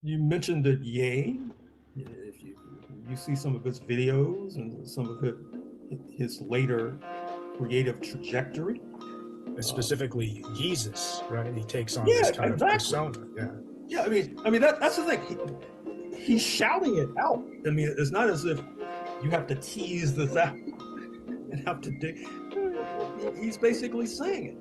You mentioned that Ye, if you see some of his videos and some of his later creative trajectory. And Uh, specifically Jesus, right? He takes on yeah, this kind of exactly. persona. Yeah. Yeah, I mean that's the thing. He's shouting it out. I mean, it's not as if you have to tease this out and have to dig. He's basically saying it.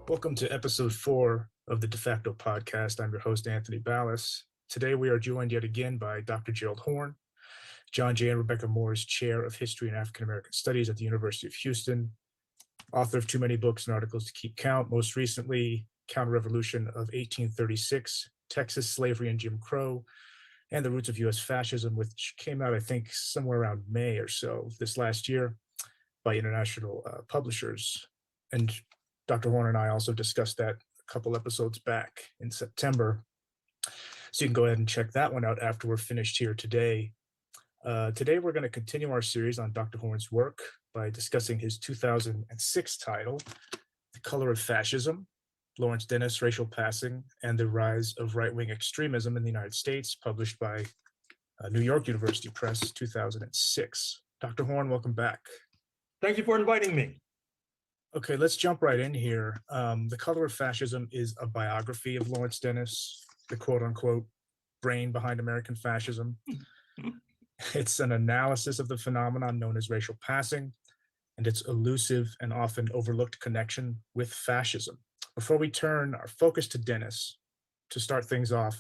Welcome to episode 4 of the De facto podcast. I'm your host, Anthony Ballas. Today we are joined yet again by Dr. Gerald Horne, John J. and Rebecca Moore's Chair of History and African American Studies at the University of Houston, author of too many books and articles to keep count, most recently Counter-Revolution of 1836, Texas Slavery and Jim Crow, and the Roots of U.S. Fascism, which came out, I think, somewhere around May or so this last year by international publishers. And Dr. Horne and I also discussed that a couple episodes back in September. So you can go ahead and check that one out after we're finished here today. Today, we're going to continue our series on Dr. Horne's work by discussing his 2006 title, The Color of Fascism, Lawrence Dennis, Racial Passing, and the Rise of Right-Wing Extremism in the United States, published by New York University Press, 2006. Dr. Horne, welcome back. Thank you for inviting me. Okay, let's jump right in here. The Color of Fascism is a biography of Lawrence Dennis, the quote-unquote brain behind American fascism. It's an analysis of the phenomenon known as racial passing and its elusive and often overlooked connection with fascism. Before we turn our focus to Dennis, to start things off,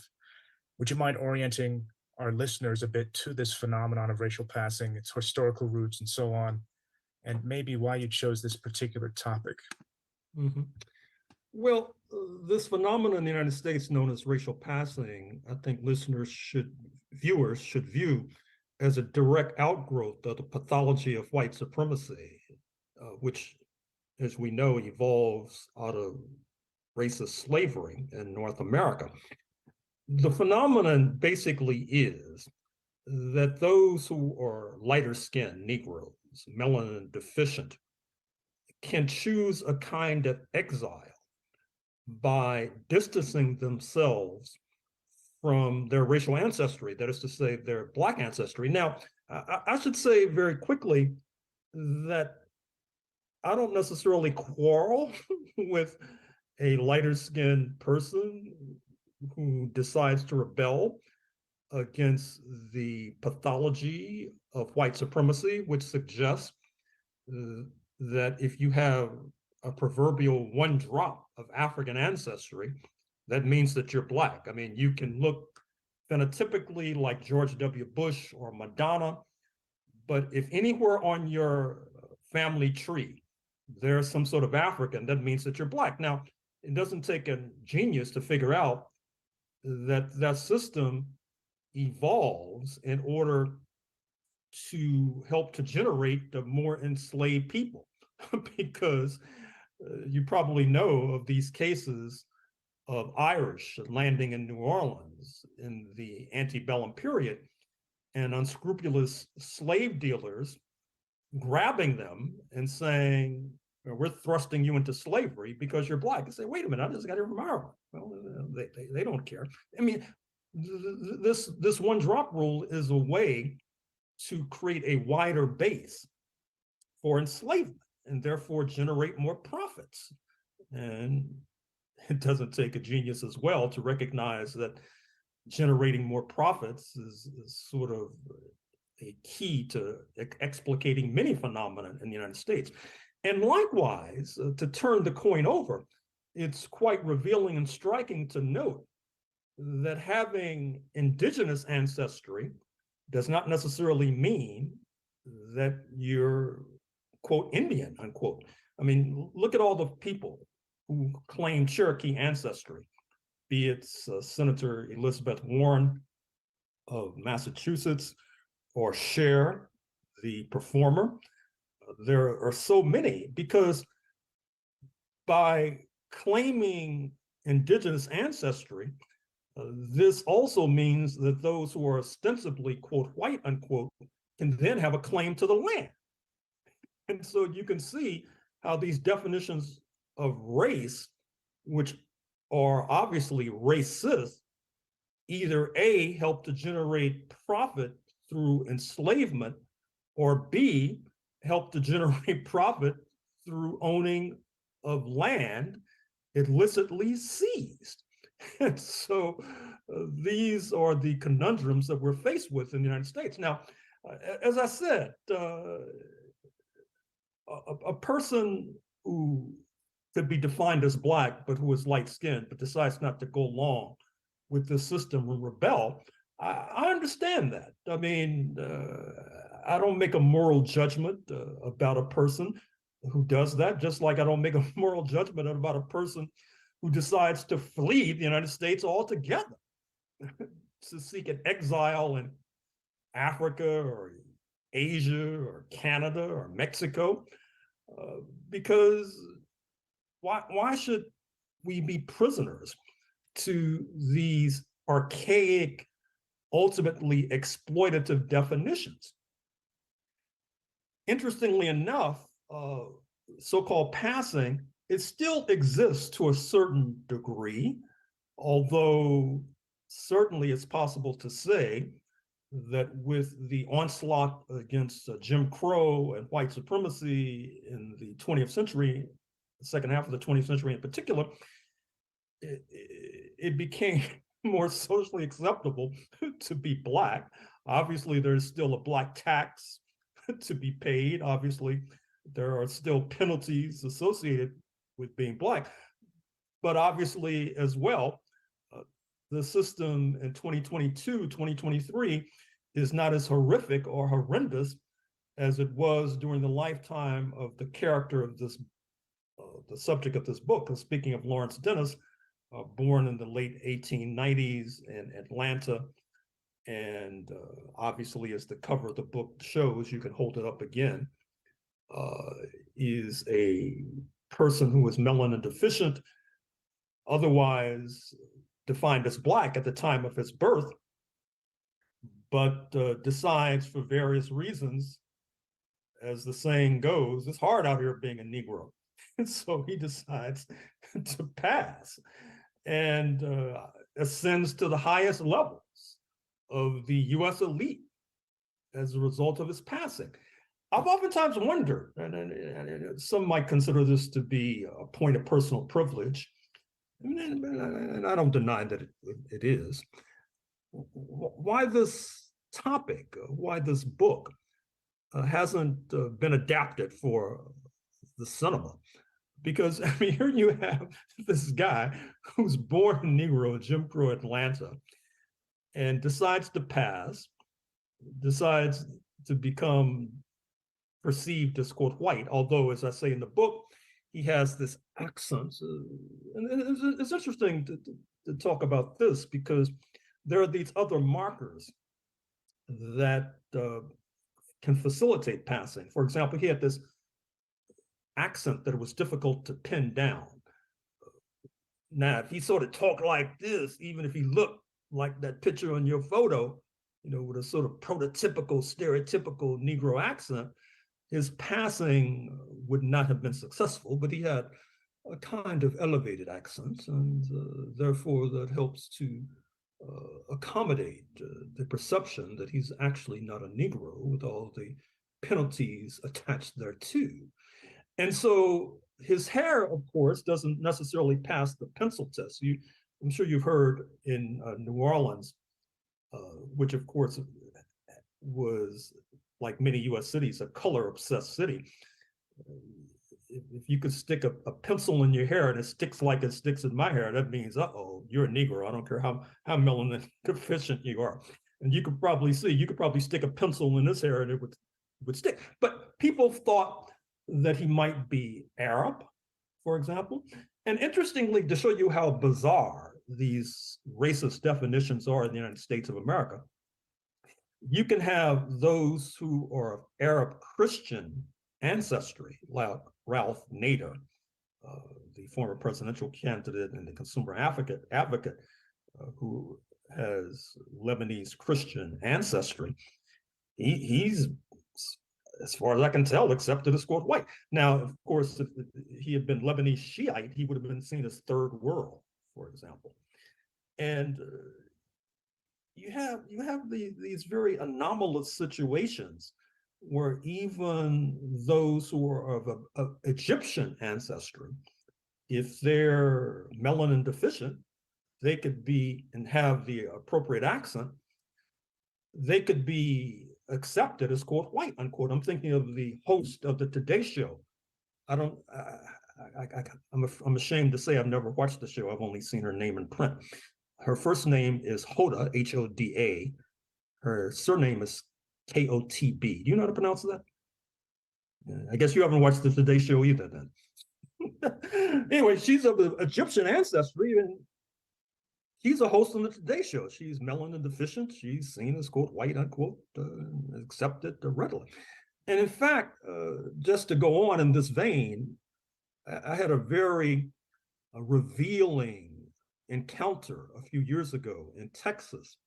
would you mind orienting our listeners a bit to this phenomenon of racial passing, its historical roots, and so on, and maybe why you chose this particular topic? Mm-hmm. Well, this phenomenon in the United States known as racial passing, I think viewers should view as a direct outgrowth of the pathology of white supremacy, which, as we know, evolves out of racist slavery in North America. The phenomenon basically is that those who are lighter skinned, Negroes, melanin deficient, can choose a kind of exile by distancing themselves from their racial ancestry, that is to say, their Black ancestry. Now, I should say very quickly that I don't necessarily quarrel with a lighter skinned person who decides to rebel against the pathology of white supremacy, which suggests that if you have a proverbial one drop of African ancestry, that means that you're Black. I mean, you can look phenotypically like George W. Bush or Madonna, but if anywhere on your family tree there's some sort of African, that means that you're Black. Now, it doesn't take a genius to figure out that that system evolves in order to help to generate the more enslaved people because you probably know of these cases of Irish landing in New Orleans in the antebellum period and unscrupulous slave dealers grabbing them and saying, we're thrusting you into slavery because you're Black. And say, wait a minute, I just got here from Ireland. Well, they don't care. I mean, this one drop rule is a way to create a wider base for enslavement and therefore generate more profits. And it doesn't take a genius as well to recognize that generating more profits is sort of a key to explicating many phenomena in the United States. And likewise, to turn the coin over, it's quite revealing and striking to note that having indigenous ancestry does not necessarily mean that you're, quote, Indian, unquote. I mean, look at all the people who claim Cherokee ancestry, be it Senator Elizabeth Warren of Massachusetts, or Cher, the performer, There are so many, because by claiming indigenous ancestry, this also means that those who are ostensibly, quote, white, unquote, can then have a claim to the land. And so you can see how these definitions of race, which are obviously racist, either A, help to generate profit through enslavement, or B, help to generate profit through owning of land illicitly seized. And so these are the conundrums that we're faced with in the United States. Now, as I said, a person who could be defined as Black, but who is light-skinned, but decides not to go along with this system and rebel, I understand that. I mean, I don't make a moral judgment about a person who does that, just like I don't make a moral judgment about a person who decides to flee the United States altogether to seek an exile in Africa or Asia or Canada or Mexico, because why should we be prisoners to these archaic, ultimately exploitative definitions? Interestingly enough, so-called passing, it still exists to a certain degree, although certainly it's possible to say that with the onslaught against Jim Crow and white supremacy in the 20th century, the second half of the 20th century in particular, it became more socially acceptable to be Black. Obviously, there's still a Black tax to be paid. Obviously, there are still penalties associated with being Black. But obviously, as well, the system in 2022, 2023 is not as horrific or horrendous as it was during the lifetime of the character of this, the subject of this book. And speaking of Lawrence Dennis, born in the late 1890s in Atlanta, and obviously, as the cover of the book shows, you can hold it up again, is a person who was melanin deficient, otherwise defined as Black at the time of his birth, but decides for various reasons, as the saying goes, it's hard out here being a Negro. And so he decides to pass and ascends to the highest levels of the US elite as a result of his passing. I've oftentimes wondered, and some might consider this to be a point of personal privilege, and I don't deny that it is, why this topic, why this book hasn't been adapted for the cinema. Because, I mean, here you have this guy who's born a Negro in Jim Crow Atlanta and decides to pass, decides to become perceived as, quote, white, although, as I say in the book, he has this accent. And it's interesting to talk about this because there are these other markers that can facilitate passing. For example, he had this accent that was difficult to pin down. Now, if he sort of talked like this, even if he looked like that picture on your photo, you know, with a sort of prototypical, stereotypical Negro accent, his passing would not have been successful, but he had a kind of elevated accent, and therefore that helps to accommodate the perception that he's actually not a Negro with all the penalties attached thereto. And so his hair, of course, doesn't necessarily pass the pencil test. I'm sure you've heard in New Orleans, which of course was, like many US cities, a color-obsessed city. If you could stick a pencil in your hair and it sticks like it sticks in my hair, that means, uh-oh, you're a Negro. I don't care how melanin deficient you are. And you could probably stick a pencil in this hair and it would stick. But people thought that he might be Arab, for example. And interestingly, to show you how bizarre these racist definitions are in the United States of America, you can have those who are Arab Christian ancestry. Ralph Nader, the former presidential candidate and the consumer advocate who has Lebanese Christian ancestry, he's, as far as I can tell, accepted as quote white. Now, of course, if he had been Lebanese Shiite, he would have been seen as third world, for example. And you have these very anomalous situations where even those who are of Egyptian ancestry, if they're melanin deficient, they could be and have the appropriate accent, they could be accepted as quote white unquote. I'm thinking of the host of the Today Show. I'm ashamed to say I've never watched the show. I've only seen her name in print. Her first name is Hoda, Hoda. Her surname is Kotb. Do you know how to pronounce that? I guess you haven't watched the Today Show either then. Anyway, she's of Egyptian ancestry and she's a host on the Today Show. She's melanin deficient. She's seen as quote white unquote, accepted readily. And in fact, just to go on in this vein, I had a very revealing encounter a few years ago in Texas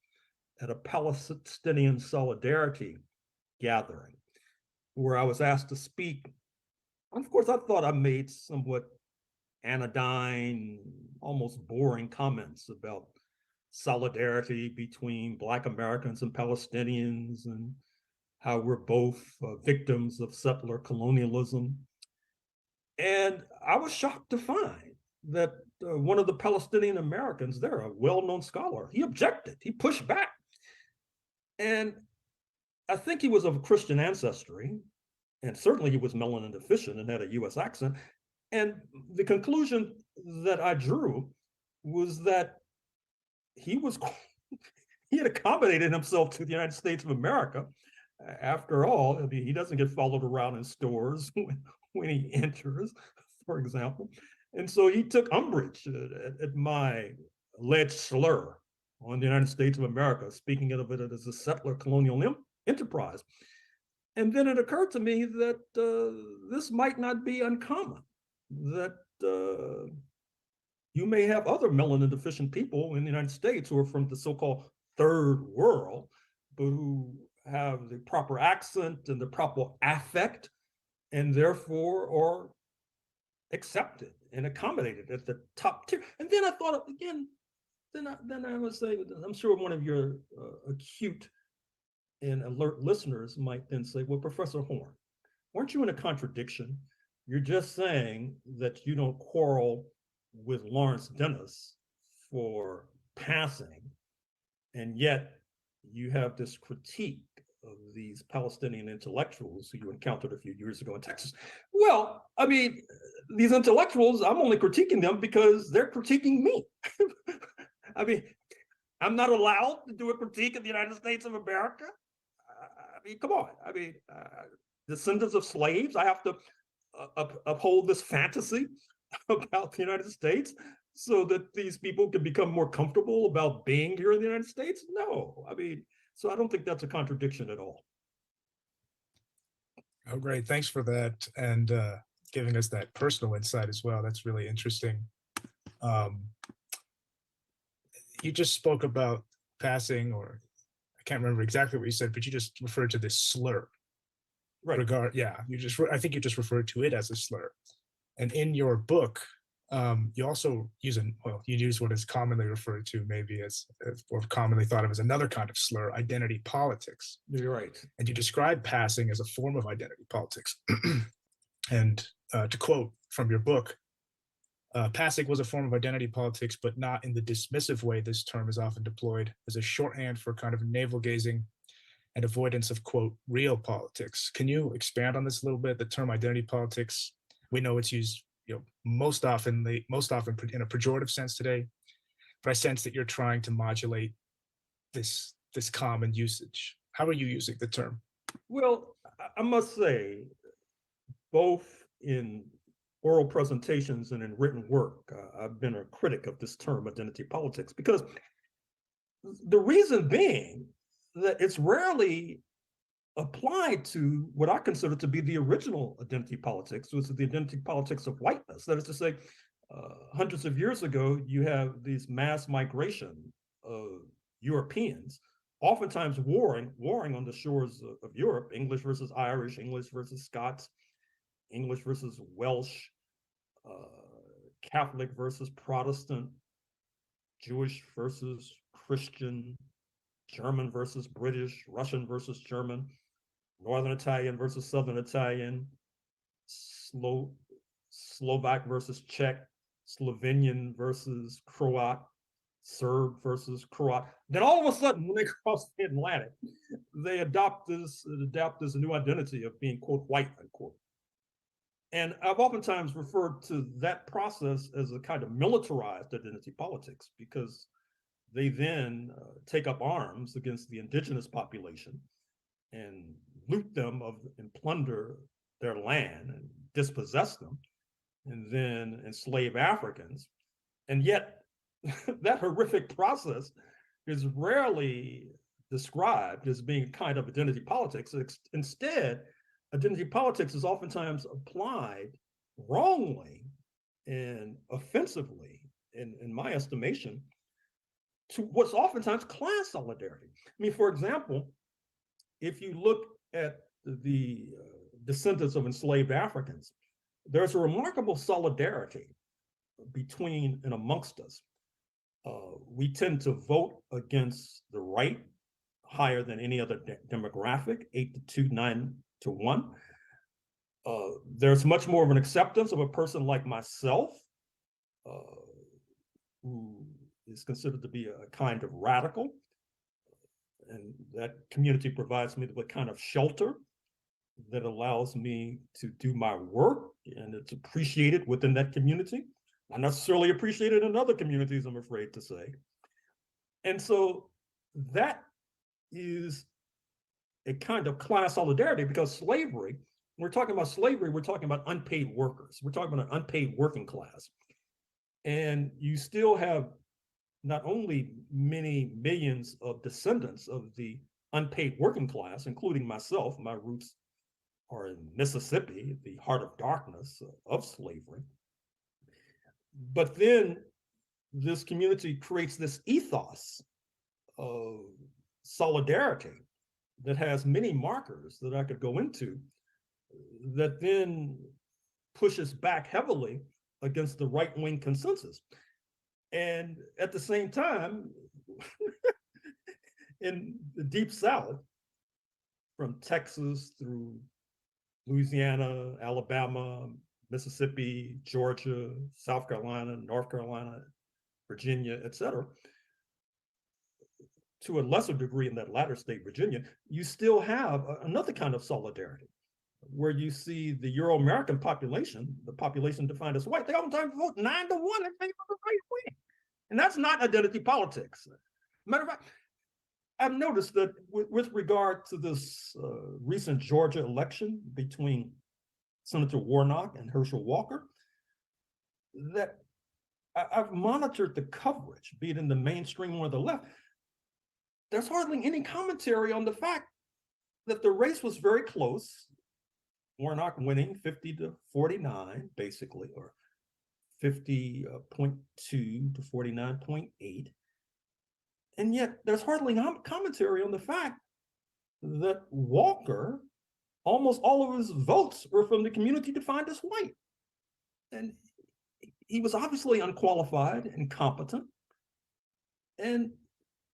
at a Palestinian solidarity gathering where I was asked to speak. And of course, I thought I made somewhat anodyne, almost boring comments about solidarity between Black Americans and Palestinians and how we're both victims of settler colonialism. And I was shocked to find that one of the Palestinian Americans there, a well-known scholar, he objected, he pushed back. And I think he was of Christian ancestry, and certainly he was melanin deficient and had a US accent. And the conclusion that I drew was that he had accommodated himself to the United States of America. After all, I mean, he doesn't get followed around in stores when he enters, for example. And so he took umbrage at my alleged slur on the United States of America, speaking of it as a settler colonial enterprise. And then it occurred to me that this might not be uncommon, that you may have other melanin deficient people in the United States who are from the so-called third world, but who have the proper accent and the proper affect, and therefore are accepted and accommodated at the top tier. And then I thought again, then I would say, I'm sure one of your acute and alert listeners might then say, well, Professor Horne, weren't you in a contradiction? You're just saying that you don't quarrel with Lawrence Dennis for passing, and yet you have this critique of these Palestinian intellectuals who you encountered a few years ago in Texas. Well, I mean, these intellectuals, I'm only critiquing them because they're critiquing me. I mean, I'm not allowed to do a critique of the United States of America. I mean, come on. I mean, descendants of slaves, I have to uphold this fantasy about the United States so that these people can become more comfortable about being here in the United States? No, I mean, so I don't think that's a contradiction at all. Oh, great. Thanks for that. And giving us that personal insight as well. That's really interesting. You just spoke about passing, or I can't remember exactly what you said, but you just referred to this slur. Right. I think you just referred to it as a slur. And in your book, you also use what is commonly referred to maybe as or commonly thought of as another kind of slur, identity politics. You're right. And you describe passing as a form of identity politics. And to quote from your book, passing was a form of identity politics, but not in the dismissive way this term is often deployed as a shorthand for kind of navel-gazing and avoidance of, quote, real politics. Can you expand on this a little bit? The term identity politics, we know it's used most often in a pejorative sense today, but I sense that you're trying to modulate this common usage. How are you using the term? Well, I must say, both in oral presentations and in written work, I've been a critic of this term, identity politics, because the reason being that it's rarely applied to what I consider to be the original identity politics, which is the identity politics of whiteness. That is to say, hundreds of years ago, you have these mass migration of Europeans, oftentimes warring on the shores of Europe, English versus Irish, English versus Scots, English versus Welsh, Catholic versus Protestant, Jewish versus Christian, German versus British, Russian versus German, Northern Italian versus Southern Italian, Slovak versus Czech, Slovenian versus Croat, Serb versus Croat. Then all of a sudden, when they cross the Atlantic, they adapt this new identity of being, quote, white, unquote. And I've oftentimes referred to that process as a kind of militarized identity politics, because they then take up arms against the indigenous population and loot them and plunder their land and dispossess them, and then enslave Africans. And yet that horrific process is rarely described as being a kind of identity politics. Instead, identity politics is oftentimes applied wrongly and offensively, in my estimation, to what's oftentimes class solidarity. I mean, for example, if you look at the descendants of enslaved Africans, there's a remarkable solidarity between and amongst us. We tend to vote against the right higher than any other demographic, 8-2, 9-1. There's much more of an acceptance of a person like myself, who is considered to be a kind of radical. And that community provides me with a kind of shelter that allows me to do my work, and it's appreciated within that community. Not necessarily appreciated in other communities, I'm afraid to say. And so that is a kind of class solidarity, because slavery, when we're talking about slavery, we're talking about unpaid workers. We're talking about an unpaid working class. And you still have not only many millions of descendants of the unpaid working class, including myself. My roots are in Mississippi, the heart of darkness of slavery. But then this community creates this ethos of solidarity that has many markers that I could go into, that then pushes back heavily against the right-wing consensus. And at the same time, in the Deep South, from Texas through Louisiana, Alabama, Mississippi, Georgia, South Carolina, North Carolina, Virginia, et cetera, to a lesser degree in that latter state, Virginia, you still have another kind of solidarity, where you see the Euro-American population, the population defined as white, they oftentimes vote 9-1 in favor of the right wing. And that's not identity politics. Matter of fact, I've noticed that with regard to this recent Georgia election between Senator Warnock and Herschel Walker, that I've monitored the coverage, be it in the mainstream or the left. There's hardly any commentary on the fact that the race was very close, Warnock winning 50-49, basically, or 50.2 to 49.8. And yet there's hardly commentary on the fact that Walker, almost all of his votes were from the community defined as white. And he was obviously unqualified, incompetent. And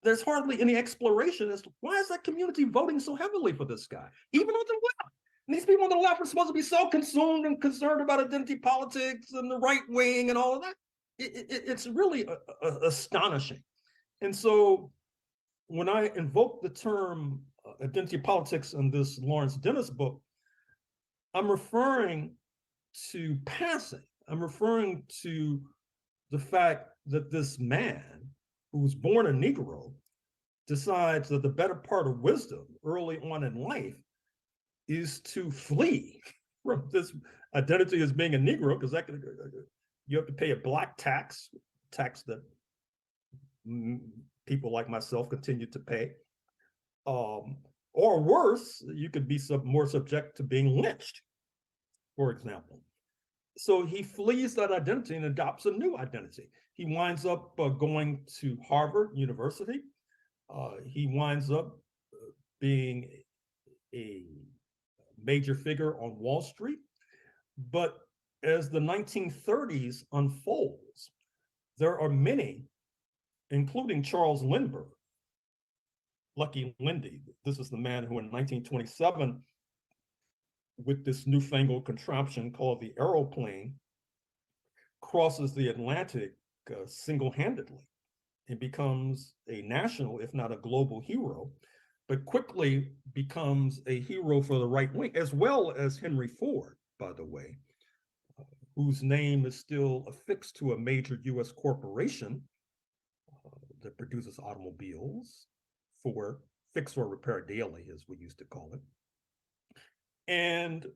there's hardly any exploration as to why is that community voting so heavily for this guy, even on the left. And these people on the left are supposed to be so consumed and concerned about identity politics and the right wing and all of that. It's really astonishing. And so when I invoke the term identity politics in this Lawrence Dennis book, I'm referring to passing. I'm referring to the fact that this man who was born a Negro decides that the better part of wisdom early on in life is to flee from this identity as being a Negro, because that you have to pay a black tax that people like myself continue to pay. Or worse, you could be more subject to being lynched, for example. So he flees that identity and adopts a new identity. He winds up going to Harvard University. He winds up being a major figure on Wall Street. But as the 1930s unfolds, there are many, including Charles Lindbergh, Lucky Lindy. This is the man who in 1927, with this newfangled contraption called the aeroplane, crosses the Atlantic single-handedly and becomes a national, if not a global hero, but quickly becomes a hero for the right wing, as well as Henry Ford, by the way, whose name is still affixed to a major US corporation that produces automobiles for fix or repair daily, as we used to call it. And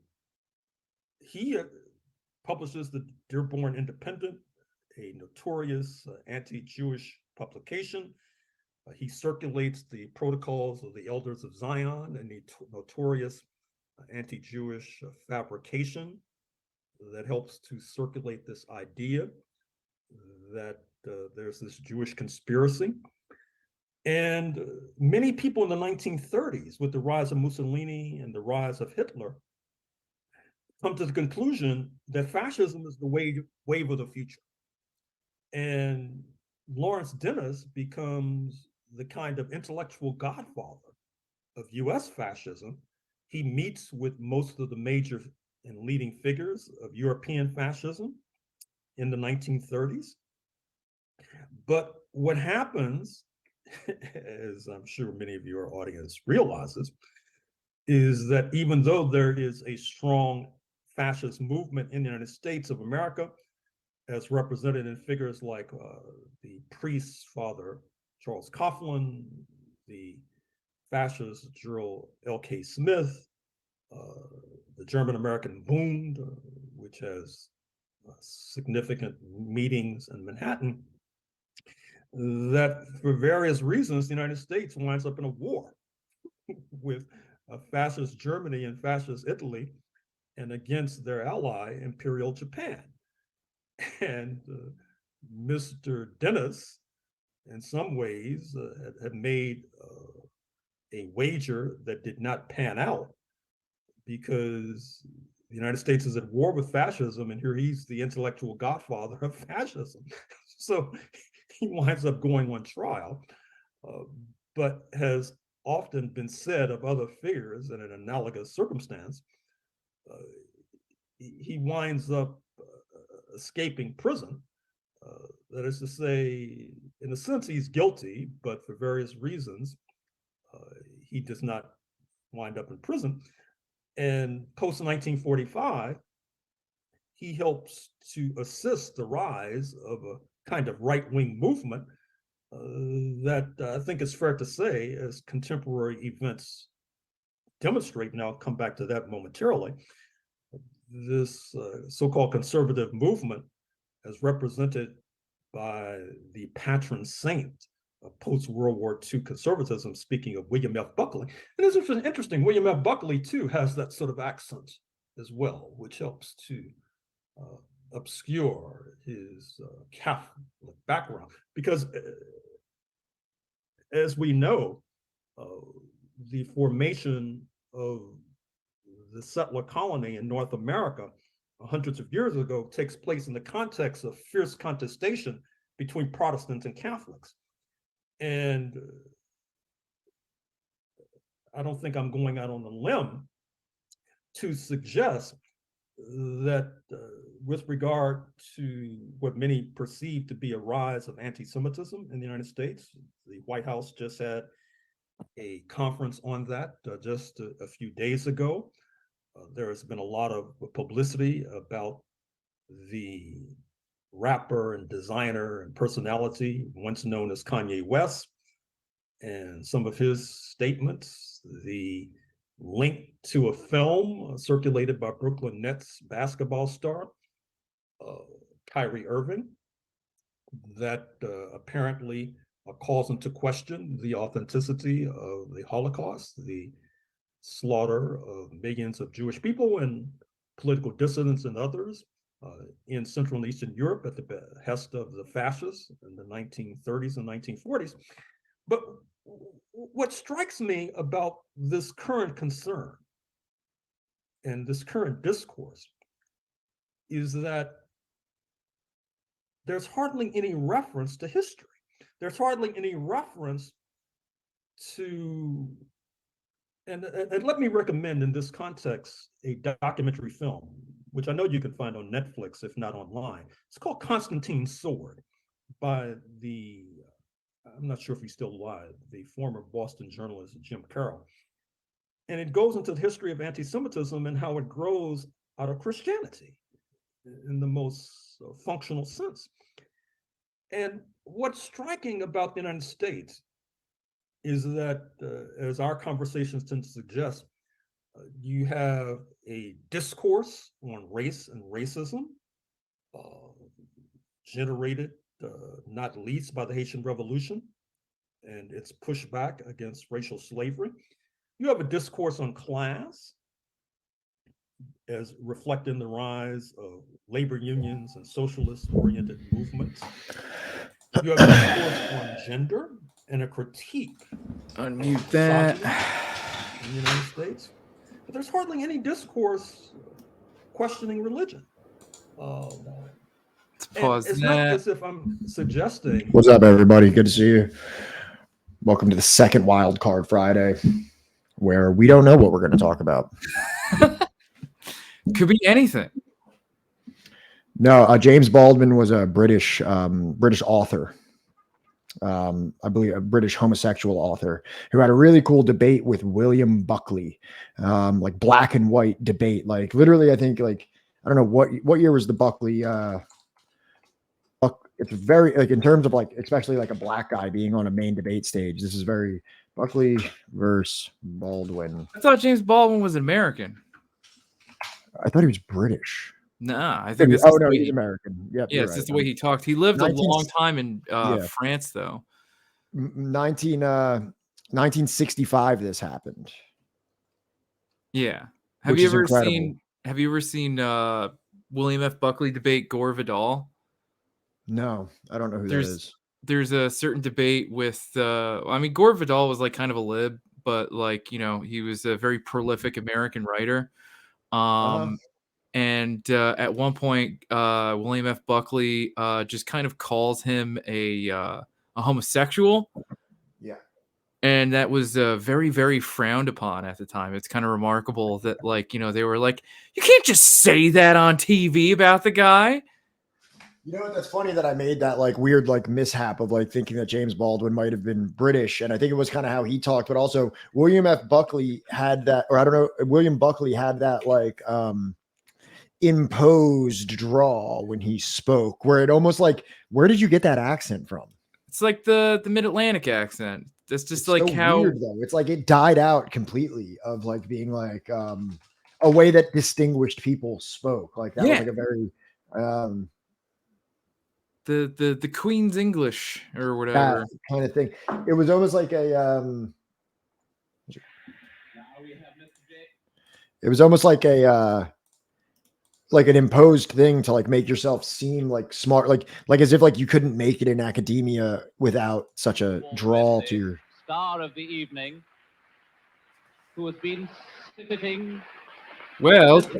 he publishes the Dearborn Independent, a notorious anti-Jewish publication. He circulates the protocols of the Elders of Zion and the notorious anti-Jewish fabrication that helps to circulate this idea that there's this Jewish conspiracy. And many people in the 1930s, with the rise of Mussolini and the rise of Hitler, come to the conclusion that fascism is the wave of the future. And Lawrence Dennis becomes the kind of intellectual godfather of US fascism. He meets with most of the major and leading figures of European fascism in the 1930s. But what happens, as I'm sure many of your audience realizes, is that even though there is a strong fascist movement in the United States of America, as represented in figures like the priest Father Charles Coughlin, the fascist Gerald L.K. Smith, the German-American Bund, which has significant meetings in Manhattan, that for various reasons, the United States winds up in a war with fascist Germany and fascist Italy and against their ally, Imperial Japan. And Mr. Dennis, in some ways, had made a wager that did not pan out because the United States is at war with fascism, and here he's the intellectual godfather of fascism. So he winds up going on trial, but has often been said of other figures in an analogous circumstance, he winds up escaping prison. That is to say, in a sense, he's guilty, but for various reasons, he does not wind up in prison. And post 1945, he helps to assist the rise of a kind of right-wing movement that I think it's fair to say, as contemporary events demonstrate, and I'll come back to that momentarily, this so-called conservative movement as represented by the patron saint of post-World War II conservatism, speaking of William F. Buckley. And it's interesting, William F. Buckley too has that sort of accent as well, which helps to obscure his Catholic background. Because as we know, the formation of the settler colony in North America hundreds of years ago takes place in the context of fierce contestation between Protestants and Catholics. And I don't think I'm going out on a limb to suggest that with regard to what many perceive to be a rise of anti-Semitism in the United States, the White House just had a conference on that just a few days ago. There has been a lot of publicity about the rapper and designer and personality once known as Kanye West and some of his statements, the link to a film circulated by Brooklyn Nets basketball star Kyrie Irving that apparently calls into question the authenticity of the Holocaust, the slaughter of millions of Jewish people and political dissidents and others in Central and Eastern Europe at the behest of the fascists in the 1930s and 1940s. But what strikes me about this current concern and this current discourse is that there's hardly any reference to history. There's hardly any reference to, and let me recommend in this context a documentary film, which I know you can find on Netflix, if not online. It's called Constantine's Sword by I'm not sure if he's still alive, the former Boston journalist Jim Carroll. And it goes into the history of anti-Semitism and how it grows out of Christianity in the most functional sense. And what's striking about the United States is that, as our conversations tend to suggest, you have a discourse on race and racism, generated not least by the Haitian Revolution and its pushback against racial slavery. You have a discourse on class, as reflected in the rise of labor unions and socialist-oriented movements. You have a discourse on gender and a critique Unmute that in the United States. But there's hardly any discourse questioning religion. Let's pause it's that. not as if I'm suggesting. What's up, everybody? Good to see you. Welcome to the second Wild Card Friday, where we don't know what we're going to talk about. Could be anything. No, James Baldwin was a British author. I believe a British homosexual author who had a really cool debate with William Buckley, like black and white debate. Like literally, I think like I don't know what year was the Buckley. It's very like in terms of like especially like a black guy being on a main debate stage. This is very Buckley versus Baldwin. I thought James Baldwin was American. I thought he was British. Nah, I think He's American. Yep, yeah, it's just the way he talked. He lived a long time in France, though. 1965. This happened. Yeah. Have you ever seen William F. Buckley debate Gore Vidal? No, I don't know who that is. There's a certain debate with Gore Vidal was like kind of a lib, but like, you know, he was a very prolific American writer. And at one point, William F. Buckley just kind of calls him a homosexual. Yeah. And that was very, very frowned upon at the time. It's kind of remarkable that, like, you know, they were like, you can't just say that on TV about the guy. You know what? That's funny that I made that like weird like mishap of like thinking that James Baldwin might have been British. And I think it was kind of how he talked, but also William F. Buckley had that, or I don't know, William Buckley had that like imposed draw when he spoke, where it almost like, where did you get that accent from? It's like the mid-Atlantic accent. That's just it's like so how weird, though. It's like it died out completely of like being like a way that distinguished people spoke. Like that was like a very the Queen's English or whatever kind of thing. It was almost like a it was almost like a like an imposed thing to like make yourself seem like smart, like as if like you couldn't make it in academia without such a draw to your star of the evening, who has been sitting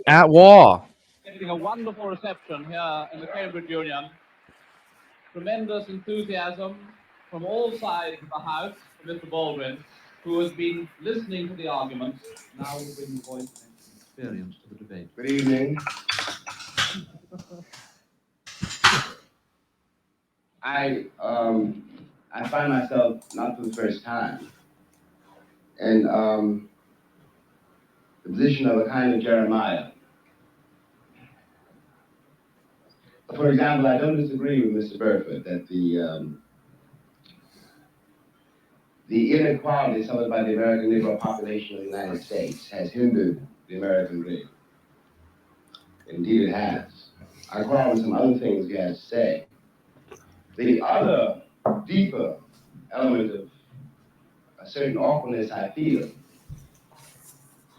at war, getting a wonderful reception here in the Cambridge Union. Tremendous enthusiasm from all sides of the House for Mr. Baldwin, who has been listening to the arguments. Now will bring the voice and experience to the debate. Good evening. I find myself, not for the first time, in the position of a kind of Jeremiah. For example, I don't disagree with Mr. Burford that the inequality suffered by the American Negro population of the United States has hindered the American dream. Indeed, it has. I quarrel with some other things he has to say. The other deeper element of a certain awkwardness I feel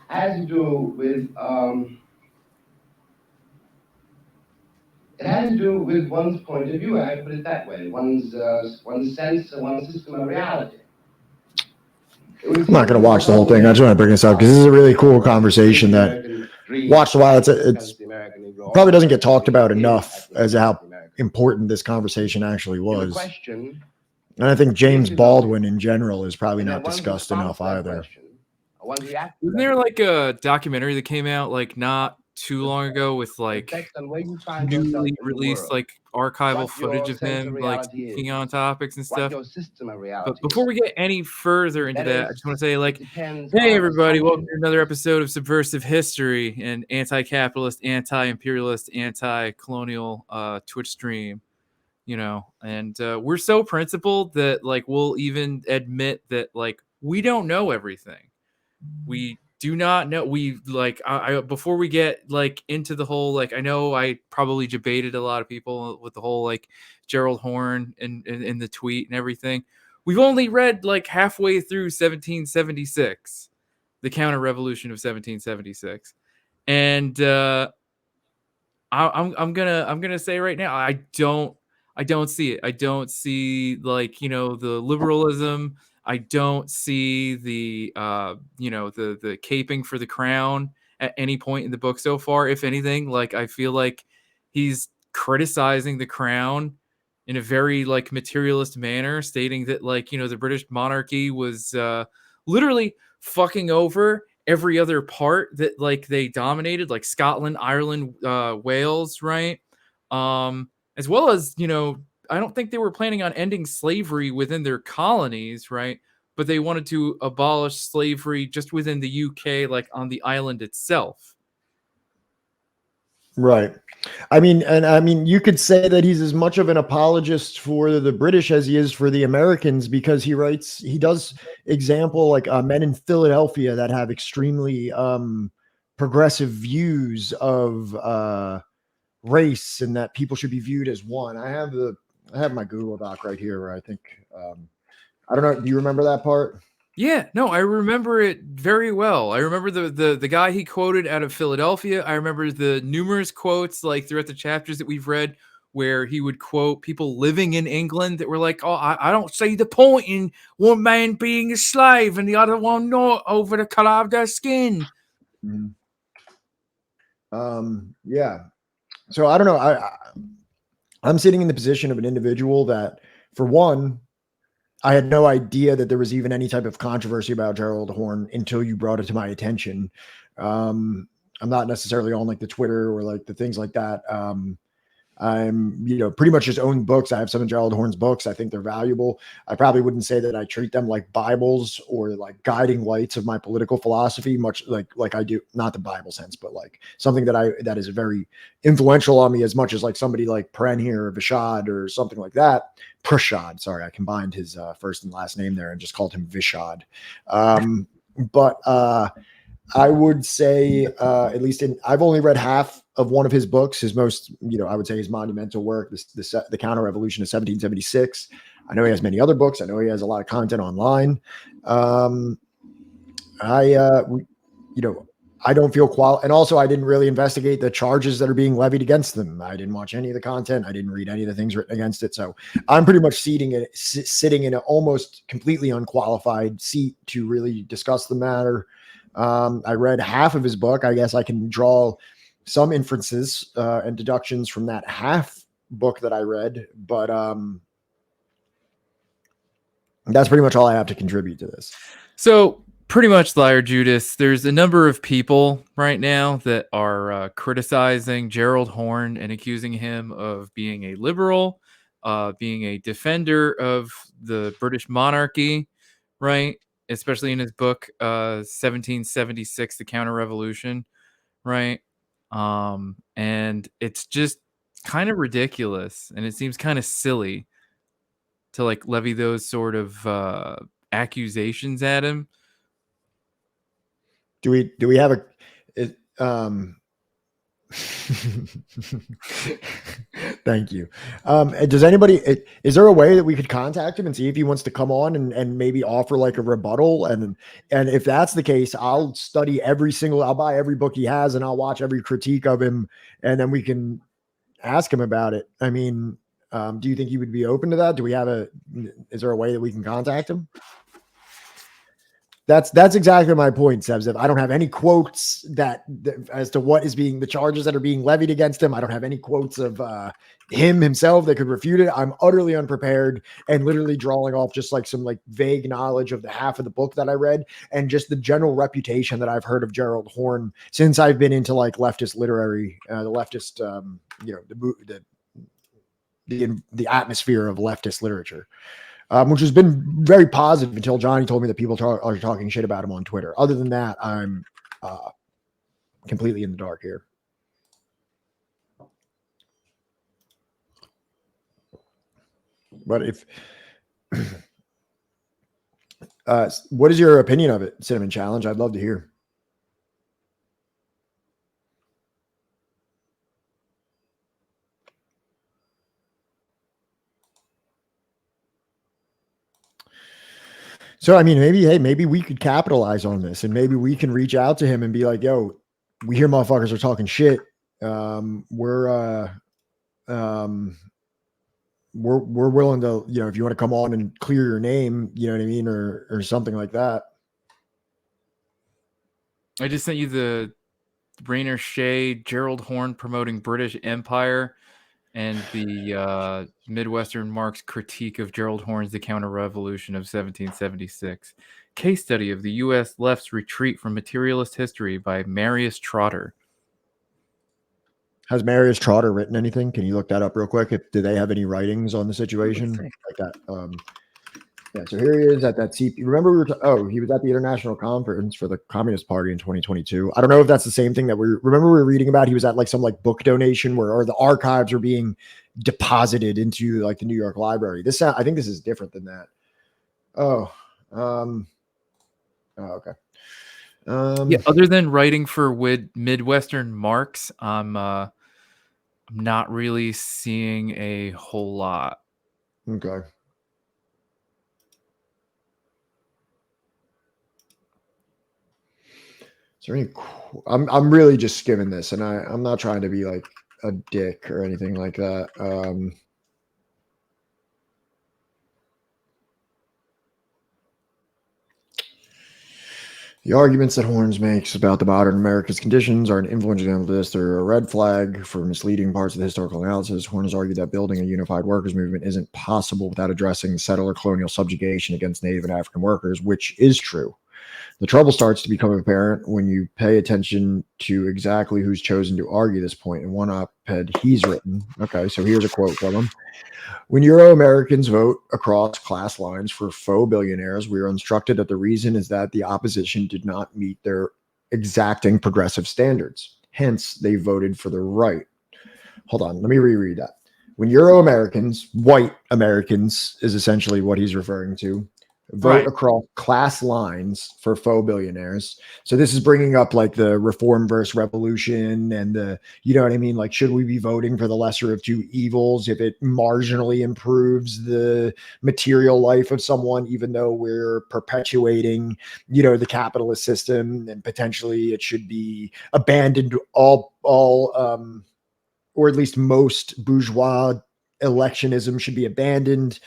has to do with it has to do with one's point of view. I put it that way: one's sense and one's system of reality. I'm not going to watch the whole thing. I just want to bring this up because this is a really cool conversation that watched a while. It's probably doesn't get talked about enough as how important this conversation actually was. And I think James Baldwin in general is probably not discussed enough either. Isn't there like a documentary that came out like not too long ago with like newly released like archival footage of him like speaking on topics and stuff? But before we get any further into that, I just want to say like, hey everybody, welcome to another episode of Subversive History, an anti-capitalist, anti-imperialist, anti-colonial Twitch stream. You know, and we're so principled that like we'll even admit that like we don't know everything. We do not know. We like I before we get like into the whole like I know I probably debated a lot of people with the whole like Gerald Horne in the tweet and everything. We've only read like halfway through 1776, the counter revolution of 1776, and I'm gonna say right now I don't see it. I don't see like, you know, the liberalism. I don't see the you know, the caping for the crown at any point in the book so far. If anything, like I feel like he's criticizing the crown in a very like materialist manner, stating that like, you know, the British monarchy was literally fucking over every other part that like they dominated, like Scotland, Ireland, Wales, right? As well as, you know, I don't think they were planning on ending slavery within their colonies, right? But they wanted to abolish slavery just within the UK, like on the island itself. Right. I mean, you could say that he's as much of an apologist for the British as he is for the Americans, because he does example like men in Philadelphia that have extremely progressive views of race and that people should be viewed as one. I have my Google Doc right here where I think, I don't know. Do you remember that part? Yeah, no, I remember it very well. I remember the guy he quoted out of Philadelphia. I remember the numerous quotes like throughout the chapters that we've read where he would quote people living in England that were like, oh, I don't see the point in one man being a slave and the other one not over the color of their skin. Mm-hmm. Yeah. So I don't know. I'm sitting in the position of an individual that, for one, I had no idea that there was even any type of controversy about Gerald Horne until you brought it to my attention. I'm not necessarily on like the Twitter or like the things like that. I'm, you know, pretty much just own books. I have some of Gerald Horne's books. I think they're valuable. I probably wouldn't say that I treat them like Bibles or like guiding lights of my political philosophy, much like I do, not the Bible sense, but like something that is very influential on me, as much as like somebody like Pren here or Vishad or something like that. Prashad, sorry, I combined his first and last name there and just called him Vishad. But I would say, at least I've only read half of one of his books, his most, you know, I would say his monumental work, the Counter Revolution of 1776. I know he has many other books. I know he has a lot of content online. I don't feel and also I didn't really investigate the charges that are being levied against them. I didn't watch any of the content. I didn't read any of the things written against it. So I'm pretty much sitting in an almost completely unqualified seat to really discuss the matter. I read half of his book. I guess I can draw some inferences and deductions from that half book that I read, but that's pretty much all I have to contribute to this. So pretty much, Liar Judas, there's a number of people right now that are criticizing Gerald Horne and accusing him of being a liberal, being a defender of the British monarchy, right? Especially in his book, 1776, The Counter-Revolution, right? And it's just kind of ridiculous, and it seems kind of silly to like levy those sort of accusations at him. Do we have Thank you. Does anybody, is there a way that we could contact him and see if he wants to come on and maybe offer like a rebuttal? And if that's the case, I'll study I'll buy every book he has and I'll watch every critique of him, and then we can ask him about it. I mean, do you think he would be open to that? Is there a way that we can contact him? That's exactly my point, Sebs. I don't have any quotes that as to what is the charges that are being levied against him. I don't have any quotes of him himself that could refute it. I'm utterly unprepared and literally drawing off just like some like vague knowledge of the half of the book that I read and just the general reputation that I've heard of Gerald Horne since I've been into like leftist literary, the leftist, the atmosphere of leftist literature. Which has been very positive until Johnny told me that people are talking shit about him on Twitter. Other than that, I'm completely in the dark here. But if, what is your opinion of it, Cinnamon Challenge? I'd love to hear. So, I mean, maybe we could capitalize on this and maybe we can reach out to him and be like, yo, we hear motherfuckers are talking shit. We're willing to, if you want to come on and clear your name, you know what I mean? Or something like that. I just sent you the Rainer Shea, Gerald Horne promoting British Empire, and the Midwestern Mark's critique of Gerald Horne's The Counter-Revolution of 1776. Case study of the U.S. left's retreat from materialist history by Marius Trotter. Has Marius Trotter written anything? Can you look that up real quick? Do they have any writings on the situation like that? Yeah, so here he is at that CP. Remember, he was at the International Conference for the Communist Party in 2022. I don't know if that's the same thing that we were reading about. He was at like some like book donation or the archives were being deposited into like the New York Library. I think this is different than that. Okay. Yeah, other than writing for Midwestern Marks, I'm not really seeing a whole lot. Okay. I'm really just skimming this, and I'm not trying to be like a dick or anything like that. The arguments that Horns makes about the modern America's conditions are an influential example of this. They're a red flag for misleading parts of the historical analysis. Horn has argued that building a unified workers' movement isn't possible without addressing settler colonial subjugation against Native and African workers, which is true. The trouble starts to become apparent when you pay attention to exactly who's chosen to argue this point. In one op-ed he's written, okay, so here's a quote from him. When Euro-Americans vote across class lines for faux billionaires, we are instructed that the reason is that the opposition did not meet their exacting progressive standards. Hence, they voted for the right. Hold on, let me reread that. When Euro-Americans, white Americans is essentially what he's referring to, vote across class lines for faux billionaires. So this is bringing up like the reform versus revolution and the, you know what I mean? Like, should we be voting for the lesser of two evils if it marginally improves the material life of someone, even though we're perpetuating, the capitalist system, and potentially it should be abandoned or at least most bourgeois electionism should be abandoned.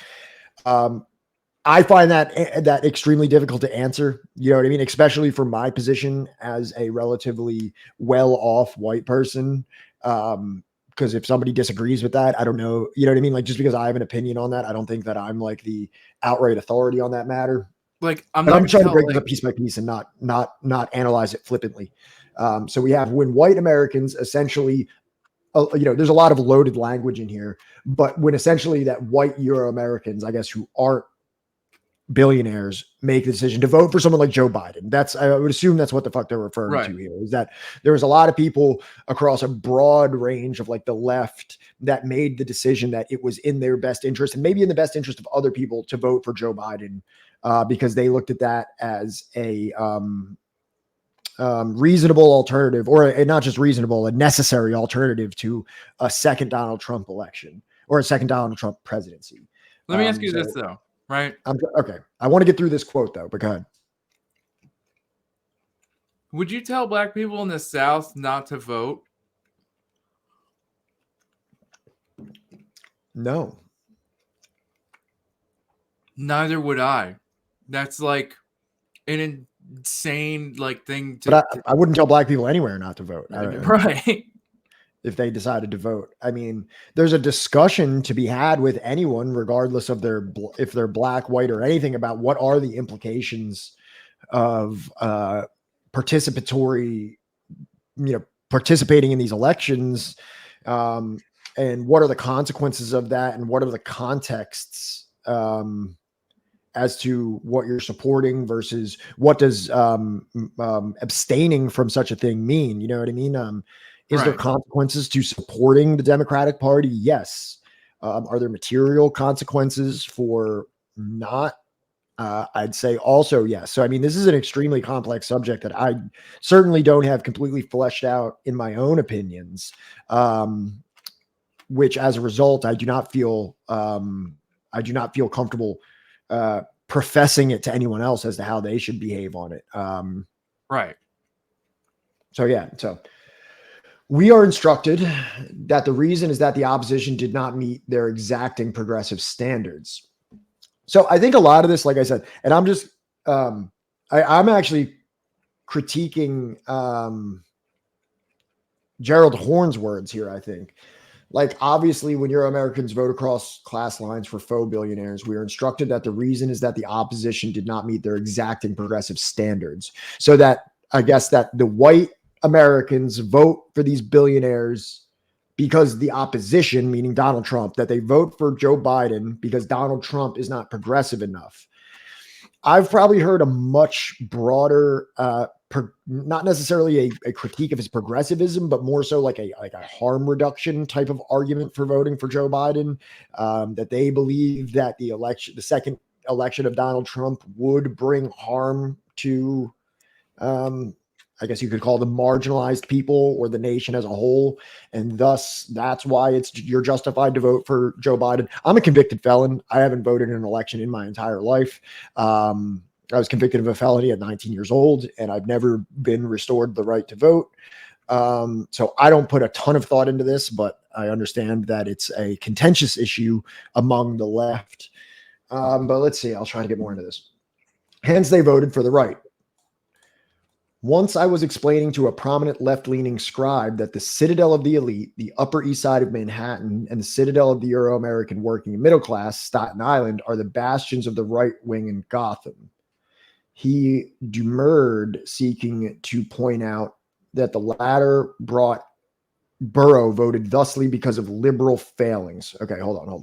I find that extremely difficult to answer, you know what I mean? Especially from my position as a relatively well-off white person. Because if somebody disagrees with that, I don't know, you know what I mean? Like, just because I have an opinion on that, I don't think that I'm like the outright authority on that matter. Like, I'm trying to break this up piece by piece and not analyze it flippantly. So we have when white Americans essentially, there's a lot of loaded language in here, but when essentially that white Euro-Americans, I guess, who aren't billionaires, make the decision to vote for someone like Joe Biden. I would assume that's what the fuck they're referring to here, is that there was a lot of people across a broad range of like the left that made the decision that it was in their best interest and maybe in the best interest of other people to vote for Joe Biden, because they looked at that as a reasonable alternative, or not just reasonable, a necessary alternative to a second Donald Trump election or a second Donald Trump presidency. Let me ask you this though, right? Okay. I want to get through this quote though, but go ahead. Would you tell black people in the South not to vote? No. Neither would I. That's like an insane like thing to. But I wouldn't tell black people anywhere not to vote. Right. If they decided to vote. I mean, there's a discussion to be had with anyone, regardless of if they're black, white, or anything, about what are the implications of participatory, participating in these elections, and what are the consequences of that, and what are the contexts as to what you're supporting versus what does abstaining from such a thing mean? You know what I mean? Is there consequences to supporting the Democratic Party? Yes. Are there material consequences for not? I'd say also yes. So, I mean, this is an extremely complex subject that I certainly don't have completely fleshed out in my own opinions, which as a result, I do not feel comfortable professing it to anyone else as to how they should behave on it. Right. So, yeah. So we are instructed that the reason is that the opposition did not meet their exacting progressive standards. So I think a lot of this, like I said, and I'm just, I'm actually critiquing Gerald Horne's words here, I think. Like, obviously, when Euro-Americans vote across class lines for faux billionaires, we are instructed that the reason is that the opposition did not meet their exacting progressive standards. So that, I guess, that the white Americans vote for these billionaires because the opposition, meaning Donald Trump, that they vote for Joe Biden because Donald Trump is not progressive enough. I've probably heard a much broader, not necessarily a critique of his progressivism, but more so like a harm reduction type of argument for voting for Joe Biden, that they believe that the second election of Donald Trump would bring harm to, I guess you could call them marginalized people or the nation as a whole. And thus that's why you're justified to vote for Joe Biden. I'm a convicted felon. I haven't voted in an election in my entire life. I was convicted of a felony at 19 years old, and I've never been restored the right to vote. So I don't put a ton of thought into this, but I understand that it's a contentious issue among the left. But let's see, I'll try to get more into this. Hence, they voted for the right. Once I was explaining to a prominent left-leaning scribe that the citadel of the elite, the Upper East Side of Manhattan, and the citadel of the Euro-American working and middle class, Staten Island, are the bastions of the right wing in Gotham. He demurred, seeking to point out that the latter borough voted thusly because of liberal failings. Okay, hold on.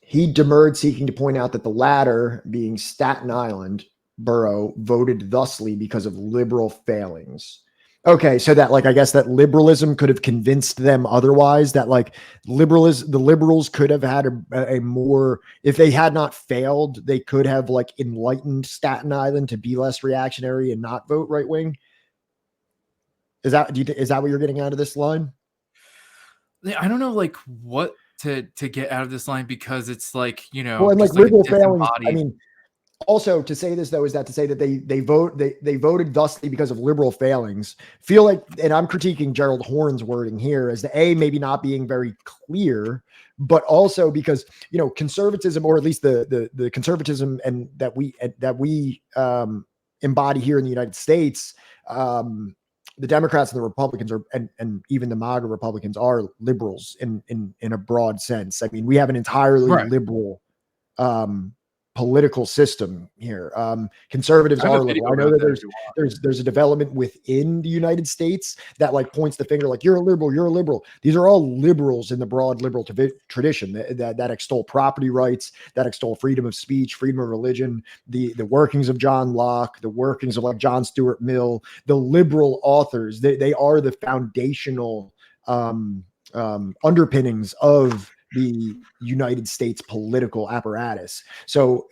He demurred, seeking to point out that the latter, being Staten Island borough, voted thusly because of liberal failings. Okay, so that, like, I guess that liberalism could have convinced them otherwise, that like the liberals could have had a more, if they had not failed, they could have like enlightened Staten Island to be less reactionary and not vote right wing. Is that what you're getting out of this line? I don't know, like what to get out of this line, because it's like, well, and like liberal failings. I mean, also to say this though is that to say that they voted thusly because of liberal failings. Feel like, and I'm critiquing Gerald Horne's wording here as the maybe not being very clear, but also because conservatism, or at least the conservatism and that we embody here in the United States. The Democrats and the Republicans and even the MAGA Republicans are liberals in a broad sense. I mean, we have an entirely liberal political system here. Conservatives are liberal. I know that there's a development within the United States that like points the finger like you're a liberal. These are all liberals in the broad liberal tradition that extol property rights, that extol freedom of speech, freedom of religion, the workings of John Locke, the workings of like John Stuart Mill, the liberal authors. They are the foundational underpinnings of the United States political apparatus. So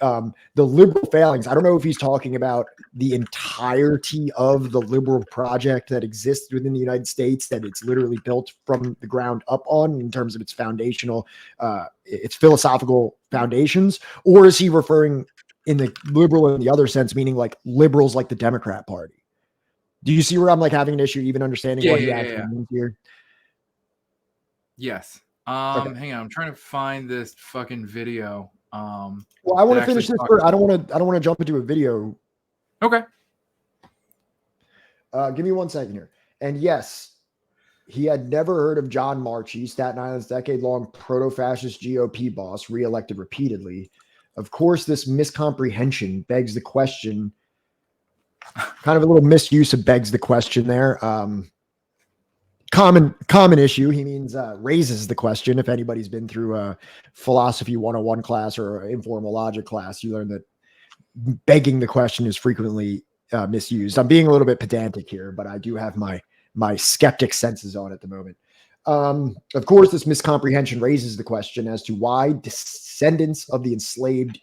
the liberal failings, I don't know if he's talking about the entirety of the liberal project that exists within the United States, that it's literally built from the ground up on in terms of its foundational, its philosophical foundations, or is he referring in the liberal in the other sense, meaning like liberals like the Democrat Party? Do you see where I'm like having an issue even understanding what he actually means here? Yes. Okay. Hang on, I'm trying to find this fucking video. Well, I want to finish this first. I don't want to jump into a video. Okay. Give me 1 second here. And yes, he had never heard of John Marchi, Staten Island's decade-long proto-fascist GOP boss, reelected repeatedly. Of course, this miscomprehension begs the question, kind of a little misuse of begs the question there. Common issue. He means raises the question. If anybody's been through a philosophy 101 class or informal logic class, you learn that begging the question is frequently misused. I'm being a little bit pedantic here, but I do have my skeptic senses on at the moment. Of course, this miscomprehension raises the question as to why descendants of the enslaved,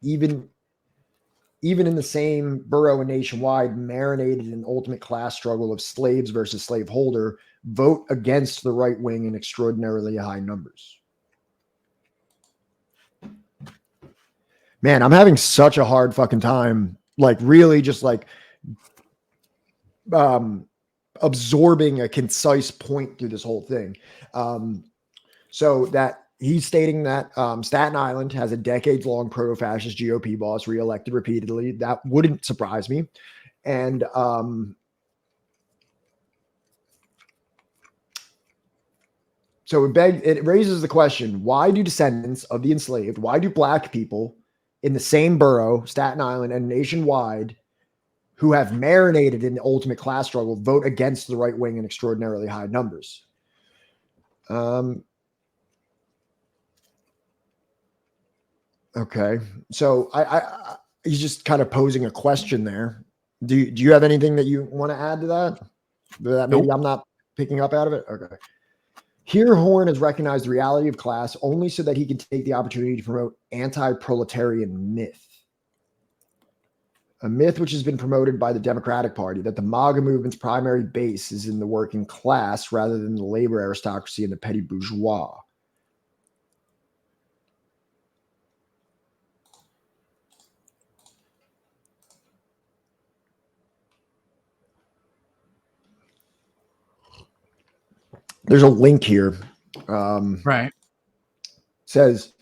even in the same borough and nationwide, marinated in ultimate class struggle of slaves versus slaveholder, vote against the right wing in extraordinarily high numbers. Man, I'm having such a hard fucking time, like really just like absorbing a concise point through this whole thing. So that he's stating that Staten Island has a decades-long proto-fascist GOP boss reelected repeatedly. That wouldn't surprise me. And so it raises the question, why do descendants of the enslaved, why do black people in the same borough, Staten Island, and nationwide, who have marinated in the ultimate class struggle, vote against the right wing in extraordinarily high numbers? Okay, so I he's just kind of posing a question there. Do you have anything that you want to add to that? That maybe I'm not picking up out of it? Okay. Here, Horne has recognized the reality of class only so that he can take the opportunity to promote anti-proletarian myth. A myth which has been promoted by the Democratic Party, that the MAGA movement's primary base is in the working class rather than the labor aristocracy and the petty bourgeois. There's a link here. Right. Says,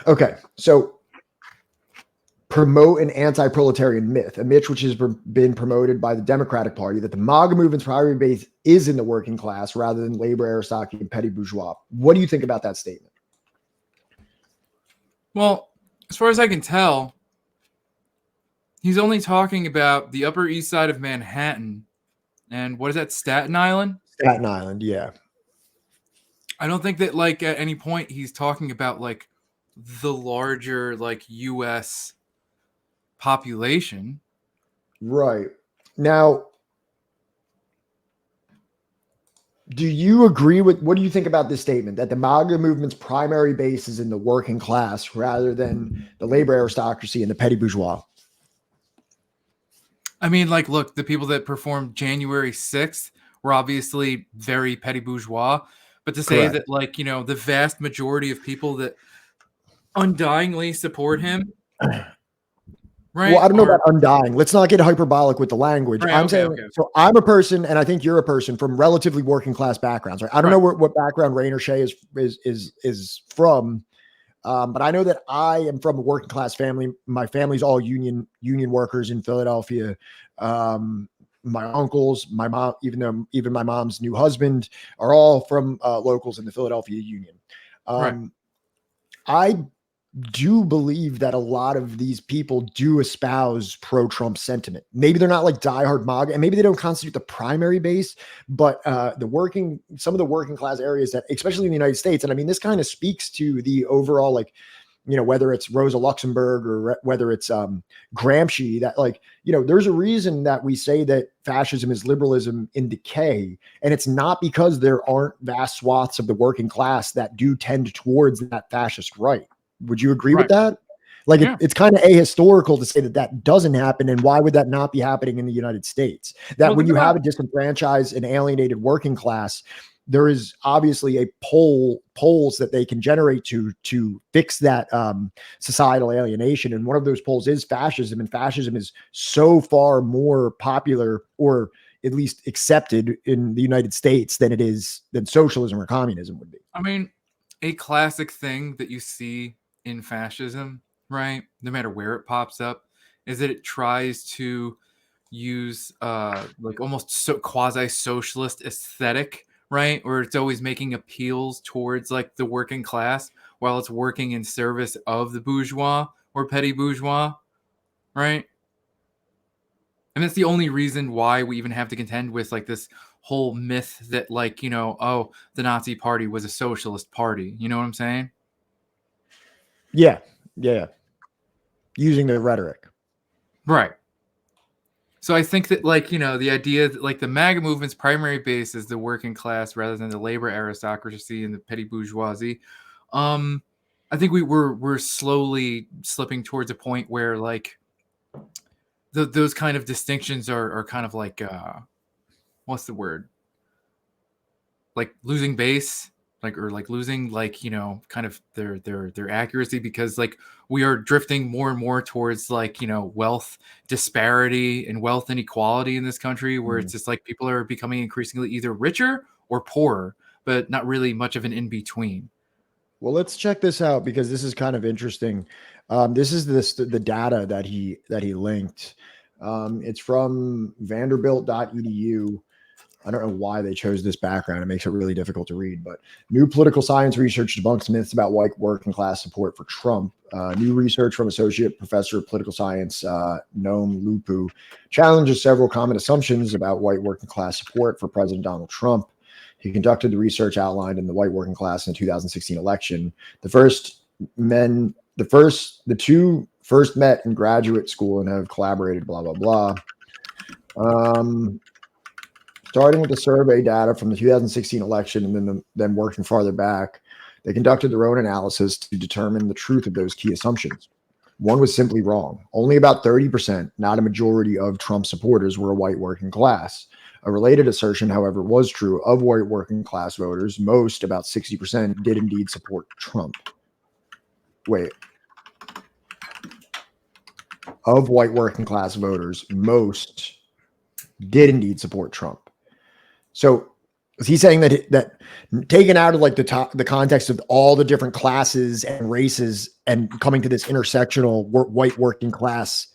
okay, so promote an anti-proletarian myth, a myth which has been promoted by the Democratic Party, that the MAGA movement's primary base is in the working class rather than labor aristocracy and petty bourgeois. What do you think about that statement? Well, as far as I can tell, he's only talking about the Upper East Side of Manhattan. And what is that, Staten Island? Staten Island, yeah. I don't think that, like, at any point he's talking about, like, the larger, like, U.S. population. Right. Now, do you agree with, what do you think about this statement, that the MAGA movement's primary base is in the working class rather than the labor aristocracy and the petty bourgeois? I mean, like, look, the people that performed January 6th were obviously very petty bourgeois. But to say Correct. that, like, you know, the vast majority of people that undyingly support him, right? Well, I don't know about undying. Let's not get hyperbolic with the language. Right, I'm okay, saying, okay. So I'm a person, and I think you're a person from relatively working class backgrounds, right? I don't know what background Rainer Shea is from, but I know that I am from a working class family. My family's all union workers in Philadelphia. My uncles, my mom, even my mom's new husband are all from locals in the Philadelphia Union. I do believe that a lot of these people do espouse pro-Trump sentiment. Maybe they're not like diehard MAGA, and maybe they don't constitute the primary base, but some of the working class areas that, especially in the United States, and I mean, this kind of speaks to the overall, like, whether it's Rosa Luxemburg or whether it's Gramsci, that there's a reason that we say that fascism is liberalism in decay. And it's not because there aren't vast swaths of the working class that do tend towards that fascist right. Would you agree with that? It's kind of ahistorical to say that that doesn't happen. And why would that not be happening in the United States? That when you have a disenfranchised and alienated working class, there is obviously a polls that they can generate to fix that societal alienation. And one of those polls is fascism. And fascism is so far more popular, or at least accepted in the United States, than socialism or communism would be. I mean, a classic thing that you see in fascism, right, no matter where it pops up, is that it tries to use almost quasi-socialist aesthetic, right? Or it's always making appeals towards the working class while it's working in service of the bourgeois or petty bourgeois, right? And that's the only reason why we even have to contend with this whole myth that the Nazi party was a socialist party. You know what I'm saying? Yeah. Using the rhetoric. Right. So I think that the idea that the MAGA movement's primary base is the working class rather than the labor aristocracy and the petty bourgeoisie. I think we're slowly slipping towards a point where those kind of distinctions are kind of what's the word? Losing base, or losing kind of their accuracy, because we are drifting more and more towards wealth disparity and wealth inequality in this country, where it's just people are becoming increasingly either richer or poorer, but not really much of an in between. Well, let's check this out, because this is kind of interesting. This is the data that he linked. It's from Vanderbilt.edu. I don't know why they chose this background. It makes it really difficult to read, but new political science research debunks myths about white working class support for Trump. New research from Associate Professor of Political Science, Noam Lupu, challenges several common assumptions about white working class support for President Donald Trump. He conducted the research outlined in the white working class in the 2016 election. The two first met in graduate school and have collaborated, blah, blah, blah. Starting with the survey data from the 2016 election and then working farther back, they conducted their own analysis to determine the truth of those key assumptions. One was simply wrong. Only about 30%, not a majority, of Trump supporters were a white working class. A related assertion, however, was true of white working class voters. Most, about 60%, did indeed support Trump. Wait. Of white working class voters, most did indeed support Trump. So is he saying that taken out of the context of all the different classes and races and coming to this intersectional white working class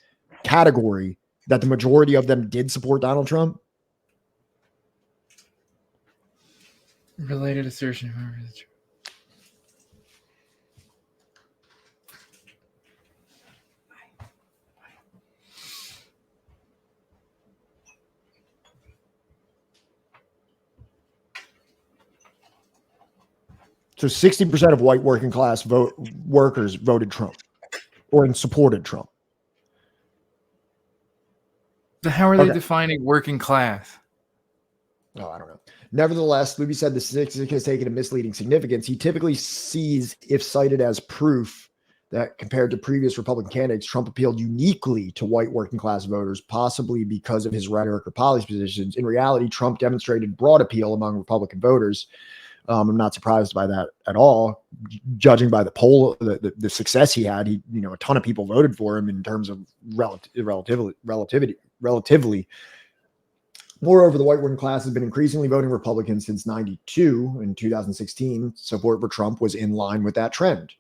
category, that the majority of them did support Donald Trump? Related assertion. So 60% of white working class workers voted Trump or supported Trump. So how are they defining working class? Oh, I don't know. Nevertheless, Luby said the statistic has taken a misleading significance. He typically sees, if cited as proof, that compared to previous Republican candidates, Trump appealed uniquely to white working class voters, possibly because of his rhetoric or policy positions. In reality, Trump demonstrated broad appeal among Republican voters. I'm not surprised by that at all, judging by the poll, the success he had. A ton of people voted for him in terms of relatively. Moreover, the white working class has been increasingly voting Republican since 92. In 2016, support for Trump was in line with that trend.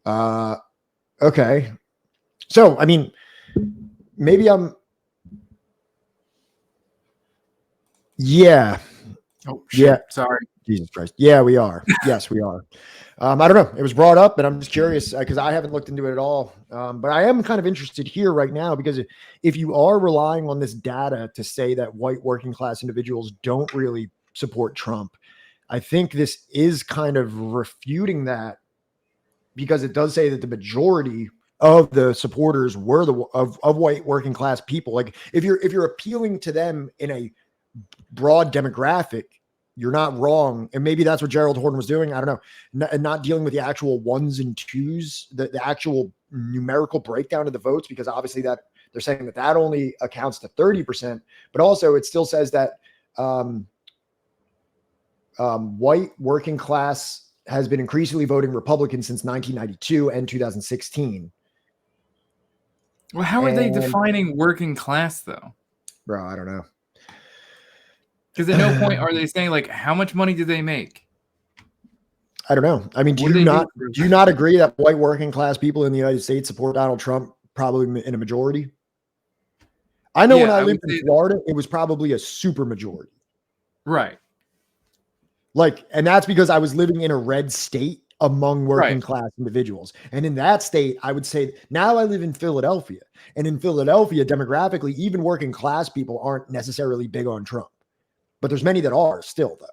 Okay. So, I mean, maybe yeah. Oh, shit. Yeah. Sorry. Jesus Christ. Yeah, we are. Yes, we are. I don't know. It was brought up, and I'm just curious because I haven't looked into it at all. But I am kind of interested here right now, because if you are relying on this data to say that white working class individuals don't really support Trump, I think this is kind of refuting that because it does say that the majority of the supporters were of white working class people. Like if you're appealing to them in a broad demographic, you're not wrong. And maybe that's what Gerald Horne was doing. I don't know. Not dealing with the actual ones and twos, the actual numerical breakdown of the votes, because obviously that they're saying that only accounts to 30%, but also it still says that white working class has been increasingly voting Republican since 1992 and 2016. Well, how are they defining working class though? Bro, I don't know. Because at no point are they saying like how much money did they make? I don't know. I mean, do you not agree that white working class people in the United States support Donald Trump probably in a majority? I know when I lived in Florida, it was probably a super majority. Right. Like, and that's because I was living in a red state among working class individuals. And in that state, I would say now I live in Philadelphia. And in Philadelphia, demographically, even working class people aren't necessarily big on Trump. But there's many that are still, though.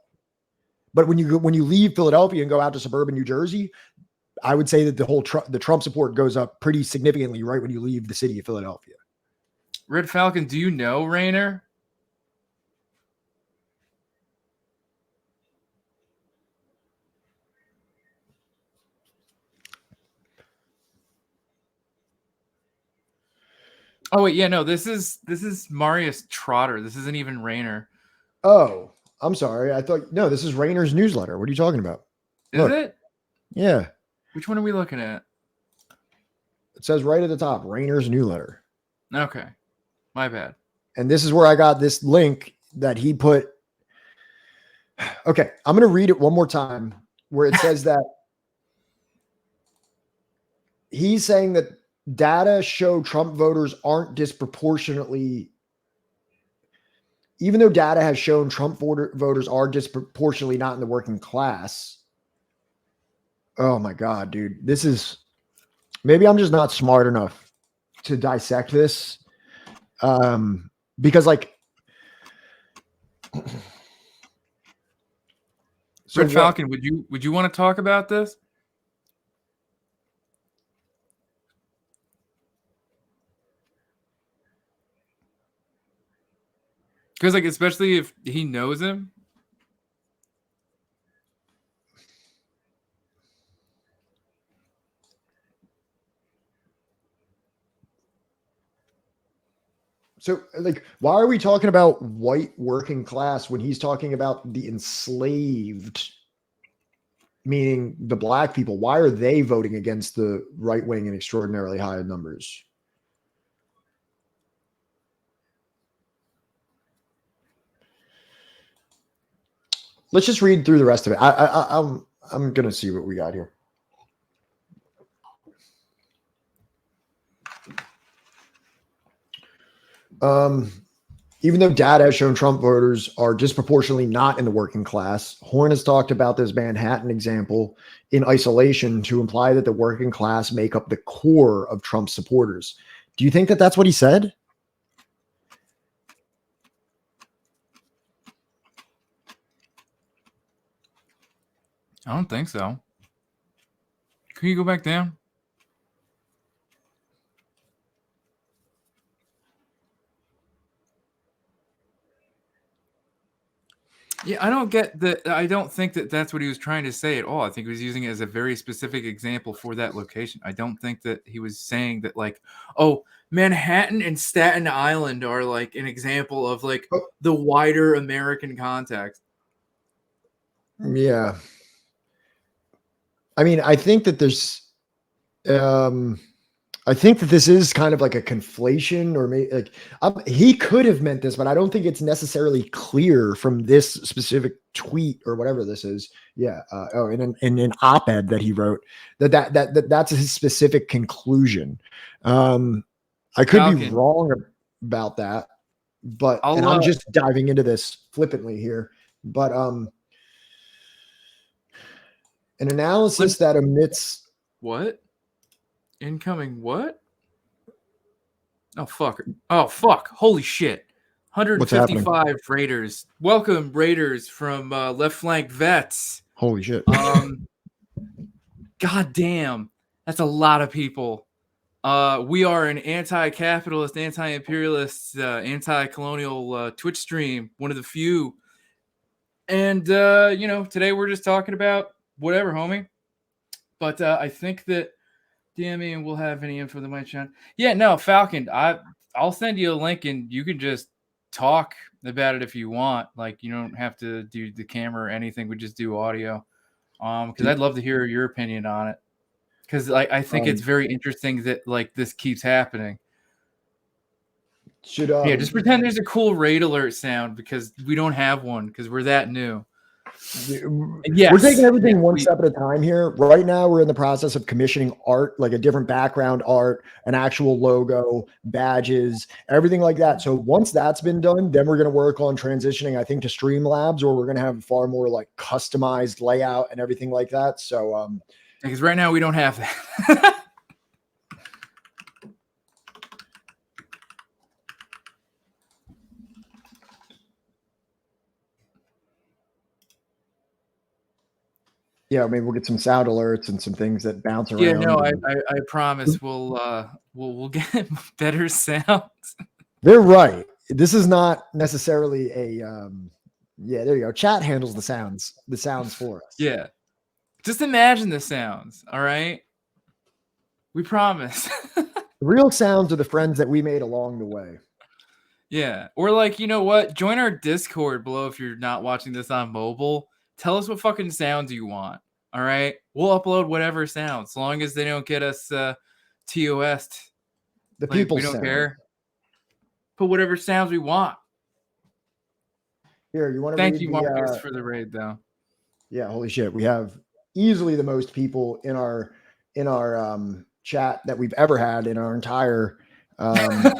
But when you leave Philadelphia and go out to suburban New Jersey, I would say that the Trump support goes up pretty significantly right when you leave the city of Philadelphia. Red Falcon, do you know Rayner? Oh wait, yeah, no, this is Marius Trotter. This isn't even Rayner. Oh, I'm sorry. I thought no, this is Rayner's newsletter. What are you talking about? Is it? Yeah. Which one are we looking at? It says right at the top, Rayner's newsletter. Okay. My bad. And this is where I got this link that he put. Okay, I'm going to read it one more time where it says that he's saying that data show Trump voters aren't disproportionately, even though data has shown Trump voters are disproportionately not in the working class. Oh my God, dude. This is, maybe I'm just not smart enough to dissect this. Because like, so Red Falcon, would you want to talk about this? Because like, especially if he knows him. So, like, why are we talking about white working class when he's talking about the enslaved, meaning the black people? Why are they voting against the right wing in extraordinarily high numbers? Let's just read through the rest of it. I'm gonna see what we got here. Even though data has shown Trump voters are disproportionately not in the working class, Horne has talked about this Manhattan example in isolation to imply that the working class make up the core of Trump supporters. Do you think that that's what he said? I don't think so. Can you go back down? Yeah, I don't get that. I don't think that that's what he was trying to say at all. I think he was using it as a very specific example for that location. I don't think that he was saying that like, oh, Manhattan and Staten Island are like an example of like the wider American context. Yeah. I mean, I think that there's, I think that this is kind of like a conflation, or maybe like he could have meant this, but I don't think it's necessarily clear from this specific tweet or whatever this is. Yeah. In an op-ed that he wrote that's his specific conclusion. I could be wrong about that, but I'm just diving into this flippantly here, but an analysis that omits what? Incoming what? Oh, fuck. Oh, fuck. Holy shit. 155 Raiders. Welcome, Raiders from Left Flank Vets. Holy shit. God damn, that's a lot of people. We are an anti-capitalist, anti-imperialist, anti-colonial Twitch stream, one of the few. And, today we're just talking about whatever, homie. But I think that DM me and we'll have any info that might shine. Yeah, no, Falcon, I'll send you a link and you can just talk about it if you want. Like, you don't have to do the camera or anything. We just do audio. Because I'd love to hear your opinion on it. Because I think it's very interesting that like this keeps happening. Just pretend there's a cool raid alert sound because we don't have one because we're that new. Yes, we're taking everything one step at a time here. Right now, we're in the process of commissioning art, like a different background art, an actual logo, badges, everything like that. So once that's been done, then we're going to work on transitioning, I think, to Streamlabs, where we're going to have far more like customized layout and everything like that. So, because right now we don't have that. Yeah, maybe we'll get some sound alerts and some things that bounce around. Yeah, no, I promise we'll get better sounds. They're right. This is not necessarily a yeah, there you go. Chat handles the sounds for us. Yeah. Just imagine the sounds, all right? We promise. The real sounds are the friends that we made along the way. Yeah. Or like, you know what? Join our Discord below if you're not watching this on mobile. Tell us what fucking sounds you want. All right. We'll upload whatever sounds, as long as they don't get us TOS'd. The people we don't sound. care. Put whatever sounds we want. Here, you want to Thank you, Marcus, for the raid, though. Yeah, holy shit. We have easily the most people in our chat that we've ever had in our entire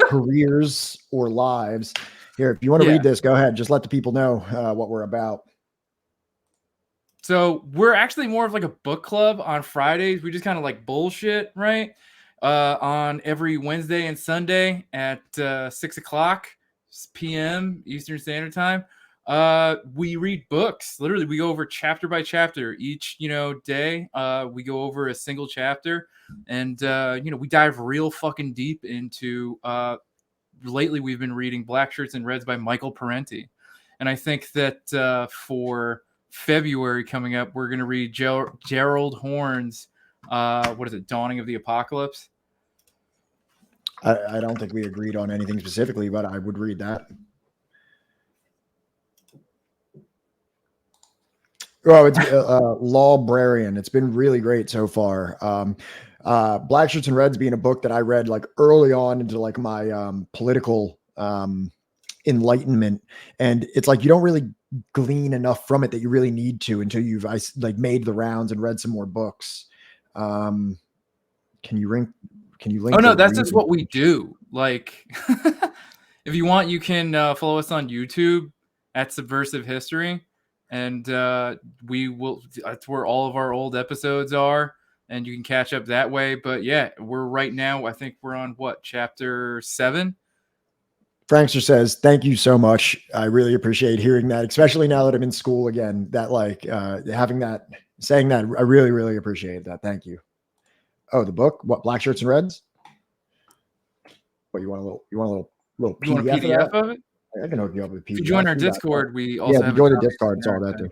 careers or lives. Here, if you want to read this, go ahead. Just let the people know what we're about. So we're actually more of like a book club on Fridays. We just kind of like bullshit, right? On every Wednesday and Sunday at 6 o'clock p.m. Eastern Standard Time. We read books. Literally, we go over chapter by chapter each, day. We go over a single chapter, and we dive real fucking deep into. Lately, we've been reading Black Shirts and Reds by Michael Parenti, and I think that for February coming up, we're going to read Gerald Horne's what is it, Dawning of the Apocalypse. I don't think we agreed on anything specifically, but I would read that. Oh, it's Lawbrarian. It's been really great so far. Black Shirts and Reds being a book that I read like early on into like my political enlightenment, and it's like you don't really glean enough from it that you really need to until you've made the rounds and read some more books. Can you link? Oh no, that's just what we do. Like, if you want, you can follow us on YouTube at Subversive History, and we will. That's where all of our old episodes are, and you can catch up that way. But yeah, we're right now. I think we're on chapter 7. Frankster says, "Thank you so much. I really appreciate hearing that, especially now that I'm in school again. That saying that, I really, really appreciate that. Thank you." Oh, the book, what, Black Shirts and Reds? What, you want a little PDF of it? I can hook you up with PDF. If you join our Discord, we also have join the Discord. It's all that too.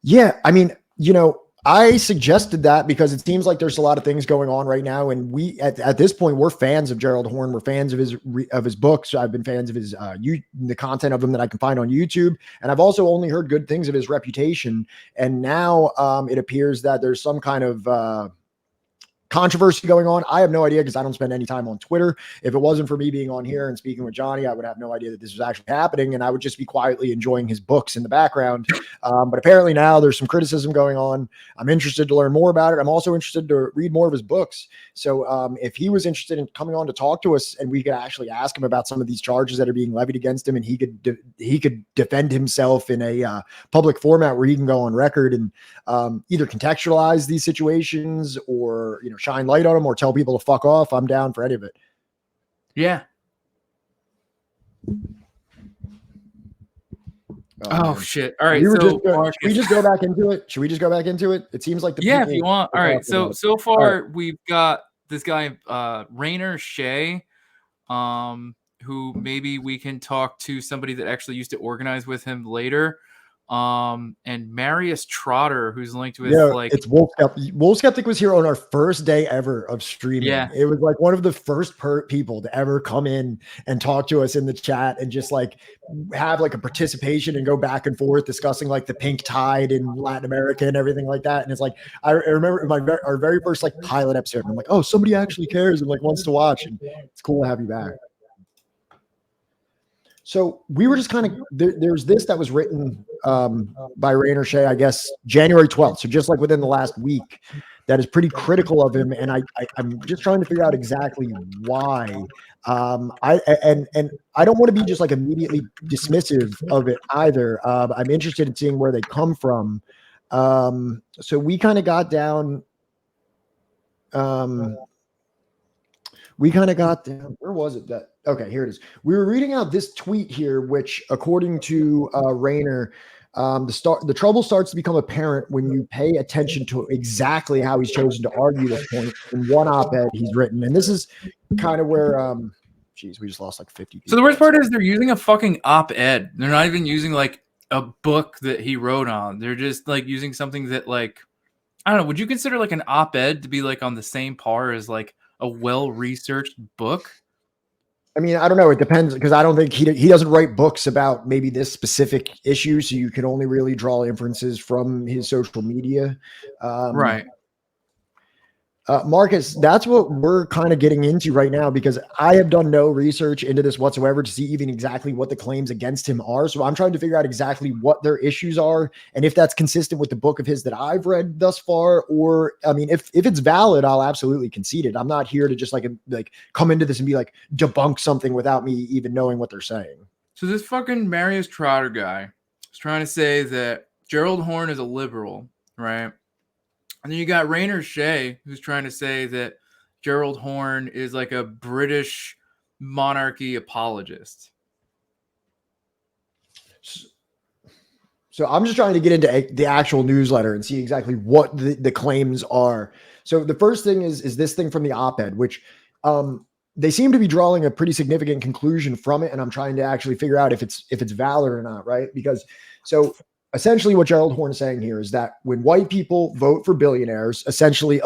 Yeah, I mean, I suggested that because it seems like there's a lot of things going on right now, and we at this point we're fans of Gerald Horne. We're fans of his books. I've been fans of his the content of them that I can find on YouTube, and I've also only heard good things of his reputation. And now it appears that there's some kind of controversy going on. I have no idea because I don't spend any time on Twitter. If it wasn't for me being on here and speaking with Johnny, I would have no idea that this was actually happening, and I would just be quietly enjoying his books in the background. But apparently now there's some criticism going on. I'm interested to learn more about it. I'm also interested to read more of his books. So if he was interested in coming on to talk to us and we could actually ask him about some of these charges that are being levied against him, and he could defend himself in a public format where he can go on record and either contextualize these situations or shine light on them or tell people to fuck off, I'm down for any of it. Yeah. Oh man. shit! All right, We were so should we just go back into it? Should we just go back into it? It seems like the yeah, if people you want. are All right, talking about so it. far we've got this guy Rainer Shea, who maybe we can talk to somebody that actually used to organize with him later, and Marius Trotter, who's linked with It's Wolf Skeptic. Wolf Skeptic was here on our first day ever of streaming. Yeah. It was like one of the first people to ever come in and talk to us in the chat and just like have like a participation and go back and forth discussing like the pink tide in Latin America and everything like that. And it's like I remember our very first like pilot episode. And I'm like, oh, somebody actually cares and like wants to watch, and it's cool to have you back. So we were just kind of there's this that was written by Rainer Shea, I guess, January 12th. So just like within the last week, that is pretty critical of him. And I'm just trying to figure out exactly why. I don't want to be just like immediately dismissive of it either. I'm interested in seeing where they come from. So we kind of got down. Where was it that? Okay, here it is. We were reading out this tweet here, which according to Rainer, the trouble starts to become apparent when you pay attention to exactly how he's chosen to argue this point in one op-ed he's written. And this is kind of where, geez, we just lost like 50 people. So the worst part is they're using a fucking op-ed. They're not even using like a book that he wrote on. They're just like using something that like, I don't know. Would you consider like an op-ed to be like on the same par as like a well-researched book? I mean, I don't know. It depends, because I don't think he doesn't write books about maybe this specific issue. So you can only really draw inferences from his social media. Right. Marcus, that's what we're kind of getting into right now, because I have done no research into this whatsoever to see even exactly what the claims against him are. So I'm trying to figure out exactly what their issues are and if that's consistent with the book of his that I've read thus far. Or, I mean, if it's valid, I'll absolutely concede it. I'm not here to just like come into this and be like debunk something without me even knowing what they're saying. So this fucking Marius Trotter guy is trying to say that Gerald Horne is a liberal, right? And then you got Rainer Shea, who's trying to say that Gerald Horne is like a British monarchy apologist. So I'm just trying to get into the actual newsletter and see exactly what the claims are. So the first thing is this thing from the op-ed, which they seem to be drawing a pretty significant conclusion from it. And I'm trying to actually figure out if it's valid or not, right? Because so essentially what Gerald Horne is saying here is that when white people vote for billionaires, essentially,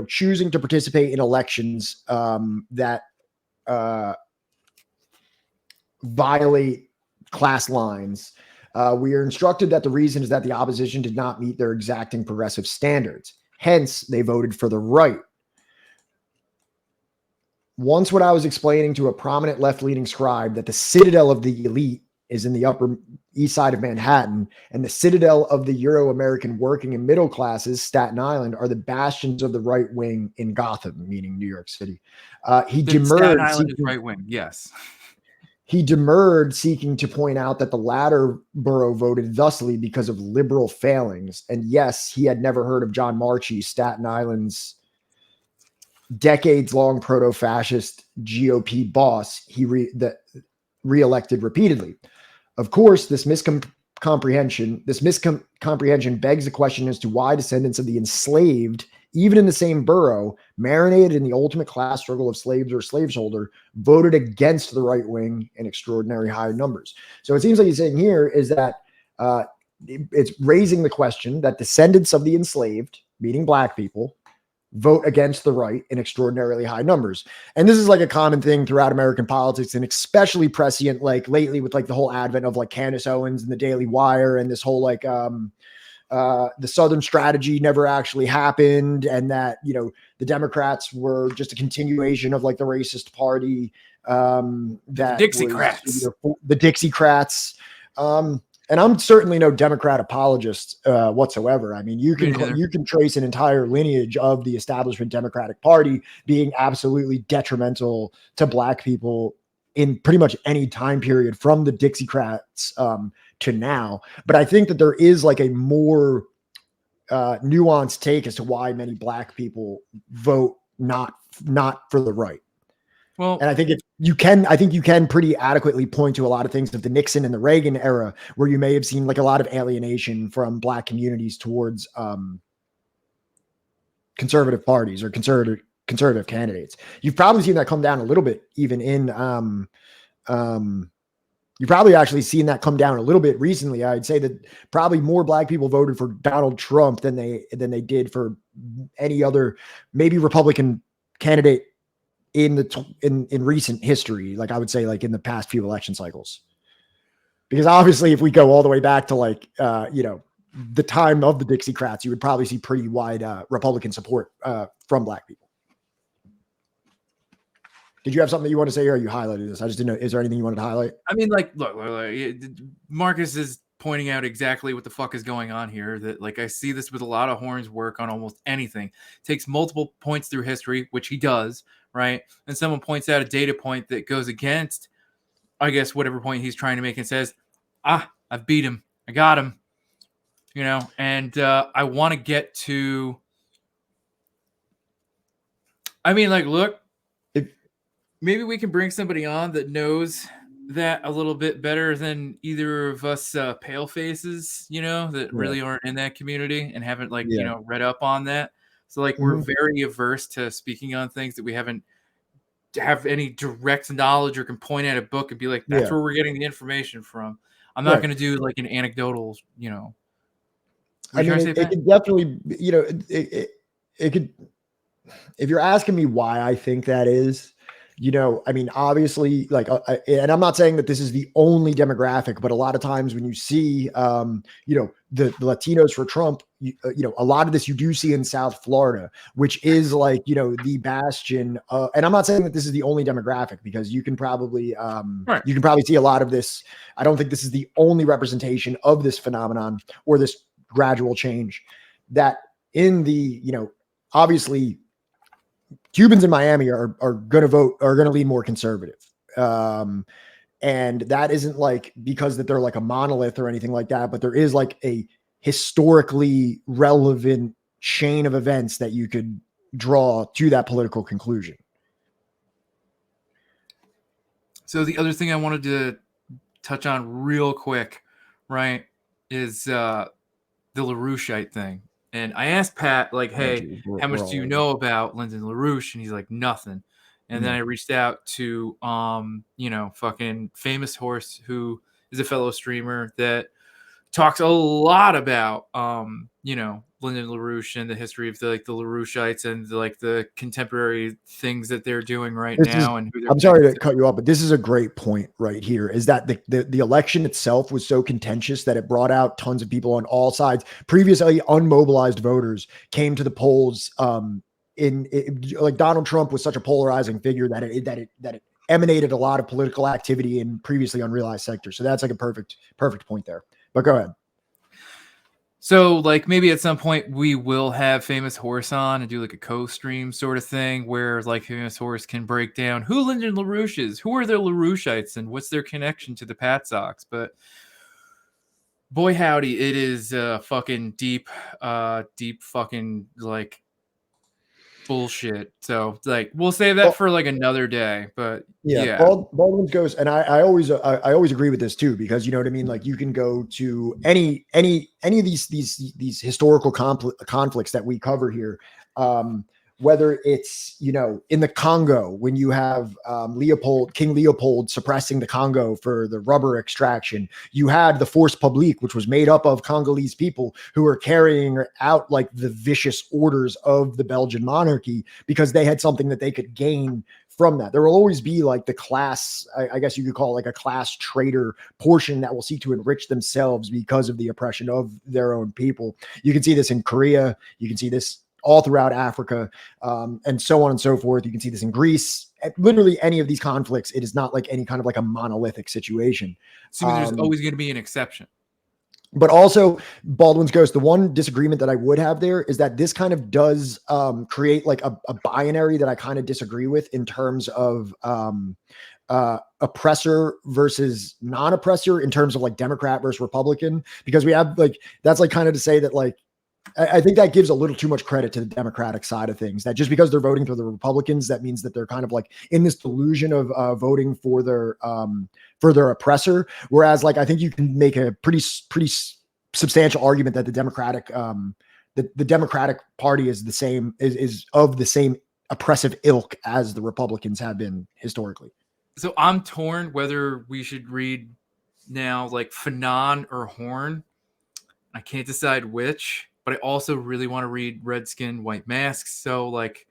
choosing to participate in elections that violate class lines, we are instructed that the reason is that the opposition did not meet their exacting progressive standards. Hence, they voted for the right. Once what I was explaining to a prominent left-leaning scribe that the citadel of the elite is in the Upper East Side of Manhattan, and the citadel of the Euro-American working and middle classes, Staten Island, are the bastions of the right wing in Gotham, meaning New York City. He demurred. Staten Island is right wing, yes. He demurred, seeking to point out that the latter borough voted thusly because of liberal failings. And yes, he had never heard of John Marchi, Staten Island's decades-long proto-fascist GOP boss. He re-elected repeatedly. Of course, this miscomprehension begs the question as to why descendants of the enslaved, even in the same borough, marinated in the ultimate class struggle of slaves or slaveholder, voted against the right wing in extraordinary high numbers. So it seems like he's saying here is that it's raising the question that descendants of the enslaved, meaning black people, vote against the right in extraordinarily high numbers. And this is like a common thing throughout American politics, and especially prescient like lately with like the whole advent of like Candace Owens and the Daily Wire and this whole like the Southern strategy never actually happened, and that, you know, the Democrats were just a continuation of like the racist party, that Dixiecrats. The Dixiecrats. And I'm certainly no Democrat apologist whatsoever. I mean, you can trace an entire lineage of the establishment Democratic Party being absolutely detrimental to black people in pretty much any time period from the Dixiecrats to now. But I think that there is like a more nuanced take as to why many black people vote not for the right. Well, And I think you can pretty adequately point to a lot of things of the Nixon and the Reagan era where you may have seen like a lot of alienation from Black communities towards conservative parties or conservative candidates. You've probably seen that come down a little bit, even in you've probably actually seen that come down a little bit recently. I'd say that probably more Black people voted for Donald Trump than they did for any other maybe Republican candidate in recent history. Like I would say, like in the past few election cycles, because obviously if we go all the way back to like, the time of the Dixiecrats, you would probably see pretty wide Republican support from Black people. Did you have something that you want to say, or you highlighted this? I just didn't know. Is there anything you wanted to highlight? I mean, like, look, Marcus is pointing out exactly what the fuck is going on here. That, like, I see this with a lot of Horne's work on almost anything. Takes multiple points through history, which he does, right? And someone points out a data point that goes against, I guess, whatever point he's trying to make, and says, I've beat him. I got him. And I want to get to, I mean, like, look, maybe we can bring somebody on that knows that a little bit better than either of us pale faces, that really aren't in that community and haven't read up on that. So like we're very averse to speaking on things that we haven't have any direct knowledge or can point at a book and be like, that's where we're getting the information from. I'm not going to do like an anecdotal, I mean, it could definitely, it could, if you're asking me why I think that is, I mean, obviously, like, and I'm not saying that this is the only demographic, but a lot of times when you see, the Latinos for Trump, a lot of this you do see in South Florida, which is like, the bastion. And I'm not saying that this is the only demographic, because you can probably, see a lot of this. I don't think this is the only representation of this phenomenon or this gradual change that in the, obviously, Cubans in Miami are going to lean more conservative. And that isn't like because that they're like a monolith or anything like that, but there is like a historically relevant chain of events that you could draw to that political conclusion. So the other thing I wanted to touch on real quick, right, is the LaRoucheite thing. And I asked Pat, like, hey, how much do you know about Lyndon LaRouche? And he's like, nothing. And then I reached out to, fucking Famous Horse, who is a fellow streamer that talks a lot about, Lyndon LaRouche and the history of the LaRoucheites and the contemporary things that they're doing right now. And who I'm sorry to cut you off, but this is a great point right here, is that the election itself was so contentious that it brought out tons of people on all sides. Previously unmobilized voters came to the polls. Like Donald Trump was such a polarizing figure that it emanated a lot of political activity in previously unrealized sectors. So that's like a perfect point there. But go ahead. So, like, maybe at some point we will have Famous Horse on and do like a co-stream sort of thing where like Famous Horse can break down who Lyndon LaRouche is, who are the LaRoucheites, and what's their connection to the Pat Sox. But boy, howdy, it is fucking deep fucking like bullshit. So like we'll save that for like another day. But yeah. Baldwin's Ghost, and I always agree with this too, because you know what I mean. Like you can go to any of these historical conflicts that we cover here. Whether it's, in the Congo, when you have King Leopold suppressing the Congo for the rubber extraction, you had the Force Publique, which was made up of Congolese people who were carrying out like the vicious orders of the Belgian monarchy because they had something that they could gain from that. There will always be like the class, I guess you could call it like a class traitor portion that will seek to enrich themselves because of the oppression of their own people. You can see this in Korea. You can see this all throughout Africa, and so on and so forth. You can see this in Greece. Literally any of these conflicts, it is not like any kind of like a monolithic situation. There's always going to be an exception. But also, Baldwin's Ghost, the one disagreement that I would have there is that this kind of does create like a binary that I kind of disagree with in terms of oppressor versus non-oppressor, in terms of like Democrat versus Republican, because we have like, that's like kind of to say that like, I think that gives a little too much credit to the Democratic side of things, that just because they're voting for the Republicans, that means that they're kind of like in this delusion of voting for their oppressor. Whereas like, I think you can make a pretty substantial argument that the Democratic Party is of the same oppressive ilk as the Republicans have been historically. So I'm torn whether we should read now like Fanon or Horne. I can't decide which, but I also really want to read Redskin, White Masks. So like,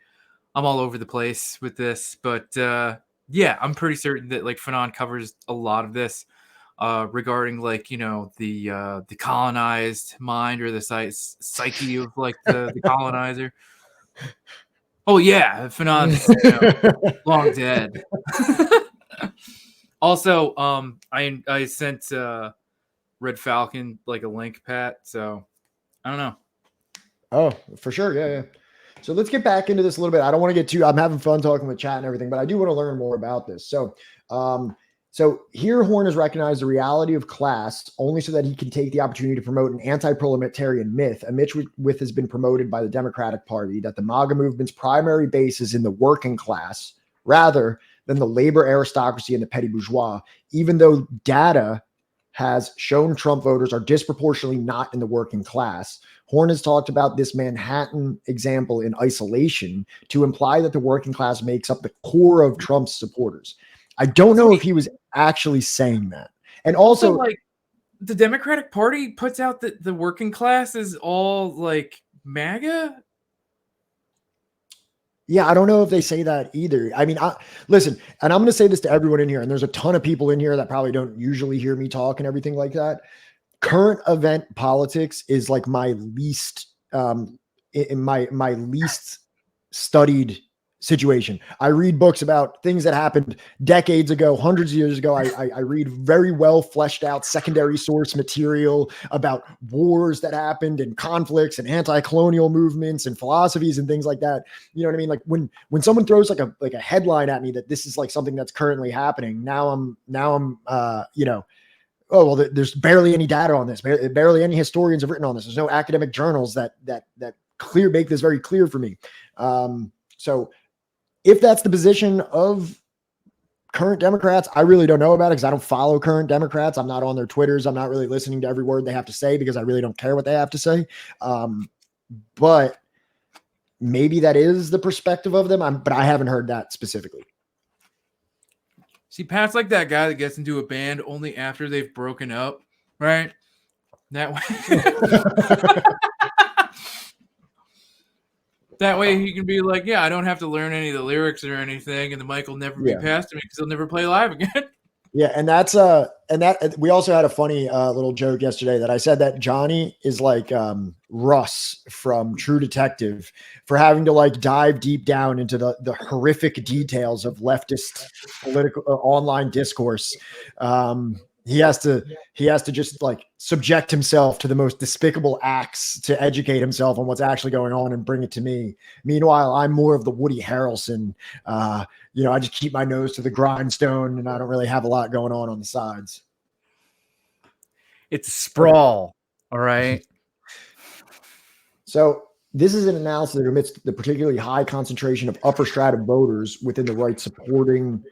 I'm all over the place with this, but yeah, I'm pretty certain that like Fanon covers a lot of this regarding like, you know, the colonized mind or the psyche of like the colonizer. Oh yeah, Fanon's long dead. Also, I sent Red Falcon like a link, Pat. So I don't know. Oh, for sure. Yeah. So let's get back into this a little bit. I don't want to get too, I'm having fun talking with chat and everything, but I do want to learn more about this. So, so here Horne has recognized the reality of class only so that he can take the opportunity to promote an anti-proletarian myth, a myth which has been promoted by the Democratic Party, that the MAGA movement's primary base is in the working class rather than the labor aristocracy and the petty bourgeois, even though data has shown Trump voters are disproportionately not in the working class. Horne has talked about this Manhattan example in isolation to imply that the working class makes up the core of Trump's supporters. I don't know if he was actually saying that. And also, like, the Democratic Party puts out that the working class is all like MAGA. Yeah, I don't know if they say that either. I mean, listen, and I'm going to say this to everyone in here, and there's a ton of people in here that probably don't usually hear me talk and everything like that. Current event politics is like my least, my least studied situation. I read books about things that happened decades ago, hundreds of years ago. I read very well fleshed out secondary source material about wars that happened and conflicts and anti-colonial movements and philosophies and things like that. You know what I mean? Like when someone throws like a headline at me that this is like something that's currently happening, now I'm you know, oh, well, there's barely any data on this. Barely any historians have written on this. There's no academic journals that make this very clear for me. So if that's the position of current Democrats, I really don't know about it because I don't follow current Democrats. I'm not on their Twitters. I'm not really listening to every word they have to say because I really don't care what they have to say. But maybe that is the perspective of them. But I haven't heard that specifically. See, Pat's like that guy that gets into a band only after they've broken up, right? That way. That way he can be like, yeah, I don't have to learn any of the lyrics or anything, and the mic will never be passed to me because he'll never play live again. Yeah, and that's we also had a funny little joke yesterday that I said that Johnny is like Russ from True Detective for having to like dive deep down into the horrific details of leftist political online discourse. He has to just like subject himself to the most despicable acts to educate himself on what's actually going on and bring it to me. Meanwhile, I'm more of the Woody Harrelson. You know, I just keep my nose to the grindstone and I don't really have a lot going on the sides. It's sprawl. All right. So this is an analysis that omits the particularly high concentration of upper strata voters within the right supporting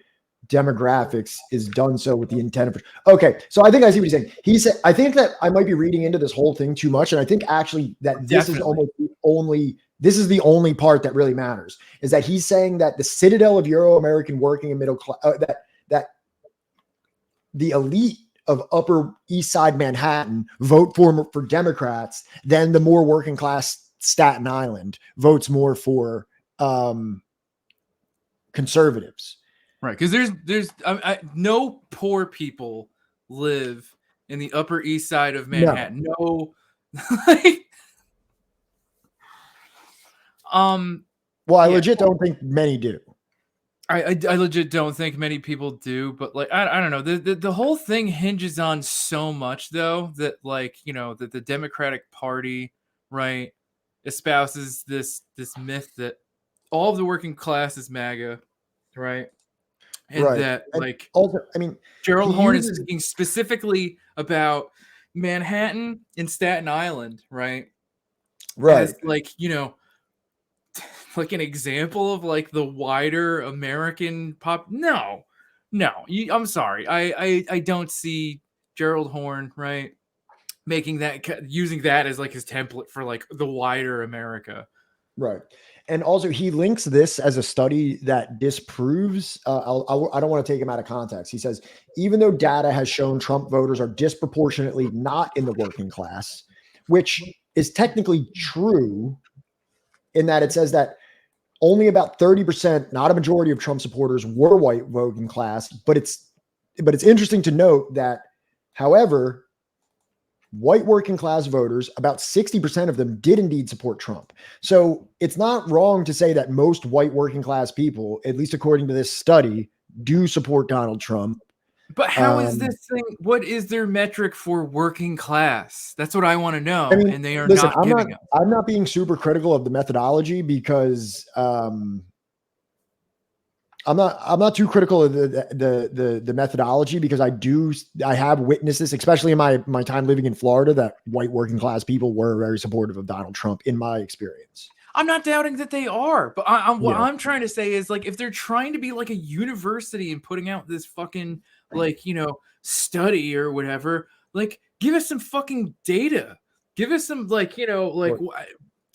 demographics is done so with the intent of. Okay, so I think I see what he's saying. He said, I think that I might be reading into this whole thing too much, and I think actually that this is almost the only. This is the only part that really matters, is that he's saying that the citadel of Euro-American working and middle class, that the elite of Upper East Side Manhattan vote for Democrats, then the more working class Staten Island votes more for conservatives. Right, because there's no poor people live in the Upper East Side of Manhattan. No, like, well, I legit don't think many do. I legit don't think many people do, but like I don't know. The whole thing hinges on so much though that like, you know, that the Democratic Party, right, espouses this myth that all of the working class is MAGA, right? And that like also, I mean, Gerald Horne is speaking specifically about Manhattan and Staten Island, right? as like, you know, like an example of like the wider American pop. No, I'm sorry. I don't see Gerald Horne, right, making that, using that as like his template for like the wider America. Right. And also he links this as a study that disproves, I don't want to take him out of context. He says, even though data has shown Trump voters are disproportionately not in the working class, which is technically true in that it says that only about 30%, not a majority of Trump supporters were white working class, but it's interesting to note that, however, white working class voters, about 60% of them did indeed support Trump. So it's not wrong to say that most white working class people, at least according to this study, do support Donald Trump. But how is this thing? What is their metric for working class? That's what I want to know. I mean, and they are listen, not giving us. I'm not being super critical of the methodology because I'm not too critical of the methodology because I have witnessed this, especially in my time living in Florida, that white working class people were very supportive of Donald Trump in my experience. I'm not doubting that they are, but what I'm trying to say is, like, if they're trying to be like a university and putting out this fucking, like, you know, study or whatever, like, give us some fucking data. Give us some, like, you know, like,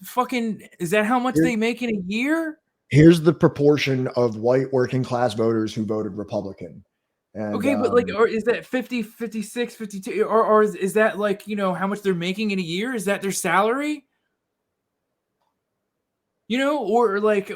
fucking, is that how much they make in a year? Here's the proportion of white working class voters who voted Republican. And, okay, but like, or is that 50, 56, 52, or is that like, you know, how much they're making in a year? Is that their salary? You know, or like,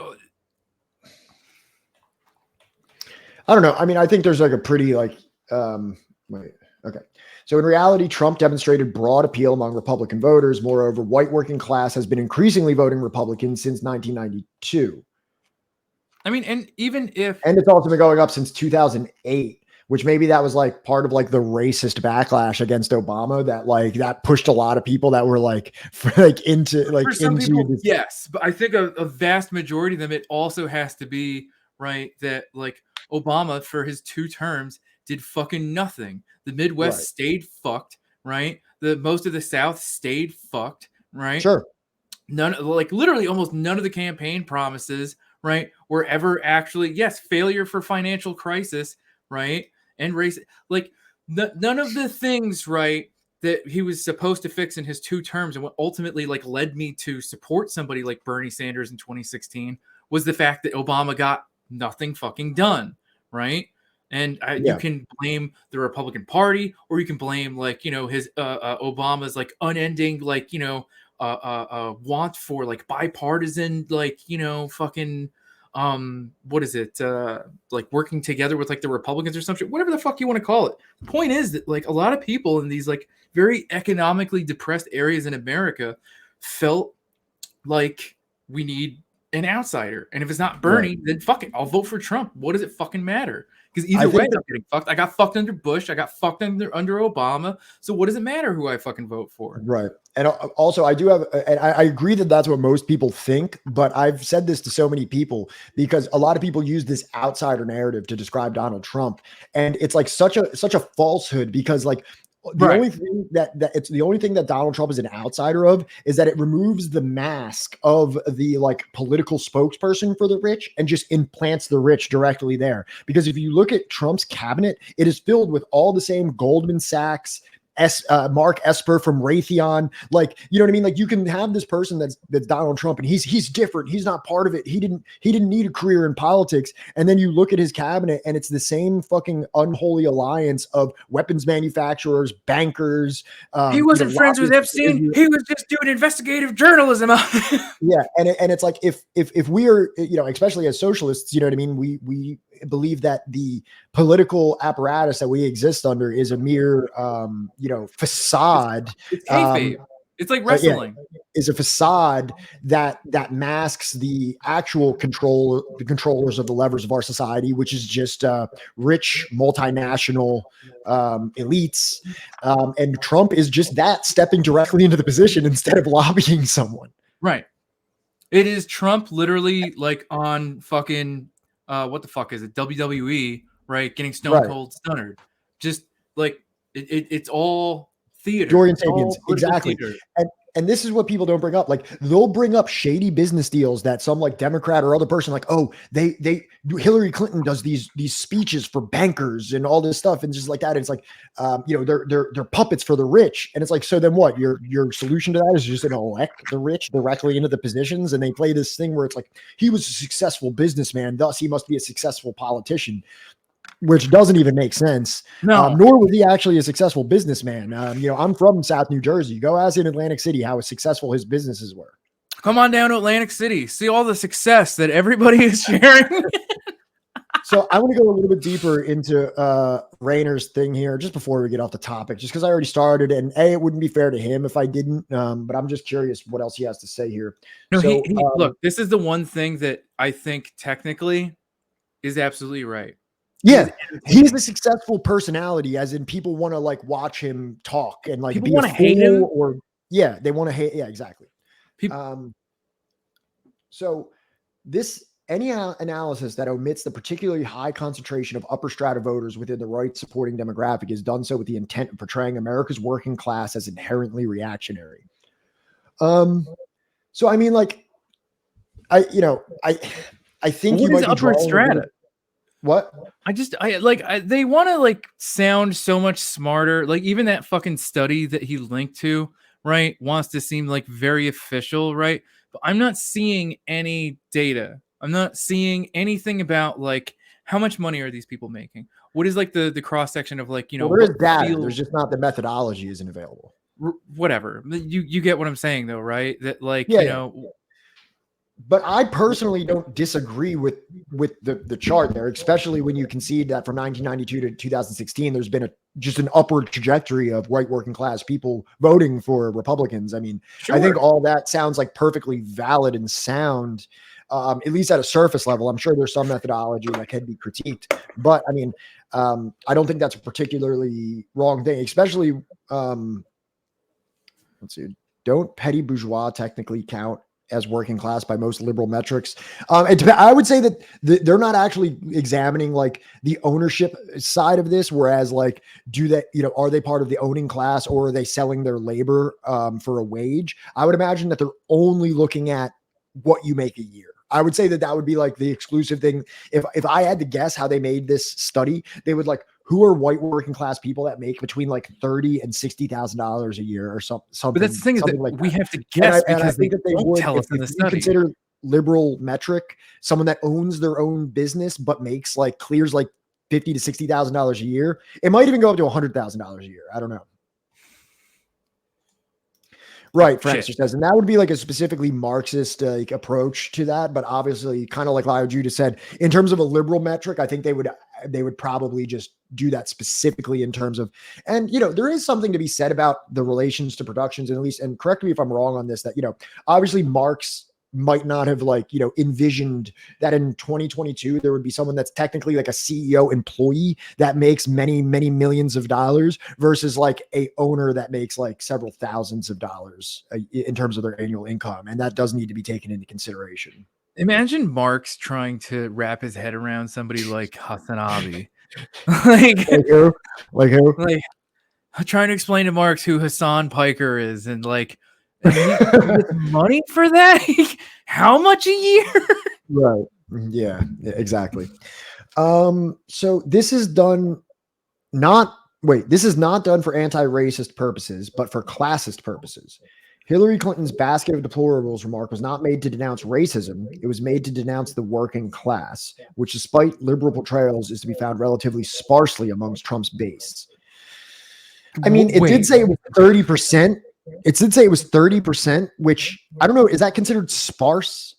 I don't know. I mean, I think there's like a pretty like, okay. So in reality, Trump demonstrated broad appeal among Republican voters. Moreover, white working class has been increasingly voting Republican since 1992. I mean, and even if, and it's also been going up since 2008, which maybe that was like part of like the racist backlash against Obama that pushed a lot of people that were like into like, for some into people, this. yes, but I think a vast majority of them, it also has to be right that like Obama for his 2 terms did fucking nothing. The Midwest stayed fucked, right? Most of the South stayed fucked, right? Sure. Literally almost none of the campaign promises, right, were ever actually, yes, failure for financial crisis, right? And race, like none of the things, right, that he was supposed to fix in his 2 terms and what ultimately like led me to support somebody like Bernie Sanders in 2016 was the fact that Obama got nothing fucking done, right? And you can blame the Republican Party, or you can blame, like, you know, his Obama's like unending, like, you know, want for like bipartisan, like, you know, fucking what is it, like working together with like the Republicans or something, whatever the fuck you want to call it. The point is that like a lot of people in these like very economically depressed areas in America felt like we need an outsider, and if it's not Bernie, then fuck it, I'll vote for Trump. What does it fucking matter? Because either way, I'm getting fucked. I got fucked under Bush. I got fucked under Obama. So what does it matter who I fucking vote for? Right. And also, I do have, and I agree that that's what most people think, but I've said this to so many people because a lot of people use this outsider narrative to describe Donald Trump, and it's like such a falsehood because like the only thing it's the only thing that Donald Trump is an outsider of is that it removes the mask of the like political spokesperson for the rich and just implants the rich directly there. Because if you look at Trump's cabinet, it is filled with all the same Goldman Sachs, Mark Esper from Raytheon, like, you know what I mean? Like, you can have this person that's Donald Trump, and he's different. He's not part of it. He didn't need a career in politics. And then you look at his cabinet, and it's the same fucking unholy alliance of weapons manufacturers, bankers. He wasn't friends with Epstein. He was just doing investigative journalism. Yeah, and it's like if we are, you know, especially as socialists, you know what I mean, we believe that the political apparatus that we exist under is a mere you know, facade. It's kayfabe. It's like wrestling. Is a facade that masks the actual the controllers of the levers of our society, which is just rich multinational elites. And Trump is just that, stepping directly into the position instead of lobbying someone. Right. It is Trump literally like on fucking what the fuck is it? WWE, right? Getting stone cold stunnered. Just like it's all theater. Dorian Sapiens, exactly. Theater. and this is what people don't bring up. Like they'll bring up shady business deals that some like Democrat or other person like, oh, they Hillary Clinton does these speeches for bankers and all this stuff and just like that. And it's like, they're puppets for the rich. And it's like, so then what? Your solution to that is just to elect the rich directly into the positions. And they play this thing where it's like he was a successful businessman, thus he must be a successful politician, which doesn't even make sense. No. Nor was he actually a successful businessman. I'm from South New Jersey. Go ask in Atlantic City how successful his businesses were. Come on down to Atlantic City. See all the success that everybody is sharing. So I want to go a little bit deeper into Rayner's thing here just before we get off the topic, just because I already started. And it wouldn't be fair to him if I didn't. But I'm just curious what else he has to say here. No, so, look, this is the one thing that I think technically is absolutely right. Yeah, he's a successful personality, as in people want to like watch him talk and like people be want to hate him, or they want to hate. Yeah, exactly. So this any analysis that omits the particularly high concentration of upper strata voters within the right supporting demographic is done so with the intent of portraying America's working class as inherently reactionary. So I mean, like, I think you might be upper strata. What? They want to like sound so much smarter. Like even that fucking study that he linked to, right, wants to seem like very official, right? But I'm not seeing any data. I'm not seeing anything about like how much money are these people making? What is like the cross section of like, there is data. There's just not the methodology isn't available. Whatever. You get what I'm saying though, right? That like, But I personally don't disagree with the chart there, especially when you concede that from 1992 to 2016, there's been just an upward trajectory of white working class people voting for Republicans. I mean, sure. I think all that sounds like perfectly valid and sound, at least at a surface level. I'm sure there's some methodology that can be critiqued, but I mean, I don't think that's a particularly wrong thing, especially, let's see, don't petty bourgeois technically count as working class by most liberal metrics? I would say that they're not actually examining like the ownership side of this. Whereas like, are they part of the owning class or are they selling their labor for a wage? I would imagine that they're only looking at what you make a year. I would say that would be like the exclusive thing. If I had to guess how they made this study, they would like, who are white working class people that make between like $30,000 and $60,000 a year or something. But that's the thing is that like we have to guess and I think that they would tell us in the study. Consider liberal metric someone that owns their own business but makes like clears like $50,000 to $60,000 a year. It might even go up to $100,000 a year. I don't know. Right, Francis says, and that would be like a specifically Marxist approach to that. But obviously, kind of like Lyle Judah said, in terms of a liberal metric, I think they would probably just do that specifically in terms of, and there is something to be said about the relations to productions, and at least, and correct me if I'm wrong on this, that obviously Marx might not have envisioned that in 2022 there would be someone that's technically like a CEO employee that makes many millions of dollars versus like a owner that makes like several thousands of dollars in terms of their annual income, and that does need to be taken into consideration. Imagine Marx trying to wrap his head around somebody like Hasanabi. like who? Like trying to explain to Marx who Hassan Piker is, and like, and he gets money for that? How much a year? Right. Yeah, exactly. So this is done this is not done for anti-racist purposes, but for classist purposes. Hillary Clinton's basket of deplorables remark was not made to denounce racism. It was made to denounce the working class, which despite liberal portrayals is to be found relatively sparsely amongst Trump's base. I mean, it did say it was 30%. It did say it was 30%, which I don't know. Is that considered sparse?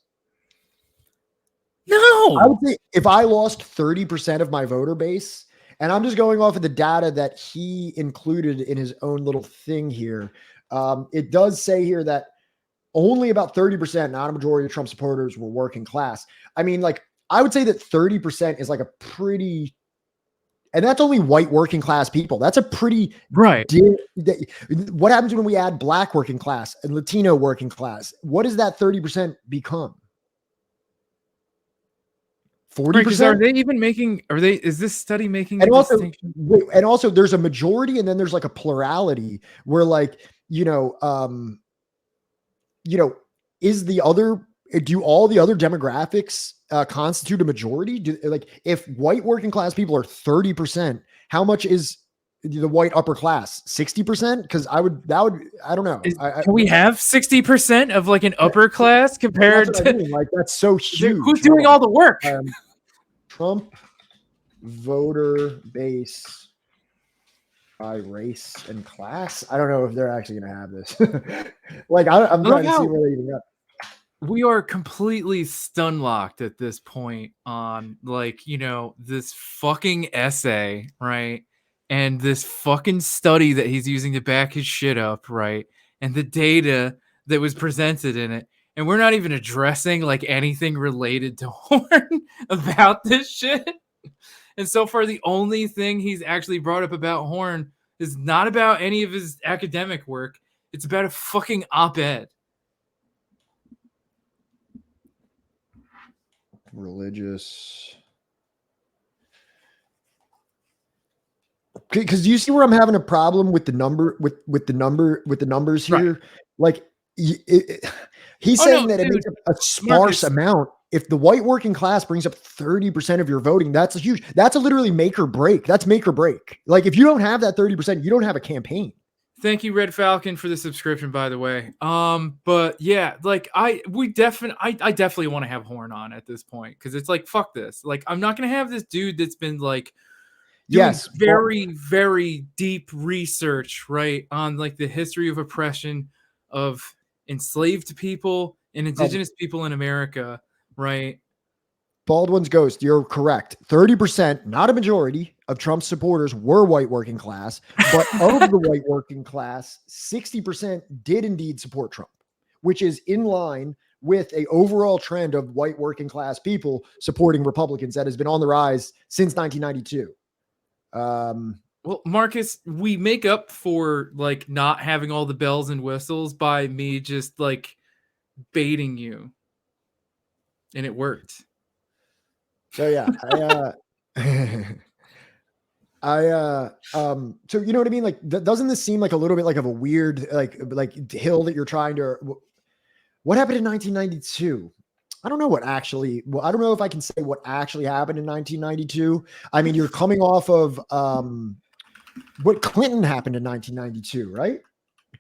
No. I would say if I lost 30% of my voter base, and I'm just going off of the data that he included in his own little thing here, it does say here that only about 30%, not a majority of Trump supporters, were working class. I mean, like, I would say that 30% is like a pretty, and that's only white working class people. That's a pretty right. What happens when we add black working class and Latino working class? What does that 30% become? 40%? Are they even making? Is this study making? And also, there's a majority, and then there's like a plurality where, like, is do all the other demographics constitute a majority? If white working class people are 30%, how much is the white upper class? 60%? Because I don't know. Can we have 60% of like an upper class compared that's what to? I mean. Like, that's so huge. Who's doing all the work? Trump voter base by race and class. I don't know if they're actually going to have this. I'm trying to see where they even got. We are completely stun locked at this point on this fucking essay, right? And this fucking study that he's using to back his shit up, right? And the data that was presented in it. And we're not even addressing like anything related to Horne about this shit. And so far, the only thing he's actually brought up about Horne is not about any of his academic work. It's about a fucking op-ed. Religious. Because do you see where I'm having a problem with the numbers here? Right. Like he's saying that it makes a sparse amount. If the white working class brings up 30% of your voting, that's a literally make or break. That's make or break. Like if you don't have that 30%, you don't have a campaign. Thank you, Red Falcon, for the subscription, by the way. But yeah, like I definitely want to have Horne on at this point because it's like fuck this. Like I'm not gonna have this dude that's been like doing very, very deep research, right, on like the history of oppression of enslaved people and indigenous people in America, right? Baldwin's Ghost, you're correct. 30%, not a majority, of Trump's supporters were white working class, but of the white working class, 60% did indeed support Trump, which is in line with a overall trend of white working class people supporting Republicans that has been on the rise since 1992. Well, Marcus, we make up for like not having all the bells and whistles by me just like baiting you, and it worked. So yeah, so you know what I mean? Like, doesn't this seem like a little bit like of a weird, like hill that you're trying to, what happened in 1992? I don't know I don't know if I can say what actually happened in 1992. I mean, you're coming off of, what Clinton happened in 1992, right?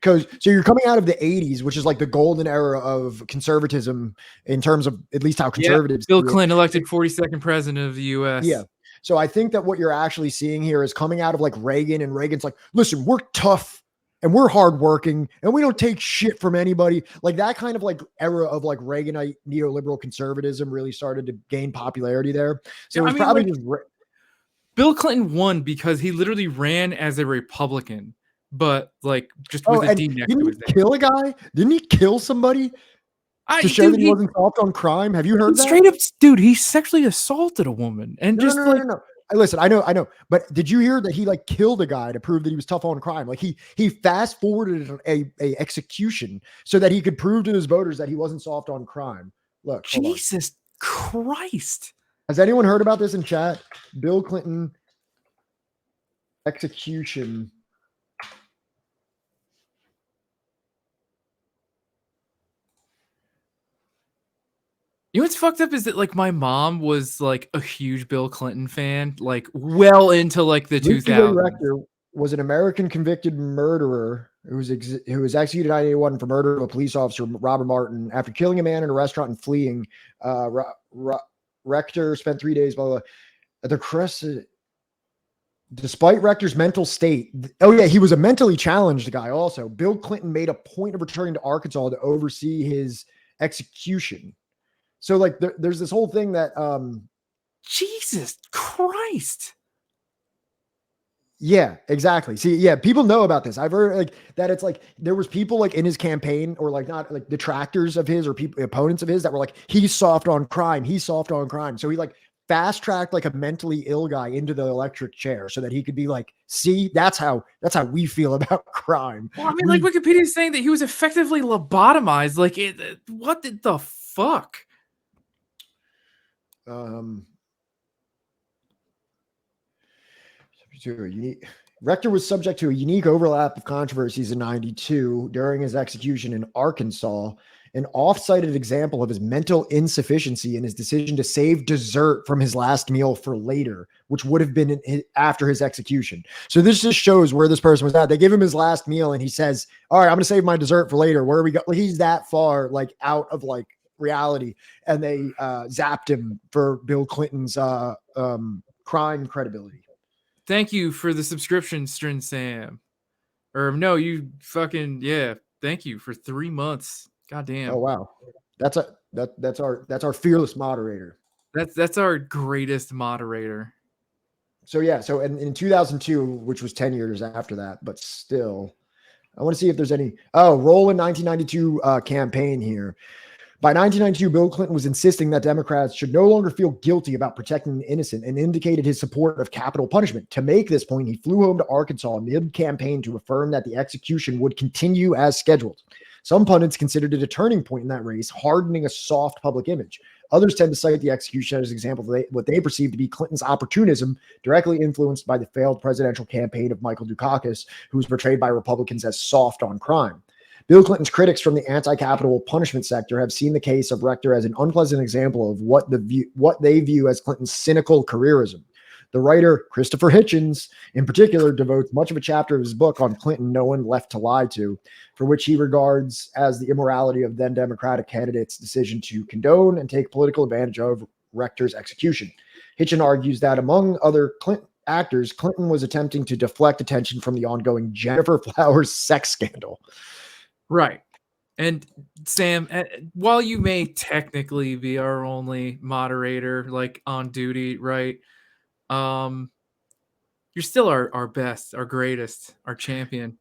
So you're coming out of the 80s, which is like the golden era of conservatism in terms of at least how conservatives. Bill Clinton elected 42nd president of the U.S. Yeah. So I think that what you're actually seeing here is coming out of like Reagan, and Reagan's like, listen, we're tough and we're hardworking and we don't take shit from anybody. Like that kind of like era of like Reaganite neoliberal conservatism really started to gain popularity there. So it's probably just Bill Clinton won because he literally ran as a Republican. But like just with a D next to his name. Kill a guy? Didn't he kill somebody to show that he wasn't soft on crime? Have you heard that? Straight up, dude, he sexually assaulted a woman and no. Listen, I know, but did you hear that he like killed a guy to prove that he was tough on crime? Like he fast forwarded a execution so that he could prove to his voters that he wasn't soft on crime. Look, Jesus Christ! Has anyone heard about this in chat? Bill Clinton execution. You know what's fucked up is that like my mom was like a huge Bill Clinton fan, like well into like the 2000s. Rector was an American convicted murderer who was executed in 1981 for murder of a police officer, Robert Martin, after killing a man in a restaurant and fleeing. Rector spent 3 days at the Crescent. Despite Rector's mental state, he was a mentally challenged guy. Also, Bill Clinton made a point of returning to Arkansas to oversee his execution. So like there's this whole thing that Jesus Christ. Yeah, exactly. See, yeah, people know about this. I've heard like that it's like there was people like in his campaign or like not like detractors of his or people opponents of his that were like, he's soft on crime. He's soft on crime. So he like fast tracked like a mentally ill guy into the electric chair so that he could be like, see, that's how we feel about crime. Well, I mean, like Wikipedia is saying that he was effectively lobotomized. Like what the fuck? You Rector was subject to a unique overlap of controversies in 92 during his execution in Arkansas, an oft-cited example of his mental insufficiency and his decision to save dessert from his last meal for later, which would have been after his execution. So this just shows where this person was at. They give him his last meal and he says, all right, I'm going to save my dessert for later. Where are we go? Like, he's that far like out of like reality. And they zapped him for Bill Clinton's crime credibility. Thank you for the subscription, Strin Sam. Or no, you fucking, yeah. Thank you for 3 months. God damn. Oh wow. That's our fearless moderator. That's our greatest moderator. So yeah, so in 2002, which was 10 years after that, but still, I want to see if there's any role in 1992 campaign here. By 1992, Bill Clinton was insisting that Democrats should no longer feel guilty about protecting the innocent and indicated his support of capital punishment. To make this point, he flew home to Arkansas mid-campaign to affirm that the execution would continue as scheduled. Some pundits considered it a turning point in that race, hardening a soft public image. Others tend to cite the execution as an example of what they perceive to be Clinton's opportunism, directly influenced by the failed presidential campaign of Michael Dukakis, who was portrayed by Republicans as soft on crime. Bill Clinton's critics from the anti-capital punishment sector have seen the case of Rector as an unpleasant example of what they view as Clinton's cynical careerism. The writer, Christopher Hitchens, in particular, devotes much of a chapter of his book on Clinton, No One Left to Lie To, for which he regards as the immorality of then Democratic candidates' decision to condone and take political advantage of Rector's execution. Hitchens argues that, among other actors, Clinton was attempting to deflect attention from the ongoing Jennifer Flowers sex scandal. Right. And Sam, while you may technically be our only moderator, like on duty, right? You're still our best, our greatest, our champion.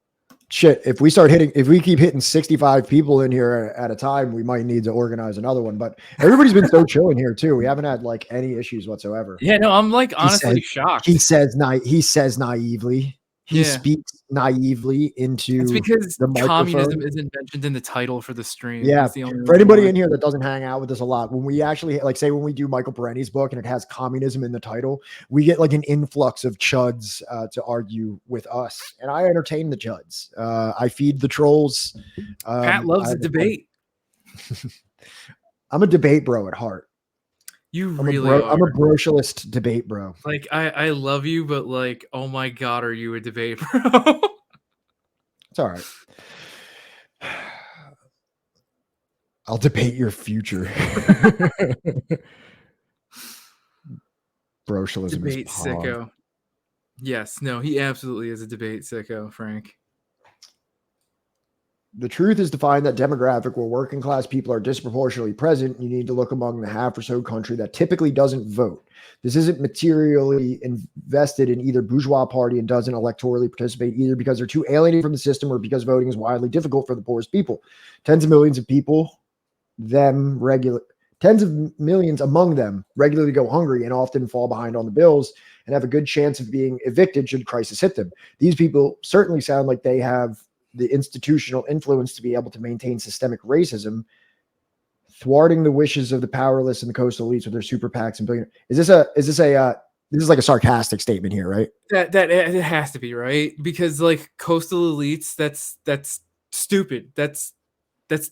Shit, if we keep hitting 65 people in here at a time, we might need to organize another one. But everybody's been so chill in here too. We haven't had like any issues whatsoever. Yeah, no, I'm like honestly shocked. He says naively. He speaks naively into it's because the communism isn't mentioned in the title for the stream. Yeah. The only for anybody in here that doesn't hang out with us a lot, when we actually like say when we do Michael Perenni's book and it has communism in the title, we get like an influx of chuds to argue with us. And I entertain the chuds. I feed the trolls. Pat loves a debate. I'm a debate bro at heart. I'm a brocialist debate bro. Like I love you, but like, oh my God, are you a debate bro? It's all right. I'll debate your future. Brocialism debate is sicko. Yes, no, he absolutely is a debate sicko, Frank. The truth is to find that demographic where working class people are disproportionately present. You need to look among the half or so country that typically doesn't vote. This isn't materially invested in either bourgeois party and doesn't electorally participate either because they're too alienated from the system or because voting is widely difficult for the poorest people. Tens of millions among them regularly go hungry and often fall behind on the bills and have a good chance of being evicted should crisis hit them. These people certainly sound like they have the institutional influence to be able to maintain systemic racism, thwarting the wishes of the powerless and the coastal elites with their super PACs and billionaires. This is like a sarcastic statement here, right? That it has to be, right? Because like coastal elites, that's stupid. That's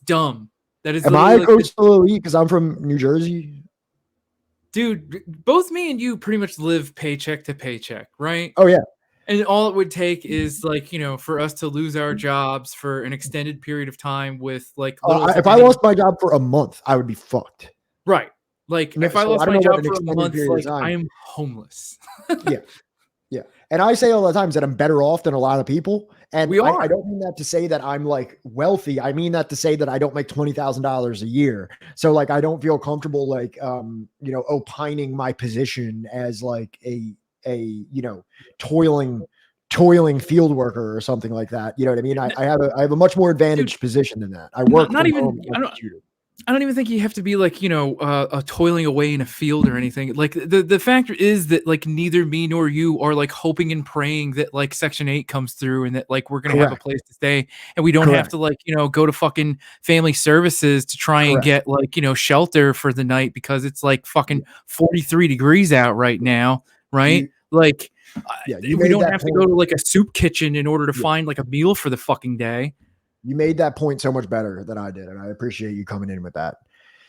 dumb. That is. Am I a coastal elite because I'm from New Jersey? Dude, both me and you pretty much live paycheck to paycheck, right? Oh yeah. And all it would take is like, for us to lose our jobs for an extended period of time with like, if I lost my job for a month, I would be fucked. Right. Like if I lost my job for a month, like I am homeless. Yeah. And I say all the times that I'm better off than a lot of people. And we are. I don't mean that to say that I'm like wealthy. I mean that to say that I don't make $20,000 a year. So like, I don't feel comfortable, like, opining my position as like a toiling field worker or something like that. You know what I mean? I have a much more advantaged position than that. I work not even. I don't even think you have to be like, toiling away in a field or anything. Like the factor is that like neither me nor you are like hoping and praying that like Section 8 comes through and that like we're going to have a place to stay and we don't have to like, go to fucking family services to try and get like, shelter for the night because it's like fucking 43 degrees out right now. Right. Yeah, you we made don't that have to point. go to like a soup kitchen in order to Yeah. find like a meal for the fucking day. You made that point so much better than I did, and I appreciate you coming in with that.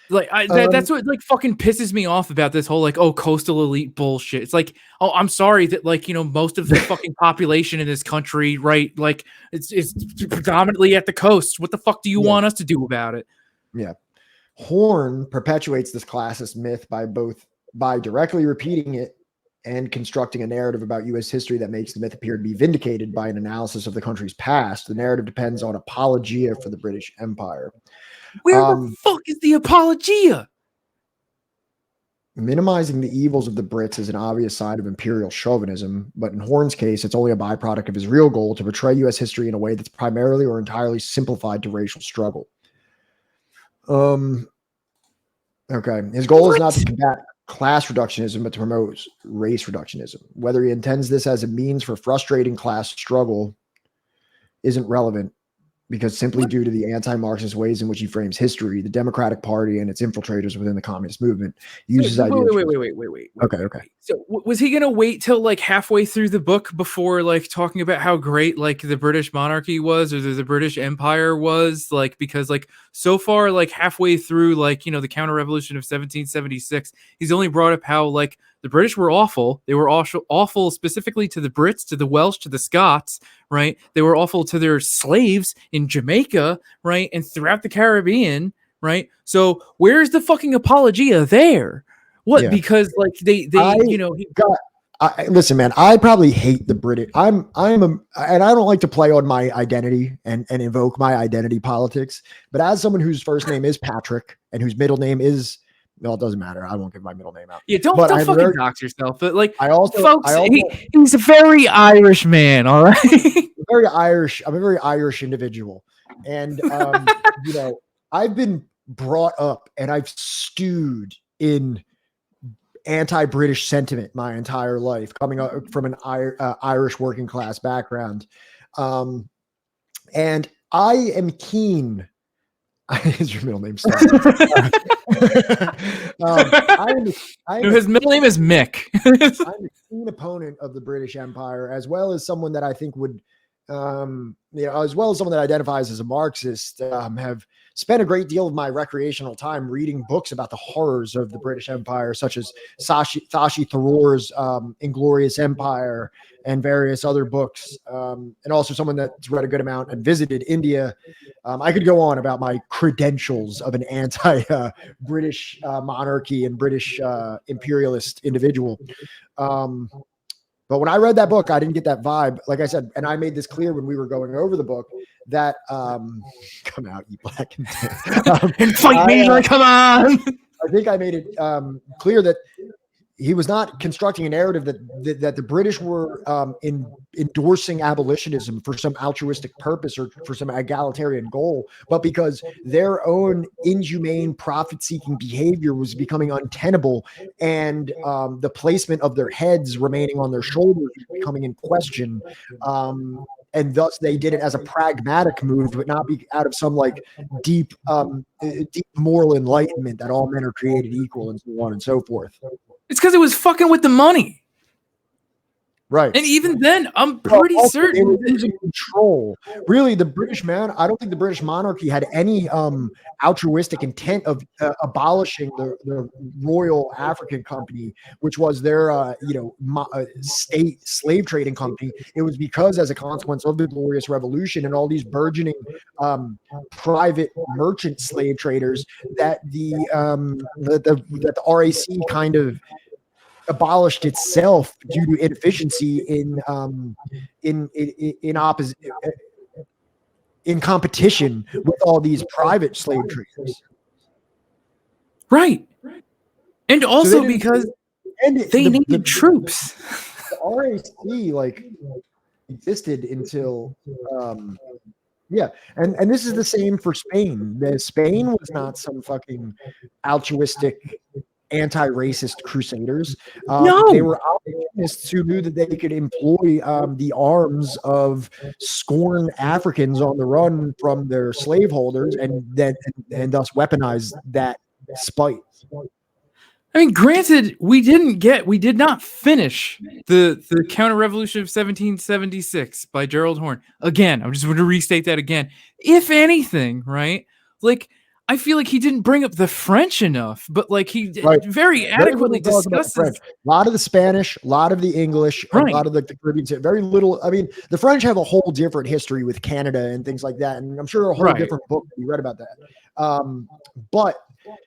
Like that's what like fucking pisses me off about this whole like, oh, coastal elite bullshit. It's like, oh, I'm sorry that like, you know, most of the fucking population in this country, right? Like it's predominantly at the coast. What the fuck do you want us to do about it? Yeah. Horne perpetuates this classist myth by directly repeating it and constructing a narrative about U.S. history that makes the myth appear to be vindicated by an analysis of the country's past. The narrative depends on apologia for the British Empire. Where the fuck is the apologia? Minimizing the evils of the Brits is an obvious sign of imperial chauvinism, but in Horne's case, it's only a byproduct of his real goal to portray U.S. history in a way that's primarily or entirely simplified to racial struggle. Okay. His goal is not to combat class reductionism, but to promote race reductionism. Whether he intends this as a means for frustrating class struggle isn't relevant, because simply due to the anti-Marxist ways in which he frames history, the Democratic Party and its infiltrators within the communist movement uses ideas. Wait. Okay. So was he gonna wait till like halfway through the book before like talking about how great like the British monarchy was or the British Empire was? Like, because like so far, like halfway through, like, you know, the counter revolution of 1776, he's only brought up how like the British were awful. They were also awful specifically to the Brits, to the Welsh, to the Scots, right? They were awful to their slaves in Jamaica, right? And throughout the Caribbean, right? So where's the fucking apologia there? What? Yeah. Because like they you know, listen, man, I probably hate the British. And I don't like to play on my identity and invoke my identity politics. But as someone whose first name is Patrick and whose middle name is, well, it doesn't matter. I won't give my middle name out. Yeah, don't fucking dox yourself. But like, folks, he's a very Irish man. All right, I'm a very Irish individual, and you know, I've been brought up and I've stewed in anti-British sentiment my entire life, coming up from an Irish working class background, and I am keen. Is your middle name? His middle name is Mick. I'm a keen opponent of the British Empire, as well as someone that I think would, as well as someone that identifies as a Marxist, have spent a great deal of my recreational time reading books about the horrors of the British Empire, such as Sashi Tharoor's Inglorious Empire and various other books, and also someone that's read a good amount and visited India. I could go on about my credentials of an anti-British monarchy and British imperialist individual. But when I read that book, I didn't get that vibe. Like I said, and I made this clear when we were going over the book, that come out, you black and and fight me, like, come on. I think I made it clear that he was not constructing a narrative that the British were endorsing abolitionism for some altruistic purpose or for some egalitarian goal, but because their own inhumane profit-seeking behavior was becoming untenable, and the placement of their heads remaining on their shoulders was becoming in question. And thus they did it as a pragmatic move, but not be out of some like deep moral enlightenment that all men are created equal and so on and so forth. It's because it was fucking with the money. Right. And even then, I'm pretty certain they were losing control. Really, the British I don't think the British monarchy had any altruistic intent of abolishing the Royal African Company, which was their state slave trading company. It was because, as a consequence of the Glorious Revolution and all these burgeoning private merchant slave traders, that the RAC kind of abolished itself due to inefficiency in competition with all these private slave traders. Right. And also so because they needed troops. The RAC like existed until and this is the same for Spain. Spain was not some fucking altruistic anti-racist crusaders. No, they were opportunists who knew that they could employ the arms of scorned Africans on the run from their slaveholders, and thus weaponize that spite. I mean, granted, we did not finish the counter-revolution of 1776 by Gerald Horne. Again, I'm just going to restate that again. If anything, right? Like, I feel like he didn't bring up the French enough, but like he very adequately discusses a lot of the Spanish, a lot of the English, a lot of the Caribbean. Very little. I mean, the French have a whole different history with Canada and things like that, and I'm sure a whole different book you read about that. But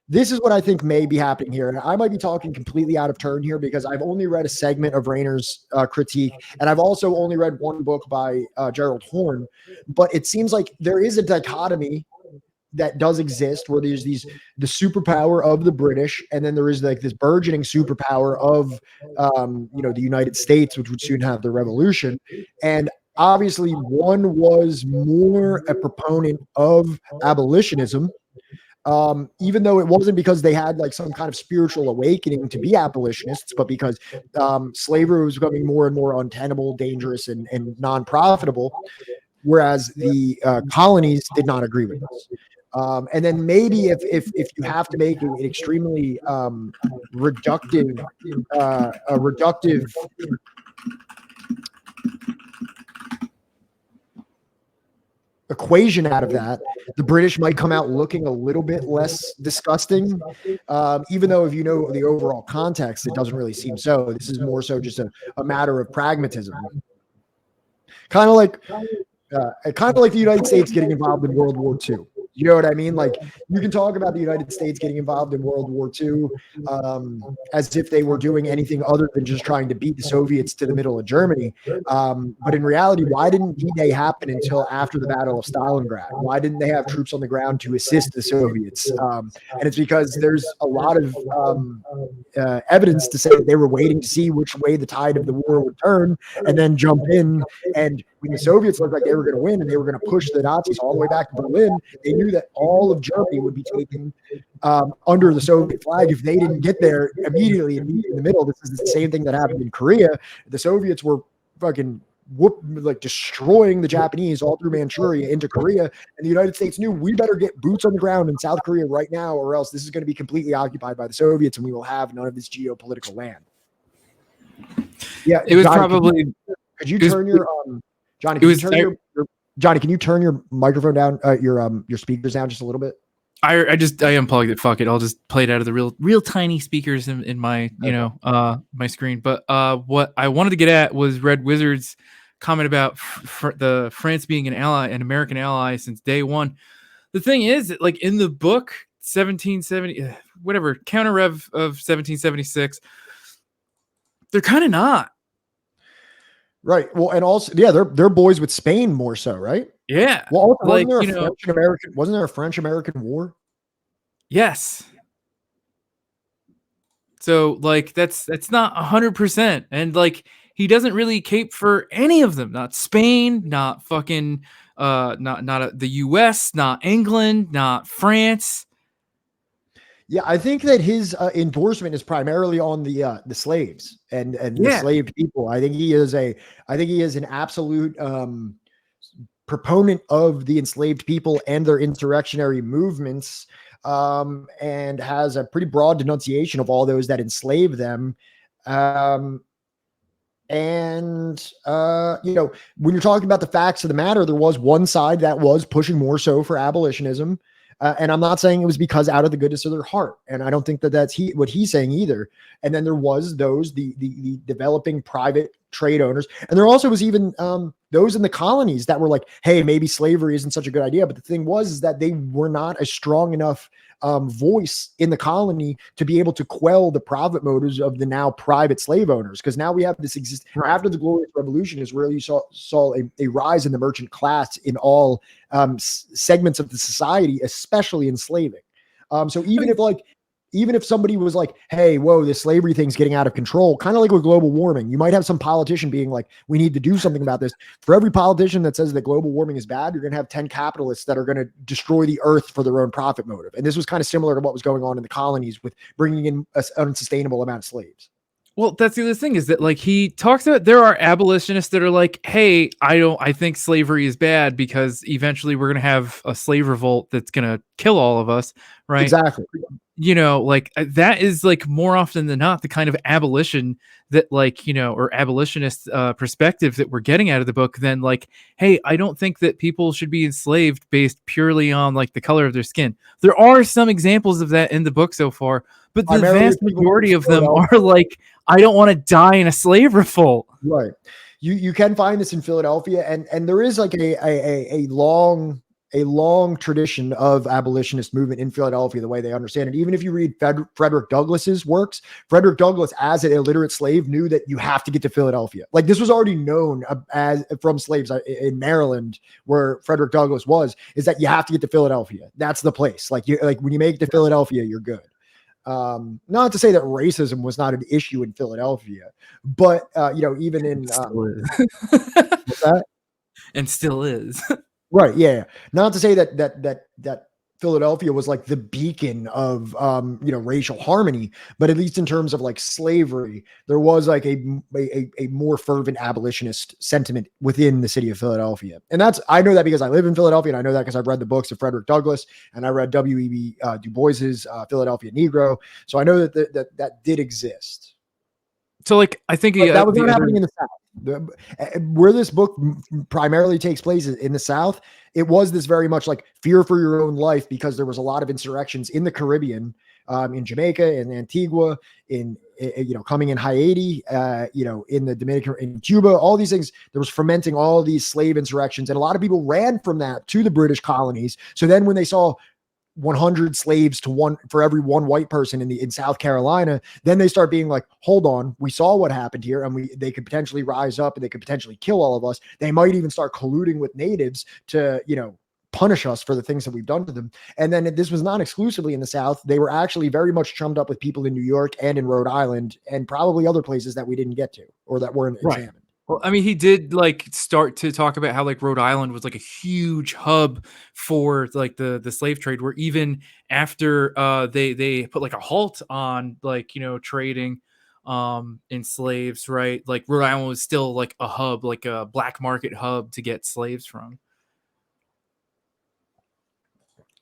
this is what I think may be happening here, and I might be talking completely out of turn here because I've only read a segment of Rayner's critique, and I've also only read one book by Gerald Horne. But it seems like there is a dichotomy that does exist where there's the superpower of the British, and then there is like this burgeoning superpower of the United States, which would soon have the revolution. And obviously one was more a proponent of abolitionism, even though it wasn't because they had like some kind of spiritual awakening to be abolitionists, but because slavery was becoming more and more untenable, dangerous, and non-profitable, whereas the colonies did not agree with this. And then maybe if you have to make an extremely reductive equation out of that, the British might come out looking a little bit less disgusting, even though if you know the overall context, it doesn't really seem so. This is more so just a matter of pragmatism. Kind of like the United States getting involved in World War II. You know what I mean? Like, you can talk about the United States getting involved in World War II as if they were doing anything other than just trying to beat the Soviets to the middle of Germany. But in reality, why didn't D-Day happen until after the Battle of Stalingrad? Why didn't they have troops on the ground to assist the Soviets? And it's because there's a lot of evidence to say that they were waiting to see which way the tide of the war would turn and then jump in. And when the Soviets looked like they were going to win and they were going to push the Nazis all the way back to Berlin, they knew that all of Germany would be taken under the Soviet flag if they didn't get there immediately in the middle. This is the same thing that happened in Korea. The Soviets were fucking destroying the Japanese all through Manchuria into Korea, and the United States knew we better get boots on the ground in South Korea right now, or else this is going to be completely occupied by the Soviets and we will have none of this geopolitical land. Yeah, it was Johnny, probably. Could you turn your Johnny? Johnny, can you turn your microphone down, your speakers down just a little bit? I unplugged it. Fuck it. I'll just play it out of the real tiny speakers in my my screen. But what I wanted to get at was Red Wizard's comment about the France being an American ally since day one. The thing is that, like, in the book 1770 whatever counter rev of 1776, they're kind of not. Right. Well, and also, yeah, they're boys with Spain more so, right? Yeah. Well, wasn't there a French-American war? Yes. So, like, that's not 100%, and like, he doesn't really cape for any of them. Not Spain, not fucking, not the U.S., not England, not France. Yeah, I think that his endorsement is primarily on the slaves and the enslaved people. I think he is an absolute proponent of the enslaved people and their insurrectionary movements, and has a pretty broad denunciation of all those that enslave them. When you're talking about the facts of the matter, there was one side that was pushing more so for abolitionism. And I'm not saying it was because out of the goodness of their heart. And I don't think that that's what he's saying either. And then there was the developing private trade owners. And there also was even those in the colonies that were like, hey, maybe slavery isn't such a good idea. But the thing is that they were not a strong enough voice in the colony to be able to quell the profit motives of the now private slave owners. Because now we have this after the Glorious Revolution is where you saw a rise in the merchant class in all segments of the society, especially in slaving. So even if somebody was like, hey, whoa, this slavery thing's getting out of control, kind of like with global warming, you might have some politician being like, we need to do something about this. For every politician that says that global warming is bad, you're going to have 10 capitalists that are going to destroy the earth for their own profit motive. And this was kind of similar to what was going on in the colonies with bringing in an unsustainable amount of slaves. Well, that's the other thing, is that, like, he talks about there are abolitionists that are like, hey, I think slavery is bad because eventually we're going to have a slave revolt that's going to kill all of us. Right. Exactly. you know, like that is like more often than not the kind of abolition that like, you know, or abolitionist perspective that we're getting out of the book than like, hey, I don't think that people should be enslaved based purely on like the color of their skin. There are some examples of that in the book so far, but the vast majority of them are like, I don't want to die in a slave revolt. Right. You can find this in Philadelphia, and there is like a long tradition of abolitionist movement in Philadelphia, the way they understand it. Even if you read Frederick Douglass's works, Frederick Douglass, as an illiterate slave, knew that you have to get to Philadelphia. Like this was already known as from slaves in Maryland, where Frederick Douglass was, is that you have to get to Philadelphia. That's the place. Like when you make it to Philadelphia, you're good. Not to say that racism was not an issue in Philadelphia, but you know, even in what's that? And still is. Right. Yeah. Not to say that Philadelphia was like the beacon of you know, racial harmony, but at least in terms of like slavery, there was like a more fervent abolitionist sentiment within the city of Philadelphia. And I know that because I live in Philadelphia, and I know that because I've read the books of Frederick Douglass, and I read W.E.B. Du Bois's Philadelphia Negro. So I know that did exist. So like, I think that was not happening in the South. Where this book primarily takes place in the South, it was this very much like fear for your own life, because there was a lot of insurrections in the Caribbean, in Jamaica and Antigua, in you know, coming in Haiti, you know, in the Dominican, in Cuba, all these things. There was fermenting all these slave insurrections, and a lot of people ran from that to the British colonies. So then when they saw 100 slaves for every one white person in South Carolina, then they start being like, hold on, we saw what happened here, and they could potentially rise up and they could potentially kill all of us. They might even start colluding with natives to, you know, punish us for the things that we've done to them. And then this was not exclusively in the South. They were actually very much chummed up with people in New York and in Rhode Island, and probably other places that we didn't get to or that weren't examined. Well, I mean, he did like start to talk about how like Rhode Island was like a huge hub for like the slave trade, where even after they put like a halt on like, you know, trading in slaves, right? Like Rhode Island was still like a hub, like a black market hub to get slaves from.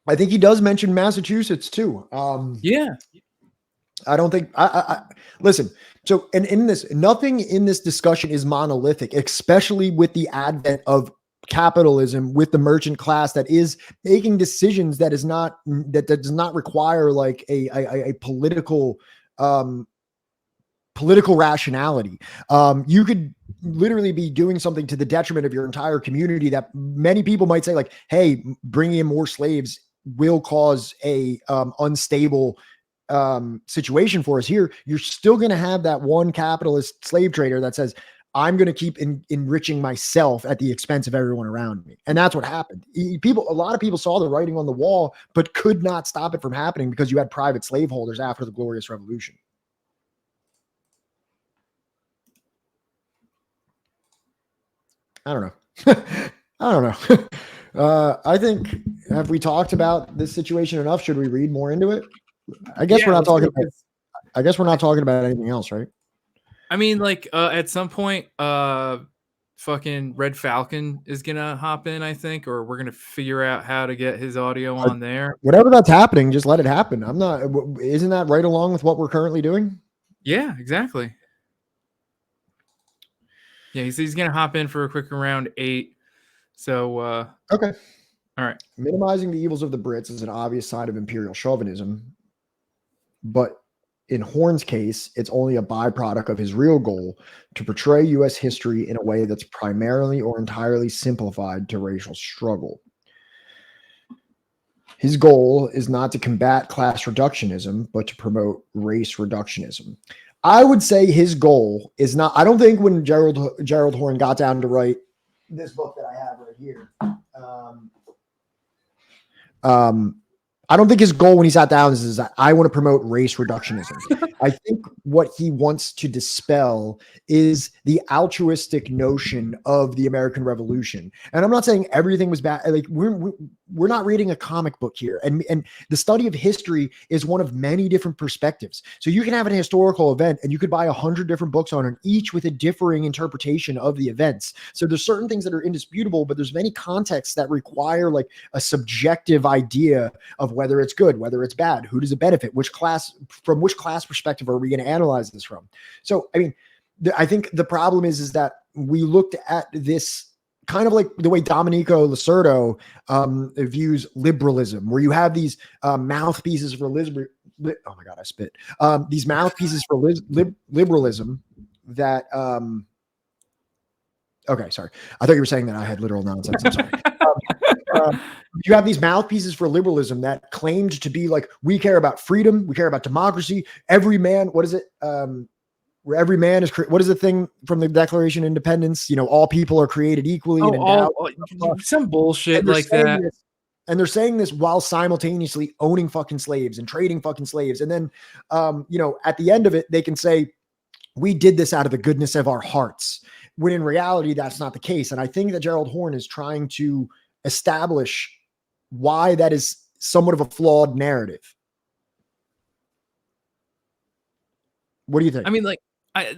I think he does mention Massachusetts too. Yeah. I don't think I listen. So, and in this, nothing in this discussion is monolithic, especially with the advent of capitalism, with the merchant class that is making decisions that does not require like a political rationality. You could literally be doing something to the detriment of your entire community that many people might say like, hey, bringing in more slaves will cause a unstable situation for us here. You're still going to have that one capitalist slave trader that says, I'm going to keep enriching myself at the expense of everyone around me. And that's what happened. A lot of people saw the writing on the wall, but could not stop it from happening because you had private slaveholders after the Glorious Revolution. I don't know. I don't know. I think, have we talked about this situation enough? Should we read more into it? I guess we're not talking about anything else, right? I mean, like at some point, fucking Red Falcon is gonna hop in, I think, or we're gonna figure out how to get his audio on there. Whatever that's happening, just let it happen. Isn't that right along with what we're currently doing? Yeah, exactly. Yeah, he's gonna hop in for a quick round 8. So okay. All right. Minimizing the evils of the Brits is an obvious sign of imperial chauvinism. But in Horne's case, it's only a byproduct of his real goal to portray U.S. history in a way that's primarily or entirely simplified to racial struggle. His goal is not to combat class reductionism, but to promote race reductionism. I would say his goal is not, I don't think when Gerald Horne got down to write this book that I have right here, I don't think his goal when he sat down is that I want to promote race reductionism. I think what he wants to dispel is the altruistic notion of the American Revolution. And I'm not saying everything was bad. Like we're not reading a comic book here. And the study of history is one of many different perspectives. So you can have an historical event and you could buy 100 different books on it, each with a differing interpretation of the events. So there's certain things that are indisputable, but there's many contexts that require like a subjective idea of whether it's good, whether it's bad, who does it benefit, from which class perspective are we going to analyze this from? So, I mean, I think the problem is that we looked at this kind of like the way Domenico Lacerdo views liberalism, where you have these mouthpieces for oh my God, I spit. These mouthpieces for liberalism that, okay, sorry. I thought you were saying that I had literal nonsense. I'm sorry. You have these mouthpieces for liberalism that claimed to be like, we care about freedom, we care about democracy, every man, what is it? Where every man is, what is the thing from the Declaration of Independence? You know, all people are created equally and endowed. Some bullshit like that. And they're saying this while simultaneously owning fucking slaves and trading fucking slaves. And then, you know, at the end of it, they can say, we did this out of the goodness of our hearts, when in reality, that's not the case. And I think that Gerald Horne is trying to establish why that is somewhat of a flawed narrative. What do you think? I mean, like,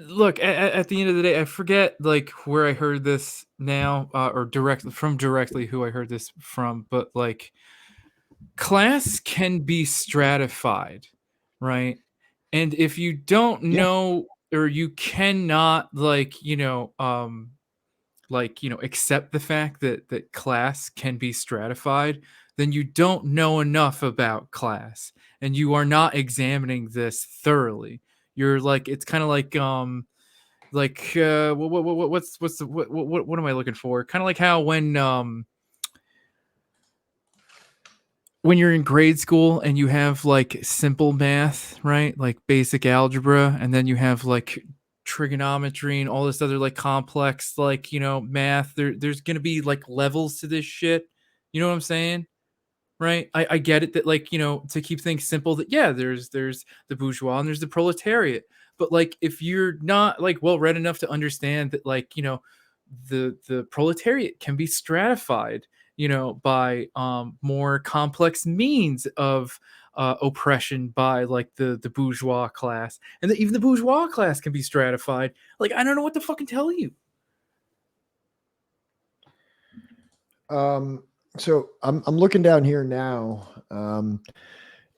look, at the end of the day, I forget like where I heard this now, or directly who I heard this from, but like class can be stratified, right? And if you don't know, or you cannot accept the fact that class can be stratified, then you don't know enough about class and you are not examining this thoroughly. You're like, it's kind of like what am I looking for? Kind of like how when you're in grade school and you have like simple math, right? Like basic algebra, and then you have like trigonometry and all this other like complex, like, you know, math. There's going to be like levels to this shit. You know what I'm saying? Right. I get it that, like, you know, to keep things simple, that there's the bourgeois and there's the proletariat. But like, if you're not like well read enough to understand that, like, you know, the proletariat can be stratified, you know, by more complex means of oppression by like the bourgeois class, and that even the bourgeois class can be stratified. Like, I don't know what to fucking tell you. So I'm looking down here now.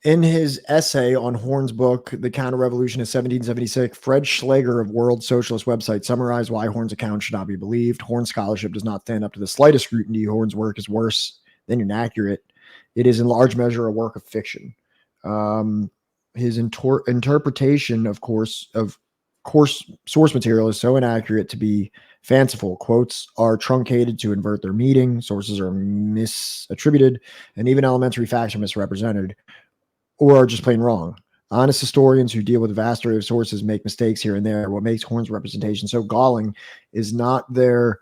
In his essay on Horne's book, The Counter-Revolution of 1776, Fred Schleger of World Socialist website summarized why Horne's account should not be believed. Horne's scholarship does not stand up to the slightest scrutiny. Horne's work is worse than inaccurate. It is in large measure a work of fiction. His interpretation, of course, source material is so inaccurate to be fanciful. Quotes are truncated to invert their meaning. Sources are misattributed, and even elementary facts are misrepresented or are just plain wrong. Honest historians who deal with a vast array of sources make mistakes here and there. What makes Horne's representation so galling is not their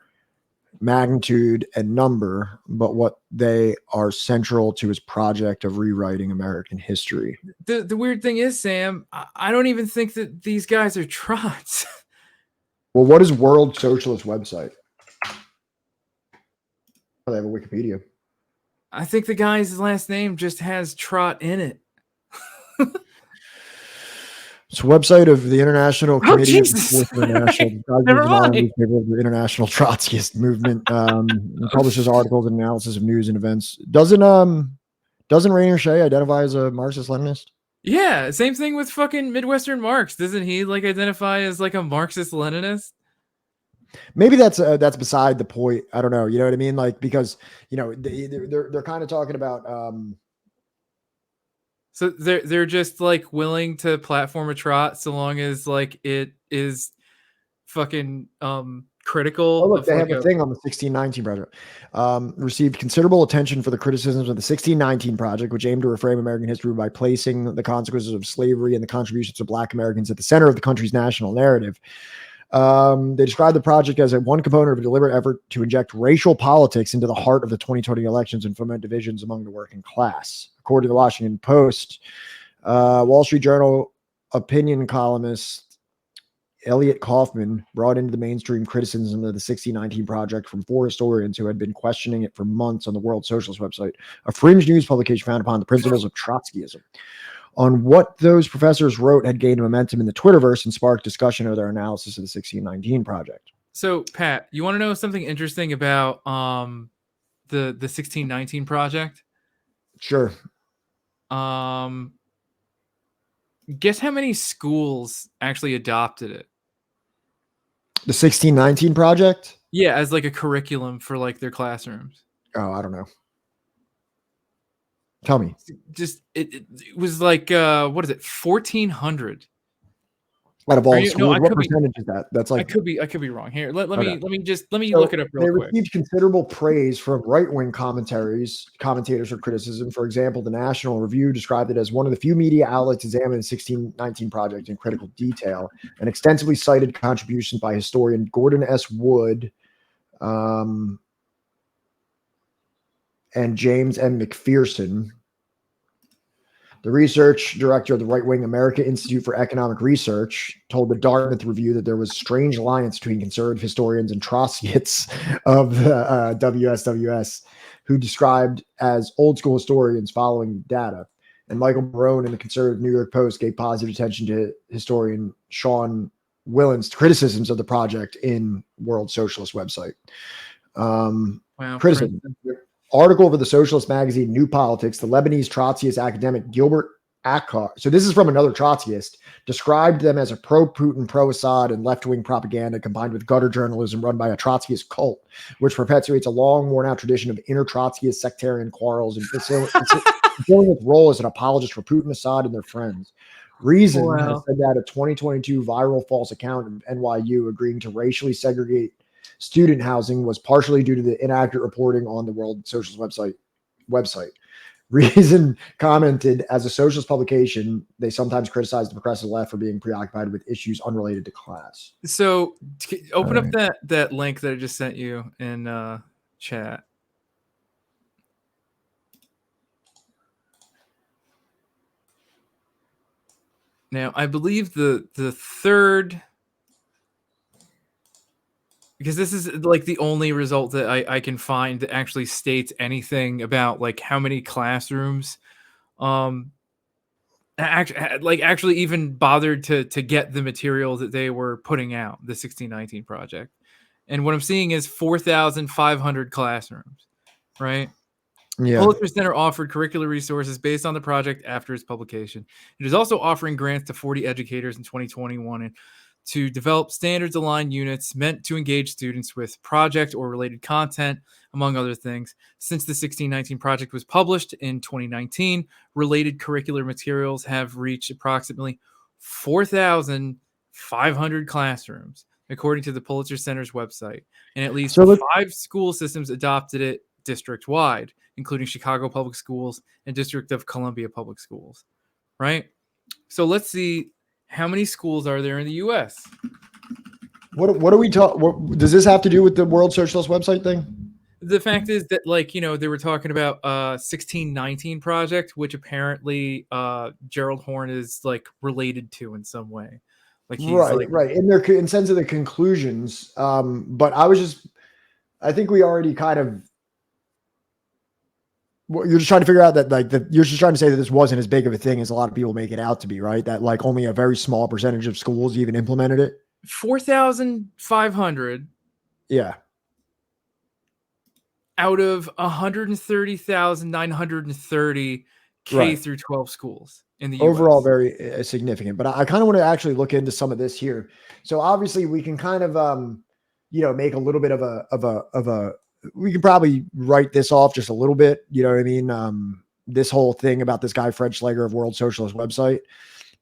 magnitude and number, but what they are central to his project of rewriting American history. The weird thing is, Sam, I don't even think that these guys are trots. Well, what is World Socialist website? Oh, they have a Wikipedia. I think the guy's last name just has trot in it. It's a website of the International Committee of the International Trotskyist Movement. Publishes articles and analysis of news and events. Doesn't Rainer Shea identify as a Marxist-Leninist? Yeah, same thing with fucking Midwestern Marx. Doesn't he like identify as like a Marxist-Leninist? Maybe that's beside the point. I don't know. You know what I mean? Like, because, you know, they're kind of talking about. So they're just like willing to platform a trot so long as like it is fucking critical. Oh, look, they have a thing on the 1619 project. Received considerable attention for the criticisms of the 1619 project, which aimed to reframe American history by placing the consequences of slavery and the contributions of Black Americans at the center of the country's national narrative. They described the project as one component of a deliberate effort to inject racial politics into the heart of the 2020 elections and foment divisions among the working class. According to the Washington Post, Wall Street Journal opinion columnist Elliot Kaufman brought into the mainstream criticism of the 1619 Project from 4 historians who had been questioning it for months on the World Socialist website, a fringe news publication founded upon the principles of Trotskyism. On what those professors wrote had gained momentum in the Twitterverse and sparked discussion of their analysis of the 1619 Project. So, Pat, you want to know something interesting about the 1619 Project? Sure. Guess how many schools actually adopted it? The 1619 Project? Yeah, as like a curriculum for like their classrooms. Oh, I don't know. Tell me. Just it was like what is it? 1,400 Out of all you, schools, no, what percentage is that? That's like I could be wrong. Here, let Okay. me So look it up they real quick. received considerable praise from right-wing commentators for criticism. For example, the National Review described it as one of the few media outlets examining the 1619 Project in critical detail and extensively cited contributions by historian Gordon S. Wood and James M. McPherson. The research director of the right-wing American Institute for Economic Research told the Dartmouth Review that there was strange alliance between conservative historians and Trotskyists of the WSWS, who described as old school historians following data. And Michael Barone in the conservative New York Post gave positive attention to historian Sean Willen's criticisms of the project in World Socialist website. Wow, Criticism. Article for the socialist magazine New Politics, the Lebanese Trotskyist academic Gilbert Akkar, so this is from another Trotskyist, described them as a pro-Putin, pro-Assad, and left-wing propaganda combined with gutter journalism run by a Trotskyist cult, which perpetuates a long, worn-out tradition of inner-Trotskyist sectarian quarrels and fulfilling its role as an apologist for Putin, Assad, and their friends. Reason has said that a 2022 viral false account of NYU agreeing to racially segregate student housing was partially due to the inaccurate reporting on the World Socialist website. Reason commented, as a socialist publication, they sometimes criticize the progressive left for being preoccupied with issues unrelated to class. So open up that link that I just sent you in chat. Now, I believe the third, because this is like the only result that I can find that actually states anything about like how many classrooms actually even bothered to get the material that they were putting out, the 1619 Project. And what I'm seeing is 4,500 classrooms, right? Yeah. Pulitzer Center offered curricular resources based on the project after its publication. It is also offering grants to 40 educators in 2021 to develop standards-aligned units meant to engage students with project or related content, among other things. Since the 1619 Project was published in 2019, related curricular materials have reached approximately 4,500 classrooms, according to the Pulitzer Center's website. And at least 5 school systems adopted it district-wide, including Chicago Public Schools and District of Columbia Public Schools, right? So let's see, how many schools are there in the U.S.? What are we talking? Does this have to do with the World Socialist website thing? The fact is that, like, you know, they were talking about 1619 Project, which apparently Gerald Horne is like related to in some way. Like he's right. In sense of the conclusions. But I think we already kind of. You're just trying to figure out that you're just trying to say that this wasn't as big of a thing as a lot of people make it out to be, right? That like only a very small percentage of schools even implemented it. 4,500. Yeah. Out of 130,930 K through 12 schools in the US. Overall, very significant. But I kind of want to actually look into some of this here. So obviously, we can kind of make a little bit of a. We can probably write this off just a little bit. You know what I mean? This whole thing about this guy, Fred Schlegel of World Socialist website.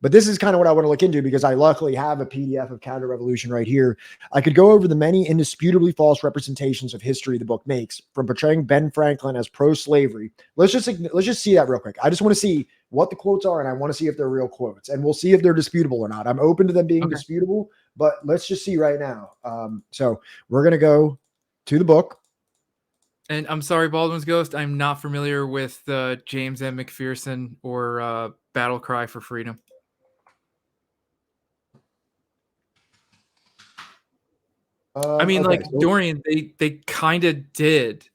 But this is kind of what I want to look into because I luckily have a PDF of Counter Revolution right here. I could go over the many indisputably false representations of history the book makes, from portraying Ben Franklin as pro-slavery. Let's just see that real quick. I just want to see what the quotes are, and I want to see if they're real quotes, and we'll see if they're disputable or not. I'm open to them being disputable, but let's just see right now. So we're going to go to the book. And I'm sorry, Baldwin's Ghost, I'm not familiar with James M. McPherson or Battle Cry for Freedom. I mean, Okay, like so- Dorian, they kind of did.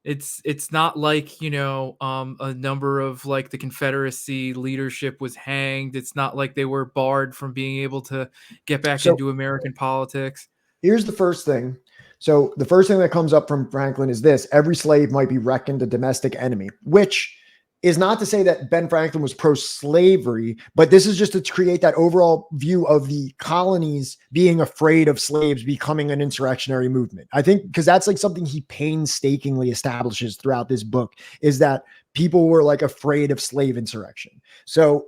It's not like, you know, a number of like the Confederacy leadership was hanged. It's not like they were barred from being able to get back So- into American politics. Here's the first thing. So the first thing that comes up from Franklin is this: every slave might be reckoned a domestic enemy, which is not to say that Ben Franklin was pro-slavery, but this is just to create that overall view of the colonies being afraid of slaves becoming an insurrectionary movement. I think because that's like something he painstakingly establishes throughout this book, is that people were like afraid of slave insurrection. So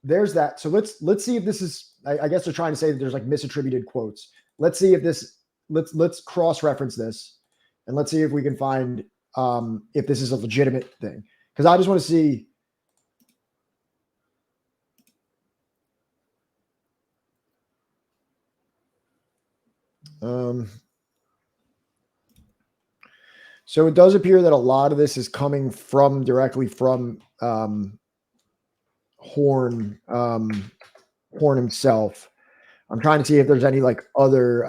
there's that. So let's see if this is, I guess they're trying to say that there's like misattributed quotes. Let's see if this, let's cross-reference this and let's see if we can find if this is a legitimate thing. Because I just want to see. So it does appear that a lot of this is coming from directly from Horne himself. I'm trying to see if there's any like other.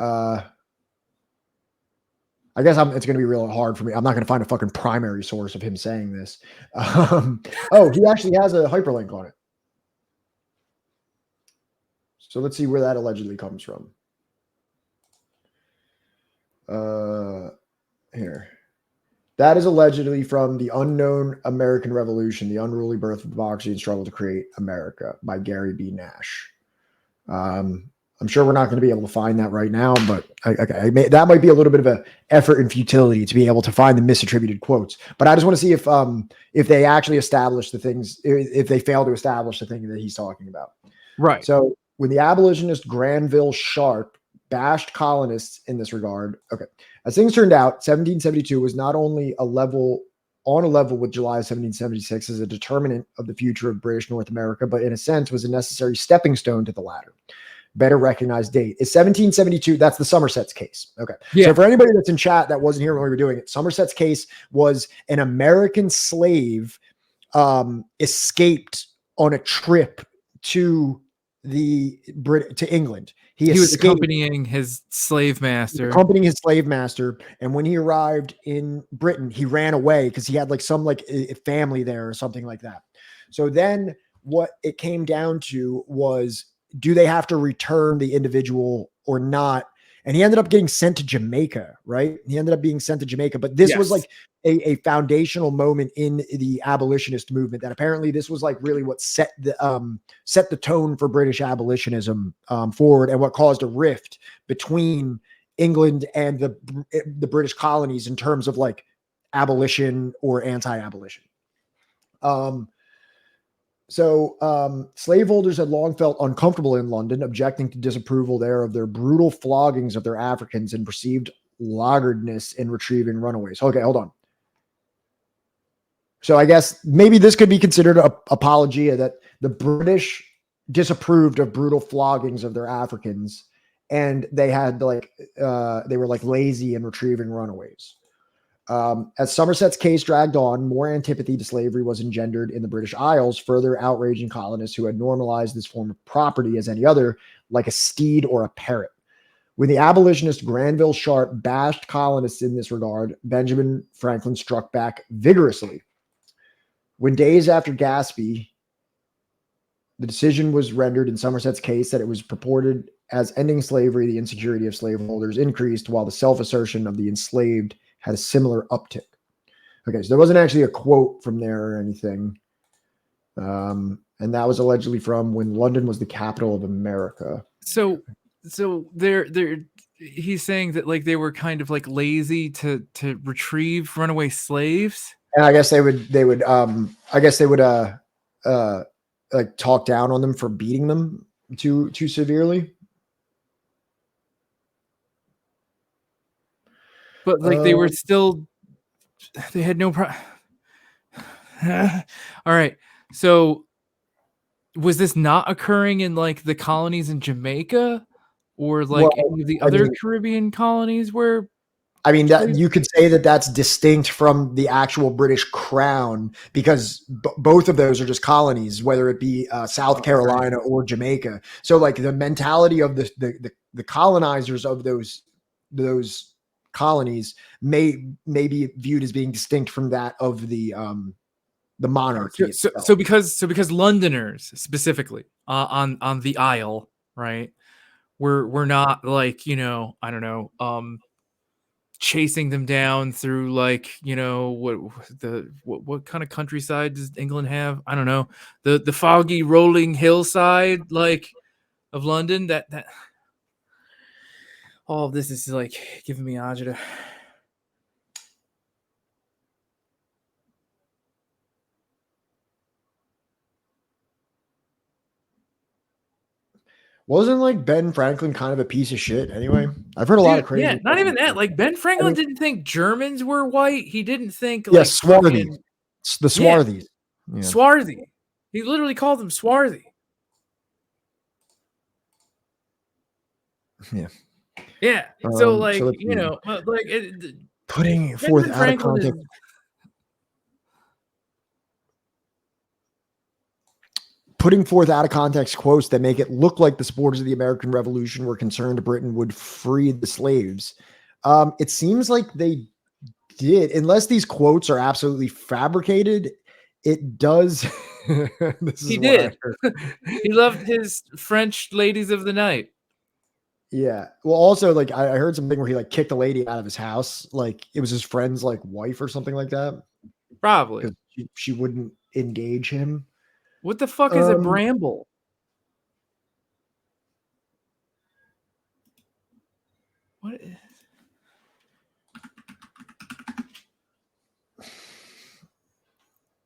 I guess it's going to be real hard for me. I'm not going to find a fucking primary source of him saying this. Oh, he actually has a hyperlink on it. So let's see where that allegedly comes from. Here. That is allegedly from The Unknown American Revolution, The Unruly Birth of Democracy and Struggle to Create America by Gary B. Nash. I'm sure we're not going to be able to find that right now, but that might be a little bit of an effort and futility to be able to find the misattributed quotes. But I just want to see if they actually establish the things, if they fail to establish the thing that he's talking about. Right. So when the abolitionist Granville Sharp bashed colonists in this regard, okay, as things turned out, 1772 was not only on a level with July 1776 as a determinant of the future of British North America, but in a sense was a necessary stepping stone to the latter. Better recognized date is 1772. That's the Somerset's case. Okay. Yeah. So for anybody that's in chat that wasn't here when we were doing it, Somerset's case was an American slave escaped on a trip to England. He was escaped, accompanying his slave master. And when he arrived in Britain, he ran away because he had like some like a family there or something like that. So then what it came down to was, do they have to return the individual or not? And he ended up getting sent to Jamaica, right? He ended up being sent to Jamaica. But this was like a foundational moment in the abolitionist movement, that apparently this was like really what set the tone for British abolitionism forward, and what caused a rift between England and the British colonies in terms of like abolition or anti-abolition. So slaveholders had long felt uncomfortable in London, objecting to disapproval there of their brutal floggings of their Africans and perceived laggardness in retrieving runaways. Okay, hold on. So I guess maybe this could be considered a apologia that the British disapproved of brutal floggings of their Africans, and they had like they were like lazy in retrieving runaways. As Somerset's case dragged on, more antipathy to slavery was engendered in the British Isles, further outraging colonists who had normalized this form of property as any other, like a steed or a parrot. When the abolitionist Granville Sharp bashed colonists in this regard, Benjamin Franklin struck back vigorously. When days after Gaspee, the decision was rendered in Somerset's case that it was purported as ending slavery, the insecurity of slaveholders increased, while the self-assertion of the enslaved had a similar uptick. Okay, so there wasn't actually a quote from there or anything. And that was allegedly from When London Was the Capital of America. So he's saying that like they were kind of like lazy to retrieve runaway slaves. And I guess they would like talk down on them for beating them too severely. But like they were still, they had no problem. All right. So was this not occurring in like the colonies in Jamaica or like any of the other Caribbean colonies where I mean, that you could say that that's distinct from the actual British crown, because both of those are just colonies, whether it be South Carolina or Jamaica. So like the mentality of the colonizers of those colonies may be viewed as being distinct from that of the monarchy. So because Londoners specifically on the Isle, right? We're not like, I don't know, chasing them down through like, what kind of countryside does England have? I don't know. The foggy rolling hillside like of London, that all of this is like giving me agita. Wasn't like Ben Franklin kind of a piece of shit anyway? I've heard a lot of crazy. Yeah, not even that. Like Ben Franklin didn't think Germans were white. He didn't think yeah, like swarthy. The swarthies. Yeah. Swarthy. He literally called them swarthy. Yeah. Yeah. So like, putting forth out of context. Putting forth out of context quotes that make it look like the supporters of the American Revolution were concerned Britain would free the slaves. It seems like they did, unless these quotes are absolutely fabricated. It does. He did. He loved his French ladies of the night. Yeah. Well, also, like I heard something where he like kicked a lady out of his house. Like it was his friend's like wife or something like that. Probably. Because she wouldn't engage him. What the fuck is a bramble? What is...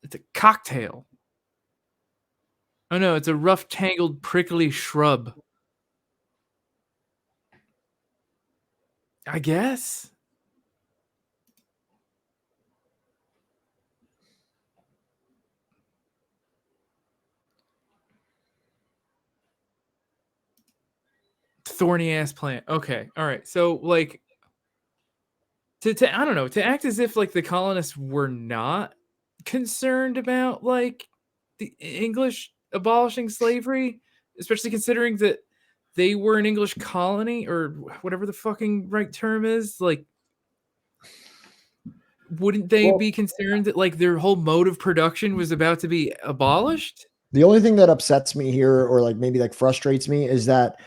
It's a cocktail. Oh no, it's a rough, tangled, prickly shrub. I guess. Thorny ass plant. Okay. All right. So like to I don't know, to act as if like the colonists were not concerned about like the English abolishing slavery, especially considering that they were an English colony or whatever the fucking right term is, like wouldn't they be concerned that like their whole mode of production was about to be abolished? The only thing that upsets me here, or like maybe like frustrates me, is that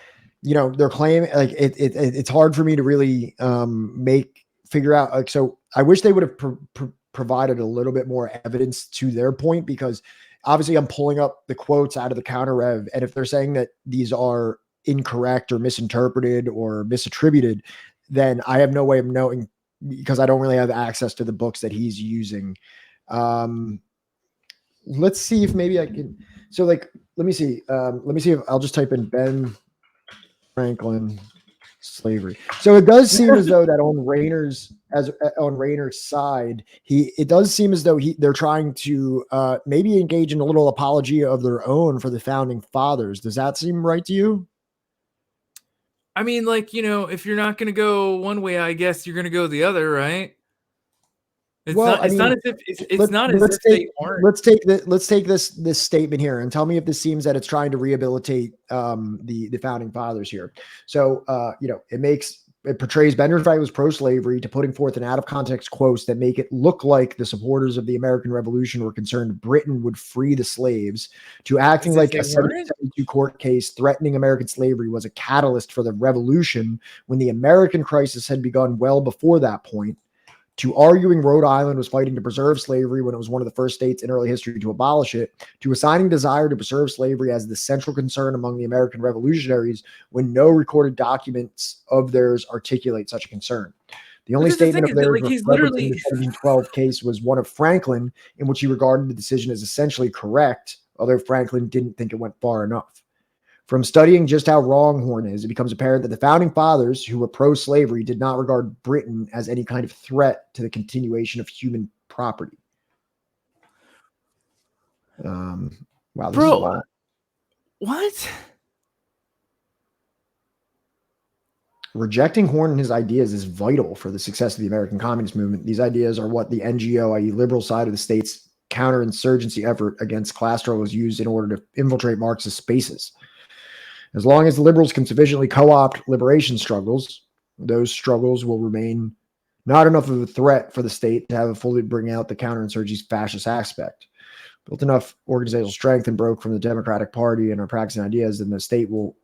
their claim, like it's hard for me to really figure out. Like, so I wish they would have provided a little bit more evidence to their point, because obviously I'm pulling up the quotes out of the counter rev, and if they're saying that these are incorrect or misinterpreted or misattributed, then I have no way of knowing, because I don't really have access to the books that he's using. Let's see if maybe I can. So like, let me see if I'll just type in Ben Franklin slavery. So it does seem as though that on Rayner's side, it does seem as though they're trying to maybe engage in a little apology of their own for the founding fathers. Does that seem right to you? I mean, like, if you're not going to go one way, I guess you're going to go the other, right? Let's take this statement here and tell me if this seems that it's trying to rehabilitate the founding fathers here. So it portrays Benjamin Franklin's pro-slavery to putting forth an out-of-context quotes that make it look like the supporters of the American Revolution were concerned Britain would free the slaves, to acting like a 1772 court case threatening American slavery was a catalyst for the revolution when the American crisis had begun well before that point, to arguing Rhode Island was fighting to preserve slavery when it was one of the first states in early history to abolish it, to assigning desire to preserve slavery as the central concern among the American revolutionaries when no recorded documents of theirs articulate such a concern. The only statement of theirs referencing the 1712 case was one of Franklin, in which he regarded the decision as essentially correct, although Franklin didn't think it went far enough. From studying just how wrong Horne is, it becomes apparent that the founding fathers, who were pro-slavery, did not regard Britain as any kind of threat to the continuation of human property. Wow, this is a lot. What? rejecting Horne and his ideas is vital for the success of the American Communist movement. These ideas are what the NGO, i.e. liberal side of the state's counterinsurgency effort against class struggles used in order to infiltrate Marxist spaces. As long as the liberals can sufficiently co-opt liberation struggles, those struggles will remain not enough of a threat for the state to have it fully bring out the counterinsurgency's fascist aspect. Built enough organizational strength and broke from the Democratic Party and are practicing ideas, then the state will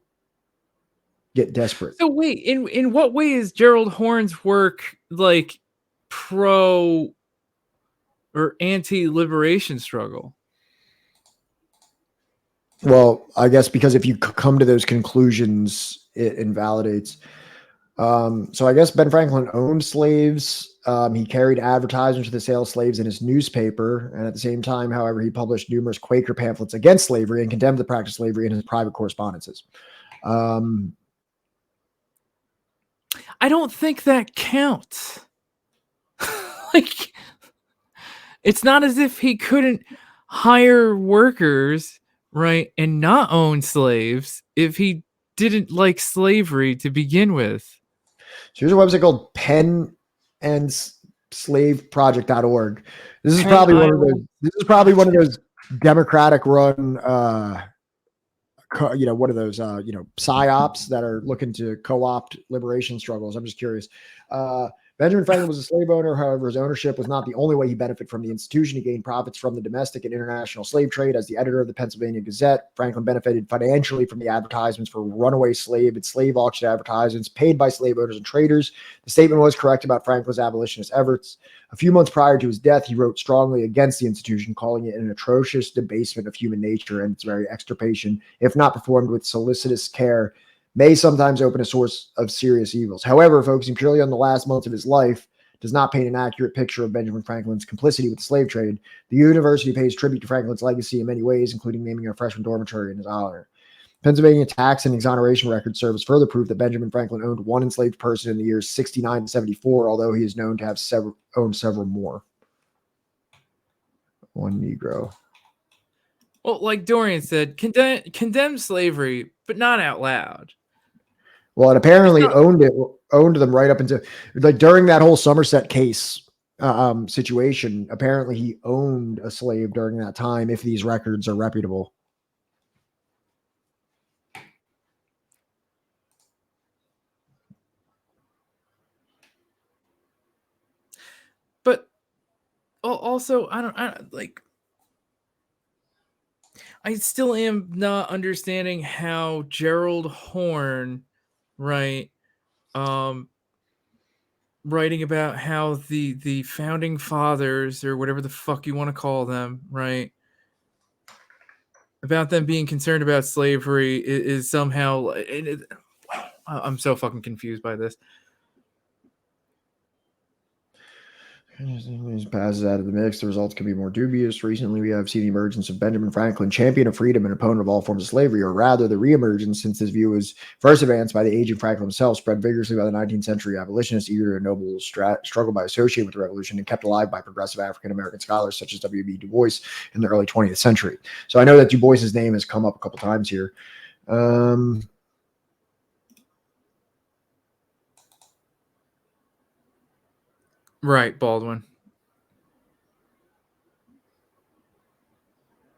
get desperate. So wait, in what way is Gerald Horne's work like pro or anti-liberation struggle? Well, I guess because if you come to those conclusions, it invalidates. So I guess Ben Franklin owned slaves. He carried advertisements for the sale of slaves in his newspaper. And at the same time, however, he published numerous Quaker pamphlets against slavery and condemned the practice of slavery in his private correspondences. I don't think that counts. Like, it's not as if he couldn't hire workers, right, and not own slaves if he didn't like slavery to begin with. So here's a website called penandslaveproject.org. This is probably one of those. This is probably one of those Democratic-run, one of those, psyops that are looking to co-opt liberation struggles. I'm just curious. Benjamin Franklin was a slave owner. However, his ownership was not the only way he benefited from the institution. He gained profits from the domestic and international slave trade. As the editor of the Pennsylvania Gazette, Franklin benefited financially from the advertisements for runaway slave and slave auction advertisements paid by slave owners and traders. The statement was correct about Franklin's abolitionist efforts. A few months prior to his death, he wrote strongly against the institution, calling it an atrocious debasement of human nature, and its very extirpation, if not performed with solicitous care, may sometimes open a source of serious evils. However, focusing purely on the last months of his life does not paint an accurate picture of Benjamin Franklin's complicity with the slave trade. The university pays tribute to Franklin's legacy in many ways, including naming a freshman dormitory in his honor. Pennsylvania tax and exoneration record serve as further proof that Benjamin Franklin owned one enslaved person in the years 69 to 74, although he is known to have owned several more. One Negro. Well, like Dorian said, condemn slavery, but not out loud. Well, it apparently owned them right up into, like, during that whole Somerset case situation. Apparently, he owned a slave during that time, if these records are reputable. But also, I still am not understanding how Gerald Horne, right, writing about how the founding fathers, or whatever the fuck you want to call them, right, about them being concerned about slavery is somehow, I'm so fucking confused by this. Passes out of the mix. The results can be more dubious. Recently, we have seen the emergence of Benjamin Franklin, champion of freedom and opponent of all forms of slavery, or rather the reemergence, since his view was first advanced by the aging Franklin himself, spread vigorously by the 19th century abolitionists eager to ennoble struggle by associating with the revolution, and kept alive by progressive African-American scholars such as W.B. Du Bois in the early 20th century. So I know that Du Bois's name has come up a couple times here. Right, Baldwin.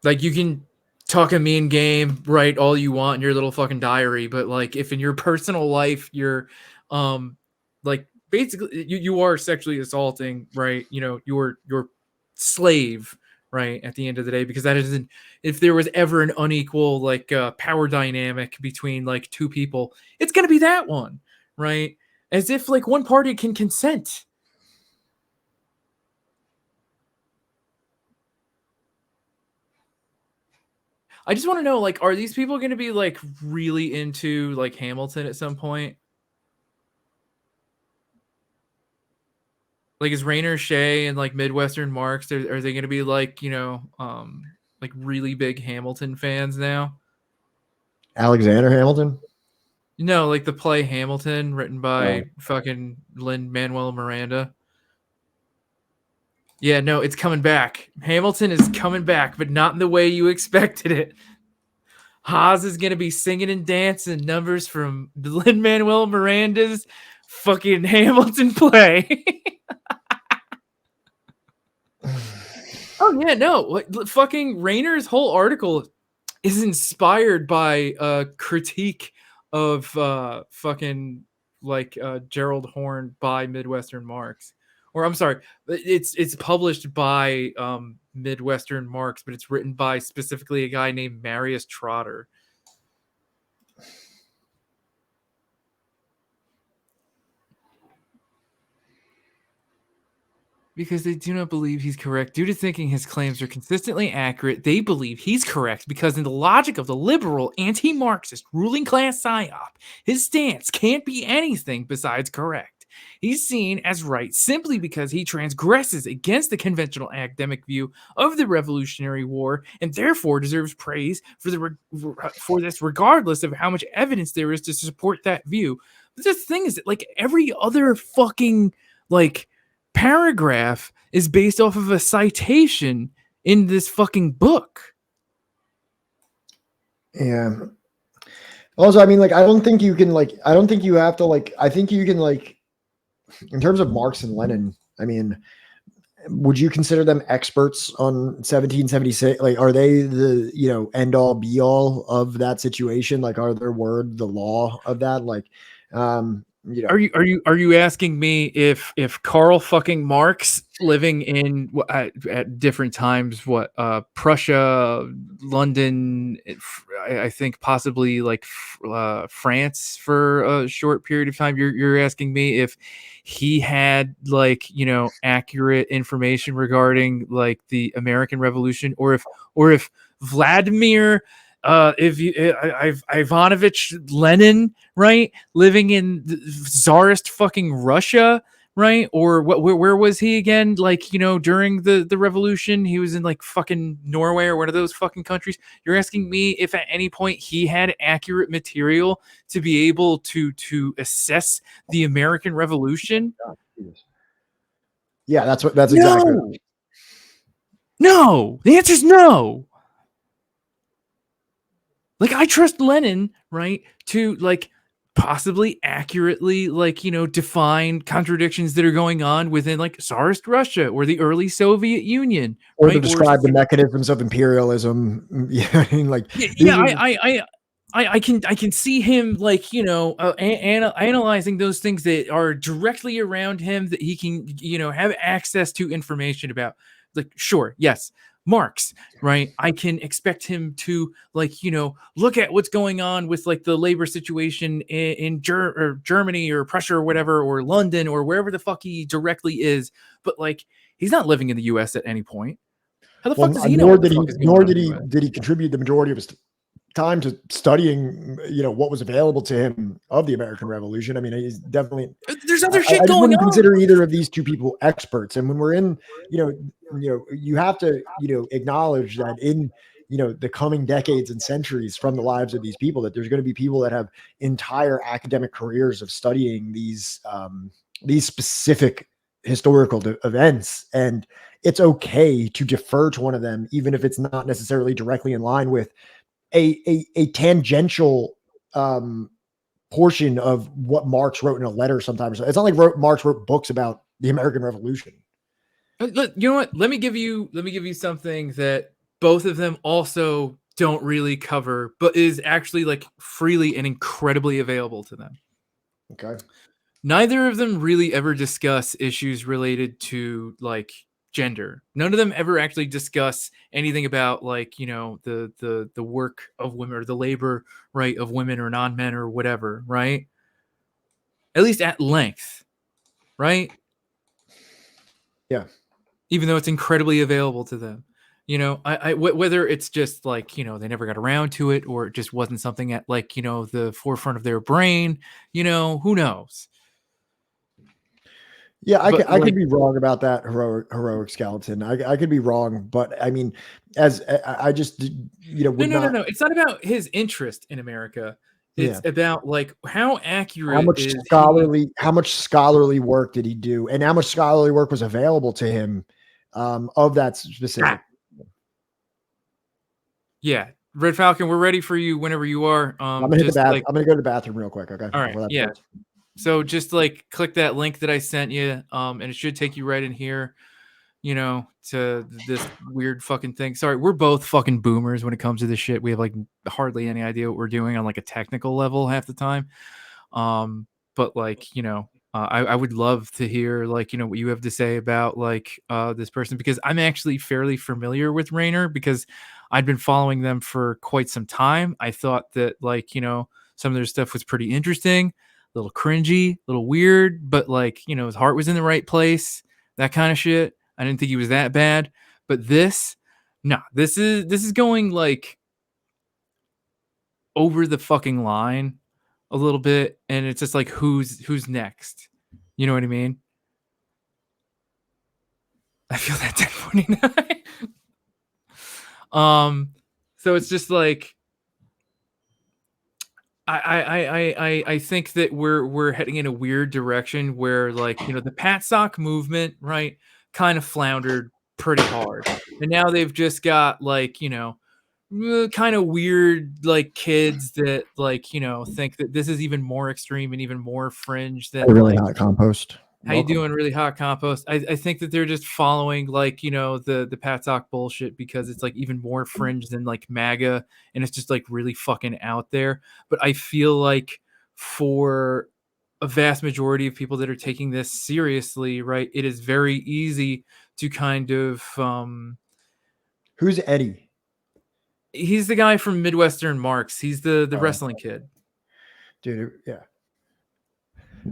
Like, you can talk a mean game, write all you want in your little fucking diary, but like, if in your personal life you're like, basically you are sexually assaulting, right, your slave, right, at the end of the day, because that isn't, if there was ever an unequal like power dynamic between like two people, it's gonna be that one, right? As if like one party can consent. I just want to know, like, are these people going to be like really into like Hamilton at some point? Like, is Rainer Shea and like Midwestern Marx, are they going to be like, like really big Hamilton fans now? Alexander Hamilton? No, like the play Hamilton, written by fucking Lin-Manuel Miranda. Yeah, no, it's coming back. Hamilton is coming back, but not in the way you expected it. Haas is gonna be singing and dancing numbers from Lin-Manuel Miranda's fucking Hamilton play. Oh yeah, no, what fucking Rayner's whole article is inspired by a critique of fucking like Gerald Horne by Midwestern Marx. Or I'm sorry, it's published by Midwestern Marx, but it's written by specifically a guy named Marius Trotter. Because they do not believe he's correct. Due to thinking his claims are consistently accurate, they believe he's correct because in the logic of the liberal, anti-Marxist ruling class psyop, his stance can't be anything besides correct. He's seen as right simply because he transgresses against the conventional academic view of the Revolutionary War and therefore deserves praise for this regardless of how much evidence there is to support that view. But the thing is that like every other fucking like paragraph is based off of a citation in this fucking book. Yeah. Also, I mean, like, I don't think you can, like, I don't think you have to, like, I think you can, like, in terms of Marx and Lenin, I mean, would you consider them experts on 1776? Like, are they the, you know, end all be all of that situation? Like, are their word the law of that? Like, you know, are you asking me if Karl fucking Marx living in at different times Prussia, London, I think possibly like France for a short period of time, you're asking me if he had like, you know, accurate information regarding like the American Revolution, or if Vladimir Ivanovich Lenin, right, living in Tsarist fucking Russia, right, or where was he again? Like, you know, during the revolution, he was in like fucking Norway or one of those fucking countries. You're asking me if at any point he had accurate material to be able to assess the American Revolution? yeah, that's exactly. No, the answer is no. Like, I trust Lenin, right, to like possibly accurately, like, you know, define contradictions that are going on within like Tsarist Russia or the early Soviet Union, Or right? to describe the mechanisms of imperialism. Yeah, I mean, like, I can see him, like, you know, analyzing those things that are directly around him that he can, you know, have access to information about. Like, sure, yes, Marx, right? I can expect him to, like, you know, look at what's going on with like the labor situation in Germany or Prussia or whatever, or London or wherever the fuck he directly is. But like, he's not living in the U.S. at any point. How the fuck does he know? Nor did he contribute the majority of his time to studying, you know, what was available to him of the American Revolution. I mean, he's definitely, there's other shit I going on. Consider either of these two people experts. And when we're in, you know, you have to, you know, acknowledge that in, you know, the coming decades and centuries from the lives of these people, that there's going to be people that have entire academic careers of studying these specific historical events. And it's okay to defer to one of them, even if it's not necessarily directly in line with a tangential portion of what Marx wrote in a letter sometimes. It's not like Marx wrote books about the American Revolution. You know what? Let me give you something that both of them also don't really cover, but is actually like freely and incredibly available to them. Okay. Neither of them really ever discuss issues related to like gender. None of them ever actually discuss anything about, like, you know, the work of women or the labor right of women or non-men or whatever, right? At least at length, right? Yeah. Even though it's incredibly available to them, you know, whether it's just like, you know, they never got around to it, or it just wasn't something at, like, you know, the forefront of their brain, you know, who knows? Yeah, I could be wrong about that heroic skeleton. I could be wrong, but I mean, as I just, you know, no. It's not about his interest in America. It's about like how accurate, how much scholarly work did he do, and how much scholarly work was available to him of that specific. Yeah, Red Falcon, we're ready for you whenever you are. I'm gonna hit the just, I'm gonna go to the bathroom real quick. Okay. All right. Before that Yeah. starts. So just like click that link that I sent you, and it should take you right in here, to this weird fucking thing. Sorry, we're both fucking boomers when it comes to this shit. We have like hardly any idea what we're doing on like a technical level half the time. But like, I would love to hear like, what you have to say about like this person, because I'm actually fairly familiar with Rainer because I'd been following them for quite some time. I thought that like, some of their stuff was pretty interesting, a little cringy, a little weird, but like, his heart was in the right place, that kind of shit. I didn't think he was that bad, but this is going like over the fucking line a little bit, and it's just like who's next, you know what I mean? I feel that 1049. So it's just like I think that we're heading in a weird direction where like the Chudsoc movement, right, kind of floundered pretty hard, and now they've just got like kind of weird like kids that like think that this is even more extreme and even more fringe than Really like hot compost. how you doing, really hot compost. I think that they're just following like the Chudsoc bullshit because it's like even more fringe than like MAGA, and it's just like really fucking out there. But I feel like for a vast majority of people that are taking this seriously, right, it is very easy to kind of Who's Eddie? he's the guy from Midwestern Marks. He's the wrestling kid. Dude, yeah.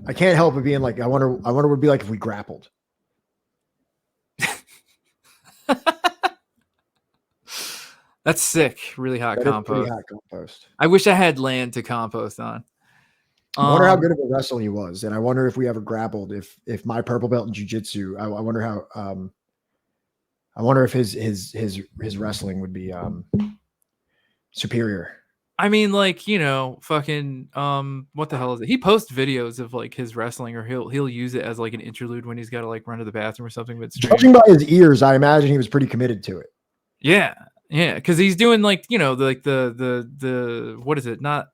I can't help but being like, I wonder what it'd be like if we grappled. That's sick. Really hot compost. Pretty hot compost. I wish I had land to compost on. I wonder how good of a wrestler he was, and I wonder if we ever grappled. If my purple belt in jiu-jitsu, I wonder how. I wonder if his wrestling would be superior. I mean, like fucking what the hell is it? He posts videos of like his wrestling, or he'll use it as like an interlude when he's got to like run to the bathroom or something. But judging by his ears, I imagine he was pretty committed to it. Yeah, because he's doing like the what is it? Not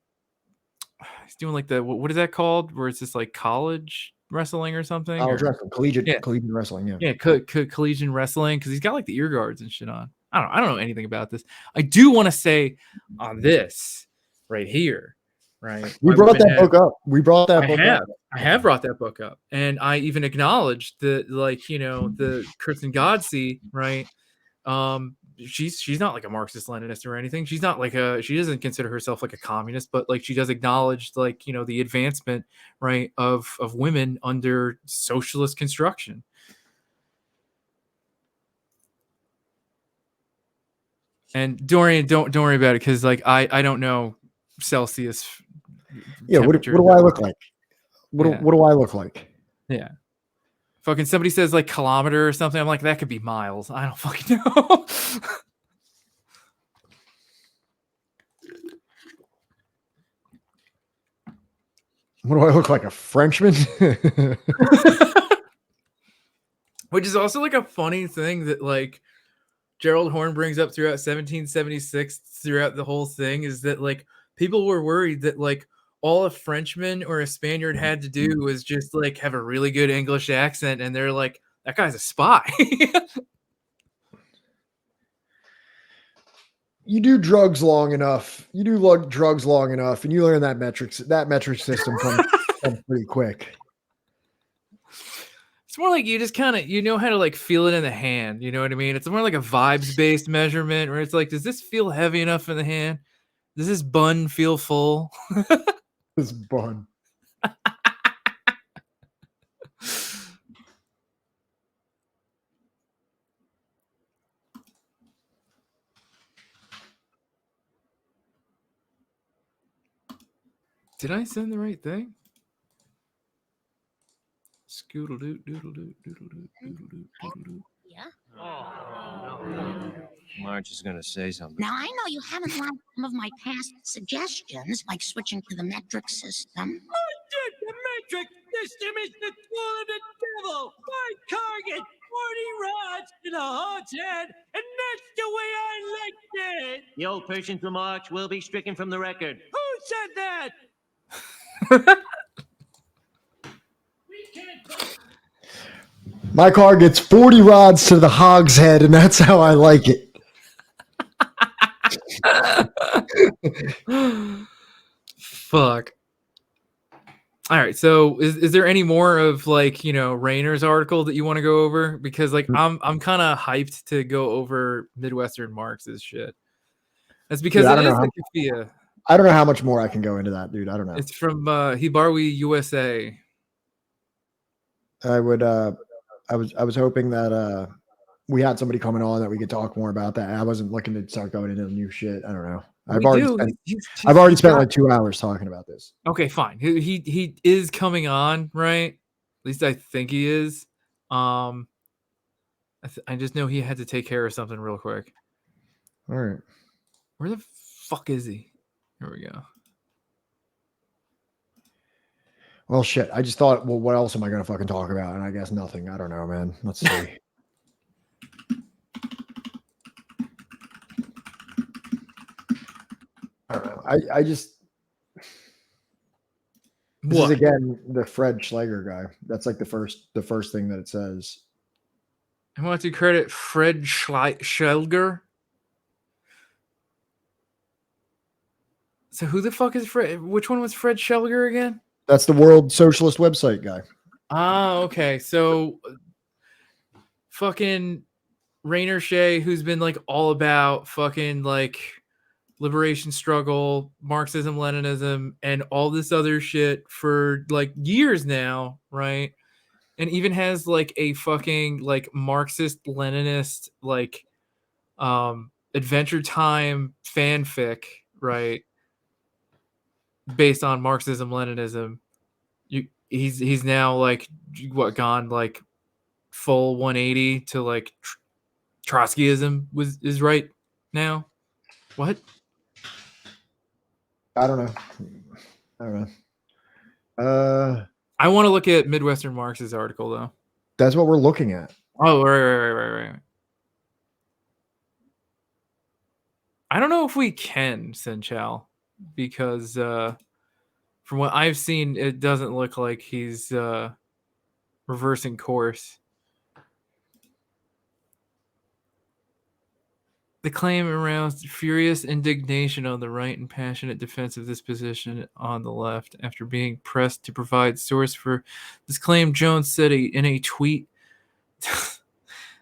he's doing like the what is that called? Where it's just like college wrestling or something? College wrestling, collegiate wrestling. Yeah, collegiate wrestling, because he's got like the ear guards and shit on. I don't know anything about this. I do want to say on this right here, right? We brought that book up. We brought that book up. I have brought that book up, and I even acknowledged that, like the Kristen Godsey, right? She's not like a Marxist Leninist or anything. She's not like she doesn't consider herself like a communist, but like she does acknowledge like the advancement, right, of women under socialist construction. And Dorian, don't worry about it, because like I don't know Celsius. Yeah, what do I look like? What do I look like? Yeah. Fucking somebody says like kilometer or something. I'm like, that could be miles. I don't fucking know. What do I look like? A Frenchman? Which is also like a funny thing that like Gerald Horne brings up throughout 1776, throughout the whole thing, is that like people were worried that like all a Frenchman or a Spaniard had to do was just like have a really good English accent, and they're like, that guy's a spy. You do drugs long enough. You do drugs long enough, and you learn that metric system comes pretty quick. It's more like you just kind of how to like feel it in the hand. You know what I mean? It's more like a vibes-based measurement, where it's like, does this feel heavy enough in the hand? Does this bun feel full? This bun. Did I send the right thing? Scoodle doot doodle doot doodle doot doodle doot doodle doot. Yeah. Marge is going to say something. Now, I know you haven't liked some of my past suggestions, like switching to the metric system. I did the trick system is the tool of the devil. My target, 40 rods to the heart's head, and that's the way I liked it. The old Persian's remarks will be stricken from the record. Who said that? My car gets 40 rods to the hog's head, and that's how I like it. Fuck. All right. So is there any more of like, Rayner's article that you want to go over? Because like I'm kind of hyped to go over Midwestern Marx's shit. That's because Dude, it is the Kafia. I don't know how much more I can go into that, dude. I don't know. It's from Hibarwi, USA. I was hoping that we had somebody coming on that we could talk more about that. I wasn't looking to start going into new shit. I don't know. I've already spent like 2 hours talking about this. Okay, fine. He is coming on, right? At least I think he is. I just know he had to take care of something real quick. All right. Where the fuck is he? Here we go. Well, shit. I just thought, well, what else am I going to fucking talk about? And I guess nothing. I don't know, man. Let's see. I don't know. I just. This is again the Fred Schleger guy. That's like the first thing that it says. I want to credit Fred Schleger. So who the fuck is Fred? Which one was Fred Schleger again? That's the World Socialist website guy. Ah, okay. So fucking Rainer Shea, who's been like all about fucking like liberation struggle, Marxism, Leninism, and all this other shit for like years now, right? And even has like a fucking like Marxist Leninist like Adventure Time fanfic, right? Based on Marxism, Leninism. He's now like gone like full 180 to like Trotskyism is right now. What? I don't know. I want to look at Midwestern Marx's article though. That's what we're looking at. Oh, right. I don't know if we can, Senchal, because from what I've seen, it doesn't look like he's reversing course. The claim aroused furious indignation on the right and passionate defense of this position on the left. After being pressed to provide source for this claim, Jones said in a tweet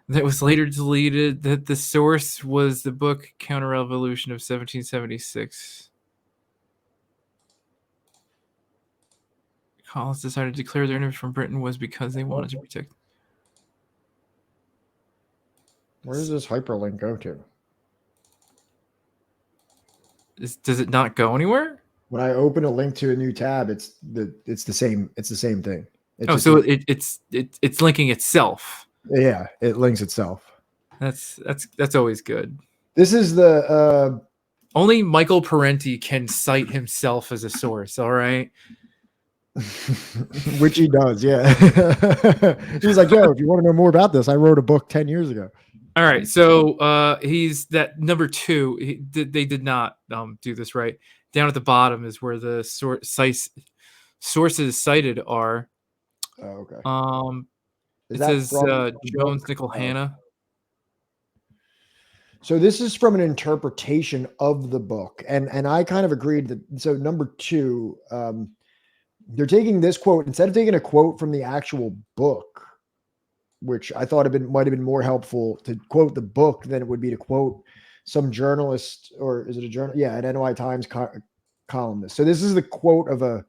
that was later deleted that the source was the book Counter-Revolution of 1776. Colonists decided to declare their enemy from Britain was because they wanted to protect. Where does this hyperlink go to? Does it not go anywhere? When I open a link to a new tab, it's the same thing. It's linking itself. Yeah, it links itself. That's always good. This is the only Michael Parenti can cite himself as a source, all right? Which he does, yeah. He's like, yo, if you want to know more about this, I wrote a book 10 years ago. All right, so he's that number 2. They did not do this right. Down at the bottom is where the sources cited are. Oh, okay. It says Jones, Nickel, Hanna. So this is from an interpretation of the book, and I kind of agreed that. So number 2, they're taking this quote instead of taking a quote from the actual book, which I thought might have been more helpful to quote the book than it would be to quote some journalist, or is it a journal? Yeah, an NY Times columnist. So this is the quote of a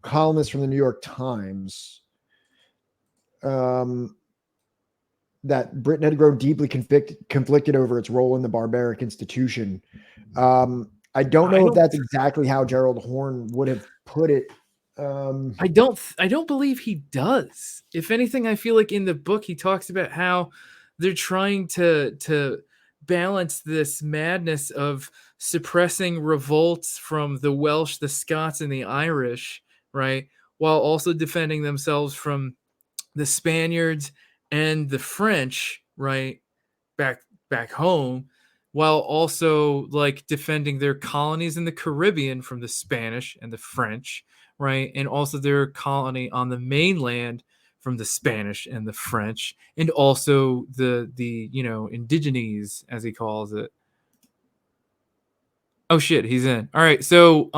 columnist from the New York Times. That Britain had grown deeply conflicted over its role in the barbaric institution. I don't know if that's exactly how Gerald Horne would have put it. I don't believe he does. If anything, I feel like in the book he talks about how they're trying to balance this madness of suppressing revolts from the Welsh, the Scots, and the Irish, right, while also defending themselves from the Spaniards and the French, right, back home, while also like defending their colonies in the Caribbean from the Spanish and the French, right, and also their colony on the mainland from the Spanish and the French, and also the indigenes, as he calls it. Oh shit, he's in. All right, so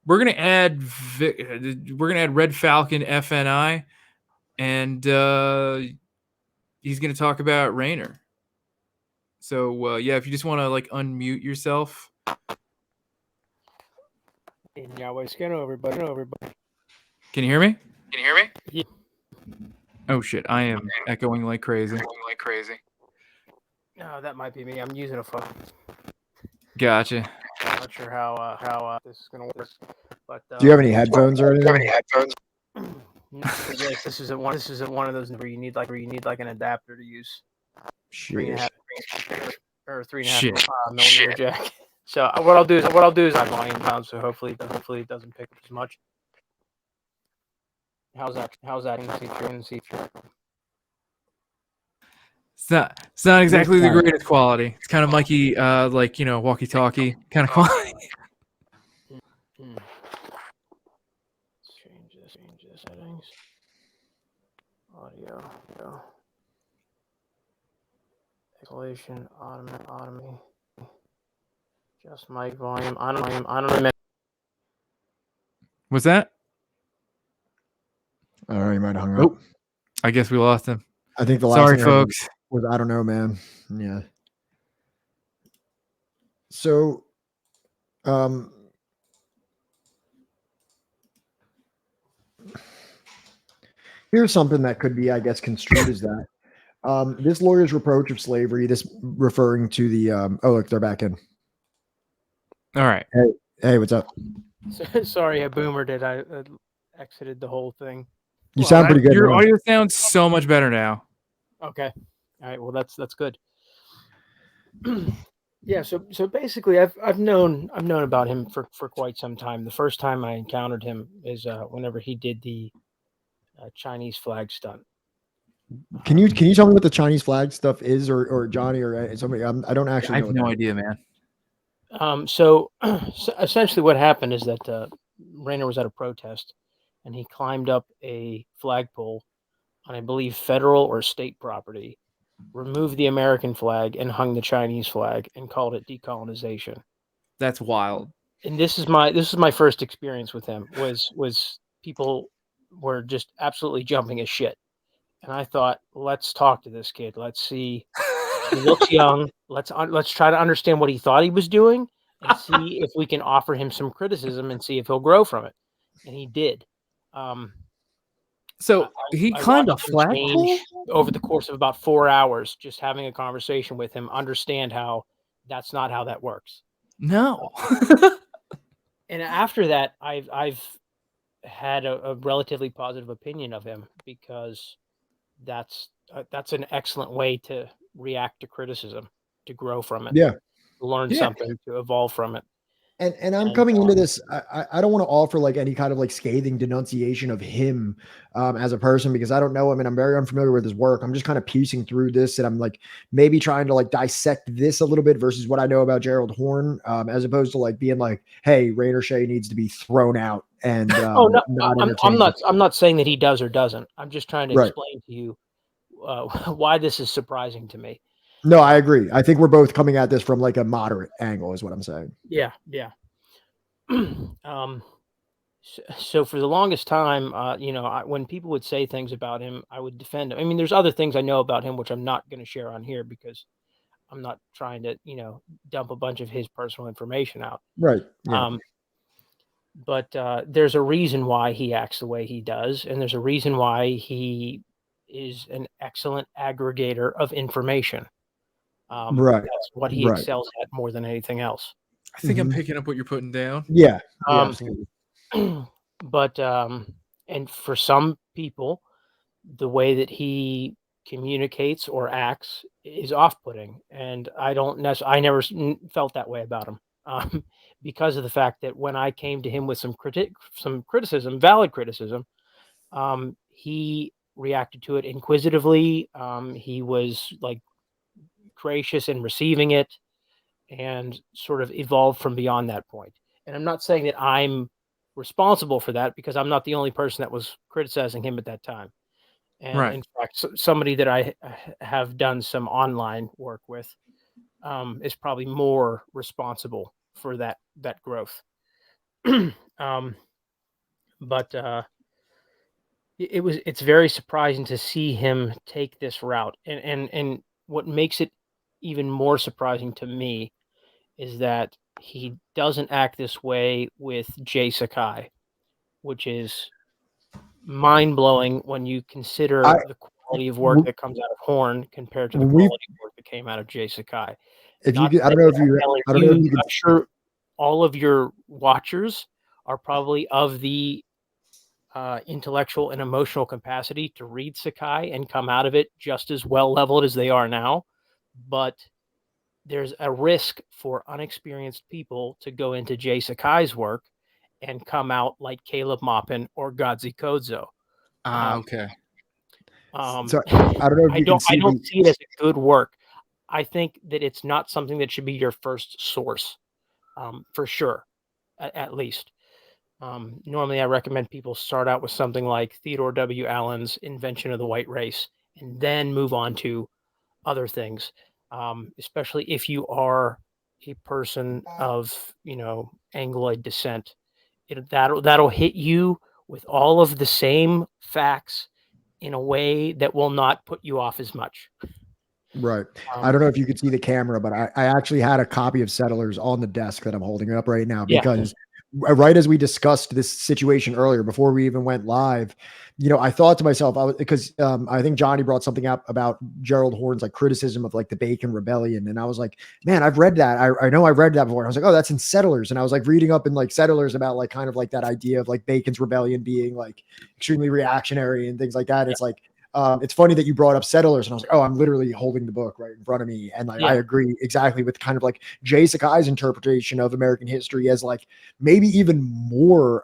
we're gonna add Red Falcon FNI, and he's gonna talk about Raynor. So yeah, if you just want to like unmute yourself. In Yahweh skin everybody. Can you hear me? Yeah. Oh shit, I am echoing like crazy. No, that might be me. I'm using a phone. Gotcha. I'm not sure how this is gonna work. But Do you have any headphones or anything? Yes, this isn't one of those where you need like an adapter to use. Shit. 3.5 or 3.5 Shit. millimeter jack. So what I'll do is I volume down, so hopefully it doesn't pick up as much. How's that in the feature? It's not exactly the greatest quality. It's kind of Mikey, walkie-talkie kind of quality. Let's change this settings. Audio. Isolation, autonomy. Just mic volume. I don't remember. What's that? All right, you might have hung up. Oh, I guess we lost him. I think the last Sorry, thing I heard folks. was I don't know, man. Yeah. So, here's something that could be, I guess, construed as that. This lawyer's reproach of slavery, this referring to the oh look, they're back in. All right. Hey, what's up? Sorry, I boomered it. I exited the whole thing. You sound pretty good. Your now. audio sounds so much better now. Okay. All right. Well, that's good. Yeah. So basically, I've known about him for quite some time. The first time I encountered him is whenever he did the Chinese flag stunt. Can you tell me what the Chinese flag stuff is, or Johnny, or somebody? I don't actually. I have no idea, man. So essentially, what happened is that Raynor was at a protest, and he climbed up a flagpole on, I believe, federal or state property, removed the American flag, and hung the Chinese flag, and called it decolonization. That's wild. And this is my first experience with him. Was people were just absolutely jumping as shit. And I thought, let's talk to this kid. Let's see. He looks young. Let's try to understand what he thought he was doing, and see if we can offer him some criticism and see if he'll grow from it. And he did. So he climbed a flagpole over the course of about 4 hours, just having a conversation with him, understand how that's not how that works. No. And after that, I've had a relatively positive opinion of him, because that's an excellent way to react to criticism, to grow from it, Yeah, to learn something, to evolve from it. and I'm coming into this. I don't want to offer like any kind of like scathing denunciation of him as a person, because I don't know him and I'm very unfamiliar with his work. I'm just kind of piecing through this, and I'm like maybe trying to like dissect this a little bit versus what I know about Gerald Horne, as opposed to like being like, hey, Raynor Shea needs to be thrown out. And Oh no, I'm not saying that he does or doesn't. I'm just trying to explain to you why this is surprising to me. No, I agree. I think we're both coming at this from like a moderate angle, is what I'm saying. Yeah. So for the longest time, when people would say things about him, I would defend him. I mean, there's other things I know about him which I'm not going to share on here, because I'm not trying to, dump a bunch of his personal information out. Right. Yeah. But there's a reason why he acts the way he does, and there's a reason why he is an excellent aggregator of information. Right. That's what he excels at more than anything else. I think I'm picking up what you're putting down. Yeah. But and for some people, the way that he communicates or acts is off-putting, and I never felt that way about him. because of the fact that when I came to him with some criticism, valid criticism, he reacted to it inquisitively. He was like gracious in receiving it and sort of evolved from beyond that point. And I'm not saying that I'm responsible for that, because I'm not the only person that was criticizing him at that time. And Right. in fact, somebody that I have done some online work with is probably more responsible for that growth. But it's very surprising to see him take this route. And what makes it even more surprising to me is that he doesn't act this way with Jay Sakai, which is mind-blowing when you consider the quality of work that comes out of Horne compared to the quality of work that came out of Jay Sakai. I don't know if you I'm sure all of your watchers are probably of the intellectual and emotional capacity to read Sakai and come out of it just as well leveled as they are now. But there's a risk for unexperienced people to go into Jay Sakai's work and come out like Caleb Maupin or Godzi Kodzo. Okay. So I don't know if you I don't see it as a good work. I think that it's not something that should be your first source, for sure, at least. Normally, I recommend people start out with something like Theodore W. Allen's Invention of the White Race, and then move on to other things, especially if you are a person of, Angloid descent. That'll hit you with all of the same facts in a way that will not put you off as much. Right. I don't know if you could see the camera, but I actually had a copy of Settlers on the desk that I'm holding up right now, because right as we discussed this situation earlier, before we even went live, I thought to myself, because I think Johnny brought something up about Gerald Horne's like criticism of like the Bacon Rebellion. And I was like, man, I've read that. I know I read that before. And I was like, oh, that's in Settlers. And I was like reading up in like Settlers about like kind of like that idea of like Bacon's Rebellion being like extremely reactionary and things like that. It's like, it's funny that you brought up Settlers, and I was like, oh, I'm literally holding the book right in front of me. And like, I agree exactly with kind of like Jay Sakai's interpretation of American history as like maybe even more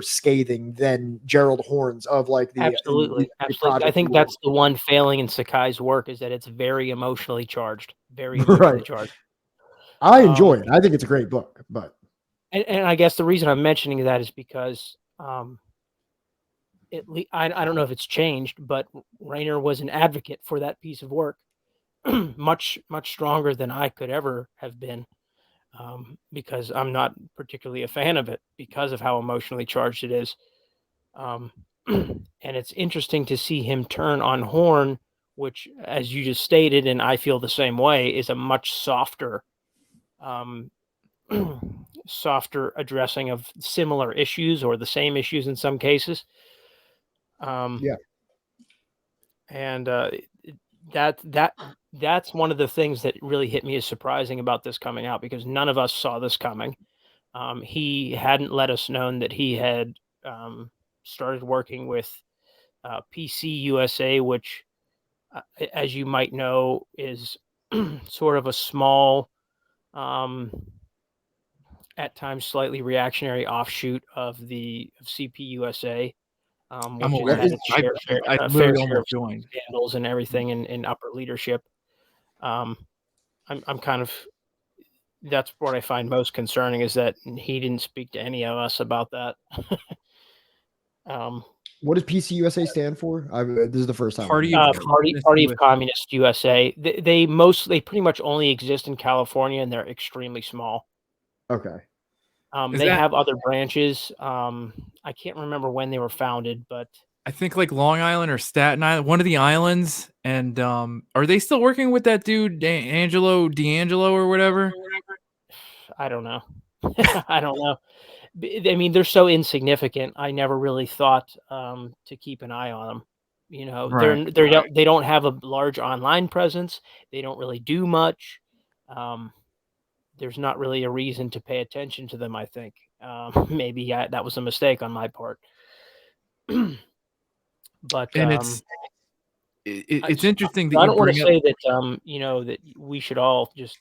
scathing than Gerald Horne's of like the absolutely. I think that's the one failing in Sakai's work, is that it's very emotionally charged, very emotionally charged. I enjoy it. I think it's a great book, but and I guess the reason I'm mentioning that is because I don't know if it's changed, but Rayner was an advocate for that piece of work, much stronger than I could ever have been, because I'm not particularly a fan of it because of how emotionally charged it is. And it's interesting to see him turn on Horne, which, as you just stated, and I feel the same way, is a much softer, softer addressing of similar issues or the same issues in some cases. And that's one of the things that really hit me as surprising about this coming out, because none of us saw this coming. He hadn't let us know that he had started working with PC USA, which, as you might know, is sort of a small, at times slightly reactionary offshoot of CP USA. I'm which aware. has had its I fair literally share of almost joined. scandals and everything in upper leadership. I'm kind of, that's what I find most concerning, is that he didn't speak to any of us about that. What does PCUSA stand for? This is the first time. Party of Communist USA. They pretty much only exist in California, and they're extremely small. Okay. They have other branches. I can't remember when they were founded, but I think like Long Island or Staten Island, one of the islands. And are they still working with that dude Angelo D'Angelo or whatever? I don't know. I don't know. I mean, they're so insignificant. I never really thought to keep an eye on them. They don't have a large online presence. They don't really do much. There's not really a reason to pay attention to them, I think. Maybe that was a mistake on my part. But it's interesting that I don't want to say that that we should all just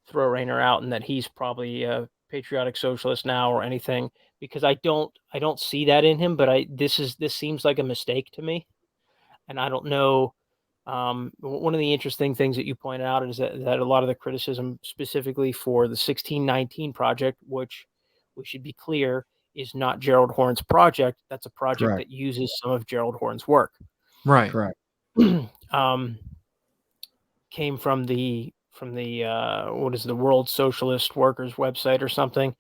throw Rayner out and that he's probably a patriotic socialist now or anything, because I don't see that in him. But this seems like a mistake to me, and I don't know. One of the interesting things that you point out is that a lot of the criticism specifically for the 1619 project, which we should be clear is not Gerald Horne's project. That's a project Correct. that uses some of Gerald Horne's work. Right. Correct. Came from the what is the World Socialist Workers website or something,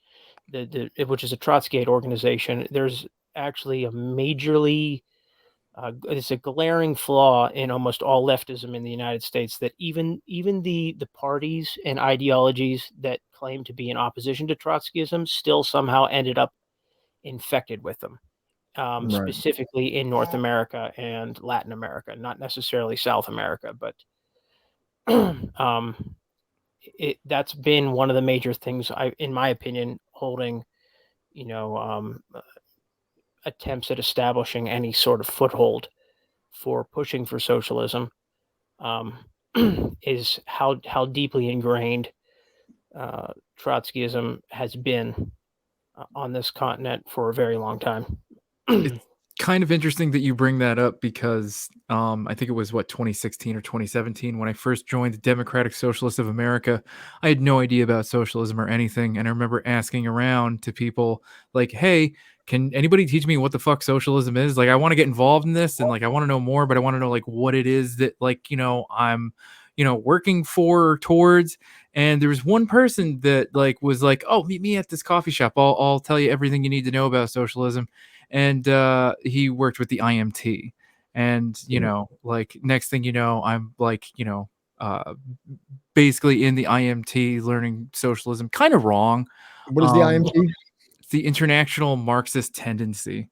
which is a Trotskyite organization. There's actually a majorly it's a glaring flaw in almost all leftism in the United States, that even the parties and ideologies that claim to be in opposition to Trotskyism still somehow ended up infected with them, Right. specifically in North America and Latin America, not necessarily South America, but that's been one of the major things, in my opinion, holding, attempts at establishing any sort of foothold for pushing for socialism, is how deeply ingrained Trotskyism has been on this continent for a very long time. It's kind of interesting that you bring that up, because I think it was 2016 or 2017 when I first joined the Democratic Socialists of America. I had no idea about socialism or anything, and I remember asking around to people like, hey, can anybody teach me what the fuck socialism is? Like, I want to get involved in this, and like I want to know more, but I want to know like what it is that I'm working for or towards. And there was one person that like was like, oh, meet me at this coffee shop, I'll tell you everything you need to know about socialism. And he worked with the IMT, and like next thing you know, I'm like basically in the IMT learning socialism kind of wrong. What is the IMT? It's the International Marxist Tendency.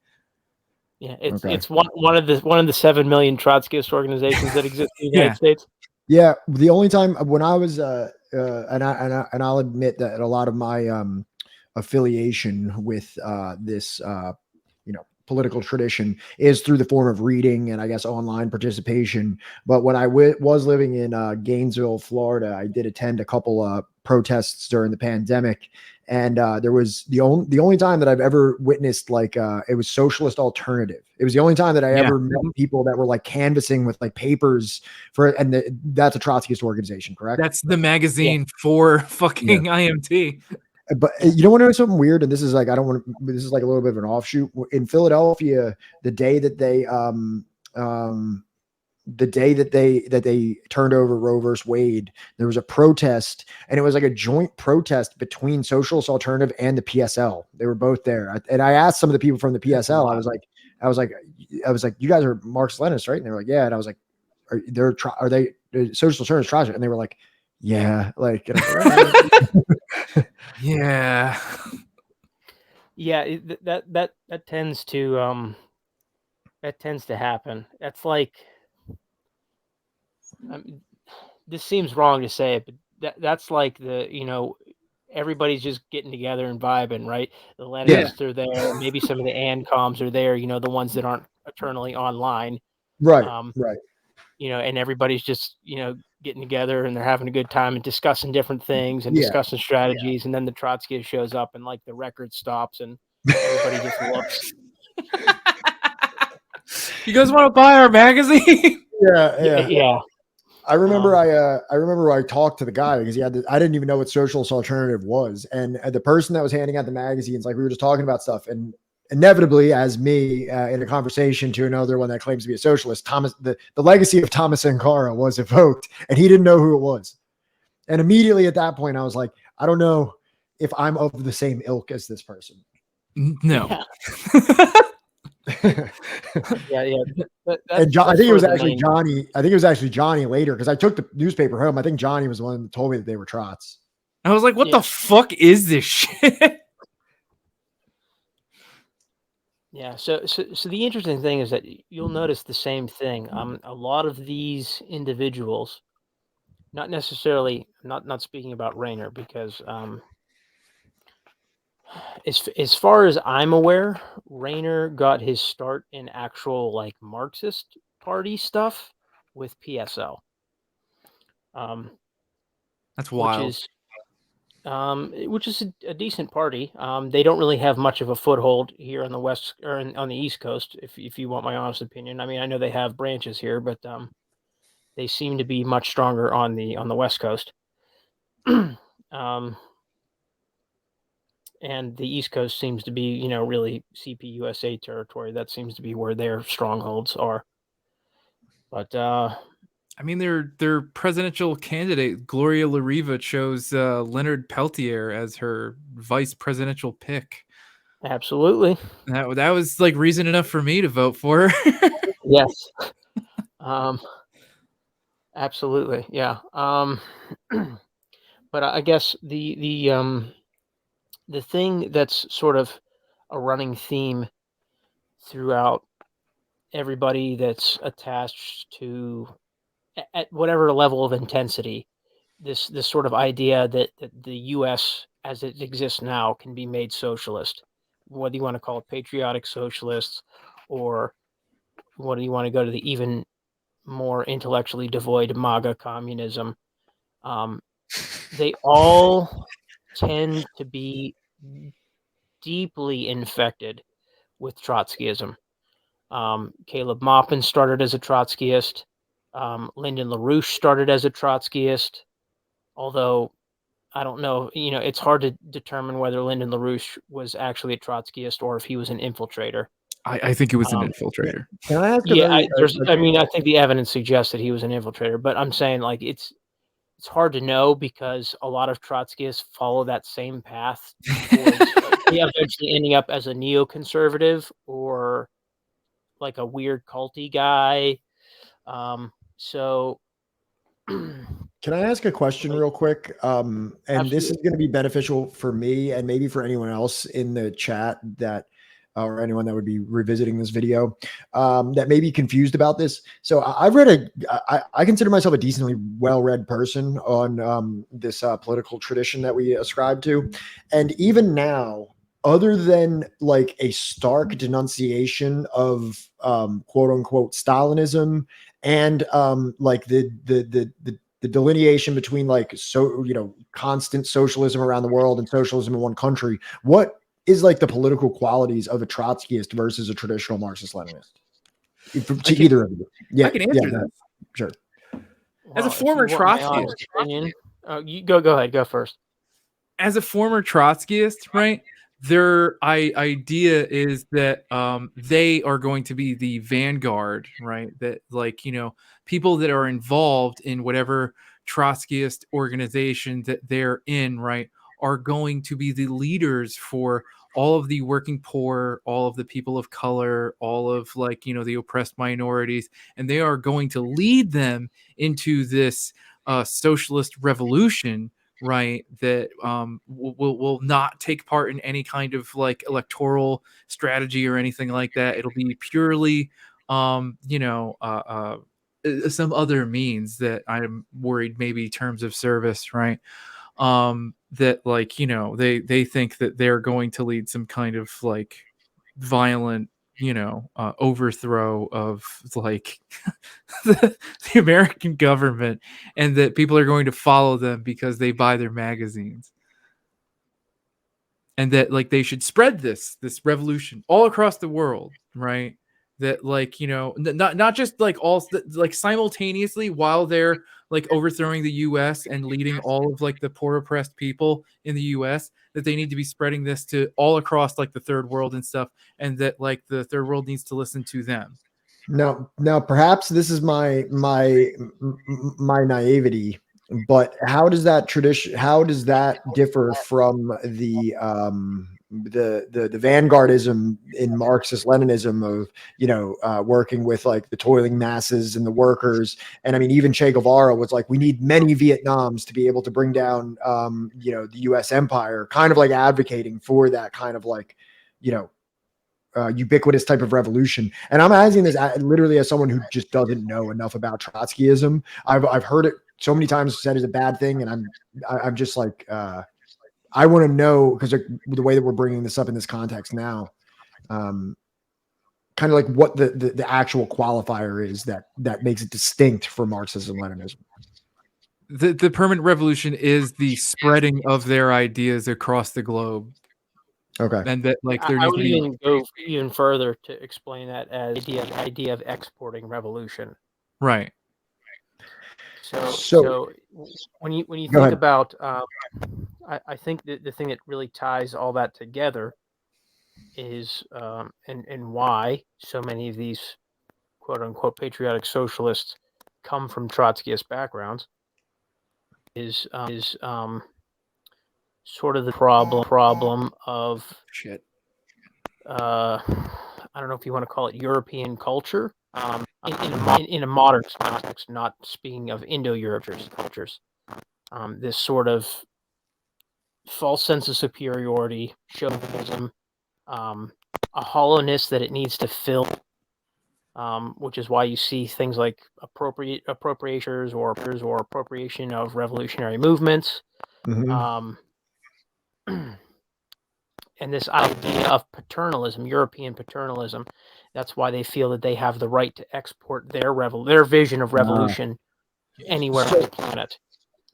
Yeah, it's one of the 7 million Trotskyist organizations that exist in the United States. Yeah, the only time when I was and I'll admit that a lot of my affiliation with this political tradition is through the form of reading and I guess online participation. But when I was living in Gainesville, Florida, I did attend a couple protests during the pandemic, and there was the only time that I've ever witnessed like it was Socialist Alternative. It was the only time that I ever met people that were like canvassing with like papers for, and that's a Trotskyist organization, correct? That's the magazine for fucking IMT. But you don't want to know something weird, and this is like this is like a little bit of an offshoot. In Philadelphia, the day that they turned over Roe versus Wade, there was a protest, and it was like a joint protest between Socialist Alternative and the PSL. They were both there, and I asked some of the people from the PSL. I was like, you guys are Marxist-Leninists, right? And they were like, yeah. And I was like, are they Socialist Alternative Trotsky? And they were like, yeah, like. Yeah. That tends to happen. That's like, this seems wrong to say it, but that's like everybody's just getting together and vibing, right? The Leninists are there, maybe some of the ANCOMs are there, the ones that aren't eternally online, right? And everybody's just getting together and they're having a good time and discussing different things and discussing strategies. And then the Trotskyist shows up and like the record stops and everybody just looks. You guys want to buy our magazine? Yeah. I remember I talked to the guy because I didn't even know what Socialist Alternative was. And the person that was handing out the magazines, like we were just talking about stuff, and inevitably, as me in a conversation to another one that claims to be a socialist, the legacy of Thomas Sankara was evoked, and he didn't know who it was. And immediately at that point, I was like, I don't know if I'm of the same ilk as this person. No. And I think it was actually Johnny. I think it was actually Johnny later, because I took the newspaper home. I think Johnny was the one that told me that they were Trots. I was like, what the fuck is this shit? Yeah. So the interesting thing is that you'll notice the same thing. A lot of these individuals, not necessarily, not speaking about Rayner, because as far as I'm aware, Rayner got his start in actual like Marxist party stuff with PSL. That's wild. which is a decent party. They don't really have much of a foothold here on the West or on the East Coast, if you want my honest opinion. I mean, I know they have branches here, but they seem to be much stronger on the West Coast. And the East Coast seems to be, really CPUSA territory. That seems to be where their strongholds are. But I mean, their presidential candidate Gloria La Riva chose Leonard Peltier as her vice presidential pick. Absolutely, that was like reason enough for me to vote for her. Yes. Absolutely, yeah. But I guess the thing that's sort of a running theme throughout everybody that's attached to at whatever level of intensity, this sort of idea that the U.S. as it exists now can be made socialist, whether you want to call it patriotic socialists, or whether you want to go to the even more intellectually devoid MAGA communism. They all tend to be deeply infected with Trotskyism. Caleb Maupin started as a Trotskyist. Lyndon LaRouche started as a Trotskyist, although I don't know, it's hard to determine whether Lyndon LaRouche was actually a Trotskyist or if he was an infiltrator. I think he was an infiltrator. Can I ask? I think the evidence suggests that he was an infiltrator, but I'm saying like it's hard to know because a lot of Trotskyists follow that same path towards eventually ending up as a neoconservative or like a weird culty guy. So can I ask a question real quick? And Absolutely. This is going to be beneficial for me and maybe for anyone else in the chat that, or anyone that would be revisiting this video, that may be confused about this. So I've read I consider myself a decently well-read person on this political tradition that we ascribe to. And even now, other than like a stark denunciation of quote unquote Stalinism and like the delineation between like constant socialism around the world and socialism in one country, what is like the political qualities of a Trotskyist versus a traditional Marxist-Leninist? To either of you. Yeah, I can answer that. Sure. As a former Trotskyist, you go ahead, go first. As a former Trotskyist, right? Their idea is that they are going to be the vanguard, right? That people that are involved in whatever Trotskyist organization that they're in, right, are going to be the leaders for all of the working poor, all of the people of color, all of the oppressed minorities, and they are going to lead them into this socialist revolution, right, that will not take part in any kind of electoral strategy or anything like that. It'll be purely some other means that I'm worried maybe terms of service, right? That they think that they're going to lead some kind of violent overthrow of the American government, and that people are going to follow them because they buy their magazines, and that they should spread this revolution all across the world, right? That not just all simultaneously while they're overthrowing the US and leading all of the poor oppressed people in the US, that they need to be spreading this to all across the third world and stuff, and that the third world needs to listen to them. Now perhaps this is my naivety, but how does that differ from the vanguardism in Marxist Leninism of working with the toiling masses and the workers? And I mean, even Che Guevara was we need many Vietnams to be able to bring down the US empire, kind of advocating for that kind of ubiquitous type of revolution. And I'm asking this literally as someone who just doesn't know enough about Trotskyism. I've heard it so many times said is a bad thing, and I'm just I want to know, because the way that we're bringing this up in this context now, kind of what the actual qualifier is that makes it distinct from Marxism Leninism. the permanent revolution is the spreading of their ideas across the globe. Okay. And that like there I needs would to be even go even further to explain that as the idea of exporting revolution. right. So when you Go think ahead. about, I think the thing that really ties all that together is and why so many of these quote unquote patriotic socialists come from Trotskyist backgrounds is sort of the problem of Shit. I don't know if you want to call it European culture in a modern context, not speaking of Indo-European cultures. This sort of false sense of superiority, chauvinism, a hollowness that it needs to fill, which is why you see things like appropriations or appropriation of revolutionary movements. Mhm. And this idea of paternalism, European paternalism, that's why they feel that they have the right to export their vision of revolution anywhere on the planet.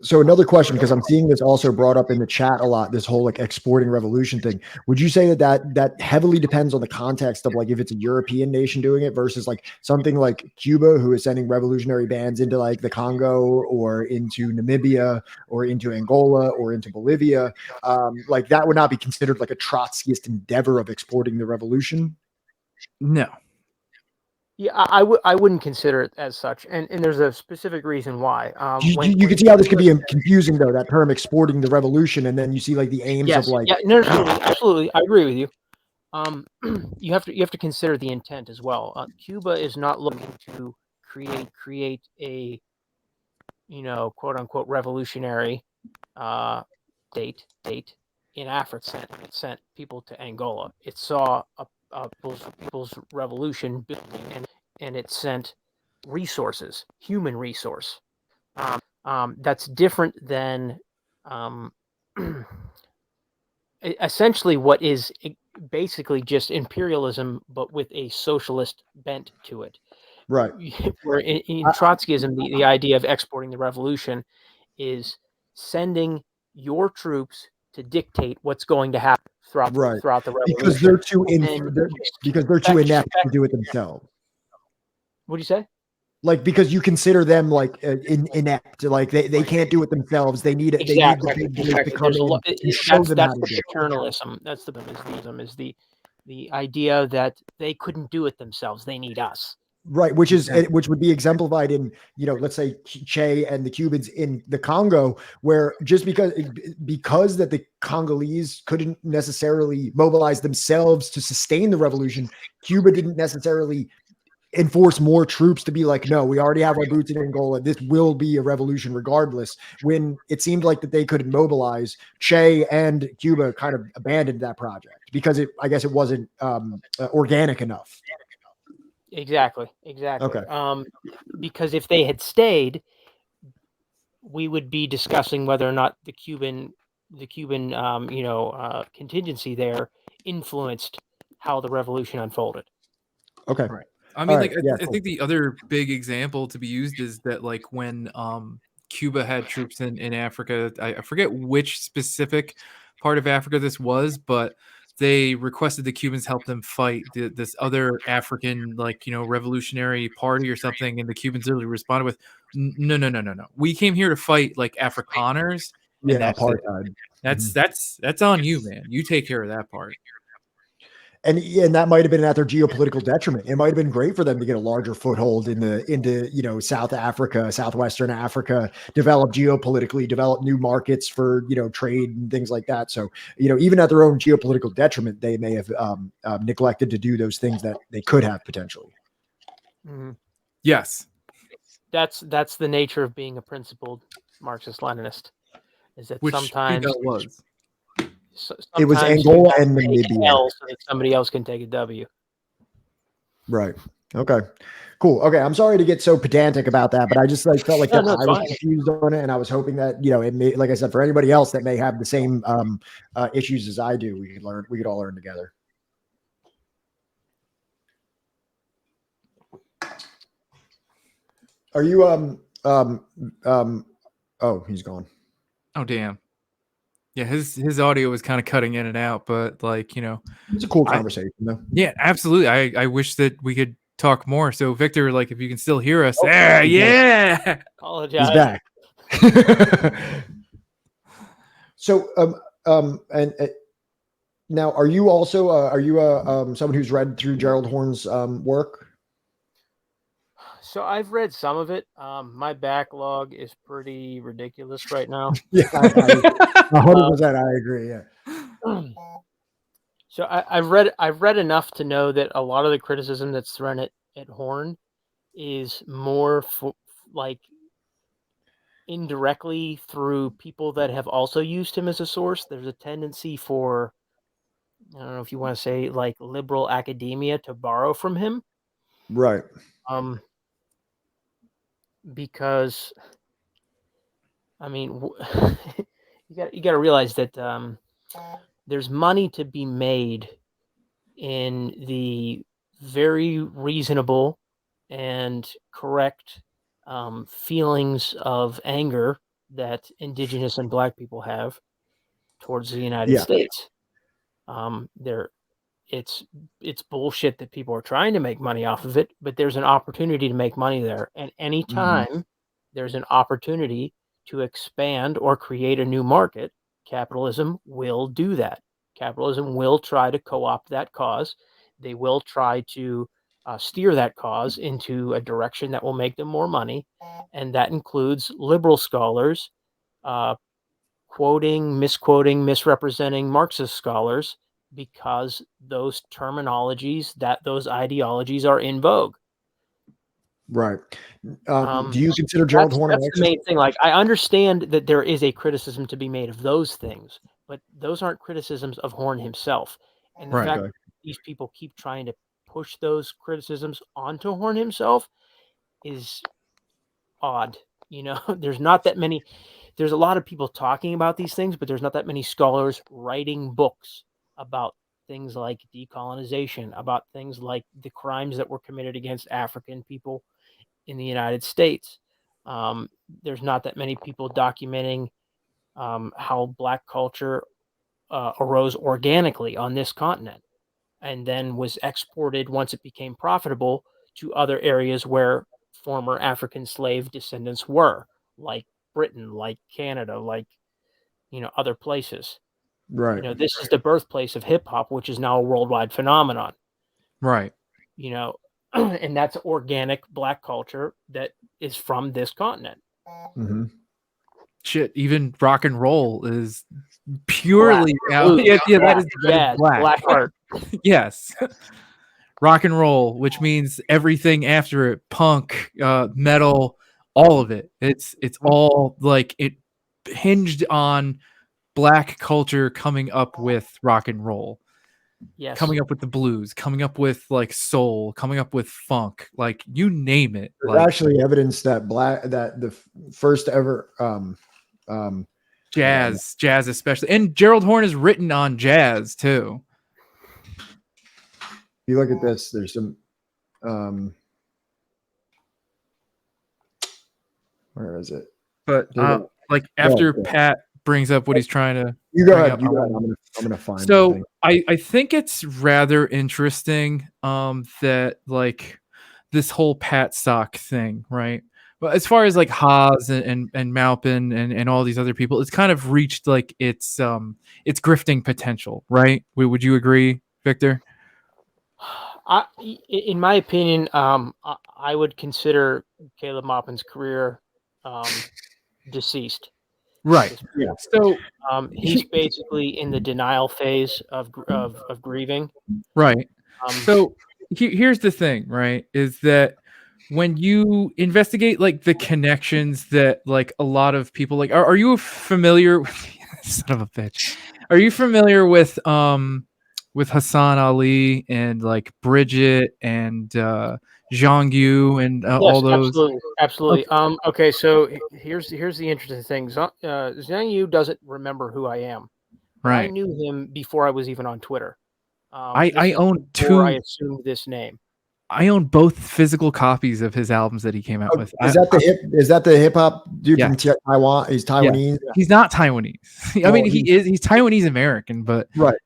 So another question, because I'm seeing this also brought up in the chat a lot, this whole like exporting revolution thing. Would you say that heavily depends on the context of like if it's a European nation doing it versus like something like Cuba, who is sending revolutionary bands into like the Congo or into Namibia or into Angola or into Bolivia? Like that would not be considered like a Trotskyist endeavor of exporting the revolution? No. Yeah, I wouldn't consider it as such, and there's a specific reason why. You can see how this could be confusing, though, that term exporting the revolution, and then you see like the aims of like. Yeah, no, absolutely, I agree with you. You have to consider the intent as well. Cuba is not looking to create a quote unquote revolutionary state in Africa. It sent people to Angola. It saw a people's revolution building, and it sent resources, human resource. That's different than essentially what is basically just imperialism, but with a socialist bent to it. Right. Where in Trotskyism, the idea of exporting the revolution is sending your troops to dictate what's going to happen throughout the revolution. Because they're too inept to do it themselves. What do you say? Like because you consider them like inept, like they can't do it themselves. They need it. Exactly. They need the big boys to come in and show them how to do it. Paternalism. That's the idea that they couldn't do it themselves. They need us. Right, which would be exemplified in, let's say Che and the Cubans in the Congo, where just because that the Congolese couldn't necessarily mobilize themselves to sustain the revolution, Cuba didn't necessarily enforce more troops to be like, no, we already have our boots in Angola. This will be a revolution regardless. When it seemed like that they could mobilize, Che and Cuba kind of abandoned that project because I guess it wasn't organic enough. Exactly. Okay. Because if they had stayed, we would be discussing whether or not the Cuban contingency there influenced how the revolution unfolded. Okay. Right. I mean, right. I think the other big example to be used is that like when Cuba had troops in Africa, I forget which specific part of Africa this was, but they requested the Cubans help them fight this other African, revolutionary party or something. And the Cubans literally responded with, no. We came here to fight like Afrikaners. And that's apartheid. That's on you, man. You take care of that part. And that might have been at their geopolitical detriment. It might have been great for them to get a larger foothold into South Africa, Southwestern Africa, develop geopolitically, develop new markets for trade and things like that. So even at their own geopolitical detriment, they may have neglected to do those things that they could have potentially. Mm-hmm. Yes, that's the nature of being a principled Marxist-Leninist. Is that which sometimes it was. It was Angola and Namibia. So that somebody else can take a W. Right. Okay. Cool. Okay. I'm sorry to get so pedantic about that, but I just felt like I was confused on it, and I was hoping that it may, like I said, for anybody else that may have the same issues as I do, we could all learn together. Are you Oh, he's gone. Oh, damn. Yeah, his audio was kind of cutting in and out, but like, It's a cool conversation though. Yeah, absolutely. I wish that we could talk more. So Victor, like, if you can still hear us, Oh, yeah. Apologize. He's back. So, and now, are you also someone who's read through Gerald Horne's work? So I've read some of it. My backlog is pretty ridiculous right now. Yeah, 100%. I agree. Yeah. So I've read enough to know that a lot of the criticism that's thrown at Horne is more like indirectly through people that have also used him as a source. There's a tendency for, I don't know if you want to say, like, liberal academia to borrow from him. Right. Because, I mean, you got to realize that there's money to be made in the very reasonable and correct feelings of anger that Indigenous and Black people have towards the United States. It's bullshit that people are trying to make money off of it, but there's an opportunity to make money there. And anytime there's an opportunity to expand or create a new market, capitalism will do that. Capitalism will try to co-opt that cause. They will try to steer that cause into a direction that will make them more money. And that includes liberal scholars quoting, misquoting, misrepresenting Marxist scholars, because those terminologies, those ideologies are in vogue. Right. Do you consider Gerald Horne? That's the main thing. Like, I understand that there is a criticism to be made of those things, but those aren't criticisms of Horne himself. And the fact that these people keep trying to push those criticisms onto Horne himself is odd. There's not that many. There's a lot of people talking about these things, but there's not that many scholars writing books about things like decolonization, about things like the crimes that were committed against African people in the United States. There's not that many people documenting how Black culture arose organically on this continent and then was exported once it became profitable to other areas where former African slave descendants were, like Britain, like Canada, like, other places. Right. This is the birthplace of hip hop, which is now a worldwide phenomenon. Right. And that's organic Black culture that is from this continent. Mm-hmm. Shit, even rock and roll is purely that is black art. Yes. Rock and roll, which means everything after it, punk, metal, all of it. It's all like it hinged on Black culture coming up with rock and roll. Yes. Coming up with the blues, coming up with like soul, coming up with funk, like you name it. There's actually evidence that the first ever jazz especially, and Gerald Horne is written on jazz too. If you look at this, there's some where is it? But like after Pat brings up what he's trying to, you go ahead. I'm gonna find. So I think it's rather interesting that like this whole Pat Sock thing, right? But as far as like Haas and Maupin and all these other people, it's kind of reached like its grifting potential, right? Would you agree, Victor? In my opinion, I would consider Caleb Maupin's career deceased. Right. Yeah. So he's basically in the denial phase of grieving. Right. So here's the thing, right? Is that when you investigate like the connections that like a lot of people like, are you familiar with son of a bitch? Are you familiar with Hassan Ali and like Bridget and Zhang Yu and all those? Absolutely. Okay, so here's the interesting thing. Zhang Yu doesn't remember who I am. Right. I knew him before I was even on Twitter. I own two. I assumed this name. I own both physical copies of his albums that he came out with. Is that the hip hop dude from Taiwan? He's Taiwanese. Yeah. He's not Taiwanese. I mean, he's Taiwanese American, but right.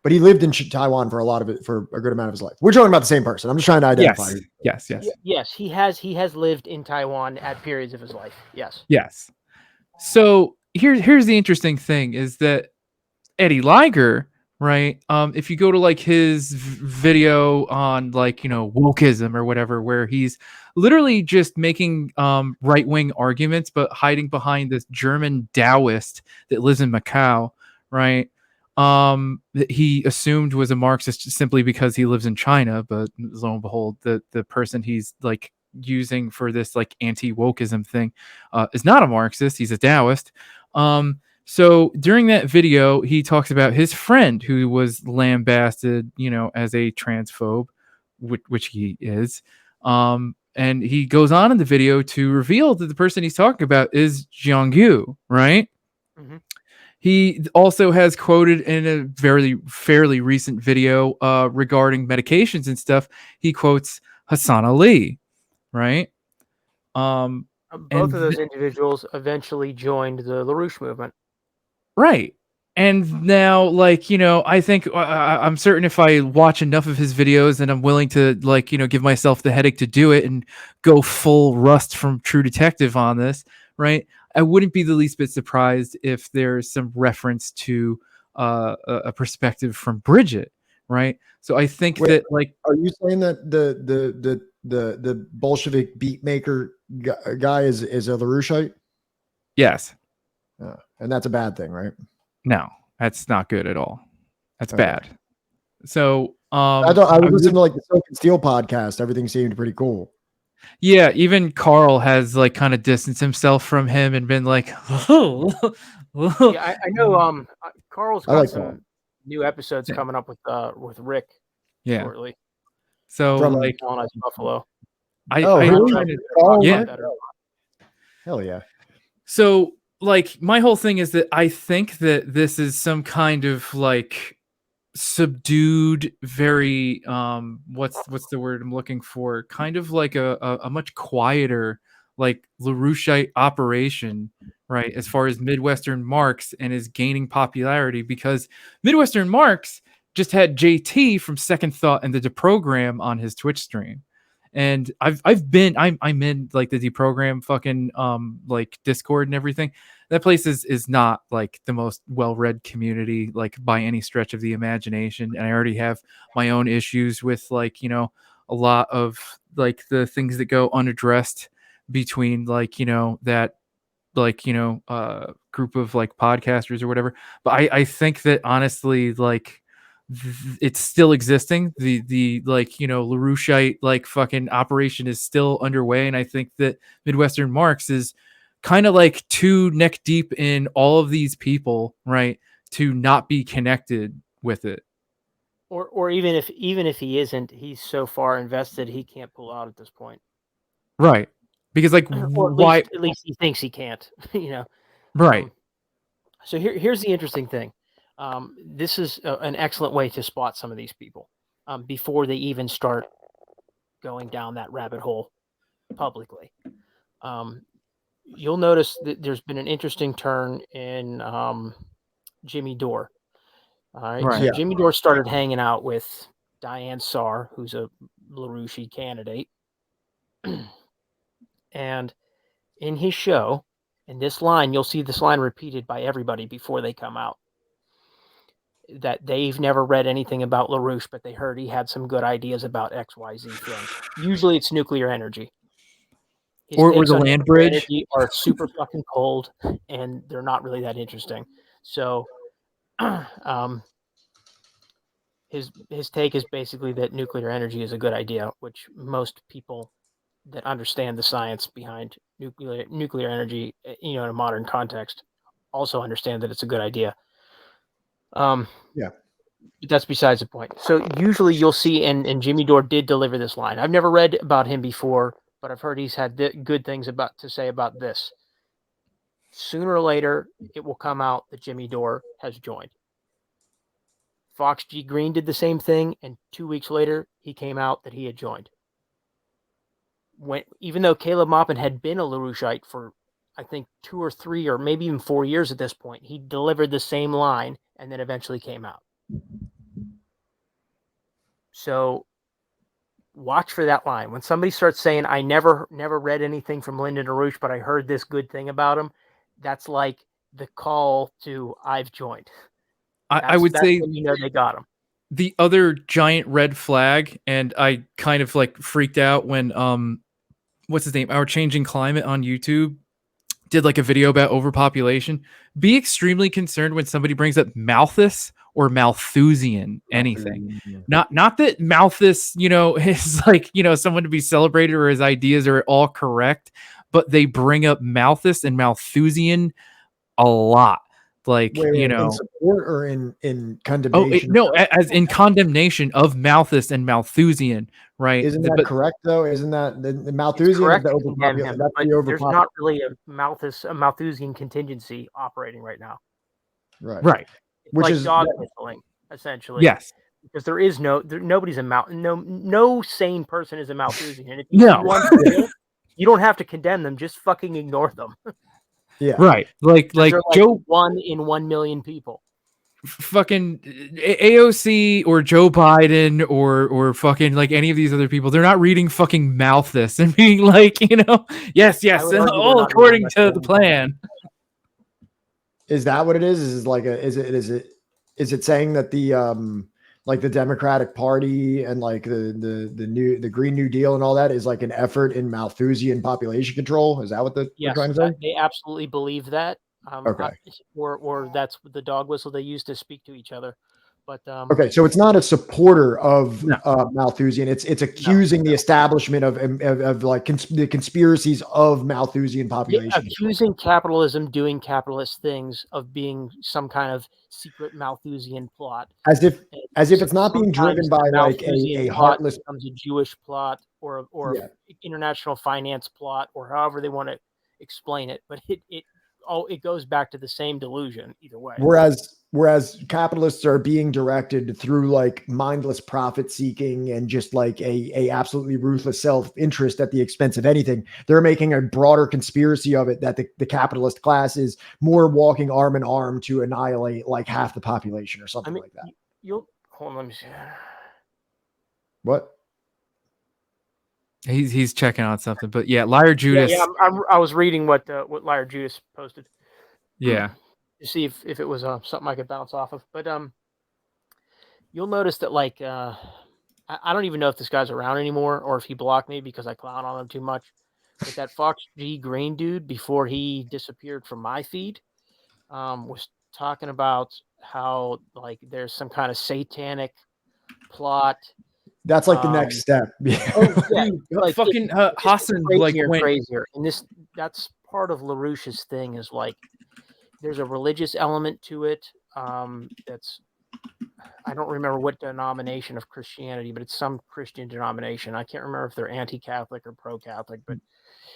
But he lived in Taiwan for a good amount of his life. We're talking about the same person. I'm just trying to identify. Yes. Yes, he has lived in Taiwan at periods of his life. Yes. So here's the interesting thing is that Eddie Liger, right? If you go to like his video on like, wokeism or whatever, where he's literally just making right-wing arguments, but hiding behind this German Taoist that lives in Macau, right? That he assumed was a Marxist simply because he lives in China, but lo and behold, the person he's like using for this like anti-wokeism thing is not a Marxist. He's a Taoist. So during that video, he talks about his friend who was lambasted, as a transphobe, which he is. And he goes on in the video to reveal that the person he's talking about is Jiangyu, right? Mm-hmm. He also has quoted in a fairly recent video regarding medications and stuff. He quotes Hassan Ali, right? Both of those individuals eventually joined the LaRouche movement. Right. And now, like, I think I'm certain if I watch enough of his videos and I'm willing to, like, give myself the headache to do it and go full Rust from True Detective on this, right? I wouldn't be the least bit surprised if there's some reference to a perspective from Bridget, right? So I think that, like, are you saying that the Bolshevik beat maker guy is a LaRoucheite? Yes. And that's a bad thing, right? No, that's not good at all. That's bad. So I was listening to like the Silk and Steel podcast. Everything seemed pretty cool. Yeah, even Carl has like kind of distanced himself from him and been like, yeah, I know. Carl's got some new episodes coming up with Rick shortly. So from like Buffalo. Hell yeah. So like my whole thing is that I think that this is some kind of like subdued, very what's the word I'm looking for? Kind of like a much quieter like LaRoucheite operation, right? As far as Midwestern Marx and is gaining popularity because Midwestern Marx just had JT from Second Thought and the Deprogram on his Twitch stream. And I'm in like the Deprogram fucking like Discord and everything. That place is not like the most well-read community like by any stretch of the imagination. And I already have my own issues with like, a lot of like the things that go unaddressed between like, that like, group of like podcasters or whatever. But I think that honestly, like it's still existing. The like, LaRoucheite like fucking operation is still underway. And I think that Midwestern Marx is kind of like too neck deep in all of these people, right, to not be connected with it. Or even if he isn't, he's so far invested he can't pull out at this point. Right. Because like why at least he thinks he can't, Right. So here's the interesting thing. This is an excellent way to spot some of these people before they even start going down that rabbit hole publicly. You'll notice that there's been an interesting turn in Jimmy Dore. All right. Right. So Jimmy Dore started hanging out with Diane Sarr, who's a LaRouche candidate. And in his show, in this line, you'll see this line repeated by everybody before they come out. That they've never read anything about LaRouche, but they heard he had some good ideas about XYZ thing. Usually it's nuclear energy. Or the land bridge are super fucking cold and they're not really that interesting. So his take is basically that nuclear energy is a good idea, which most people that understand the science behind nuclear energy, in a modern context, also understand that it's a good idea. Yeah. But that's besides the point. So usually you'll see, and Jimmy Dore did deliver this line. I've never read about him before, but I've heard he's had good things to say about this. Sooner or later, it will come out that Jimmy Dore has joined. Fox G. Green did the same thing, and 2 weeks later, he came out that he had joined. Even though Caleb Maupin had been a LaRoucheite for, I think, 2 or 3 or maybe even 4 years at this point, he delivered the same line and then eventually came out. So watch for that line. When somebody starts saying, I never read anything from Lyndon LaRouche, but I heard this good thing about him, that's like the call to I've joined. I would say when you know they got him. The other giant red flag, and I kind of like freaked out when what's his name? Our Changing Climate on YouTube did like a video about overpopulation. Be extremely concerned when somebody brings up Malthus or Malthusian anything. Not that Malthus, is like, someone to be celebrated or his ideas are all correct, but they bring up Malthus and Malthusian a lot. Like, in support or in condemnation? As in condemnation of Malthus and Malthusian, right? Isn't that correct though? Isn't that the Malthusian? Correct The to condemn him, but there's overpopulation. not really a Malthusian contingency operating right now. Right. It's which like is dog whistling, essentially. Yes. Because there is nobody's no sane person is a Malthusian. And if you don't have to condemn them, just fucking ignore them. Yeah. Right. Like Joe, 1 in 1 million people. Fucking AOC or Joe Biden or fucking like any of these other people, they're not reading fucking Malthus and being like, yes, all according to the plan. Is that what it is? Is it saying that the like the Democratic Party and like the Green New Deal and all that is like an effort in Malthusian population control? Is that what they're trying to say? They absolutely believe that. Okay. Or that's the dog whistle they use to speak to each other. But okay, so it's not a supporter of Malthusian. It's accusing the establishment of like the conspiracies of Malthusian population. Accusing capitalism doing capitalist things of being some kind of secret Malthusian plot. As if it's not being driven by like a heartless becomes a Jewish plot or international finance plot or however they want to explain it. But it goes back to the same delusion either way. Whereas capitalists are being directed through like mindless profit seeking and just like a absolutely ruthless self-interest at the expense of anything. They're making a broader conspiracy of it that the capitalist class is more walking arm in arm to annihilate like half the population or something like that. Hold on, let me see. What? He's checking on something, but yeah, Liar Judas. Yeah, I was reading what Liar Judas posted. Yeah. To see if it was something I could bounce off of. But you'll notice that like I don't even know if this guy's around anymore or if he blocked me because I clown on him too much. But that Fox G Green dude, before he disappeared from my feed, was talking about how like there's some kind of satanic plot. That's like the next step. Like fucking Hassan like went crazier. And that's part of LaRouche's thing is like there's a religious element to it. That's I don't remember what denomination of Christianity, but it's some Christian denomination. I can't remember if they're anti-Catholic or pro-Catholic, but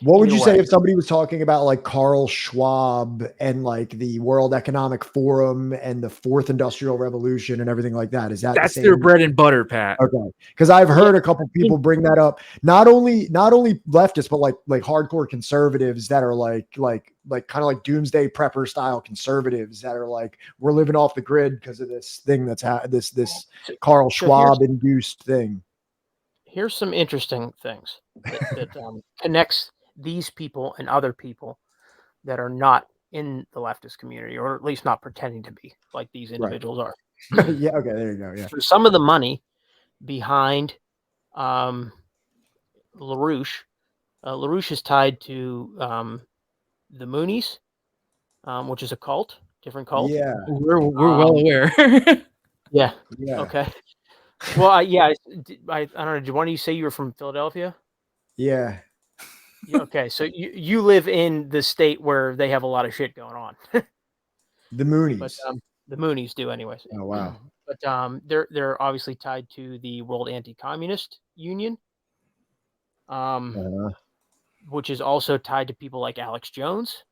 what would you say if somebody was talking about like Karl Schwab and like the World Economic Forum and the Fourth Industrial Revolution and everything like that? That's their bread and butter, Pat? Okay, because I've heard a couple people bring that up. Not only leftists, but like hardcore conservatives that are like kind of like doomsday prepper style conservatives that are like we're living off the grid because of this thing that's this Karl Schwab induced thing. Here's some interesting things that connects these people and other people that are not in the leftist community, or at least not pretending to be like these individuals are. Yeah. Okay. There you go. Yeah. So some of the money behind LaRouche is tied to the Moonies, which is a cult, different cult. Yeah. We're well aware. Yeah. Yeah. Okay. Well, I don't know. Did one of you say you were from Philadelphia? Yeah. Okay, so you live in the state where they have a lot of shit going on. The Moonies. But the Moonies do, anyways. Oh wow. But they're obviously tied to the World Anti-Communist Union, which is also tied to people like Alex Jones.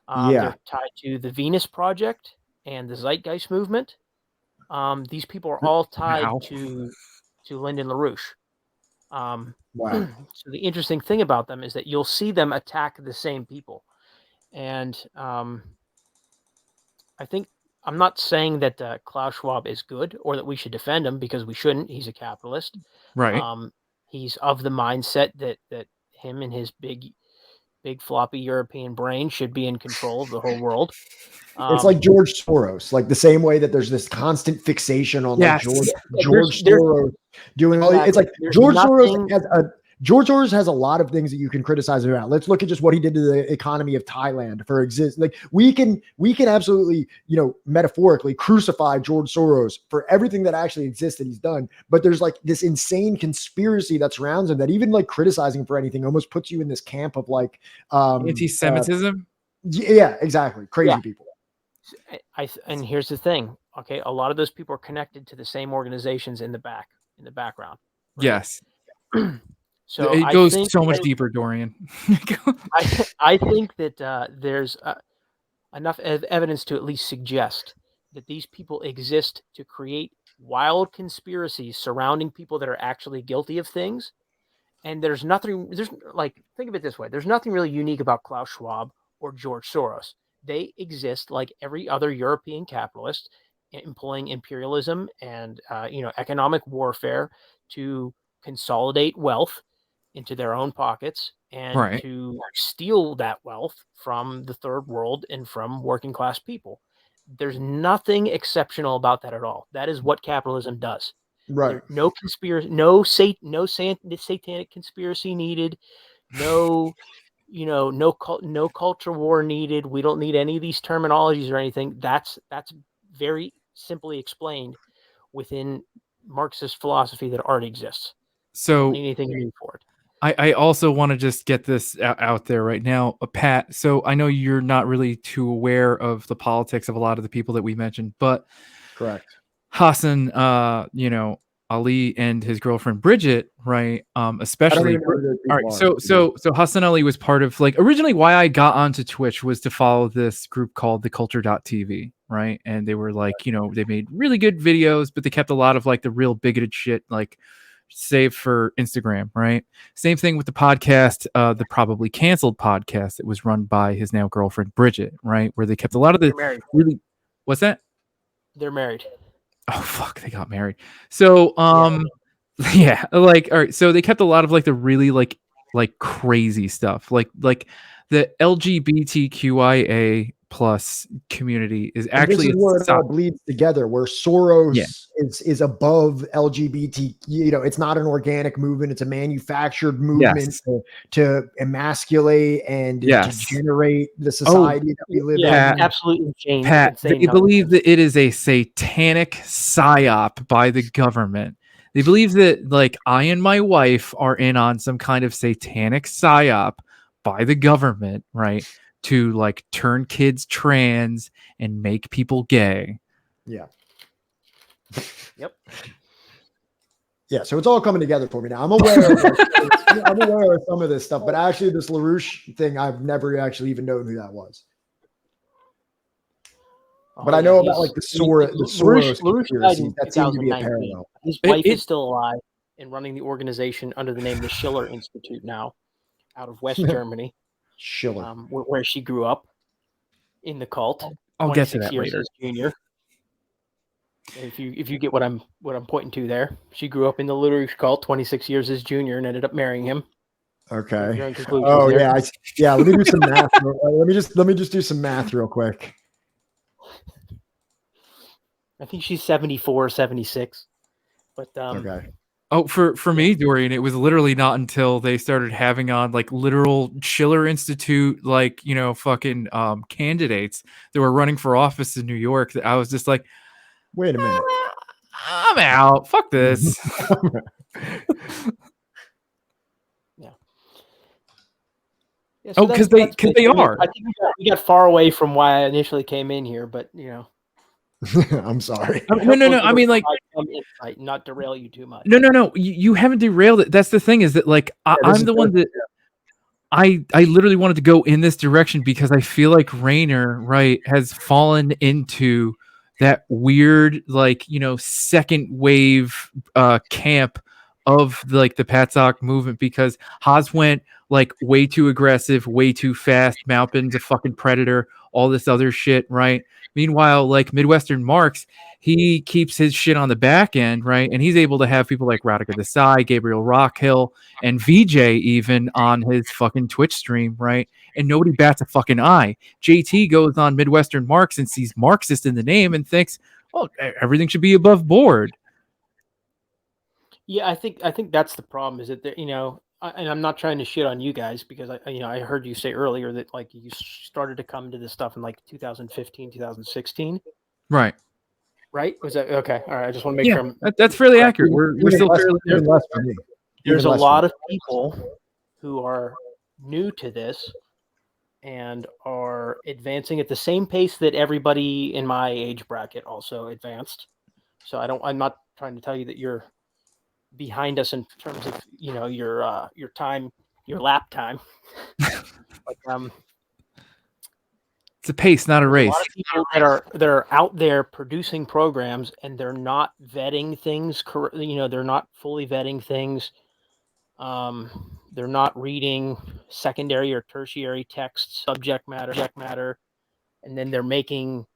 They're tied to the Venus Project and the Zeitgeist Movement. these people are all tied Wow. to Lyndon LaRouche. Wow. So the interesting thing about them is that you'll see them attack the same people. And I think I'm not saying that Klaus Schwab is good or that we should defend him, because we shouldn't. He's a capitalist. Right. He's of the mindset that him and his big floppy European brain should be in control of the whole world. It's like George Soros, like the same way that there's this constant fixation on like George Soros doing all. It's like George Soros has a lot of things that you can criticize about. Let's look at just what he did to the economy of Thailand for exist. Like we can absolutely, metaphorically crucify George Soros for everything that actually exists that he's done. But there's like this insane conspiracy that surrounds him that even like criticizing him for anything almost puts you in this camp of like anti-Semitism. Yeah, exactly. Crazy people. And here's the thing. Okay, a lot of those people are connected to the same organizations in the background. Right? Yes. So it goes so much deeper, Dorian. I think that there's enough evidence to at least suggest that these people exist to create wild conspiracies surrounding people that are actually guilty of things. And there's like, think of it this way. There's nothing really unique about Klaus Schwab or George Soros. They exist like every other European capitalist, employing imperialism and economic warfare to consolidate wealth into their own pockets and to steal that wealth from the third world and from working class people. There's nothing exceptional about that at all. That is what capitalism does. Right. No conspiracy, no satanic conspiracy needed. No, no culture war needed. We don't need any of these terminologies or anything. That's very simply explained within Marxist philosophy that already exists. So anything new for it. I also want to just get this out there right now, Pat. So I know you're not really too aware of the politics of a lot of the people that we mentioned, but correct. Hassan, Ali and his girlfriend Bridget, right? Especially. All right. So Hassan Ali was part of, like, originally why I got onto Twitch was to follow this group called the Culture.tv, right? And they were like, they made really good videos, but they kept a lot of like the real bigoted shit, like, saved for Instagram, right? Same thing with the podcast, the probably canceled podcast that was run by his now girlfriend Bridget, right? Where they kept a lot of the really. What's that? They're married. Oh fuck, they got married. So yeah, like, all right, so they kept a lot of like the really like crazy stuff, like the LGBTQIA plus community is actually, this is where it all bleeds together, where Soros is above LGBT. It's not an organic movement, it's a manufactured movement to emasculate and to generate the society that we live in. Absolutely insane. Pat, they believe that it is a satanic psyop by the government. They believe that, like, I and my wife are in on some kind of satanic psyop by the government, right? To like turn kids trans and make people gay. Yeah. Yep. Yeah. So it's all coming together for me now. I'm aware of some of this stuff, but actually this LaRouche thing, I've never actually even known who that was. But I know about like the Soros conspiracy. That seemed to be a parallel. His wife is still alive and running the organization under the name the Schiller Institute now, out of West Germany. Schiller, where she grew up in the cult. I'll get to that later. Junior. If you get what I'm pointing to there, she grew up in the LaRouche cult, 26 years as junior, and ended up marrying him. Okay. Oh yeah, Let me do some math. Let me just do some math real quick. I think she's 74, 76. But okay. Oh, for me, Dorian, it was literally not until they started having on like literal Schiller Institute, like, fucking candidates that were running for office in New York that I was just like, wait a minute, I'm out. Fuck this. So because they are. I think we got far away from why I initially came in here, but I'm sorry. No. I mean, like, not derail you too much. No. You haven't derailed it. That's the thing, is that like I'm the one that I literally wanted to go in this direction because I feel like Rayner, right, has fallen into that weird, like, second wave camp of like the Patsock movement, because Haas went like way too aggressive, way too fast. Maupin's a fucking predator, all this other shit, right? Meanwhile, like Midwestern Marx, he keeps his shit on the back end, right? And he's able to have people like Radica Desai, Gabriel Rockhill, and VJ even on his fucking Twitch stream, right? And nobody bats a fucking eye. JT goes on Midwestern Marx and sees Marxist in the name and thinks, well, everything should be above board. Yeah, I think that's the problem, is that and I'm not trying to shit on you guys, because I heard you say earlier that like you started to come to this stuff in like 2015, 2016. Right. Right? Was that okay? All right. I just want to make sure that's fairly accurate. We're still fairly. There's a lot of people who are new to this and are advancing at the same pace that everybody in my age bracket also advanced. So I'm not trying to tell you that you're behind us in terms of your time, your lap time. But, it's a pace, not a race. A lot of people that are out there producing programs, and they're not vetting things. They're not fully vetting things. They're not reading secondary or tertiary text, subject matter, and then they're making,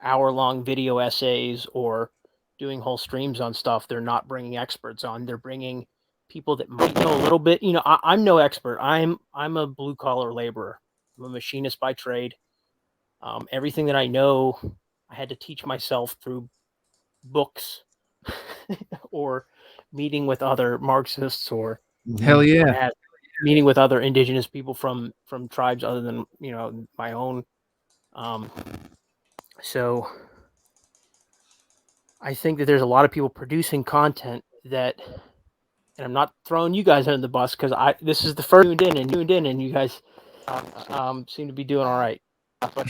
hour-long video essays or doing whole streams on stuff. They're not bringing experts on. They're bringing people that might know a little bit. I'm no expert. I'm a blue-collar laborer. I'm a machinist by trade. Everything that I know, I had to teach myself through books or meeting with other Marxists, or hell yeah, meeting with other indigenous people from tribes other than my own. So I think that there's a lot of people producing content that, and I'm not throwing you guys under the bus, because this is the first tuned in, and you guys seem to be doing all right. But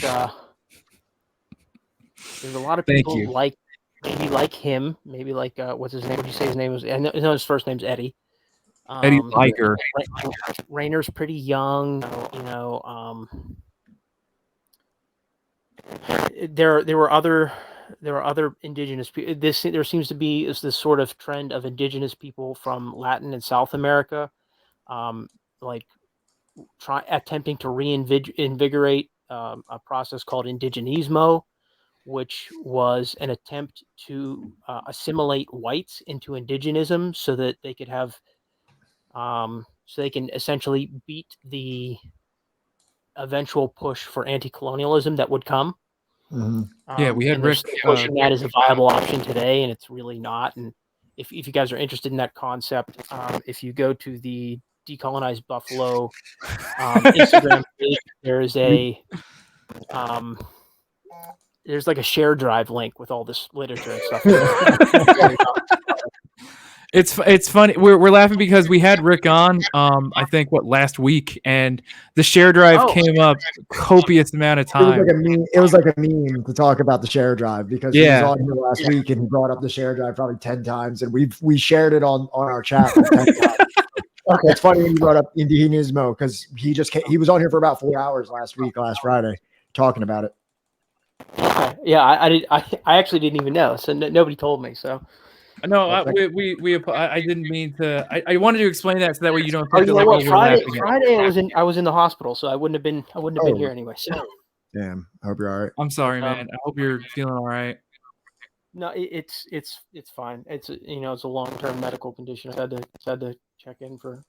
there's a lot of people maybe like him, maybe like what's his name? What did you say his name was? I know his first name's Eddie. Eddie Liker. Rainer's pretty young, There were other indigenous people. There seems to be this sort of trend of indigenous people from Latin and South America, attempting to reinvigorate a process called indigenismo, which was an attempt to assimilate whites into indigenism, so that they could have, so they can essentially beat the eventual push for anti-colonialism that would come. Yeah, we had Rick pushing that as a viable option today, and it's really not. And if you guys are interested in that concept, if you go to the Decolonized Buffalo Instagram page, there's like a share drive link with all this literature and stuff. It's funny. We're laughing because we had Rick on, I think last week, and the share drive came up copious amount of time. It was like a meme to talk about the share drive, because he was on here last week and he brought up the share drive probably 10 times, and we shared it on our chat like 10 times. Okay, it's funny when you brought up indigenismo, because he was on here for about 4 hours last Friday, talking about it. Yeah, I actually didn't even know, so nobody told me. So no, I didn't mean to. I wanted to explain that so that way you don't think Friday I was in the hospital, so I wouldn't have been here anyway. So damn, I hope you're all right. I'm sorry, man. I hope you're feeling all right. No, it's fine. It's it's a long-term medical condition. I had to check in for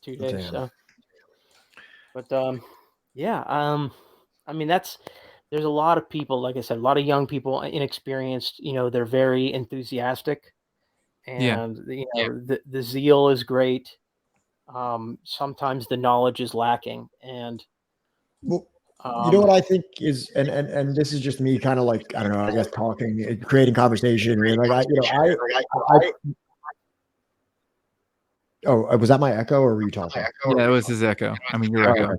2 days. Damn. So, but I mean, there's a lot of people, like I said, a lot of young people, inexperienced. They're very enthusiastic, and the zeal is great. Sometimes the knowledge is lacking, and you know what I think is, and this is just me kind of like, I don't know, I guess talking, creating conversation. Oh, was that my echo, or were you talking? Yeah, it was his echo. I mean, your echo.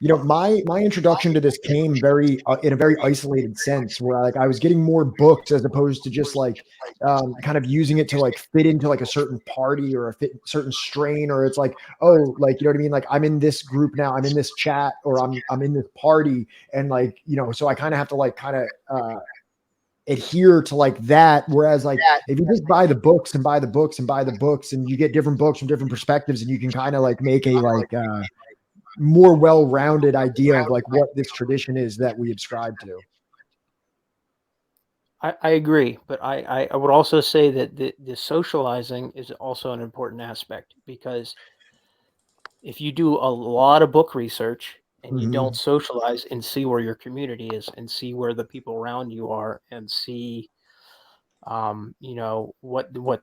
my introduction to this came very in a very isolated sense, where like I was getting more books as opposed to just like kind of using it to like fit into like a certain party or a certain strain, or it's like, oh, like, you know what I mean, like I'm in this group now, I'm in this chat, or I'm in this party, and like, so I kind of have to like adhere to like that. Whereas like if you just buy the books and buy the books and buy the books, and you get different books from different perspectives, and you can kind of like make a like more well-rounded idea of like what this tradition is that we ascribe to. I agree, but I would also say that the socializing is also an important aspect, because if you do a lot of book research and you don't socialize and see where your community is and see where the people around you are and see what the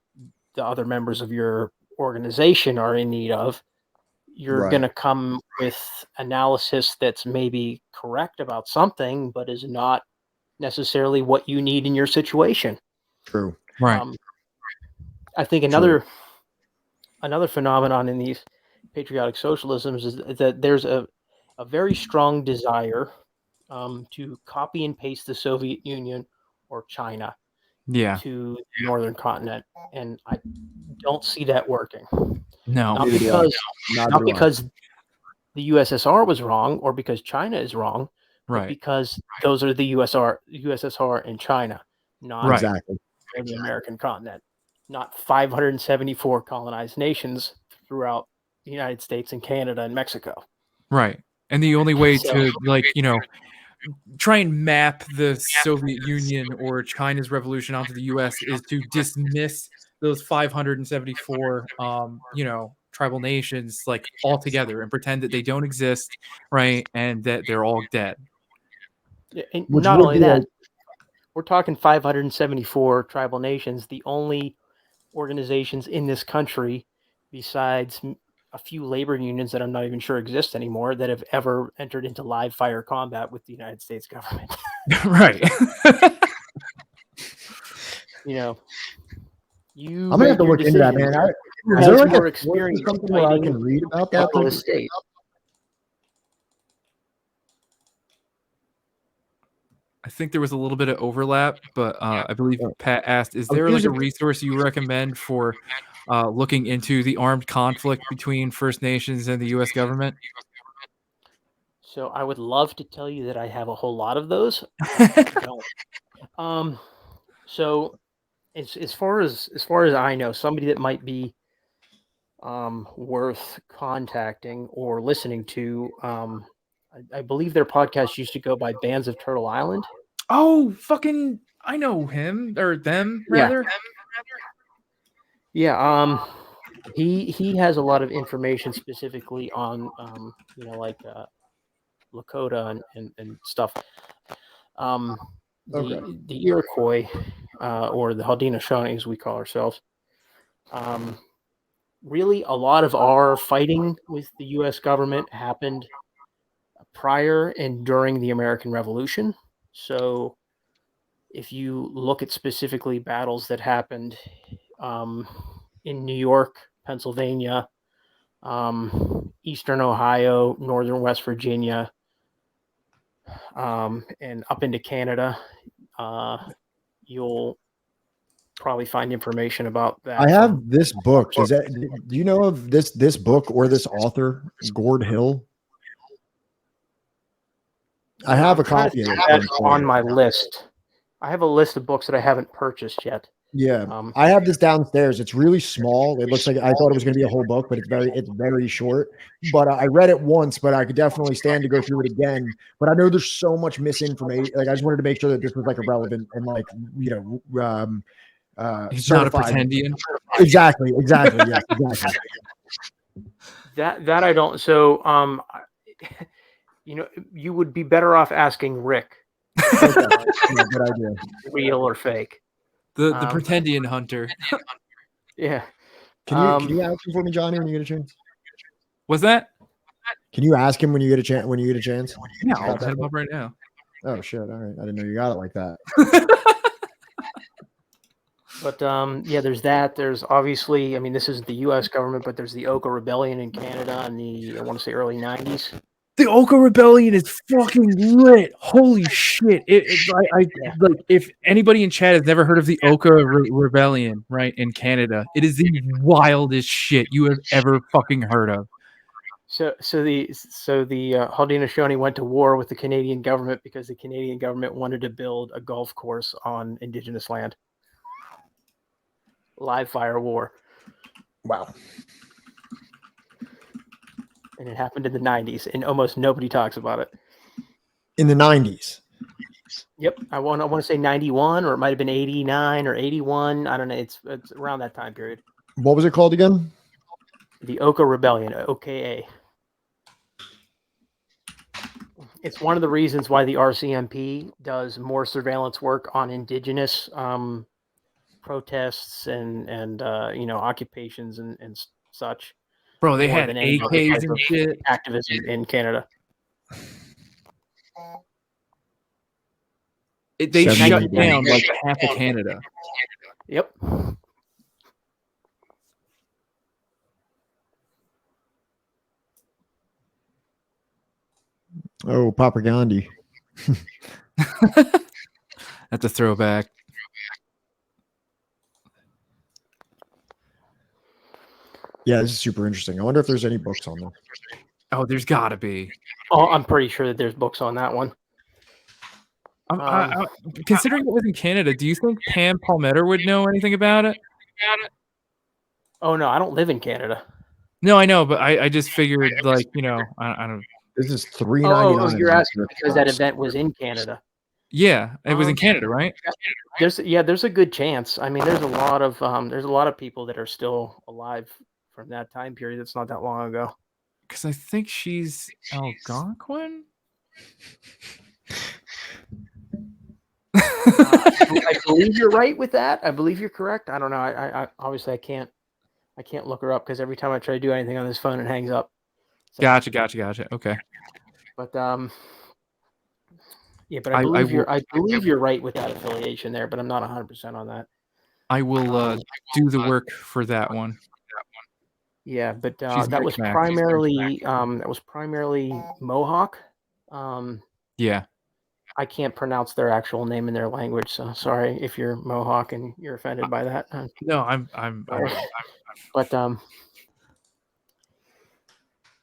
other members of your organization are in need of, you're going to come with analysis that's maybe correct about something, but is not necessarily what you need in your situation. True. Right. I think another phenomenon in these patriotic socialisms is that there's a very strong desire to copy and paste the Soviet Union or China to the northern continent, and I don't see that working. No, not because the USSR was wrong or because China is wrong, right? Because those are the USSR and China, not exactly the American continent, not 574 colonized nations throughout the United States and Canada and Mexico. Right. And the only way to try and map the Soviet Union or China's revolution onto the US is to dismiss those 574 tribal nations like altogether and pretend that they don't exist, right? And that they're all dead. And not only that, we're talking 574 tribal nations. The only organizations in this country, besides a few labor unions that I'm not even sure exist anymore, that have ever entered into live fire combat with the United States government. Right. I'm gonna have to look into that, man. Is there like more experience something where I can read about that? I think there was a little bit of overlap, but I believe Pat asked, is there like a resource you recommend for looking into the armed conflict between First Nations and the U.S. government? So I would love to tell you that I have a whole lot of those. So as far as I know, somebody that might be worth contacting or listening to, I believe their podcast used to go by Bands of Turtle Island. Oh, fucking, I know him or them rather. Yeah. He has a lot of information specifically on Lakota and stuff. The Iroquois or the Haudenosaunee, as we call ourselves. Really, a lot of our fighting with the U.S. government happened prior and during the American Revolution. So if you look at specifically battles that happened in New York, Pennsylvania, Eastern Ohio, Northern West Virginia, and up into Canada, you'll probably find information about that. I have this book. Do you know of this book or this author, Gord Hill? I have a copy of it on my list. I have a list of books that I haven't purchased yet. Yeah, I have this downstairs. It's really small. It looks like I thought it was going to be a whole book, but it's very short. But I read it once, but I could definitely stand to go through it again. But I know there's so much misinformation. Like I just wanted to make sure that this was like irrelevant and like he's certified. Not a pretendian. Exactly. Yes, exactly. That I don't. So you would be better off asking Rick. Good idea. Real or fake? The pretendian hunter. Yeah. Can you ask him for me, Johnny, when you get a chance? What's that? Can you ask him when you get a chance? Yeah, I'll hit him up right now. Oh shit! All right, I didn't know you got it like that. But there's that. There's obviously, I mean, this isn't the U.S. government, but there's the Oka Rebellion in Canada in the, I want to say, early 90s. The Oka Rebellion is fucking lit. Holy shit! Like if anybody in chat has never heard of the Oka Rebellion, right, in Canada, it is the wildest shit you have ever fucking heard of. So the Haudenosaunee went to war with the Canadian government because the Canadian government wanted to build a golf course on Indigenous land. Live fire war. Wow. And it happened in the 90s, and almost nobody talks about it. In the 90s. Yep, I want to say 91, or it might have been 89 or 81. I don't know. It's around that time period. What was it called again? The Oka Rebellion, OKA. It's one of the reasons why the RCMP does more surveillance work on Indigenous protests and occupations and such. Bro, they more had than any other AKs type and of shit. activism in Canada. They 70 shut days. down like half of Canada. Yep. Oh, Papa Gandhi. That's a throwback. Yeah, this is super interesting. I wonder if there's any books on there. Oh, there's got to be. Oh, I'm pretty sure that there's books on that one. Considering it was in Canada, do you think Pam Palmetter would know anything about it? Oh no, I don't live in Canada. No, I know, but I just figured, like, I don't. This is $3.99. Oh, you're asking because that event was in Canada. Yeah, it was in Canada, right? There's a good chance. I mean, there's a lot of people that are still alive from that time period. It's not that long ago. Because I think she's Algonquin. I believe you're right with that. I believe you're correct. I don't know. I obviously I can't look her up because every time I try to do anything on this phone, it hangs up. So, Gotcha. Okay. But yeah, but I believe you're right with that affiliation there, but I'm not 100% on that. I will do the work for that one. Yeah, but that was primarily Mohawk. Yeah. I can't pronounce their actual name in their language, so sorry if you're Mohawk and you're offended by that. No, I'm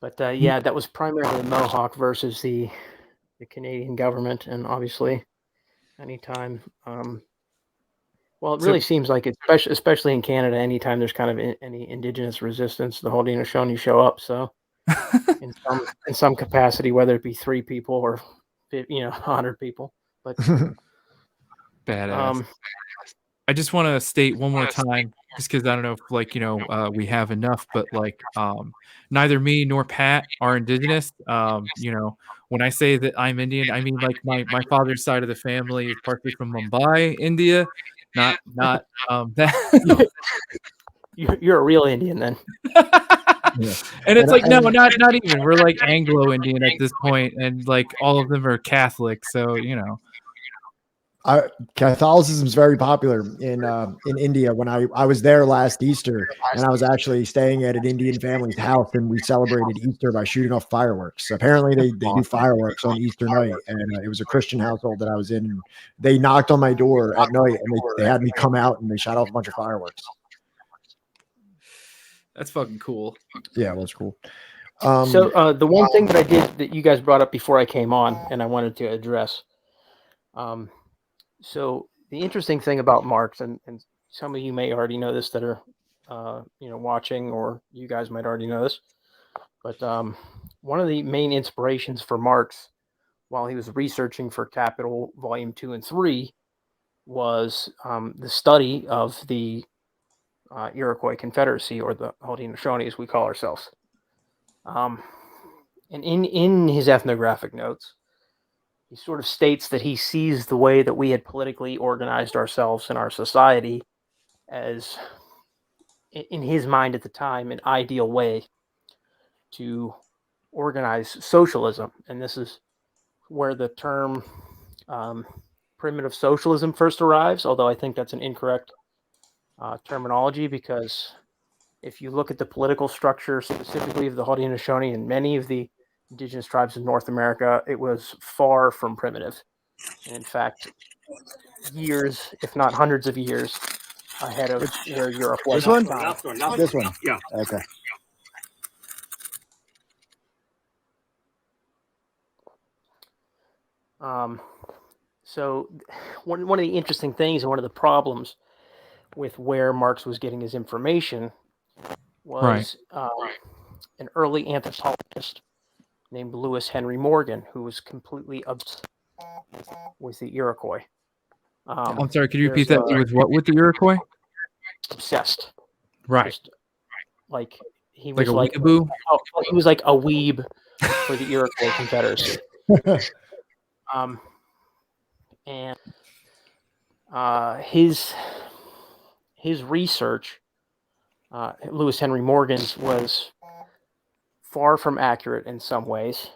But yeah, that was primarily Mohawk versus the Canadian government, and obviously, anytime. Well, it really seems like it, especially in Canada, anytime there's kind of any Indigenous resistance, the Haudenosaunee show up. So, in some capacity, whether it be 3 people or 100 people, but badass. I just want to state one more time, just because I don't know if we have enough, but neither me nor Pat are Indigenous. When I say that I'm Indian, I mean like my father's side of the family is partially from Mumbai, India. Not that. You're a real Indian then. Yeah. And it's no, not even. We're like Anglo-Indian at this point, and like all of them are Catholic, so Catholicism is very popular in India. When I was there last Easter, and I was actually staying at an Indian family's house, and we celebrated Easter by shooting off fireworks. Apparently, they do fireworks on Easter night, and it was a Christian household that I was in. And they knocked on my door at night, and they had me come out, and they shot off a bunch of fireworks. That's fucking cool. Yeah, well, it's cool. So the one thing that I did that you guys brought up before I came on, and I wanted to address. So the interesting thing about Marx, and some of you may already know this that are, watching, or you guys might already know this, but one of the main inspirations for Marx while he was researching for Capital Volume 2 and 3 was the study of the Iroquois Confederacy, or the Haudenosaunee, as we call ourselves. And in his ethnographic notes, he sort of states that he sees the way that we had politically organized ourselves in our society as, in his mind at the time, an ideal way to organize socialism. And this is where the term primitive socialism first arrives, although I think that's an incorrect terminology, because if you look at the political structure specifically of the Haudenosaunee and many of the indigenous tribes of North America, it was far from primitive. And in fact, years, if not hundreds of years, ahead of where Europe was. This one? At the time. This one. Yeah. Okay. So one of the interesting things and one of the problems with where Marx was getting his information was an early anthropologist named Lewis Henry Morgan, who was completely obsessed with the Iroquois. I'm sorry, could you repeat that? With what? With the Iroquois? Obsessed. Right. Just, like he was like a weeaboo? He was like a weeb for the Iroquois Confederacy. And his research, Lewis Henry Morgan's, was far from accurate in some ways.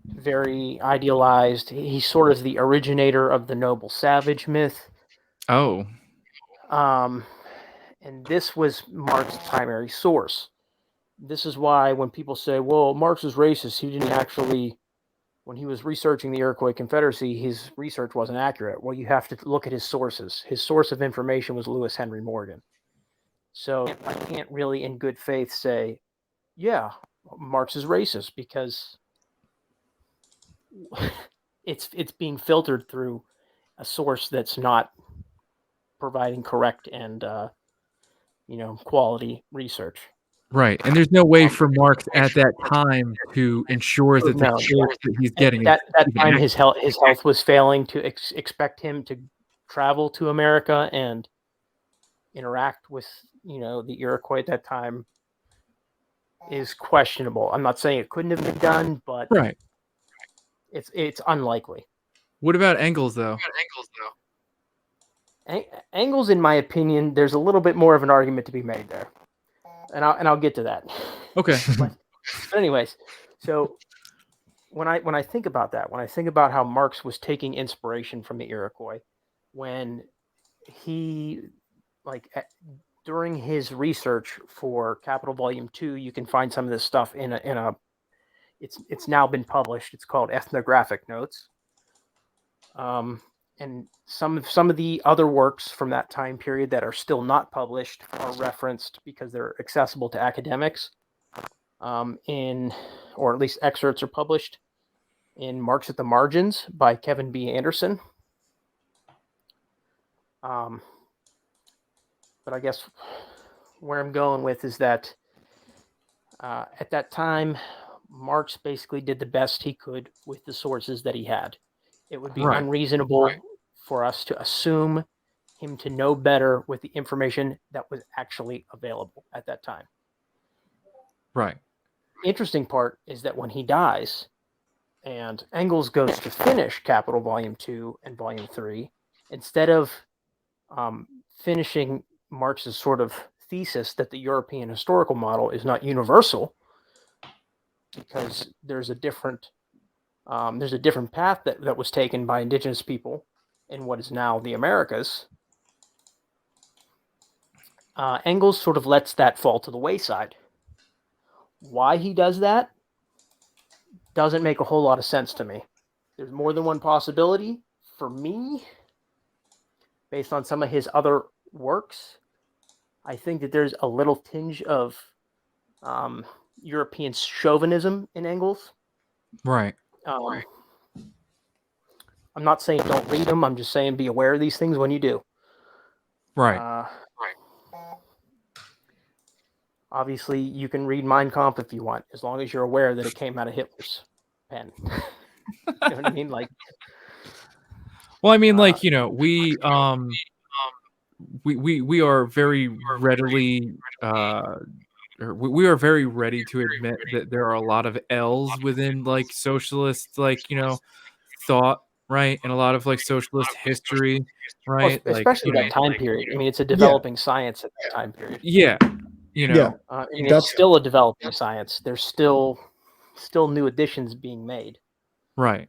Very idealized. He's sort of the originator of the noble savage myth. Oh. And this was Marx's primary source. This is why when people say, well, Marx is racist, he didn't actually, when he was researching the Iroquois Confederacy, his research wasn't accurate. Well, you have to look at his sources. His source of information was Lewis Henry Morgan. So I can't really in good faith say, yeah, Marx is racist, because it's being filtered through a source that's not providing correct and quality research. Right, and there's no way for Marx at that time to ensure that the source that he's getting at that time his health was failing to expect him to travel to America and interact with the Iroquois at that time is questionable. I'm not saying it couldn't have been done, but it's unlikely. What about Engels though? Engels, in my opinion, there's a little bit more of an argument to be made there, and I'll get to that. Okay. But anyways, so when I think about that, when I think about how Marx was taking inspiration from the Iroquois, when he during his research for Capital Volume 2, you can find some of this stuff in a it's now been published. It's called Ethnographic Notes. And some of the other works from that time period that are still not published are referenced because they're accessible to academics, or at least excerpts are published in Marx at the Margins by Kevin B. Anderson. But I guess where I'm going with is that at that time, Marx basically did the best he could with the sources that he had. It would be unreasonable for us to assume him to know better with the information that was actually available at that time. Right. Interesting part is that when he dies and Engels goes to finish Capital Volume 2 and Volume 3, instead of finishing Marx's sort of thesis that the European historical model is not universal, because there's a different path that was taken by indigenous people in what is now the Americas. Engels sort of lets that fall to the wayside. Why he does that doesn't make a whole lot of sense to me. There's more than one possibility. For me, based on some of his other works, I think that there's a little tinge of European chauvinism in Engels. Right. I'm not saying don't read them. I'm just saying be aware of these things when you do. Right. Obviously, you can read Mein Kampf if you want, as long as you're aware that it came out of Hitler's pen. You know what I mean? Well, I mean, we are very readily we are very ready to admit that there are a lot of L's within socialist thought, right, and a lot of socialist history, right? Well, especially that time period. I mean, it's a developing science at that time period. Yeah, it's still a developing science. There's still new additions being made. Right.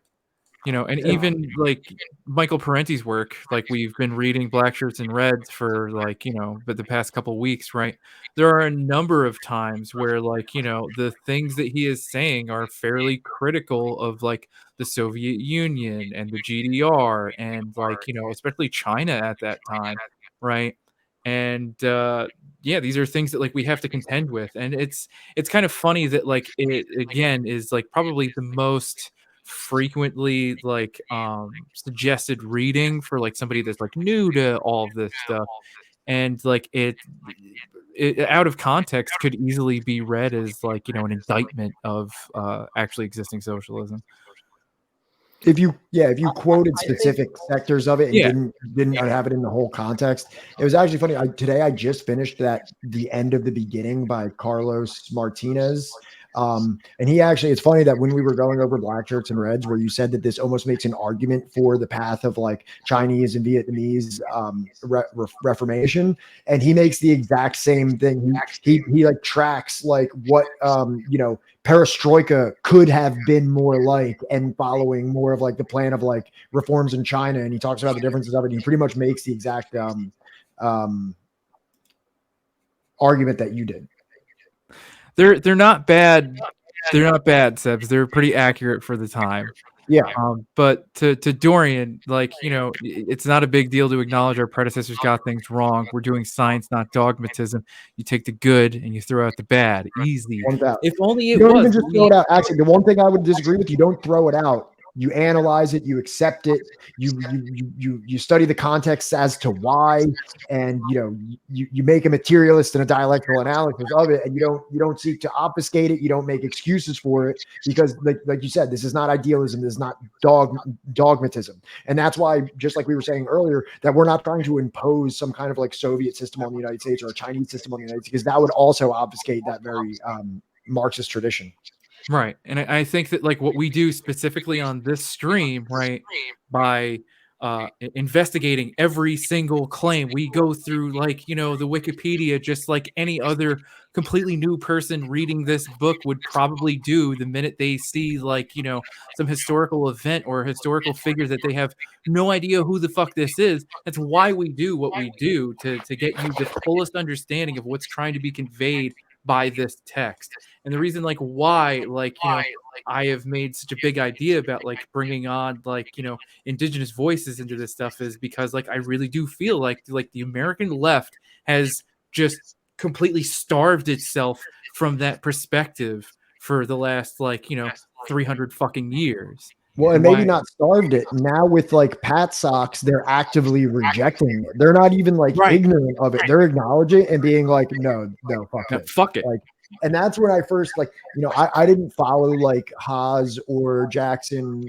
and even like Michael Parenti's work, like we've been reading Black Shirts and Reds for like, but the past couple weeks, right? There are a number of times where like, the things that he is saying are fairly critical of like the Soviet Union and the GDR and like, especially China at that time, right? And yeah, these are things that like we have to contend with. And it's kind of funny that like it again is like probably the most frequently like suggested reading for like somebody that's like new to all of this stuff, and like it out of context could easily be read as like an indictment of actually existing socialism. If you quoted specific sectors of it and Yeah. didn't have it in the whole context, it was actually funny. Today I just finished The End of the Beginning by Carlos Martinez. And he actually, it's funny that when we were going over Black Shirts and Reds, where you said that this almost makes an argument for the path of like Chinese and Vietnamese reformation, and he makes the exact same thing. He like tracks like what perestroika could have been more like, and following more of like the plan of like reforms in China, and he talks about the differences of it. He pretty much makes the exact argument that you did. They're not bad. They're not bad, Sebs. They're pretty accurate for the time. Yeah. But to Dorian, like, it's not a big deal to acknowledge our predecessors got things wrong. We're doing science, not dogmatism. You take the good and you throw out the bad. Easy. If only it you don't was. even just throw it out. Actually, the one thing I would disagree with, you don't throw it out. You analyze it, you accept it, you study the context as to why, and you make a materialist and a dialectical analysis of it, and you don't seek to obfuscate it, you don't make excuses for it, because like you said, this is not idealism, this is not dogmatism. And that's why, just like we were saying earlier, that we're not trying to impose some kind of like Soviet system on the United States or a Chinese system on the United States, because that would also obfuscate that very Marxist tradition. Right. And I think that like what we do specifically on this stream, right, by investigating every single claim, we go through like, the Wikipedia, just like any other completely new person reading this book would probably do the minute they see like, some historical event or a historical figure that they have no idea who the fuck this is. That's why we do what we do, to get you the fullest understanding of what's trying to be conveyed by this text. And the reason like why like I have made such a big idea about like bringing on like indigenous voices into this stuff is because like I really do feel like the American left has just completely starved itself from that perspective for the last like 300 fucking years. Well, and maybe not starved it. Now with like Pat Socks, they're actively rejecting it. They're not even like ignorant of it. They're acknowledging it and being like, no, fuck it. Like, and that's when I first like, I didn't follow like Haas or Jackson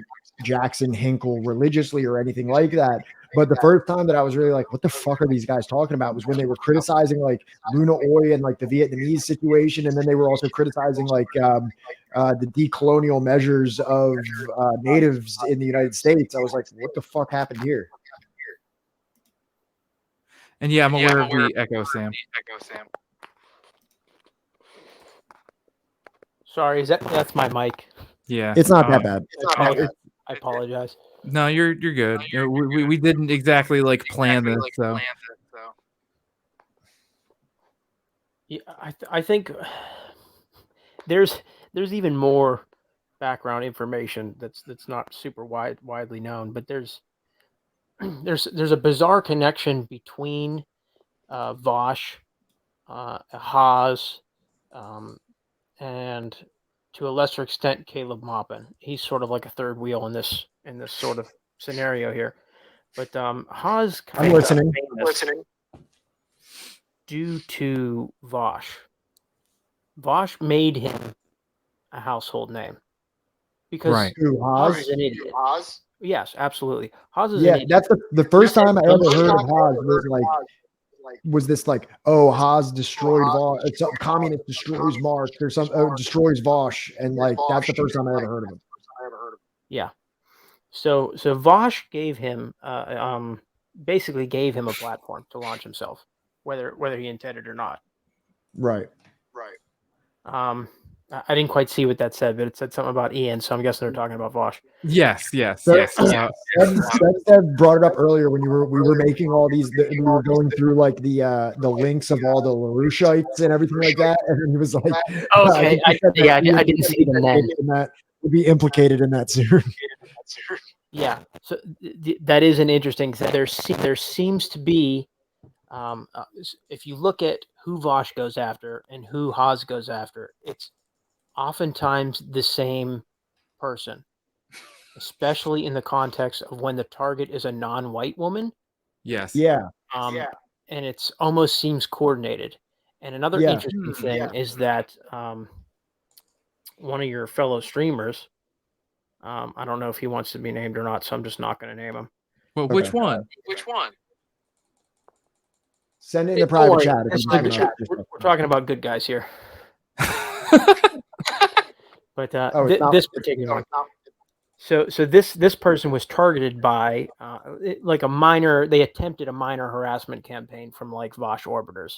Hinkle religiously or anything like that. But the first time that I was really like, what the fuck are these guys talking about, was when they were criticizing like Luna Oy and like the Vietnamese situation. And then they were also criticizing like the decolonial measures of natives in the United States. I was like, what the fuck happened here? And yeah, I'm aware of the echo, Sam. Sorry, that's my mic. Yeah. It's not that bad. I apologize. No, you're good. We didn't exactly like plan this, so. Yeah, I think there's even more background information that's not super widely known, but there's a bizarre connection between Vosh, Haas, and to a lesser extent Caleb Maupin. He's sort of like a third wheel in this sort of scenario here. But Haas I'm listening. Due to Vosh. Vosh made him a household name. Because Haas is an idiot. Yes, absolutely. Haas is an idiot. That's the first time I ever heard of Haas was this like, oh, Haas destroyed Vosh, some communist destroys Marx or some destroys Vosh, and like that's the first time I ever heard of him. Yeah. So Vosh gave him basically gave him a platform to launch himself, whether he intended or not. Right. I didn't quite see what that said, but it said something about Ian, so I'm guessing they're talking about Vosh. Yes. Seb brought it up earlier when we were making all these. We were going through like the links of all the LaRoucheites and everything like that, and then he was like, Okay, I didn't see them then. That would be implicated in that soon. Yeah, so that is an interesting thing. There seems to be, if you look at who Vosh goes after and who Haas goes after, it's oftentimes the same person, especially in the context of when the target is a non-white woman. Yes. Yeah. And it's almost seems coordinated. And another interesting thing is that one of your fellow streamers, I don't know if he wants to be named or not, so I'm just not going to name him. Well, which one? Send it in the private chat. We're talking about good guys here. But this particular one. So this person was targeted by like a minor. They attempted a minor harassment campaign from like Vosh orbiters.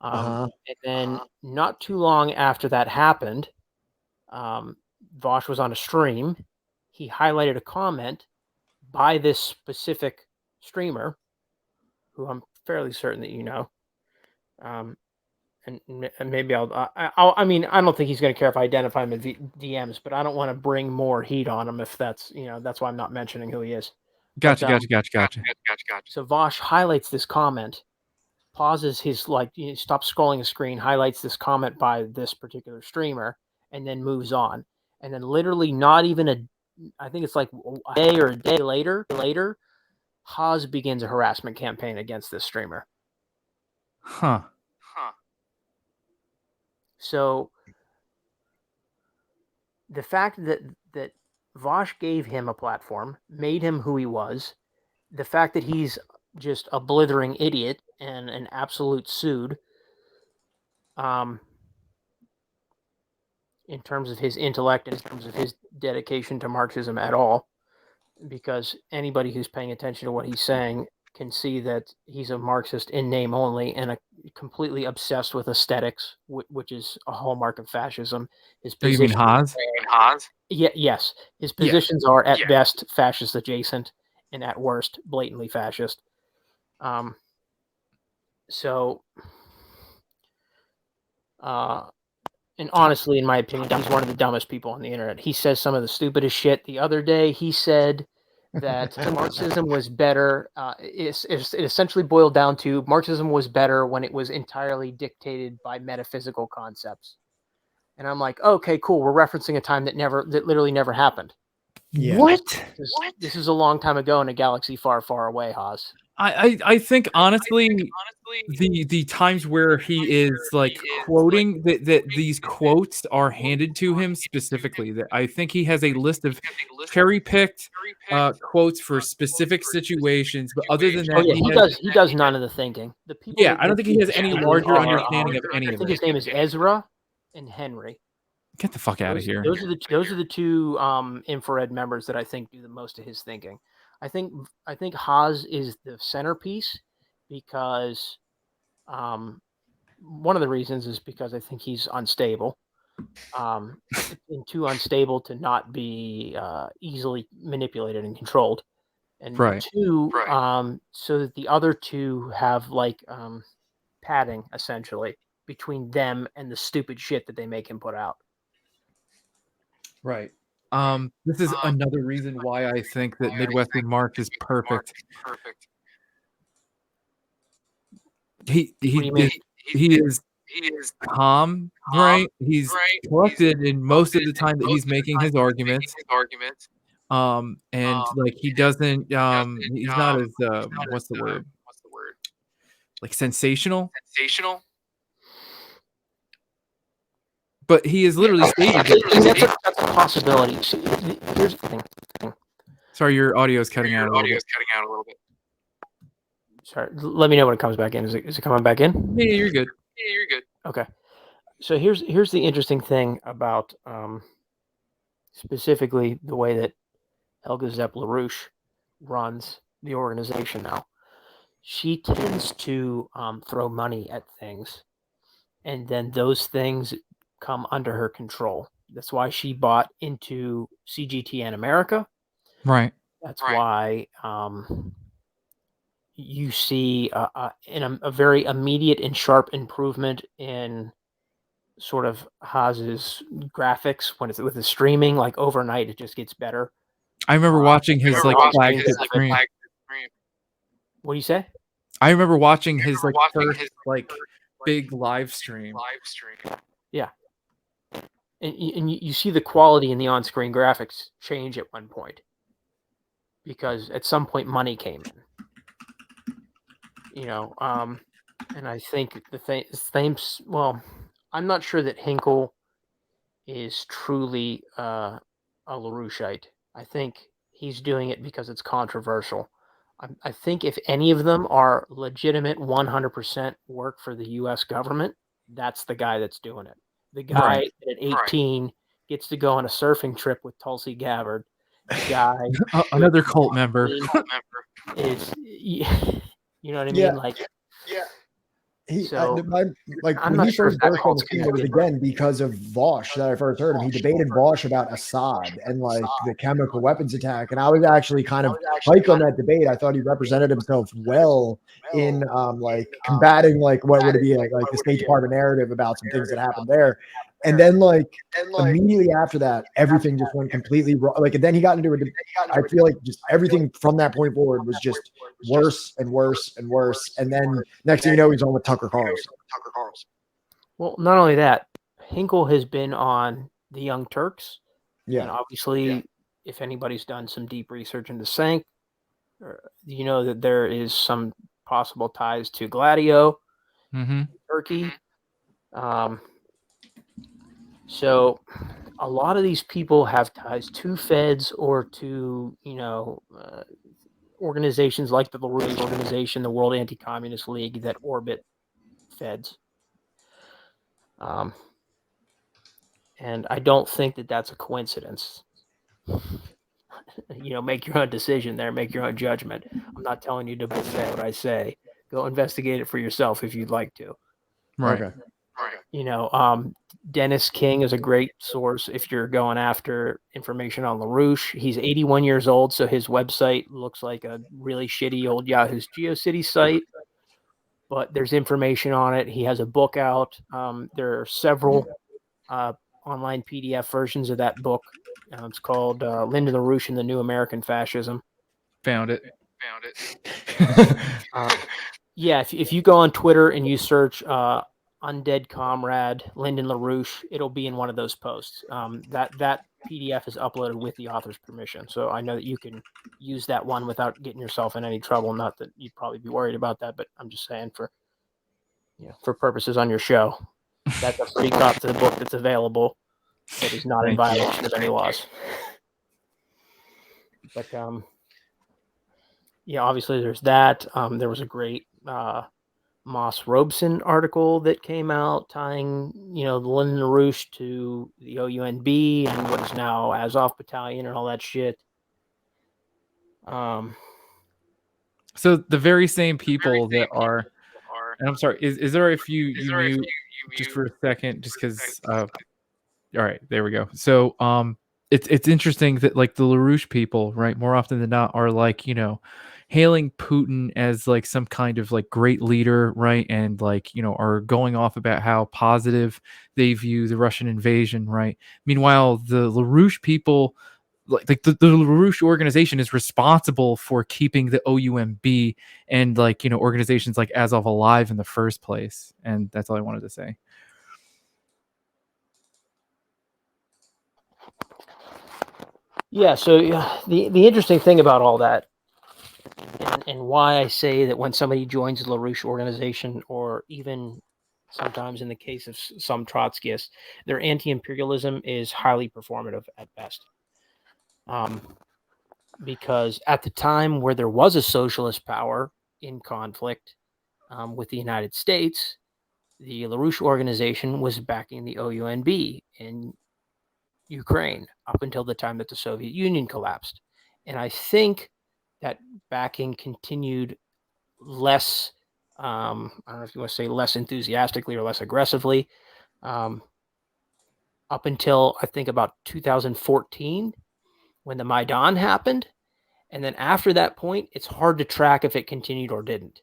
And then not too long after that happened, Vosh was on a stream. He highlighted a comment by this specific streamer, who I'm fairly certain that you know. And maybe I mean, I don't think he's going to care if I identify him in DMs, but I don't want to bring more heat on him if that's, that's why I'm not mentioning who he is. Gotcha. So Vosh highlights this comment, pauses his, stops scrolling the screen, highlights this comment by this particular streamer, and then moves on. And then literally not even I think it's like a day or a day later, Haas begins a harassment campaign against this streamer. Huh. So the fact that Vosh gave him a platform, made him who he was, the fact that he's just a blithering idiot and an absolute sude, in terms of his intellect, in terms of his dedication to Marxism at all, because anybody who's paying attention to what he's saying can see that he's a Marxist in name only and completely obsessed with aesthetics, which is a hallmark of fascism. His You mean Haas? Yeah, yes. His positions are at best fascist adjacent and at worst blatantly fascist. And honestly, in my opinion, he's one of the dumbest people on the internet. He says some of the stupidest shit. The other day, he said that Marxism was better. It essentially boiled down to Marxism was better when it was entirely dictated by metaphysical concepts. And I'm like, okay, cool. We're referencing a time that literally never happened. Yeah. What? This is a long time ago in a galaxy far, far away, Haas. I think honestly the times where he is like quoting that these quotes are handed to him specifically, that I think he has a list of cherry picked quotes for specific situations, but other than that, he does none of the thinking. I don't think he has any larger understanding of any of it. I think his name is Ezra and Henry. Get the fuck out of here. Those are the two infrared members that I think do the most of his thinking. I think Haas is the centerpiece because one of the reasons is because I think he's unstable, and too unstable to not be easily manipulated and controlled. And two, so that the other two have like padding essentially between them and the stupid shit that they make him put out. Right. This is another reason why I think that Midwestern Marx is perfect. He is calm, right? He's collected in most of the time that he's making his arguments. And like he doesn't he's not as what's the word? Like sensational. But he is literally stated that's a possibility. Here's the thing. Sorry, your audio is cutting out a little bit. Sorry, let me know when it comes back in. Is it coming back in? Yeah, you're good. Okay. So here's the interesting thing about specifically the way that Helga Zepp-LaRouche runs the organization now. She tends to throw money at things, and then those things come under her control. That's why she bought into CGTN America. Right. That's why you see a very immediate and sharp improvement in sort of Haas's graphics when it's with the streaming. Like overnight, it just gets better. I remember watching his like flagship stream. What do you say? I remember watching his like first like big live stream. Yeah. And you see the quality in the on-screen graphics change at one point, because at some point money came in, and I think the same. Well, I'm not sure that Hinkle is truly a LaRoucheite. I think he's doing it because it's controversial. I think if any of them are legitimate 100% work for the U.S. government, that's the guy that's doing it. The guy at 18 gets to go on a surfing trip with Tulsi Gabbard. The guy, another cult member, is, you know what I mean? Like, when he first burst on the scene, it was again because of Vosh that I first heard him. He debated Vosh about Assad and like the chemical weapons attack, and I was actually kind of hyped on that debate. I thought he represented himself well in like combating like what would be like the State Department narrative about some things that happened there. And then like immediately after that, everything just went completely wrong. Like, and then he got into I feel like just everything from that point forward was just worse and worse and worse. And then next thing you know, he's on with Tucker Carlson. Well, not only that, Hinkle has been on the Young Turks. Yeah. And obviously, if anybody's done some deep research into Sank, you know that there is some possible ties to Gladio, Turkey. So a lot of these people have ties to feds or to, organizations like the LaRouche organization, the World Anti-Communist League, that orbit feds. And I don't think that that's a coincidence. Make your own decision there, make your own judgment. I'm not telling you to say what I say. Go investigate it for yourself if you'd like to. Right. Okay. Dennis King is a great source if you're going after information on LaRouche. He's 81 years old, so his website looks like a really shitty old Yahoo's GeoCity site, but there's information on it. He has a book out. There are several online PDF versions of that book. It's called Lyndon LaRouche and the New American Fascism. Found it. If you go on Twitter and you search Undead Comrade Lyndon LaRouche, it'll be in one of those posts. That PDF is uploaded with the author's permission, so I know that you can use that one without getting yourself in any trouble. Not that you'd probably be worried about that, but I'm just saying for purposes on your show, that's a free copy of the book that's available. That is not in violation of any laws. But obviously there's that. There was a great Moss Robeson article that came out tying, the Lyndon LaRouche to the OUNB and what is now Azov Battalion and all that shit. So the very same people that are, and I'm sorry, is there if you mute just for a second, just because, all right, there we go. So it's interesting that like the LaRouche people, right, more often than not are like, hailing Putin as like some kind of like great leader, right? And like, are going off about how positive they view the Russian invasion, right? Meanwhile, the LaRouche people, like the LaRouche organization is responsible for keeping the OUMB and like, organizations like Azov alive in the first place. And that's all I wanted to say. Yeah, so the interesting thing about all that, and why I say that when somebody joins the LaRouche organization, or even sometimes in the case of some Trotskyists, their anti-imperialism is highly performative at best. Because at the time where there was a socialist power in conflict with the United States, the LaRouche organization was backing the OUNB in Ukraine up until the time that the Soviet Union collapsed. And I think that backing continued less, I don't know if you want to say less enthusiastically or less aggressively, up until I think about 2014 when the Maidan happened. And then after that point, it's hard to track if it continued or didn't.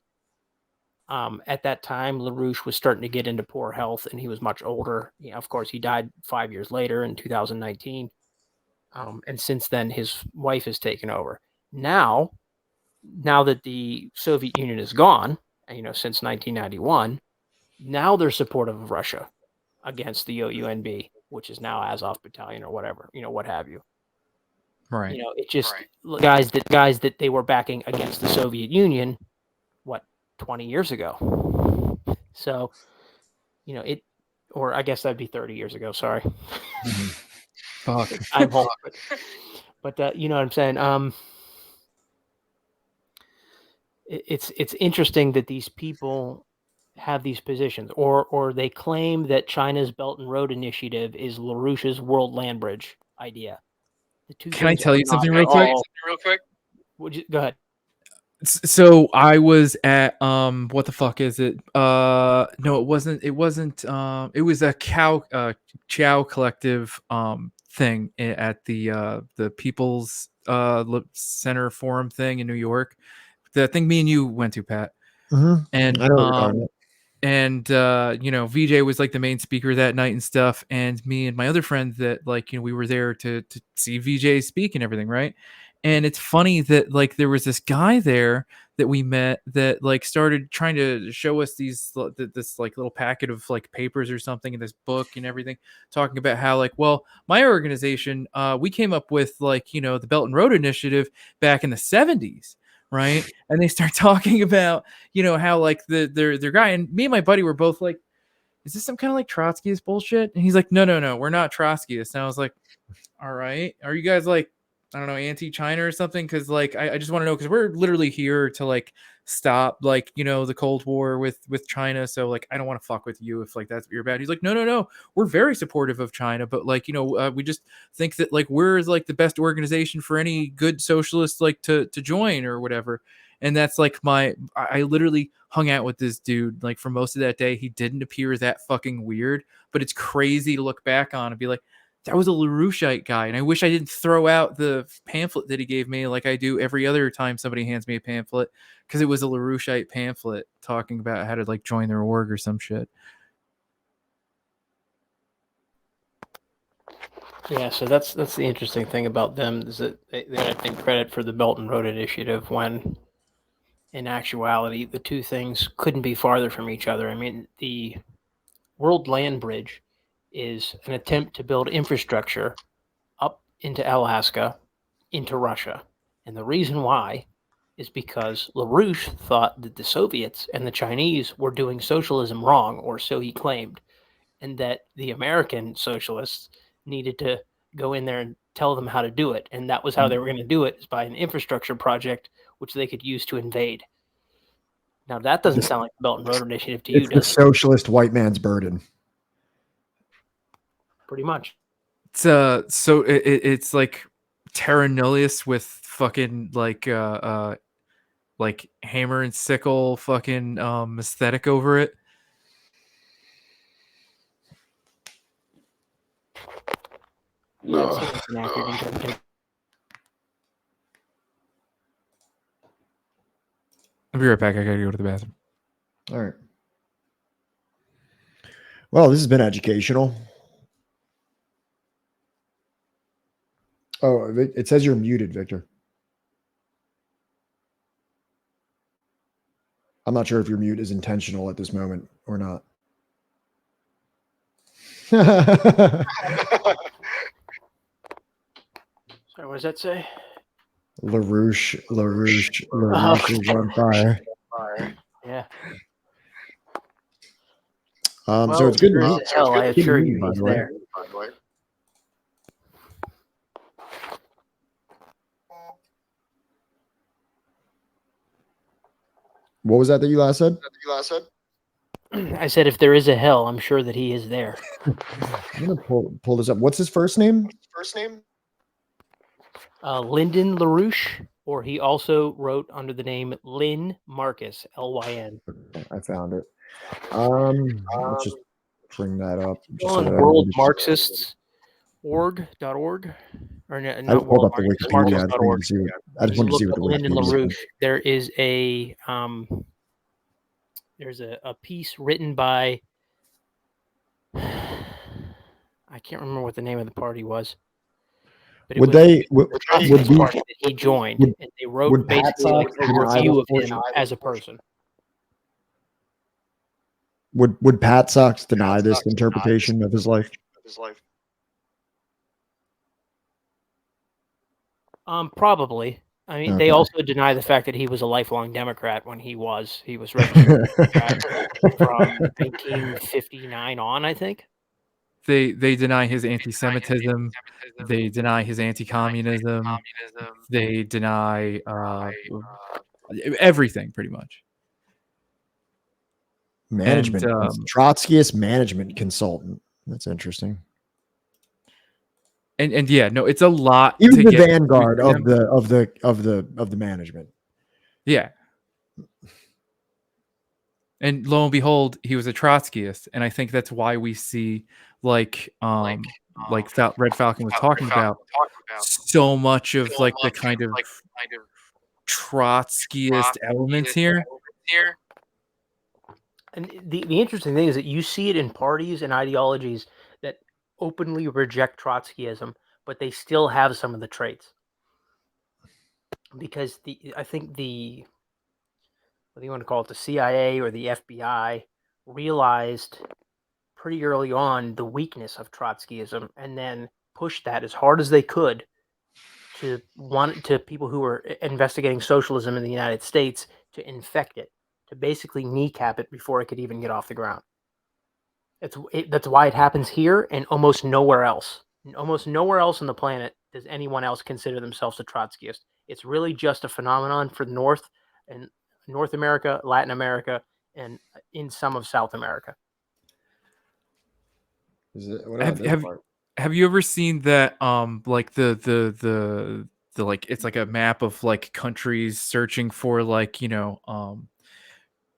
At that time, LaRouche was starting to get into poor health, and he was much older. Of course, he died 5 years later in 2019. And since then, his wife has taken over. Now that the Soviet Union is gone, since 1991, now they're supportive of Russia against the OUNB, which is now Azov Battalion or whatever, what have you. Right. It just guys that they were backing against the Soviet Union, 20 years ago. So, or I guess that'd be 30 years ago. Sorry. Fuck. I'm old, but you know what I'm saying? It's interesting that these people have these positions, or they claim that China's Belt and Road Initiative is LaRouche's World Land Bridge idea. Can I tell you something real quick? Go ahead. So I was at what the fuck is it? No, it wasn't. It was a Chow Collective thing at the People's Center Forum thing in New York. The thing me and you went to, Pat. Mm-hmm. And I know what you're talking about. VJ was like the main speaker that night and stuff, and me and my other friend that we were there to see VJ speak and everything, right? And it's funny that there was this guy there that we met that started trying to show us this little packet of papers or something in this book and everything, talking about how well, my organization, we came up with the Belt and Road Initiative back in the 70s. Right. And they start talking about, how their guy, and me and my buddy were both like, is this some kind of Trotskyist bullshit? And he's like, no, we're not Trotskyists. And I was like, all right, are you guys I don't know, anti-China or something? Because I just want to know, because we're literally here to stop the Cold War with China. So I don't want to fuck with you if that's what you're about. He's like, no, we're very supportive of China, but we just think that we're the best organization for any good socialist to join or whatever. And that's I literally hung out with this dude for most of that day. He didn't appear that fucking weird, but it's crazy to look back on and be like, that was a LaRoucheite guy, and I wish I didn't throw out the pamphlet that he gave me like I do every other time somebody hands me a pamphlet, because it was a LaRoucheite pamphlet talking about how to join their org or some shit. Yeah, so that's the interesting thing about them, is that they I think credit for the Belt and Road Initiative when in actuality the two things couldn't be farther from each other. I mean, the World Land Bridge is an attempt to build infrastructure up into Alaska, into Russia. And the reason why is because LaRouche thought that the Soviets and the Chinese were doing socialism wrong, or so he claimed, and that the American socialists needed to go in there and tell them how to do it. And that was how they were going to do it, is by an infrastructure project which they could use to invade. Now, that doesn't sound like the Belt and Road Initiative to you, It's the does it? socialist white man's burden. Pretty much. It's it's terra nullius with fucking hammer and sickle fucking aesthetic over it. No. It's an accurate interpretation. I'll be right back. I gotta go to the bathroom. All right. Well, this has been educational. Oh, it says you're muted, Victor. I'm not sure if your mute is intentional at this moment or not. Sorry, what does that say? LaRouche is on fire. Yeah. So it's good news. Hell, I assure you, he's there. What was that you last said? I said, if there is a hell, I'm sure that he is there. I'm gonna pull this up. What's his first name? Lyndon LaRouche, or he also wrote under the name Lynn Marcus, Lyn. I found it. Let's just bring that up. Just On so that World everybody- Marxists org or I not just pulled World up the Marxists, Wikipedia. I just Marxists.org. wanted to see what, I just You wanted to see look what the up Lyndon Wikipedia said. LaRouche. There is there's a piece written by I can't remember what the name of the party was. But Would they would, the Trotskyist be party that he joined, would- and they wrote would Pat basically like Sox a deny review the of him portion- as a person. would Pat Sox deny this interpretation of his life? Probably. I mean, Okay. they also deny the fact that he was a lifelong Democrat when he was registered from 1959 on, I think. They deny his anti-Semitism. They deny his anti-communism. They deny everything, pretty much. Management, And, Trotskyist management consultant. That's interesting. And yeah, no, it's a lot. He was to the get vanguard through of them. the management. Yeah. And lo and behold, he was a Trotskyist, and I think that's why we see Red Falcon was talking about so much of like the kind of Trotskyist elements here. And the interesting thing is that you see it in parties and ideologies that openly reject Trotskyism, but they still have some of the traits. Because I think the what do you want to call it, the CIA or the FBI realized pretty early on the weakness of Trotskyism and then pushed that as hard as they could to people who were investigating socialism in the United States to infect it, to basically kneecap it before it could even get off the ground. That's why it happens here and almost nowhere else. Almost nowhere else on the planet does anyone else consider themselves a Trotskyist. It's really just a phenomenon for North America, Latin America, and in some of South America. Have you ever seen that like the like it's like a map of like countries searching for like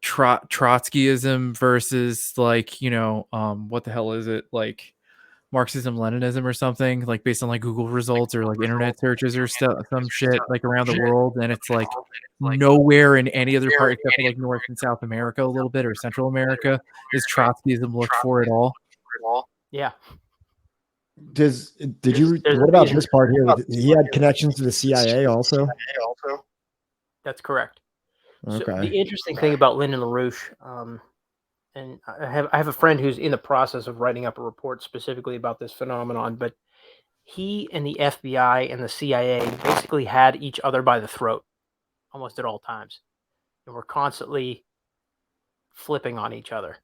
Trotskyism versus like what the hell is it, like Marxism Leninism or something, like based on like Google results or like internet searches or some shit like around the world, and it's like nowhere in any other part except for like North and South America a little bit or Central America is Trotskyism looked for at all. Yeah. What about this part here? He had connections to the CIA also. That's correct. Okay. So the interesting thing about Lyndon LaRouche, and I have a friend who's in the process of writing up a report specifically about this phenomenon, but he and the FBI and the CIA basically had each other by the throat almost at all times, and were constantly flipping on each other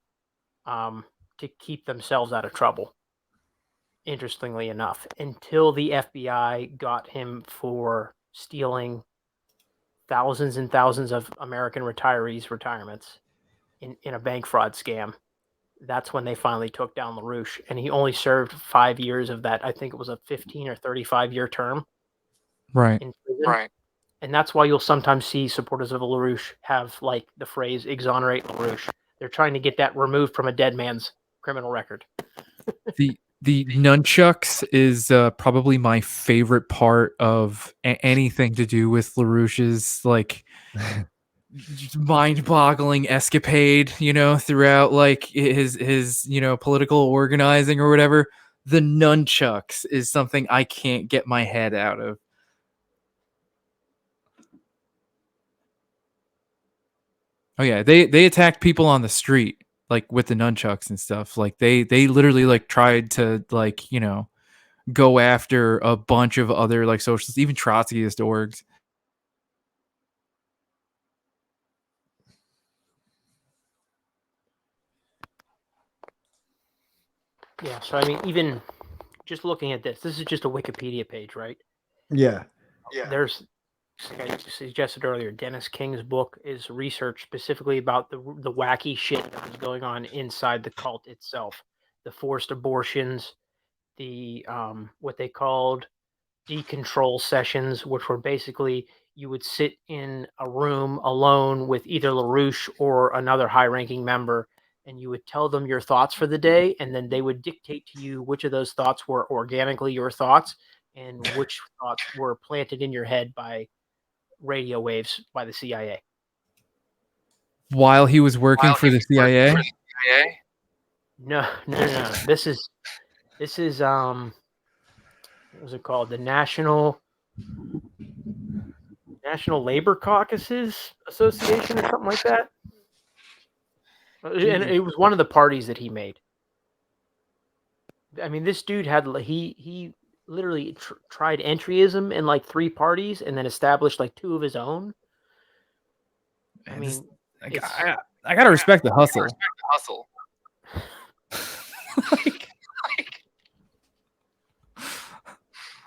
to keep themselves out of trouble. Interestingly enough, until the FBI got him for stealing thousands and thousands of American retirees' retirements in a bank fraud scam. That's when they finally took down LaRouche, and he only served 5 years of that. I think it was a 15 or 35-year term. Right. In prison. Right. And that's why you'll sometimes see supporters of LaRouche have like the phrase "exonerate LaRouche." They're trying to get that removed from a dead man's criminal record. The nunchucks is probably my favorite part of anything to do with LaRouche's like mind-boggling escapade, throughout like his political organizing or whatever. The nunchucks is something I can't get my head out of. Oh yeah, they attacked people on the street like with the nunchucks and stuff. Like they literally like tried to like go after a bunch of other like socialists, even Trotskyist orgs. Yeah, so I mean, even just looking at this is just a Wikipedia page, right? Yeah. There's, like I suggested earlier, Dennis King's book is research specifically about the wacky shit that was going on inside the cult itself. The forced abortions, the what they called decontrol sessions, which were basically you would sit in a room alone with either LaRouche or another high-ranking member, and you would tell them your thoughts for the day, and then they would dictate to you which of those thoughts were organically your thoughts and which thoughts were planted in your head by radio waves by the CIA. While he was working for the CIA? No. This is what was it called? The National Labor Caucuses Association or something like that. And it was one of the parties that he made. I mean, this dude he literally tried entryism in like 3 parties and then established like 2 of his own. I mean, I gotta respect the hustle.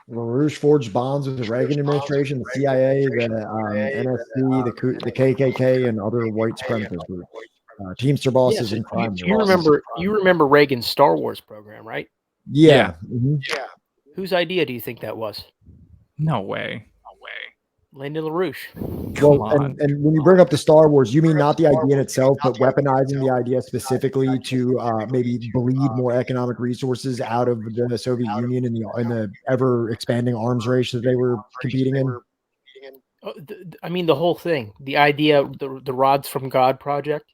LaRouche forged bonds with the Reagan administration, the CIA, the NSC, the KKK, and other white supremacist groups. Teamster bosses and crime. You remember Reagan's Star Wars program, right? Yeah. Yeah. Whose idea do you think that was? No way. Lyndon LaRouche. Well, and when you bring up the Star Wars, you mean not the idea in itself, but weaponizing the idea specifically to maybe bleed more economic resources out of the Soviet Union in the ever expanding arms race that they were competing in? I mean, the whole thing, the idea, the Rods from God project.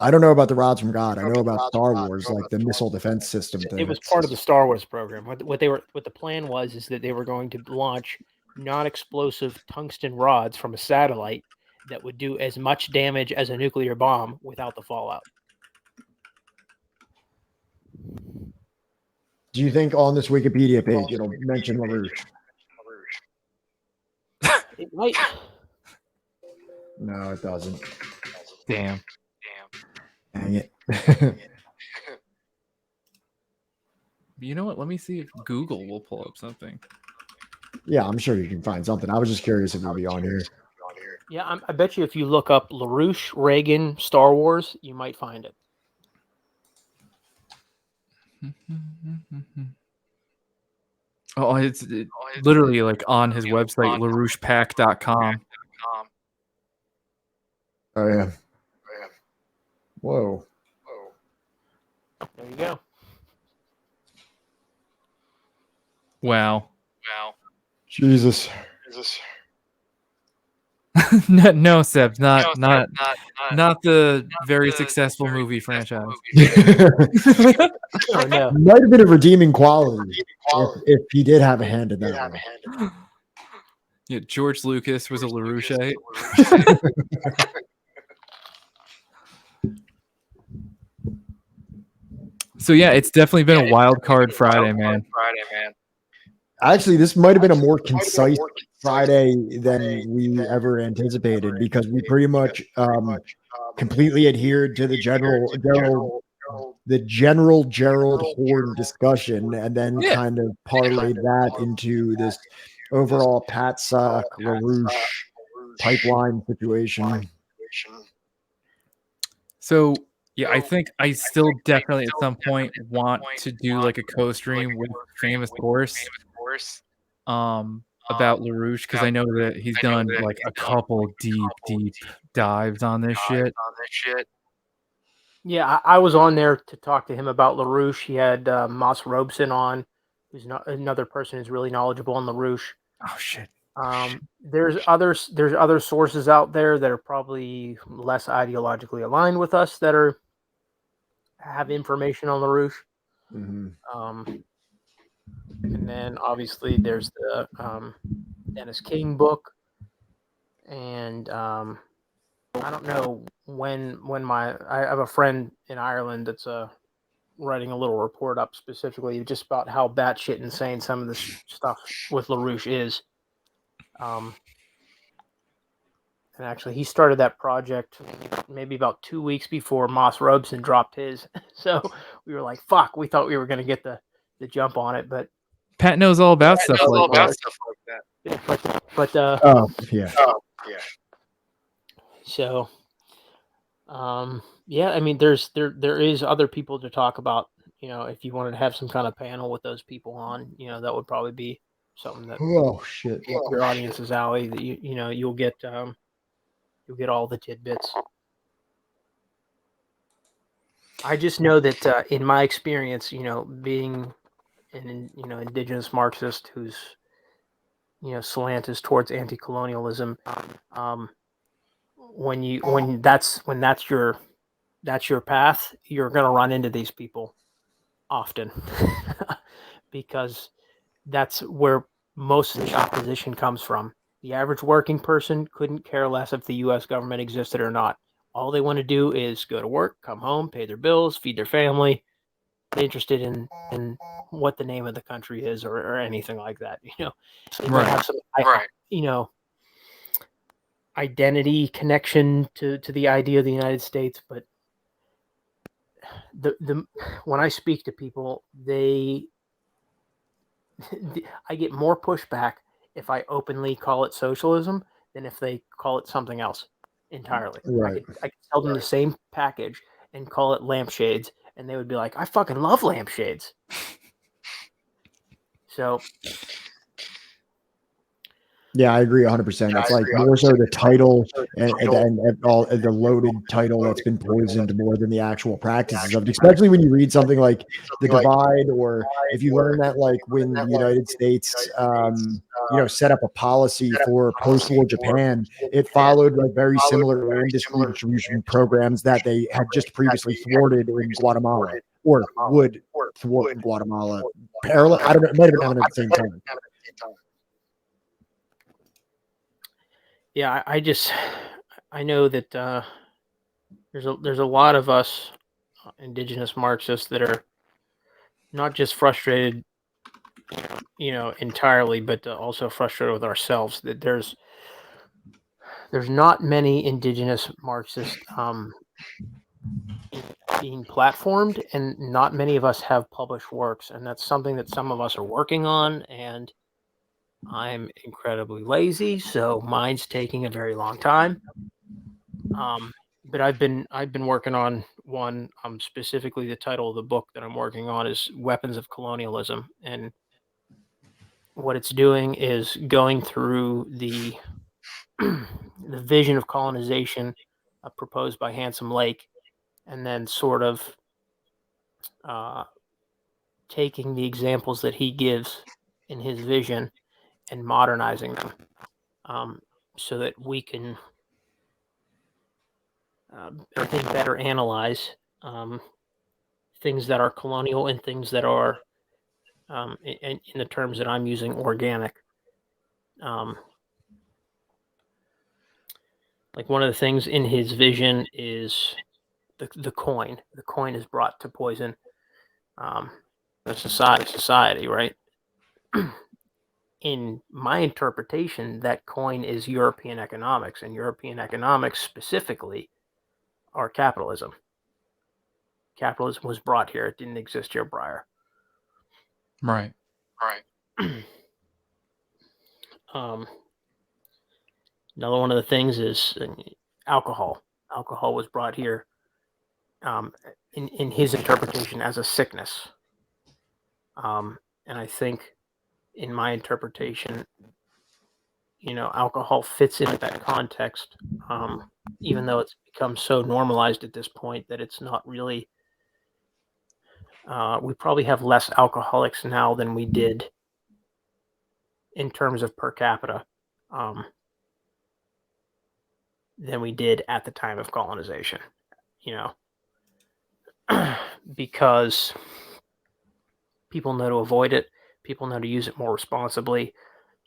I don't know about the Rods from God. I know about Star Wars, like the missile defense system thing. It was part of the Star Wars program. What the plan was is that they were going to launch non-explosive tungsten rods from a satellite that would do as much damage as a nuclear bomb without the fallout. Do you think on this Wikipedia page it'll mention LaRouche? It might. No, it doesn't. Damn. Dang it. You know what? Let me see if Google will pull up something. Yeah, I'm sure you can find something. I was just curious if it'll be on here. Yeah, I bet you if you look up LaRouche, Reagan, Star Wars, you might find it. Oh, it's literally like on his website, LaRouchePack.com. Oh, yeah. Whoa. There you go. Wow. Jesus. No, Seb, not the very successful movie franchise. Oh, no. Might have been a redeeming quality if he did have a hand in that. Yeah, George Lucas was a LaRoucheite. So yeah, it's definitely been a wild card Friday, man. Actually, this might have been a more concise Friday than we ever anticipated because we pretty much completely adhered to the general Gerald Horne discussion, and then kind of parlayed that into this overall Chudsoc LaRouche pipeline situation. So yeah, I think I still definitely at some point want to do like a co-stream with Famous Horse about LaRouche, because I know that he's done like a couple deep dives on this shit. Yeah, I was on there to talk to him about LaRouche. He had Moss Robeson on, who's another person who's really knowledgeable on LaRouche. Oh shit. There's other sources out there that are probably less ideologically aligned with us that have information on LaRouche. Mm-hmm. And then obviously there's the Dennis King book, and I don't know when I have a friend in Ireland that's writing a little report up specifically just about how batshit insane some of this stuff with LaRouche is. And actually, he started that project maybe about 2 weeks before Moss Robeson dropped his. So we were like, "Fuck!" We thought we were going to get the jump on it, but Pat knows all about stuff like that. Yeah, Yeah. So, yeah, I mean, there is other people to talk about. You know, if you wanted to have some kind of panel with those people on, you know, that would probably be something that your audience's alley. That you'll get all the tidbits. I just know that in my experience, being an indigenous Marxist who's slant is towards anti-colonialism, when that's your path, you're going to run into these people often because that's where most of the opposition comes from. The average working person couldn't care less if the U.S. government existed or not. All they want to do is go to work, come home, pay their bills, feed their family. They're interested in what the name of the country is or anything like that. They might have some identity connection to the idea of the United States, but the when I speak to people, I get more pushback if I openly call it socialism than if they call it something else entirely. Right. I could tell them the same package and call it lampshades, and they would be like, "I fucking love lampshades." So Yeah, I agree 100%. It's like more so the title and all the loaded title that's been poisoned more than the actual practices of it. Especially when you read something like The Divide, or if you learn that like when the United States, set up a policy for post-war Japan, it followed like very similar industry distribution programs that they had just previously thwarted in Guatemala, or would thwart in Guatemala. Parallel, I don't know, it might have been happening at the same time. yeah, I know that there's a lot of us indigenous Marxists that are not just frustrated, entirely, but also frustrated with ourselves. That there's not many indigenous Marxists being platformed, and not many of us have published works, and that's something that some of us are working on. And I'm incredibly lazy, so mine's taking a very long time. But I've been working on one. Specifically, the title of the book that I'm working on is "Weapons of Colonialism," and what it's doing is going through the the vision of colonization proposed by Handsome Lake, and then sort of taking the examples that he gives in his vision and modernizing them, so that we can, I think, better analyze things that are colonial and things that are, in the terms that I'm using, organic. Like one of the things in his vision is the coin. The coin is brought to poison the society, right? In my interpretation, that coin is European economics, and European economics specifically are capitalism. Capitalism was brought here; it didn't exist here prior. Right. Another one of the things is alcohol. Alcohol was brought here, in his interpretation, as a sickness. And I think, in my interpretation, alcohol fits into that context, even though it's become so normalized at this point that it's not really. We probably have less alcoholics now than we did in terms of per capita, than we did at the time of colonization, because people know to avoid it. People know to use it more responsibly.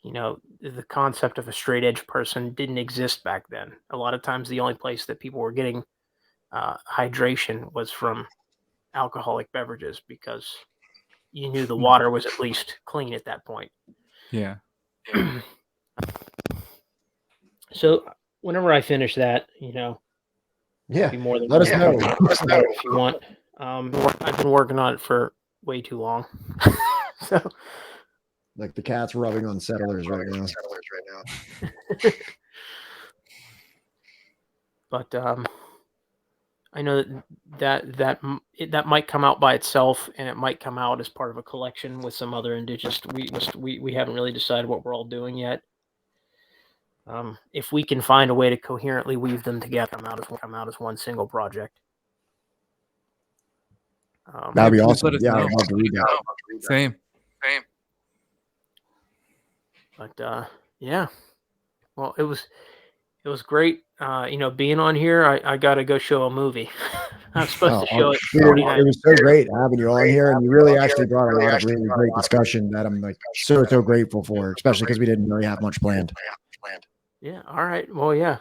The concept of a straight edge person didn't exist back then. A lot of times the only place that people were getting hydration was from alcoholic beverages, because you knew the water was at least clean at that point. Yeah. So whenever I finish that, Yeah, be more than let us know. if you want. I've been working on it for way too long. So Like the cat's rubbing on settlers right now. But I know that might come out by itself, and it might come out as part of a collection with some other indigenous. We haven't really decided what we're all doing yet. If we can find a way to coherently weave them together, come out as one single project. That'd be please awesome. let us Yeah, know. I'd love to read that. Same. But yeah, well, it was great. Being on here, I got to go show a movie. I'm supposed to show it. Dude, it was so great having you on here, and you really actually brought a lot of really great discussion that I'm like so grateful for, especially because we didn't really have much planned. Yeah. All right. Well, yeah.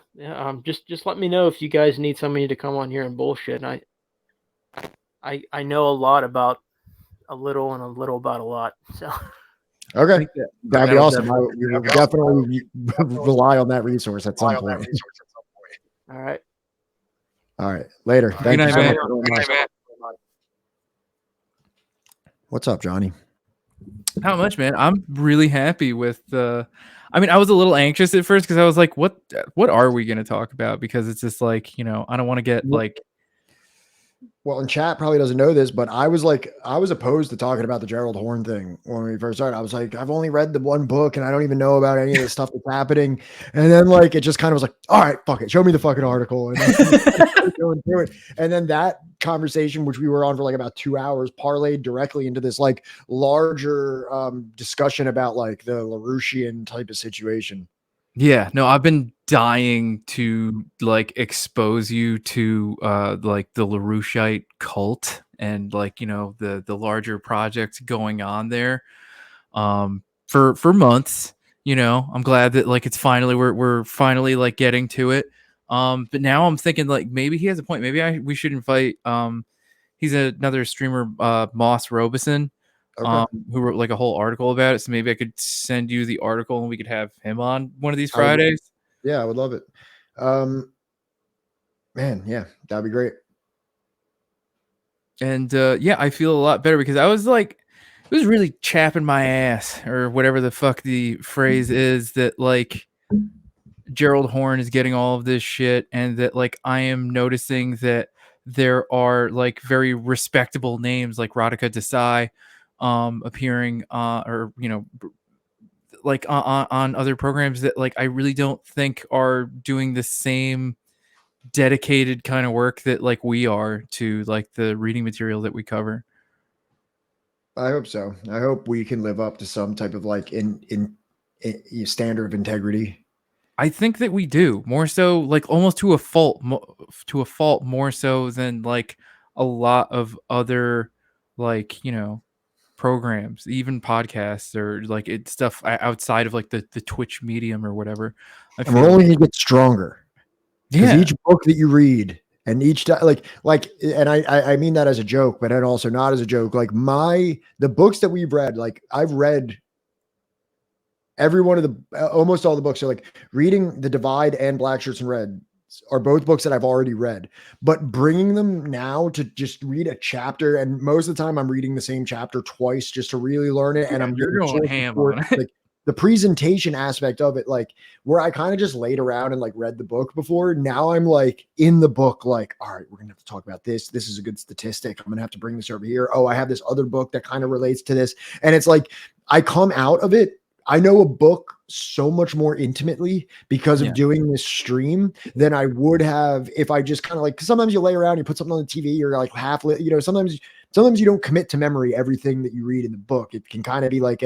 Just let me know if you guys need somebody to come on here and bullshit. And I know a lot about a little and a little about a lot. So. Okay, that'd be awesome. We will definitely rely on that resource at some point. All right. All right. Later. Thank you so much. What's up, Johnny? Not much, man. I'm really happy with the. I mean, I was a little anxious at first because I was like, "What are we going to talk about?" Because it's just like, I don't want to get like. Well, and chat probably doesn't know this, but I was opposed to talking about the Gerald Horne thing when we first started. I was like, I've only read the one book and I don't even know about any of the stuff that's happening. And then like, it just kind of was like, all right, fuck it. Show me the fucking article. And then going through it. And then that conversation, which we were on for like about 2 hours, parlayed directly into this like larger discussion about like the LaRouchian type of situation. Yeah, no, I've been dying to like expose you to like the LaRoucheite cult and like, the larger projects going on there for months. I'm glad that like it's finally we're finally like getting to it. But now I'm thinking like maybe he has a point. Maybe we should invite he's another streamer, Moss Robeson. Okay. Who wrote like a whole article about it. So maybe I could send you the article and we could have him on one of these Fridays. I would love it. Man, yeah, that'd be great. And yeah, I feel a lot better because I was like, it was really chapping my ass or whatever the fuck the phrase is that like Gerald Horne is getting all of this shit and that like I am noticing that there are like very respectable names like Radhika Desai appearing or like on other programs that like I really don't think are doing the same dedicated kind of work that like we are to like the reading material that we cover. I hope so. I hope we can live up to some type of like in standard of integrity. I think that we do more so like almost to a fault more so than like a lot of other like programs, even podcasts or like it's stuff outside of like the Twitch medium or whatever. And we're only gonna get stronger. Yeah. Each book that you read and each like, and I mean that as a joke, but then also not as a joke. Like the books that we've read, like I've read every one of the, almost all the books. So like reading The Divide and Black Shirts and Red are both books that I've already read, but bringing them now to just read a chapter. And most of the time I'm reading the same chapter twice just to really learn it. And you're going ham on it. Like the presentation aspect of it, like where I kind of just laid around and like read the book before. Now I'm like in the book, like, all right, we're going to have to talk about this. This is a good statistic. I'm going to have to bring this over here. Oh, I have this other book that kind of relates to this. And it's like, I come out of it. I know a book so much more intimately because of doing this stream than I would have if I just kind of like, cause sometimes you lay around, you put something on the TV, you're like half, sometimes you don't commit to memory everything that you read in the book. It can kind of be like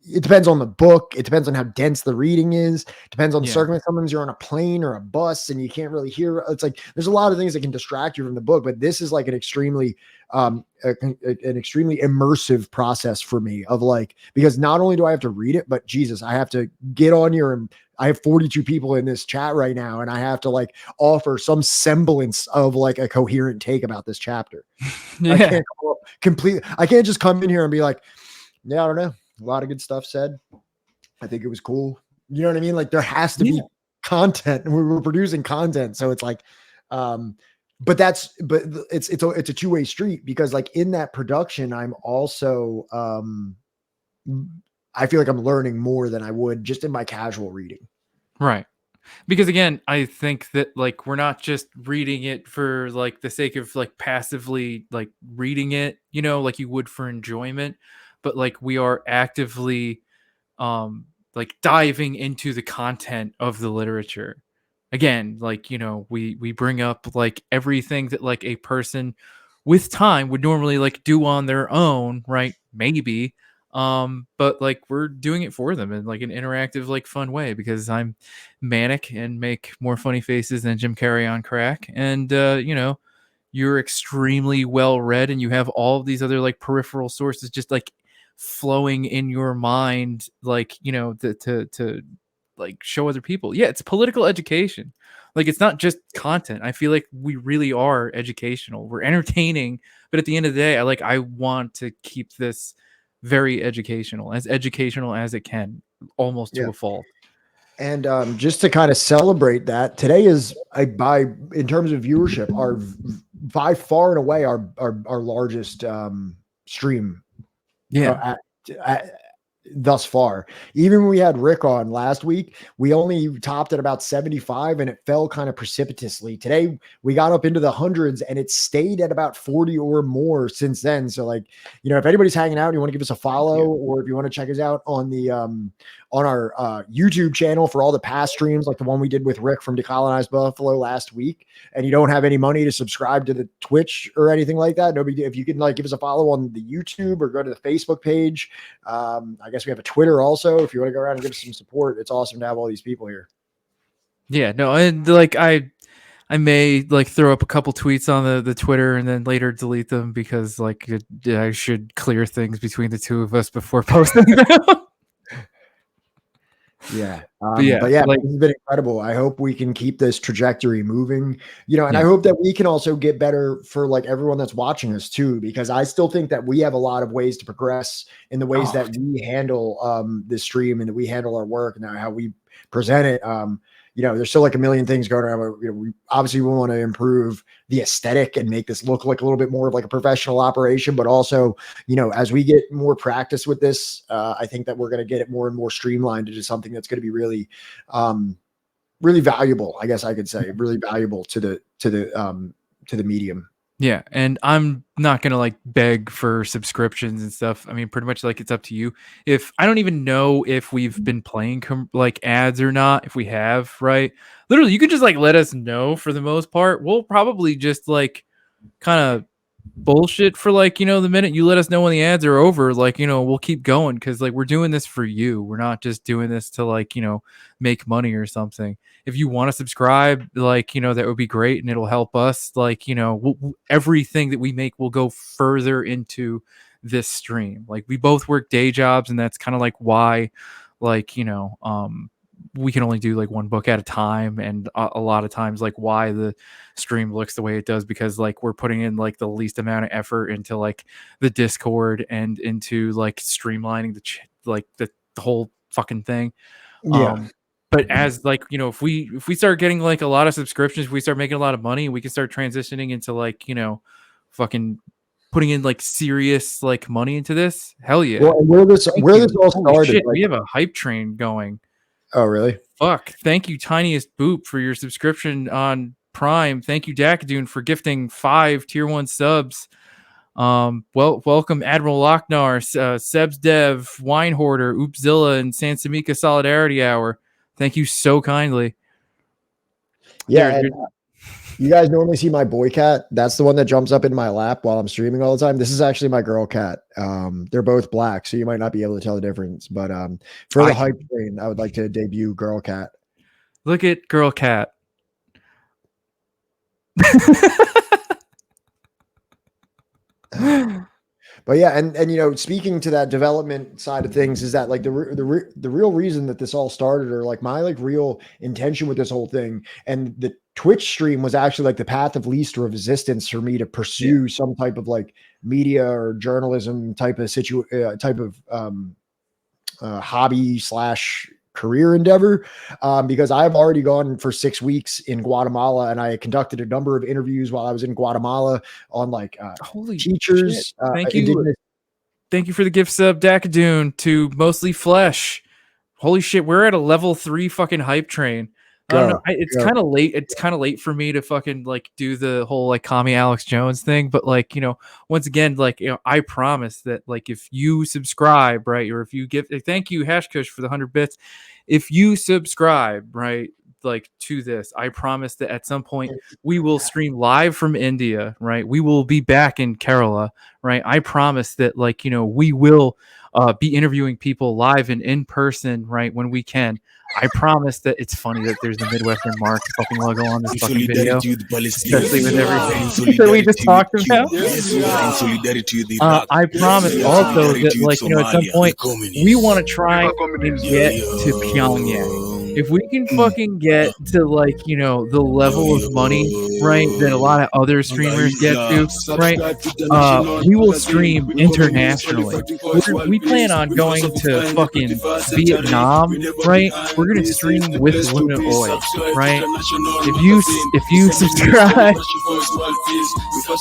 it depends on the book. It depends on how dense the reading is. Depends on the circumstance. Sometimes you're on a plane or a bus and you can't really hear. It's like there's a lot of things that can distract you from the book, but this is like an extremely immersive process for me of like, because not only do I have to read it, but Jesus, I have to get on here and I have 42 people in this chat right now and I have to like offer some semblance of like a coherent take about this chapter. I can't just come in here and be like, yeah, I don't know. A lot of good stuff said. I think it was cool. You know what I mean? Like there has to be content and we're producing content. So it's like, but it's a two-way street because like in that production, I'm also, I feel like I'm learning more than I would just in my casual reading. Right. Because again, I think that like we're not just reading it for like the sake of like passively like reading it, like you would for enjoyment, but like we are actively like diving into the content of the literature. again, like, we bring up like everything that like a person with time would normally like do on their own, right? Maybe. But like we're doing it for them in like an interactive, like fun way because I'm manic and make more funny faces than Jim Carrey on crack. And you're extremely well read and you have all of these other like peripheral sources just like flowing in your mind, like, to like show other people. Yeah, it's political education. Like it's not just content. I feel like we really are educational. We're entertaining, but at the end of the day, I want to keep this very educational as it can, almost to a fault. And just to kind of celebrate that, today is by in terms of viewership, our by far and away our largest stream. Yeah. Thus far. Even when we had Rick on last week, we only topped at about 75 and it fell kind of precipitously. Today we got up into the hundreds and it stayed at about 40 or more since then. So like, if anybody's hanging out and you want to give us a follow, or if you want to check us out on the on our YouTube channel for all the past streams, like the one we did with Rick from Decolonized Buffalo last week, and you don't have any money to subscribe to the Twitch or anything like that, nobody, if you can like give us a follow on the YouTube or go to the Facebook page. I guess we have a Twitter also. If you want to go around and give us some support, it's awesome to have all these people here. Yeah, no, and like I may like throw up a couple tweets on the Twitter and then later delete them because like I should clear things between the two of us before posting them. Yeah. But yeah, like, this has been incredible. I hope we can keep this trajectory moving, and I hope that we can also get better for like everyone that's watching us too, because I still think that we have a lot of ways to progress in the ways that we handle this stream and that we handle our work and how we present it. There's still like a million things going on. We obviously want to improve the aesthetic and make this look like a little bit more of like a professional operation, but also, as we get more practice with this, I think that we're going to get it more and more streamlined into something that's going to be really, really valuable. I guess I could say really valuable to the medium. Yeah, and I'm not gonna like beg for subscriptions and stuff. I mean, pretty much like it's up to you. If I don't even know if we've been playing like ads or not, if we have, right? Literally, you can just like let us know. For the most part, we'll probably just like kind of bullshit for like the minute you let us know when the ads are over. Like we'll keep going because like we're doing this for you. We're not just doing this to like make money or something. If you want to subscribe, like that would be great and it'll help us. Like everything that we make will go further into this stream. Like we both work day jobs, and that's kind of like why like we can only do like one book at a time, and a lot of times like why the stream looks the way it does, because like we're putting in like the least amount of effort into like the Discord and into like streamlining the whole fucking thing. But as like if we start getting like a lot of subscriptions, if we start making a lot of money, we can start transitioning into like fucking putting in like serious like money into this. Hell yeah. Well, where this all started, shit, we have a hype train going. Oh, really? Fuck. Thank you, Tiniest Boop, for your subscription on Prime. Thank you, Dakadoon, for gifting 5 tier 1 subs. Welcome Admiral Lochnar, Sebs Dev, Wine Hoarder, Oopzilla, and Sansamika Solidarity Hour. Thank you so kindly. Yeah, you guys normally see my boy cat. That's the one that jumps up in my lap while I'm streaming all the time. This is actually my girl cat. They're both black, so you might not be able to tell the difference. But for the hype train, I would like to debut girl cat. Look at girl cat. But yeah, and speaking to that development side of things, is that like the real reason that this all started, or like my like real intention with this whole thing, and the Twitch stream was actually like the path of least resistance for me to pursue some type of like media or journalism type of hobby / career endeavor, because I've already gone for 6 weeks in Guatemala, and I conducted a number of interviews while I was in Guatemala on like holy teachers. Thank you. Thank you for the gift sub, Dakadoon, to Mostly Flesh. Holy shit, we're at a level 3 fucking hype train. I don't know. It's kind of late. It's kind of late for me to fucking like do the whole like call me Alex Jones thing. But like, once again, like, I promise that like if you subscribe, right, or if you give, thank you, Hashkush, for the 100 bits. If you subscribe, right, like to this. I promise that at some point we will stream live from India, right? We will be back in Kerala, right? I promise that, like, you know, we will be interviewing people live and in person, right, when we can. I promise that it's funny that there's the Midwestern Marks fucking logo on this fucking video, especially with everything that we just talked about. I promise also that, like, you know, at some point we want to try and get to Pyongyang. If we can fucking get to, like, you know, the level of money, right, that a lot of other streamers get to, right, we will stream internationally. We plan on going to fucking Vietnam, right? We're gonna stream with Luna Oil, right? If you subscribe, it's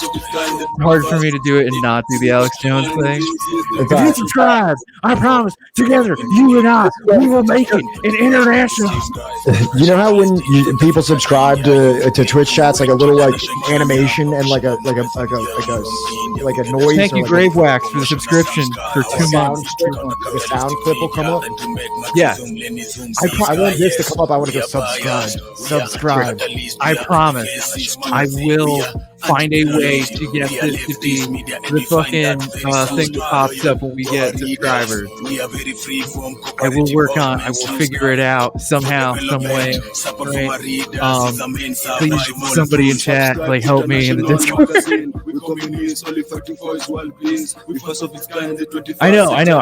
hard for me to do it and not do the Alex Jones thing. If you subscribe, I promise, together, you and I, we will make it an international. You know how when people subscribe to Twitch chats, like a little like animation and like a noise. Thank you, Grave Wax, for the subscription for 2 months. The sound clip will come up. Yeah, I want this to come up. I want to go subscribe. I promise. I will find a way to get this to be the fucking thing that pops up when we get subscribers. I will figure it out somehow, some way. Right? Please, somebody in chat, like, help me in the Discord. I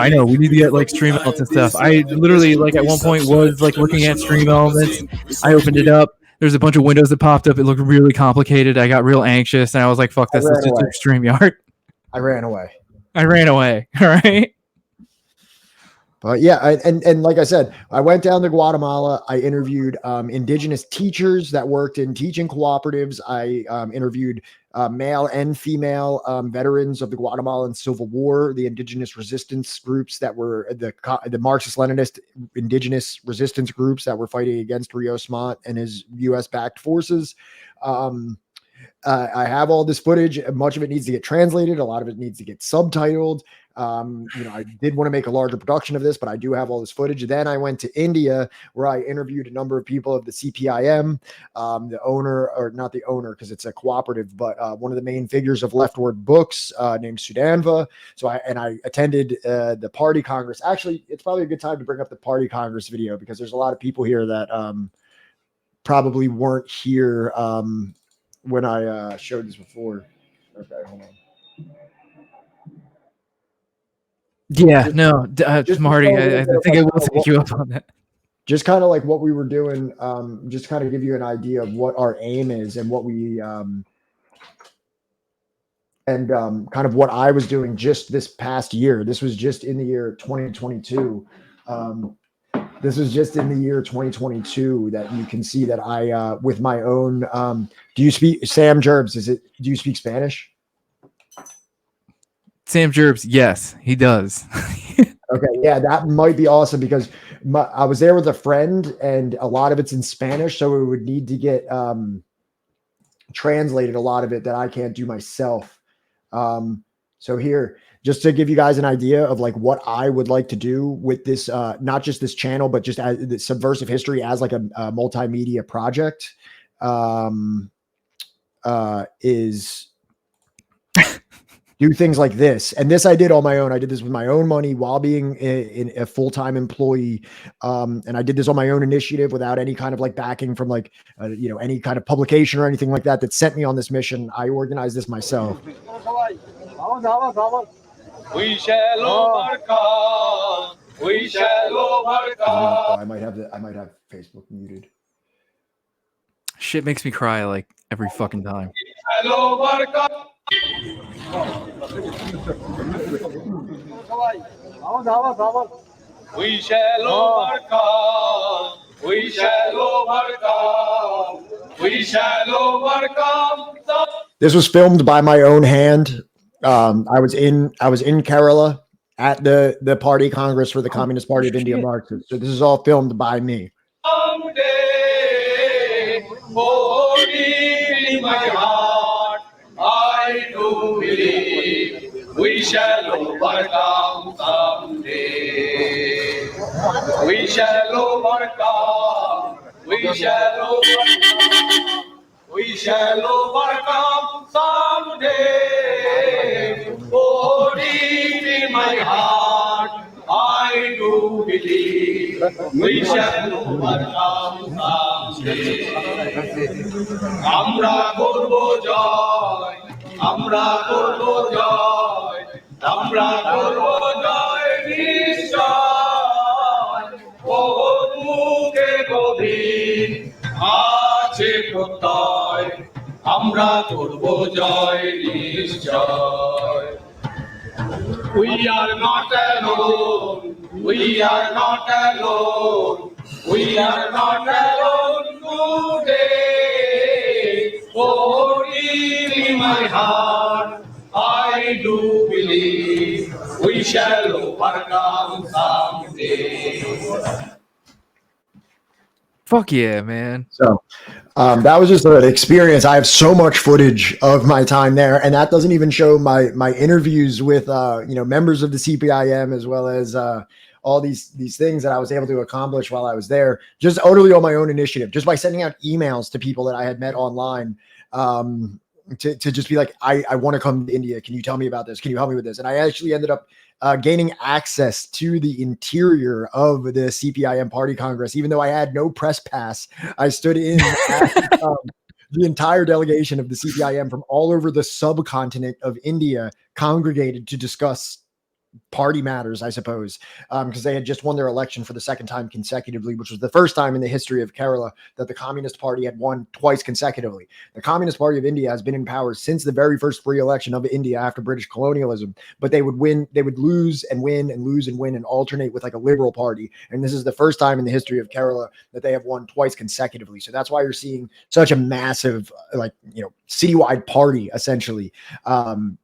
know. We need to get, like, stream elements and stuff. I literally, like, at one point was, like, looking at stream elements. I opened it up. There's a bunch of windows that popped up. It looked really complicated. I got real anxious, and I was like, fuck this. Let's just do StreamYard. I ran away. All right. But yeah, and like I said, I went down to Guatemala. I interviewed indigenous teachers that worked in teaching cooperatives. I interviewed male and female veterans of the Guatemalan Civil War, the indigenous resistance groups that were the Marxist-Leninist indigenous resistance groups that were fighting against Rios Montt and his U.S.-backed forces. I have all this footage. Much of it needs to get translated. A lot of it needs to get subtitled. I did want to make a larger production of this, but I do have all this footage. Then I went to India, where I interviewed a number of people of the CPIM, the owner, or not the owner, because it's a cooperative, but one of the main figures of Leftward Books, named Sudanva. So I attended the Party Congress. Actually, it's probably a good time to bring up the Party Congress video, because there's a lot of people here that probably weren't here when I showed this before. Okay, hold on. Yeah, no, Marty, I think I will take you up on that. Just kind of like what we were doing, just kind of give you an idea of what our aim is and what we, kind of what I was doing just this past year. This was just in the year 2022. This was just in the year 2022 that you can see that I, with my own, do you speak, Sam Gerbs, do you speak Spanish? Sam Gerbs, yes, he does. Okay, yeah, that might be awesome, because I was there with a friend, and a lot of it's in Spanish, so it would need to get translated, a lot of it that I can't do myself. So here, just to give you guys an idea of like what I would like to do with this, not just this channel, but just as the Subversive History as like a multimedia project, is do things like this. And this I did on my own. I did this with my own money while being in a full-time employee. And I did this on my own initiative without any kind of like backing from like, any kind of publication or anything like that sent me on this mission. I organized this myself. We shall overcome. We shall overcome. I might have Facebook muted. Shit makes me cry like every fucking time. We shall overcome. We shall overcome. We shall overcome. This was filmed by my own hand. I was in Kerala at the Party Congress for the Communist Party of India Marxist. So this is all filmed by me. Someday, in my heart, I do believe we shall overcome someday. We shall overcome. We We shall overcome. We shall overcome someday. Oh, deep in my heart, I do believe we shall overcome someday. আমরা করব জয়, আমরা করব জয়, আমরা করব জয় নিশ্চয়। ওর মুখে গভীর আছে প্রত্যয়, আমরা করব জয় নিশ্চয়। We are not alone, we are not alone, we are not alone today. Oh, deep in my heart, I do believe we shall overcome someday. Fuck yeah, man. So that was just an experience. I have so much footage of my time there, and that doesn't even show my interviews with members of the CPIM, as well as all these things that I was able to accomplish while I was there, just utterly on my own initiative, just by sending out emails to people that I had met online, to just be like, I want to come to India. Can you tell me about this? Can you help me with this? And I actually ended up gaining access to the interior of the CPIM Party Congress, even though I had no press pass. I stood in the entire delegation of the CPIM from all over the subcontinent of India congregated to discuss party matters, I suppose, because they had just won their election for the second time consecutively, which was the first time in the history of Kerala that the Communist Party had won twice consecutively. The Communist Party of India has been in power since the very first free election of India after British colonialism, but they would lose and win and lose and win and alternate with like a liberal party. And this is the first time in the history of Kerala that they have won twice consecutively. So that's why you're seeing such a massive, citywide party, essentially,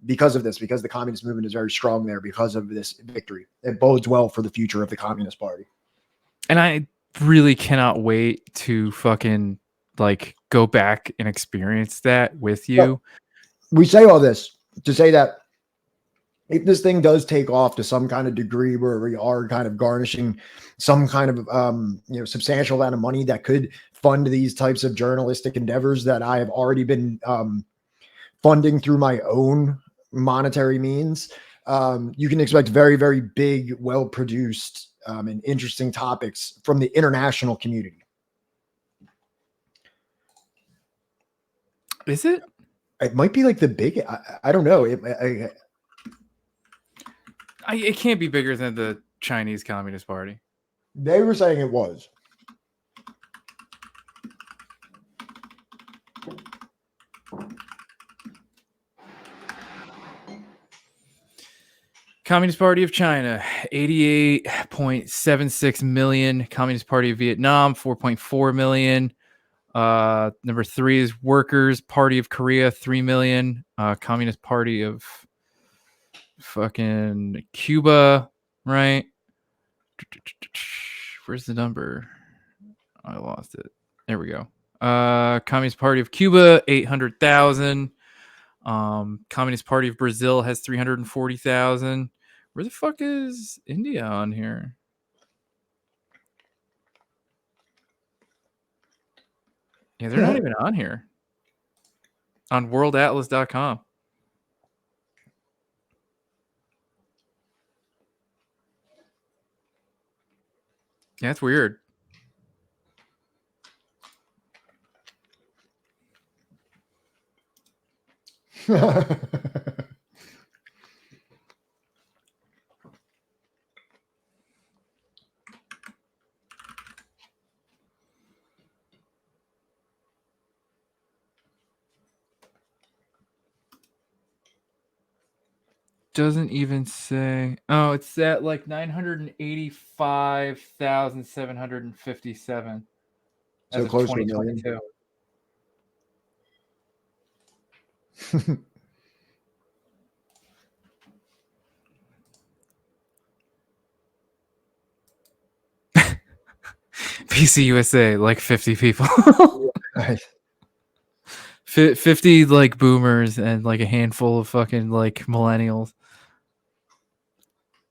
because of this, because the communist movement is very strong there because of this victory. It bodes well for the future of the Communist Party. And I really cannot wait to fucking go back and experience that with you. So, we say all this to say that if this thing does take off to some kind of degree where we are kind of garnishing some kind of substantial amount of money that could fund these types of journalistic endeavors that I have already been funding through my own monetary means, you can expect very, very big, well-produced and interesting topics from the international community. Is it? It might be like the big. I don't know. It can't be bigger than the Chinese Communist Party. They were saying it was. Communist Party of China, 88.76 million. Communist Party of Vietnam, 4.4 million. Number 3 is Workers' Party of Korea, 3 million. Communist Party of fucking Cuba, right? Where's the number? I lost it. There we go. Communist Party of Cuba, 800,000. Communist Party of Brazil has 340,000. Where the fuck is India on here? Yeah, they're not even on here. On worldatlas.com. Yeah, that's weird. Doesn't even say. Oh, it's at like 985,757. So close to a million. PC USA, like 50 people. Nice. 50 like boomers and like a handful of fucking like millennials.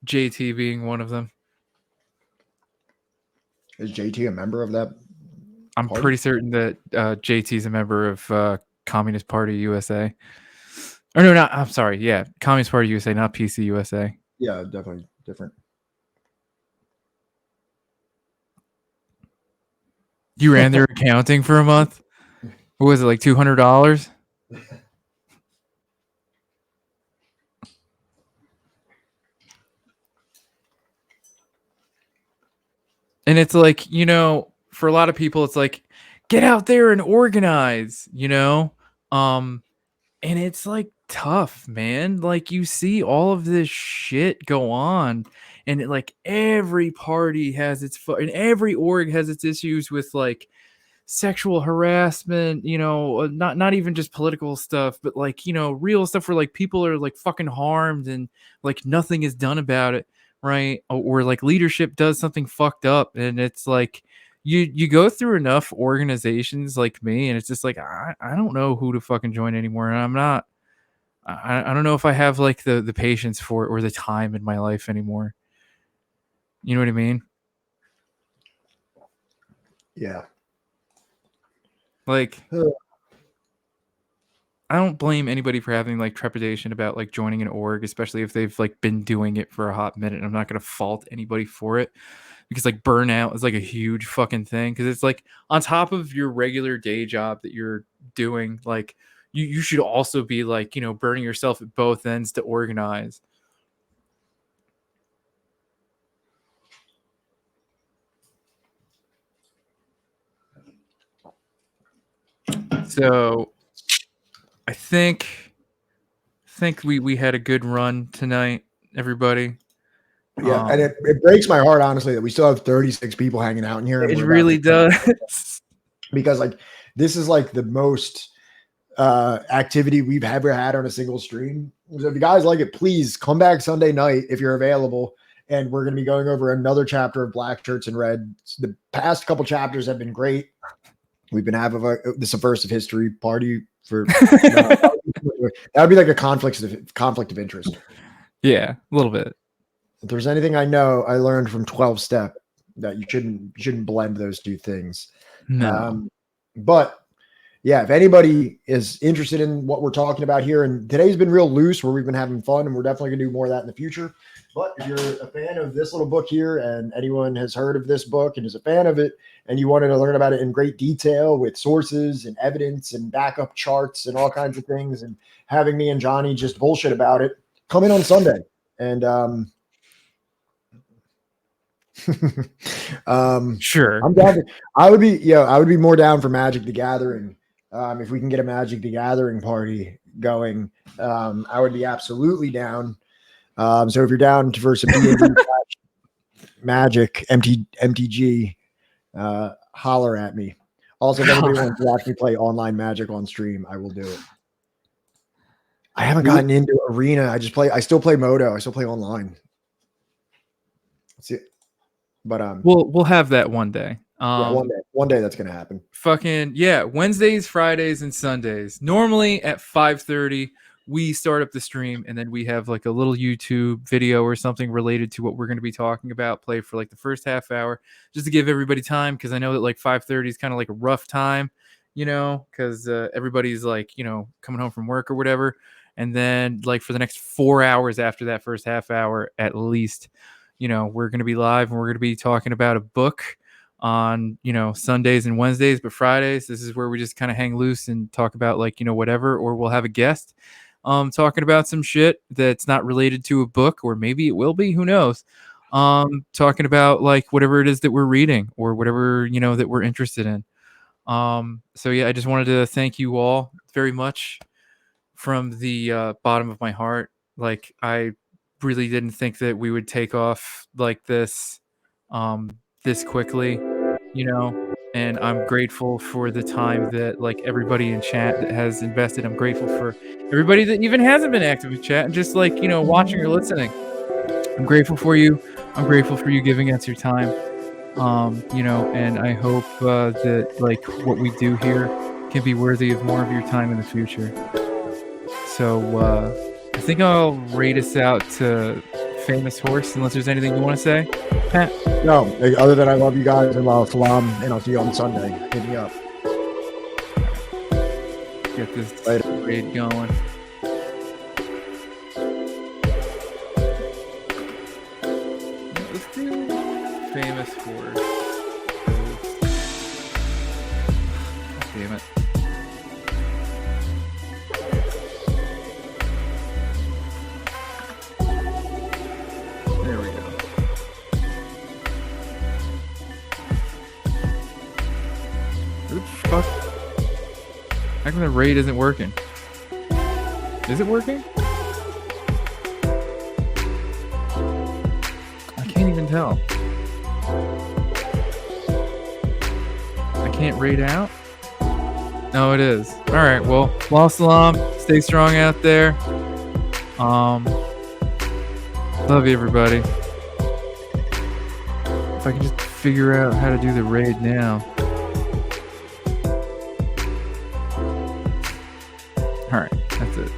JT being one of them. Is JT a member of that I'm Pardon? pretty certain that JT's a member of Communist Party USA. Or no, not. I'm sorry. Yeah, Communist Party USA, not PC USA. Yeah, definitely different. You ran their accounting for a month. What was it, like $200? And it's like, you know, for a lot of people, it's like, get out there and organize, you know? And it's like tough, man. Like you see all of this shit go on, and like every party has its and every org has its issues with like sexual harassment, you know, not even just political stuff, but like, you know, real stuff where like people are like fucking harmed and like nothing is done about it. Right. Or like leadership does something fucked up, and it's like you go through enough organizations like me, and it's just like I don't know who to fucking join anymore, and I'm not I don't know if I have like the patience for it or the time in my life anymore. You know what I mean? Yeah. Like I don't blame anybody for having like trepidation about like joining an org, especially if they've like been doing it for a hot minute. I'm not going to fault anybody for it, because like burnout is like a huge fucking thing. Because it's like on top of your regular day job that you're doing, like you should also be like, you know, burning yourself at both ends to organize. So I think we had a good run tonight, everybody. Yeah, and it breaks my heart, honestly, that we still have 36 people hanging out in here. It really does. Because like this is like the most activity we've ever had on a single stream. So if you guys like it, please come back Sunday night if you're available. And we're going to be going over another chapter of Black Shirts in Red. The past couple chapters have been great. We've been having the Subversive history party for that would be like a conflict of interest. Yeah, a little bit. If there's anything I know, I learned from 12 Step that you shouldn't blend those two things. No. But yeah, if anybody is interested in what we're talking about here, and today's been real loose where we've been having fun, and we're definitely gonna do more of that in the future. But if you're a fan of this little book here, and anyone has heard of this book and is a fan of it, and you wanted to learn about it in great detail with sources and evidence and backup charts and all kinds of things, and having me and Johnny just bullshit about it, come in on Sunday. And Sure. I'm down. I would be more down for Magic the Gathering. If we can get a Magic the Gathering party going, I would be absolutely down. So if you're down for some D&D Magic MTG, holler at me. Also, if anybody wants to watch me play online Magic on stream, I will do it. I haven't gotten into Arena. I still play Moto. I still play online. That's it. But we'll have that one day. Yeah, one day that's gonna happen. Fucking yeah, Wednesdays, Fridays, and Sundays. Normally at 5:30, we start up the stream, and then we have like a little YouTube video or something related to what we're going to be talking about. Play for like the first half hour, just to give everybody time, because I know that like 5:30 is kind of like a rough time, you know, because everybody's like, you know, coming home from work or whatever. And then like for the next 4 hours after that first half hour, at least, you know, we're going to be live, and we're going to be talking about a book on, you know, Sundays and Wednesdays. But Fridays, this is where we just kind of hang loose and talk about like, you know, whatever, or we'll have a guest talking about some shit that's not related to a book, or maybe it will be, who knows, talking about like whatever it is that we're reading or whatever, you know, that we're interested in. So yeah, I just wanted to thank you all very much from the bottom of my heart. Like, I really didn't think that we would take off like this this quickly, you know, and I'm grateful for the time that like everybody in chat that has invested. I'm grateful for everybody that even hasn't been active in chat and just like, you know, watching or listening. I'm grateful for you. I'm grateful for you giving us your time. You know, and I hope that like what we do here can be worthy of more of your time in the future. So I think I'll rate us out to Famous Horse, unless there's anything you want to say. Pat? No, other than I love you guys and salam, and I'll see you on Sunday. Hit me up. Get this Later. raid going. Let's do famous for. Damn it. There we go. Oops, fuck. How come the raid isn't working? Is it working? I can't even tell. I can't raid out? No, it is. Alright, well, salam. Stay strong out there. Love you, everybody. If I can just figure out how to do the raid now. Alright, that's it.